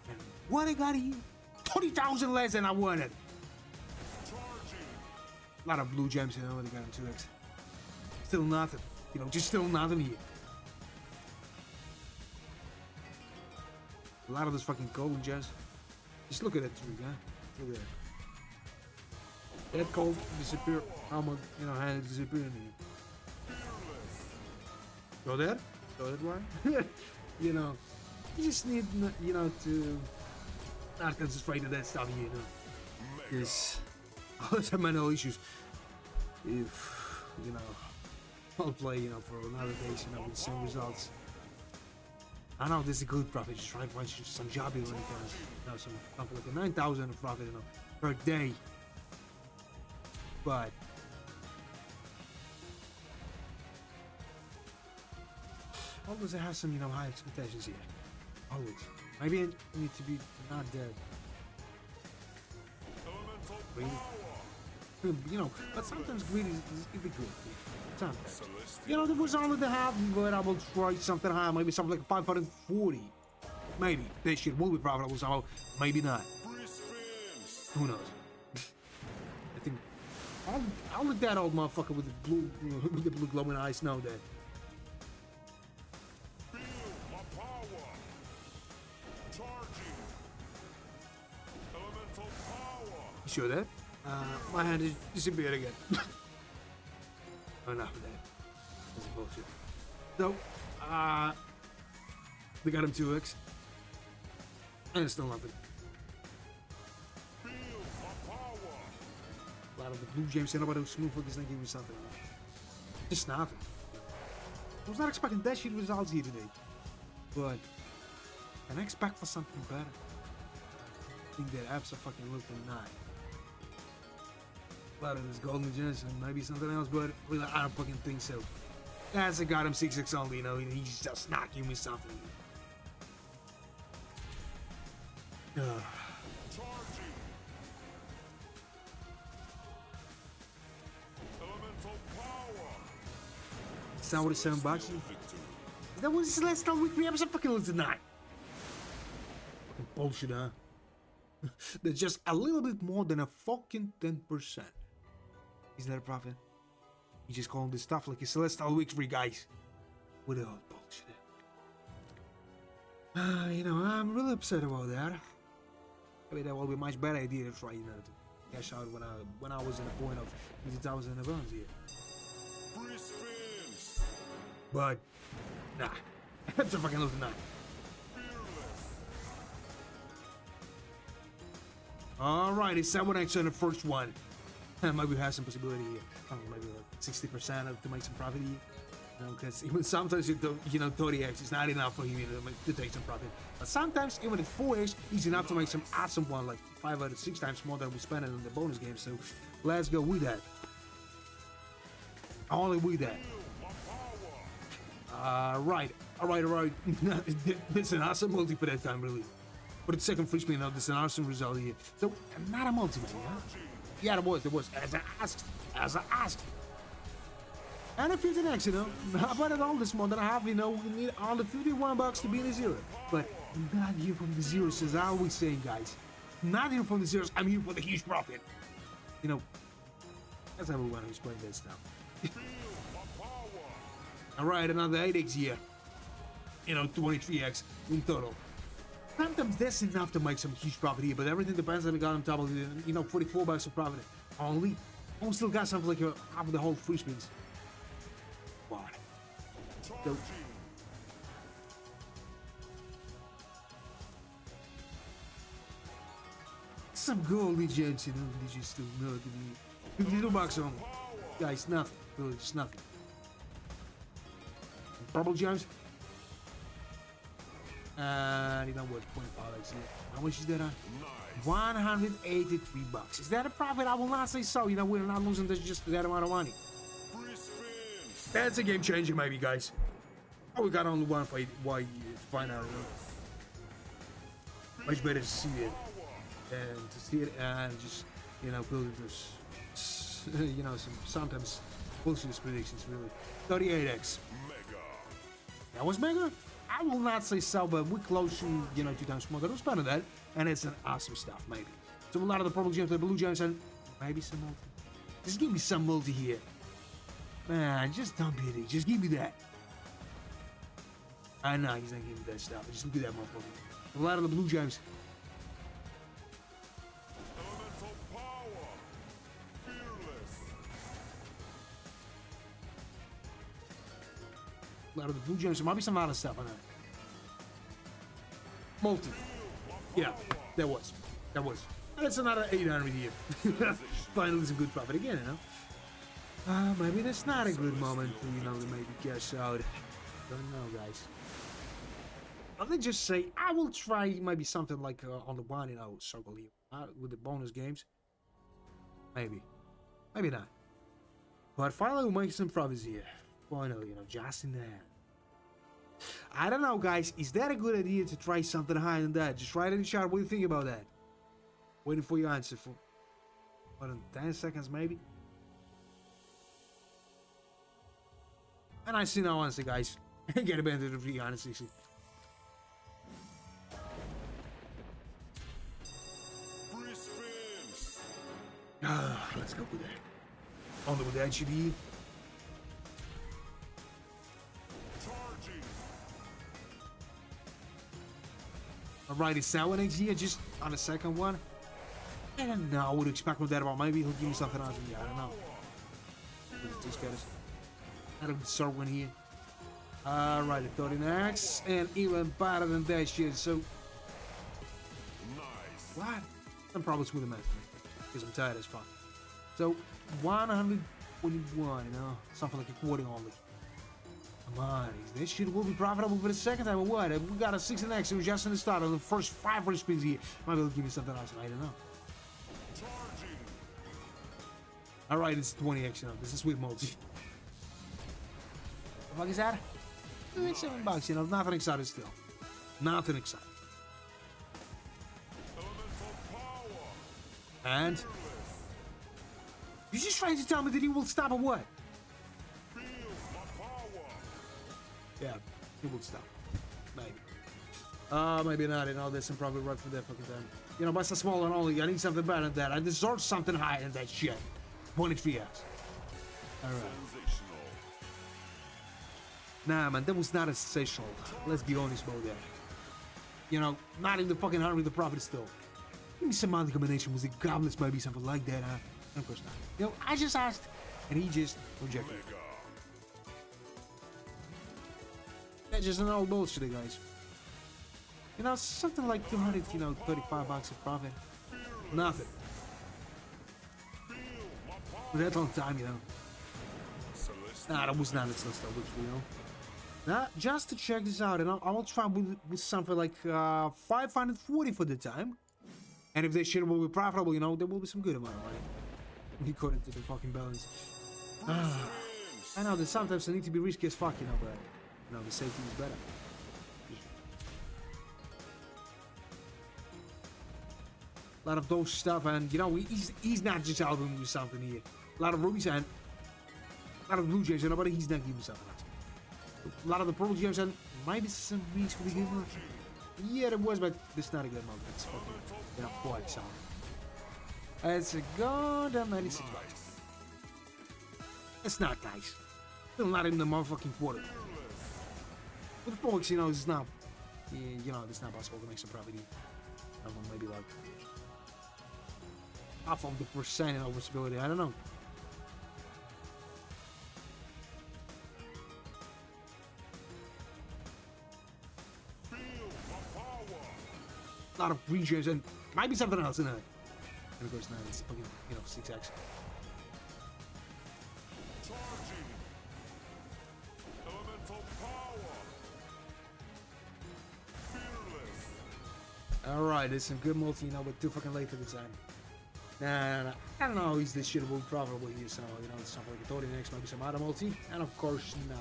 And what I got here? 20,000 less than I wanted. A lot of blue gems, they got them 2x. Still nothing, just still nothing here. A lot of those fucking golden gems. Just look at that tree, huh? Look at that. That cold disappear. How much, how it disappeared in here. Go there. Go that one. You know, you just need, you know, to not concentrate on that stuff, you know. Because I'll have mental issues if, you know, I'll play, you know, for another day, you know, with the same results. I know this is a good profit. Just try to find some job here when it comes. You know, something like a 9,000 profit, you know, per day. But always I have some, you know, high expectations here. Always. Maybe I need to be not dead. Greedy. You know, but sometimes greedy is good. Sometimes. You know, there was only the half, but I will try something high. Maybe something like 540. Maybe. This shit will be profitable somehow. Maybe not. Who knows? I think I'll let that old motherfucker with the blue, you know, with the blue glowing eyes know that. Feel my power. Charging. Elemental power. You sure that? My hand is disappeared again. Enough of that. That's bullshit. So, they got him 2x. And it's still nothing. Feel my power. A lot of the blue gems and nobody was smooth for this thing give me something. Just nothing. I was not expecting that shit results here today. But can I expect for something better? I think that apps are fucking looking nice. A lot of this golden gems and maybe something else, but really I don't fucking think so. That's a goddamn 6x only, you know, he's just not giving me something. Charging. Elemental power. It's not what it's $7. Victory. Is that what it's last time we episode fucking looked tonight? Fucking bullshit, huh? That's just a little bit more than a fucking 10%. Isn't that a profit? You just calling this stuff like a celestial week for you guys. What the hell bullshit. You know, I'm really upset about that. I mean, that will be a much better idea to try, you know, to cash out when I was in a point of 50,000 in a bonus here. Free spins. But nah, that's a fucking little night. Fearless. Alright, it's 7x on the first one. Maybe we have some possibility here. I don't know, maybe like 60% to make some profit here. You know, because even sometimes, you know, 30x is not enough for him to take some profit. But sometimes, even at 4x, he's enough to make some awesome one, like 5 out of 6 times more than we spent it on the bonus game. So let's go with that. Only with that. Alright. This is an awesome multi for that time, really. For the second free spin, this is an awesome result here. So, not a multi, man, huh? Yeah, it was. As I asked. And a 15x, you know. How about it all this month and a half, you know, we need all the $51 to be in the zero. But not here from the zeros, as I always say, guys. Not here from the zeros, I'm here for the huge profit. You know, that's everyone who's playing that stuff. Alright, another 8x here. You know, 23x in total. Sometimes that's enough to make some huge profit here, but everything depends on the goddamn double. You know, $44 of profit only. I still got something like half of the whole free spins. What? So, some golden gems, you know, they just do not give me $52 on. Guys, nothing. Really, just nothing. Purple gems. You know what? 25x here. How much is that on? $183. Is that a profit? I will not say so. You know, we're not losing just that amount of money. That's a game changer, maybe, guys. Oh, we got only one fight. Why to find out? You know? Much better to see it and just, you know, build this, you know, sometimes bullshit predictions. Really, 38x. That was mega. I will not say so, but we're close to, you know, 2 times more than we spent on that, and it's an awesome stuff, maybe. So a lot of the purple gems, the blue gems, and maybe some multi. Just give me some multi here. Man, just don't be it. Just give me that. I know he's not giving me that stuff. Just look at that motherfucker. A lot of the blue gems. Elemental power. Fearless. A lot Out of the blue gems, there might be some other stuff on that. Multi. Yeah, there was. That's another 800 here. Finally some good profit again, you know? Maybe that's not a good moment to, you know, to maybe cash out. Don't know, guys. Let me just say, I will try maybe something like on the one, you know, circle here. With the bonus games. Maybe. Maybe not. But finally we'll make some profits here. Finally, you know, just in that. I don't know, guys. Is that a good idea to try something higher than that? Just write in the chat. What do you think about that? Waiting for your answer for more than 10 seconds, maybe. And I see no answer, guys. Get a band to the 360. Free spins. Let's go with that. On with that, GD. Charging. Alright, it's now an here, just on the second one. I don't know. I would expect from that about maybe he'll give me something else. Yeah, I don't know. These guys. Had a start one here. Alright, the 39X. And even better than that shit. So. Nice. What? Some problems with the math. Because I'm tired as fuck. So, 121, you know? Something like a quarter only. Come on, this shit will be profitable for the second time or what? We got a 16X, it was just in the start of the first 5 free spins here. Maybe they'll give me something else, I don't know. Charging. Alright, it's 20X, you know, this is sweet multi. What the fuck is that? It's $7, you know, nothing exciting still. Nothing exciting. Elemental power. And? You just trying to tell me that he will stop or what? Feel my power. Yeah, he will stop. Maybe. Maybe not, you know, there's some probably right for that fucking time. You know, but it's a small one only. I need something better than that. I deserve something higher than that shit. 23X. Alright. Sensational. Nah, man, that was not a sensational. Let's be honest about that. You know, not in the fucking 100 the profit still. Give me some other combination with the goblets, maybe something like that, huh? Of course not. You know, I just asked, and he just rejected it. Mega. That's just an old bullshit, guys. You know, something like 200, you know, 35 bucks of profit. Nothing. For that long time, you know. Celestial. Nah, that was not a celestial, you know. Now, just to check this out, and I will try with something like 540 for the time. And if this shit will be profitable, you know, there will be some good amount of money. According to the fucking balance. I know that sometimes I need to be risky as fuck, you know, but you know, the safety is better. A lot of those stuff, and you know, he's not just out with something here. A lot of rubies and a lot of blue gems, you know, but he's not giving something else. A lot of the purple gems and maybe some greens for the good one. Yeah, there was, but this is not a good moment. It's fucking, you know, quite solid. It's a goddamn 96 bucks. It's not nice. Still not in the motherfucking quarter. With the folks, you know, it's not, you know, it's not possible to make some profit here. I don't know, maybe like half of the percent in overstability. I don't know. A lot of green gems and might be something else in it. And of course now it's fucking, you know, 6x. Charging. Elemental power. Fearless. Alright, there's some good multi, you know, but too fucking late for the time. Nah. I don't know, is this shit will be profitable here, so, you know, it's something like a 30 next, maybe some other multi, and of course not.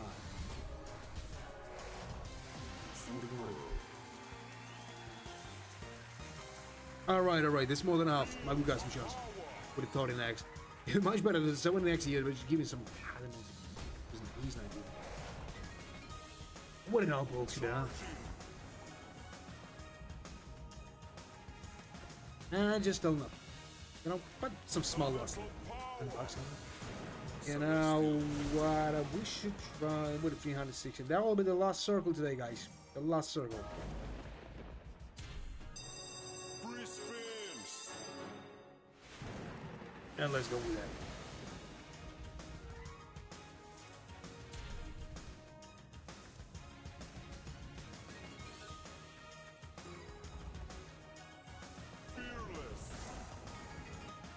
Alright, that's more than half. Maybe we got some shots with the 30 next. Much better than someone next here, but just give me some. I don't know. He's not good. What an old multi there, huh? I just don't know. You know, but some small loss. You know what? We should try with a 360. That will be the last circle today, guys. The last circle. Free spins. And let's go with that.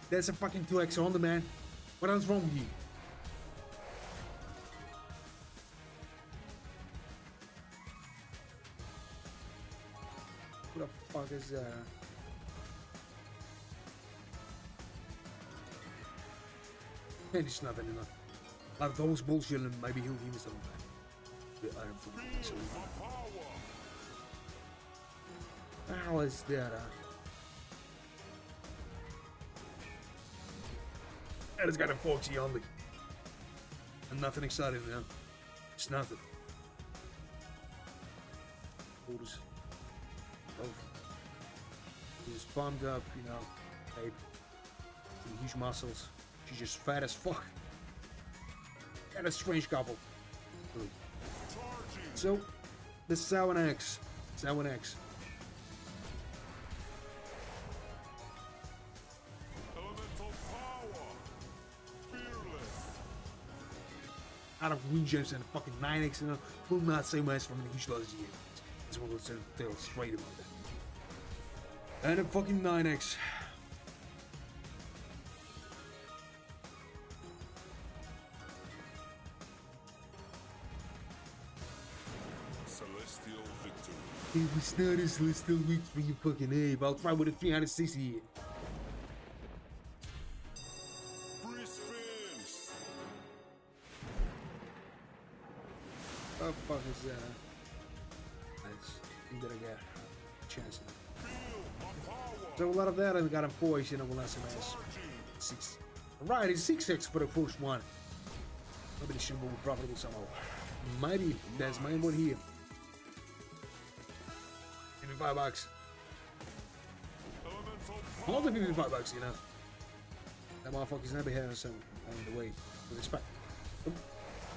There's a fucking 2x on the man. What else wrong with you? What the fuck is that? And it's nothing enough. Like those bullshit and maybe he'll give me something back. But I don't fucking think so. What the hell is that? That has got a 40 only. And nothing exciting now. It's nothing. Orders. Oh. She's pumped up, you know. Babe. Huge muscles. She's just fat as fuck. And a strange couple. Really. So, the 7x. 7x. Out of green gems and fucking 9x, you know, will not say much from the huge loss here. It's what we'll tell straight about that. And a fucking 9x. Celestial victory. It was not a celestial week for you fucking Abe. I'll try with a 360 here. Free spins. What the fuck is that? You better get a chance now. Feel my power. So a lot of that and got him 4, you know, will not SMS. 6. Right, it's 6x for the first one. Maybe this should be profitable somehow. Maybe there's my one here. Give me $5. All the $55, you know. That motherfucker's never had some on the way with respect.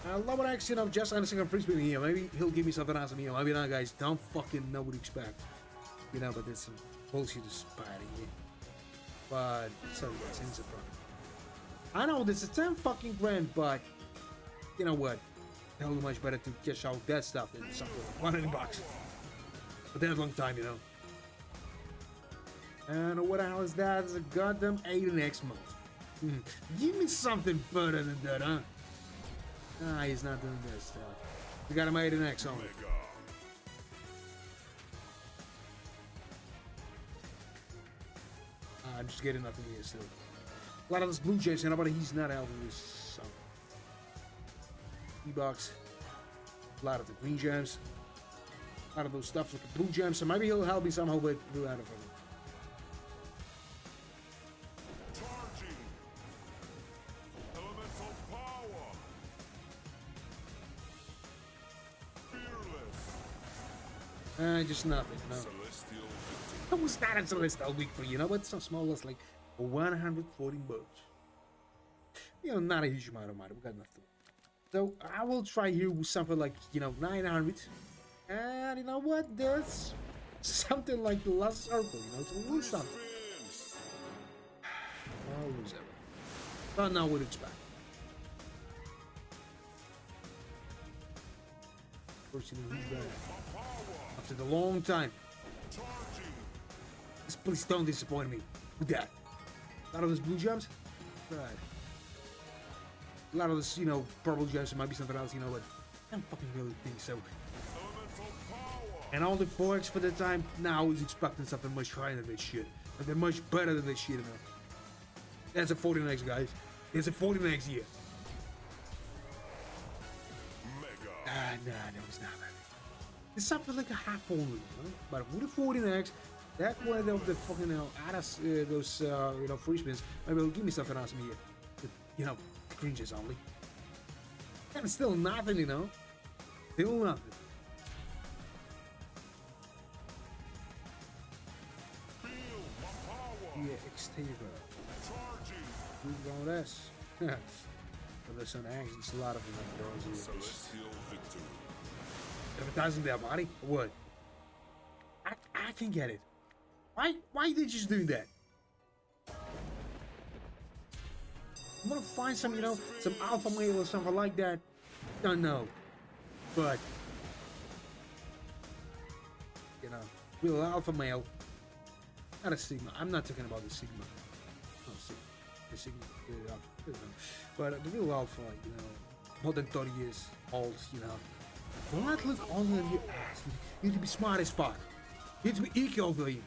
I love what actually, you know, just on a second free spin here. Maybe he'll give me something awesome here. Maybe not, guys. Don't fucking know what to expect. You know, but there's some bullshit spotting here. But, so that's in the front. I know this is 10 fucking grand, but you know what? Hell, much better to cash out that stuff than something like $100. But that long time, you know. And what the hell is that? It's a goddamn adin mode. Give me something better than that, huh? Nah, he's not doing this stuff. We got him adin on. I'm just getting nothing here still. A lot of those blue gems, you know, but he's not helping this. So. E-box. A lot of the green gems. A lot of those stuff with the blue gems. So maybe he'll help me somehow with blue out of him. Charging. Elemental power. Fearless. Just nothing, you know. Celestial victory. That was not a celestial week for you know, but some small loss like 114 bucks. You know, not a huge amount of money. We got nothing. So I will try here with something like, you know, 900. And you know what? There's something like the last circle, you know, to lose something. I'll lose everything. Don't know what to expect. Fortunately, he's back. After the long time. Just please don't disappoint me with that. A lot of those blue gems? Right. A lot of this, you know, purple gems, it might be something else, you know, but I don't fucking really think so. And all the 4x for the time, now he's expecting something much higher than this shit. Something much better than this shit, you know. That's a 40x, guys. It's a 40x here. Nah, it's not. It's something like a half only, you know? But with the 40x, that one of the fucking, you know, add us those, you know, free spins, maybe it'll give me something awesome here. But, you know, green gems only. And it's still nothing, you know. Still nothing. Yeah, exterior. Move on this. But there's an axe, it's a lot of them. Celestial victory. Advertising their body? Or what? I can get it. Why did you do that? I'm gonna find some, you know, some alpha male or something like that. Don't know. But, you know, real alpha male. Not a sigma. I'm not talking about the sigma. No, sigma. But the real alpha, you know, more than 30 years old, you know, will not look older than your ass. You need to be smart as fuck. You need to be equal over you.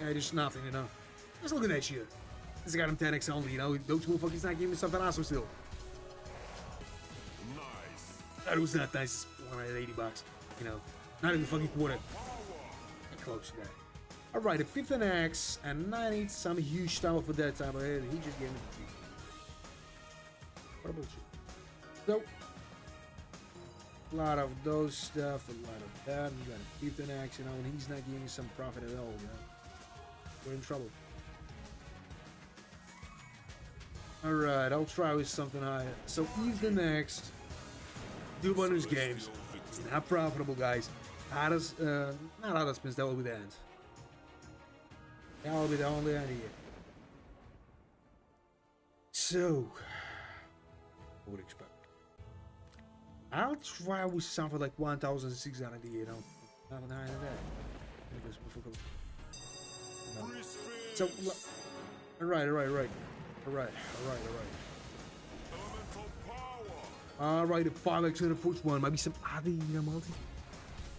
Yeah, just nothing, you know. Just look at that shit. This got him 10x only, you know. Those motherfuckers not giving me something awesome still. Nice. That was not nice. $180, you know. Not even fucking quarter. Close to that. Alright, a 5th and X, and I need some huge timer for that time ahead. He just gave me the 2. What a bullshit. So, a lot of those stuff, a lot of that. We got a 5th and X, you know, and he's not giving me some profit at all, you know. We're in trouble. Alright, I'll try with something higher. So, he's the next. Do bonus games. It's not profitable, guys. Not other spins, that will be the end. That will be the only end here. So, I would expect. I'll try with something like 1,600 here, you know. Nothing higher than that. No. So, alright. Alright, a 5x in the first one. Maybe some adin, you know, multi.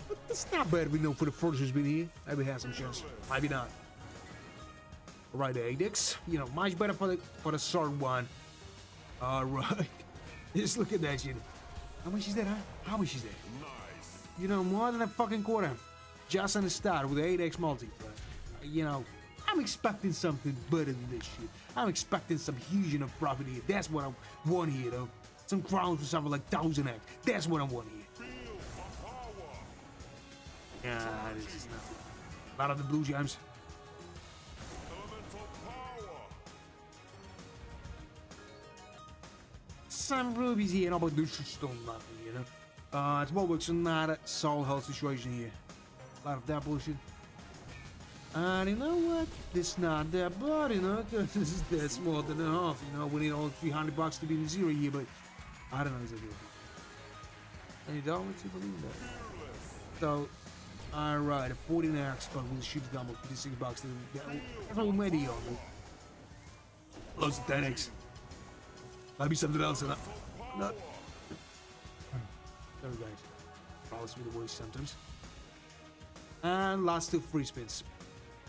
But it's not bad, we know, for the first who's been here. Maybe has some chance. Maybe not. Alright, the 8x. You know, much better for the third one. Alright. Just look at that shit. How much is that, huh? How much is that? Nice. You know, more than a fucking quarter. Just on the start with the 8x multi. But, you know, I'm expecting something better than this shit. I'm expecting some huge enough profit here. That's what I want here, though. Some crowns for something like 1000x. That's what I want here. Yeah, this is nothing. A lot of the blue gems. Some rubies here, no, but this is still nothing, you know. It's what works, not a soul health situation here. A lot of that bullshit. And you know what? It's not that bad, you know, because that's more than half, you know. We need only $300 to be in zero here, but I don't know if it's a good thing. And you don't want to believe that. So, alright, a 14x, but we'll shoot the double, $56. That's all many on me. Loads of 10x. Might be something else in that. No. Sorry, guys. Follows me the voice sometimes. And last 2 free spins.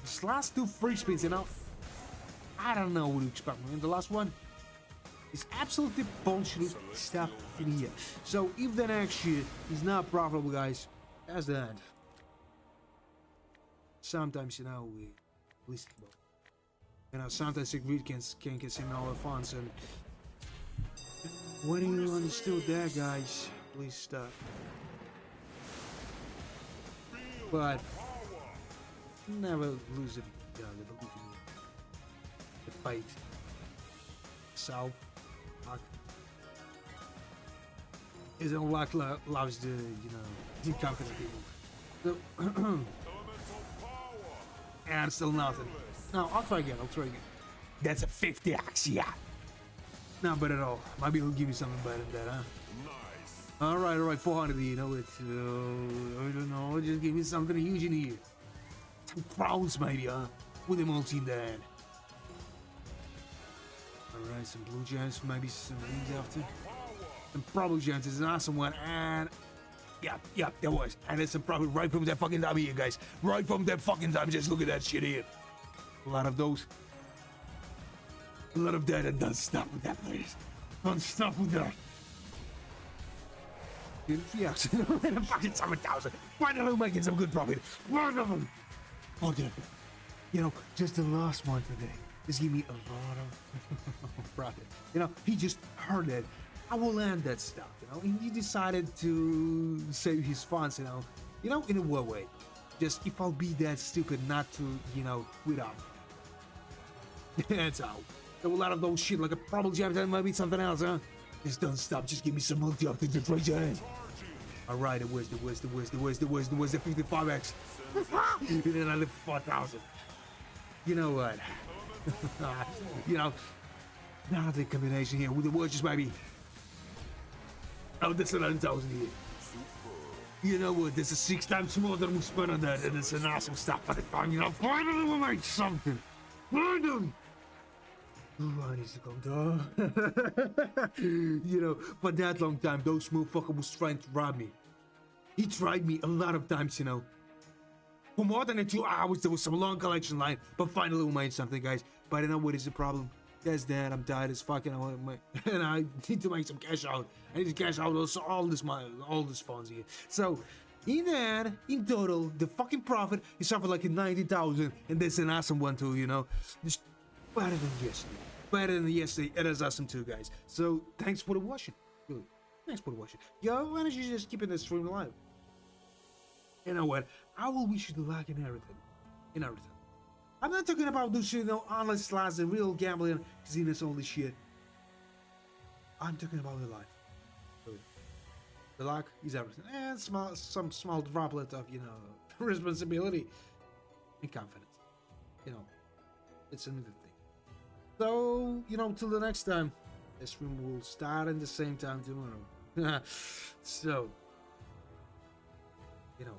These last 2 free spins, you know, I don't know what to expect. And the last one is absolutely bullshit stuff in here. So if the next shit is not profitable, guys, that's the end. Sometimes, you know, we listen. You know, sometimes the greed can consume all the funds, and when you understood that, guys, please stop. But never lose it, the belief in you. The fight. So, luck. Isn't luck loves the, you know, confident people. So, and still nothing. No, I'll try again. That's a 50x, yeah. Not bad at all. Maybe he'll give you something better than that, huh? Nice. Alright, 400, you know it. I don't know, just give me something huge in here. Some crowns, maybe, huh? With a multi in the hand. Alright, some blue gems, maybe some things after. Some purple gems is an awesome one, and yeah, there was. And there's some profit right from that fucking time here, guys. Right from that fucking time, just look at that shit here. A lot of those. A lot of that, and don't stop with that, please. Don't stop with that. Yeah, fucking 7,000. Finally making some good profit. One of them. Oh, dude. You know, just the last one today. Just give me a lot of profit. You know, he just heard it. I will land that stuff, you know. And he decided to save his funds, you know, in a way. Just if I'll be that stupid not to, you know, quit up. That's how. There were a lot of those shit, like a problem jam, that might be something else, huh? Just don't stop, just give me some multi up to the trade your hand. Alright, it was the 55x. And then I live 4,000. You know what? You know, now the combination here with the words just maybe. Oh, that's 11,000 here. You know what? This is 6 times more than we spent on that, and it's an awesome stuff for the fun. You know, finally we made something. Finally. Ooh, I need to come down. You know, for that long time, those motherfucker was trying to rob me. He tried me a lot of times, you know. For more than 2 hours, there was some long collection line, but finally we made something, guys. But I know what is the problem. That's that. I'm tired as fucking, and I need to make some cash out. I need to cash out all this money, all this funds here. So, in total, the fucking profit is something like 90,000, and that's an awesome one too, you know. Just better than yesterday. Better than yesterday. It is awesome too, guys. So, thanks for the watching. Really, thanks for the watching. Yo, why don't you just keep the stream alive? You know what? I will wish you the luck in everything. In everything. I'm not talking about those, you know, honest slots and real gambling, casinos, all this shit. I'm talking about the life. Really. The luck is everything. And some small droplet of, you know, responsibility and confidence. You know, it's another thing. So, you know, till the next time, this stream will start at the same time tomorrow. So, you know,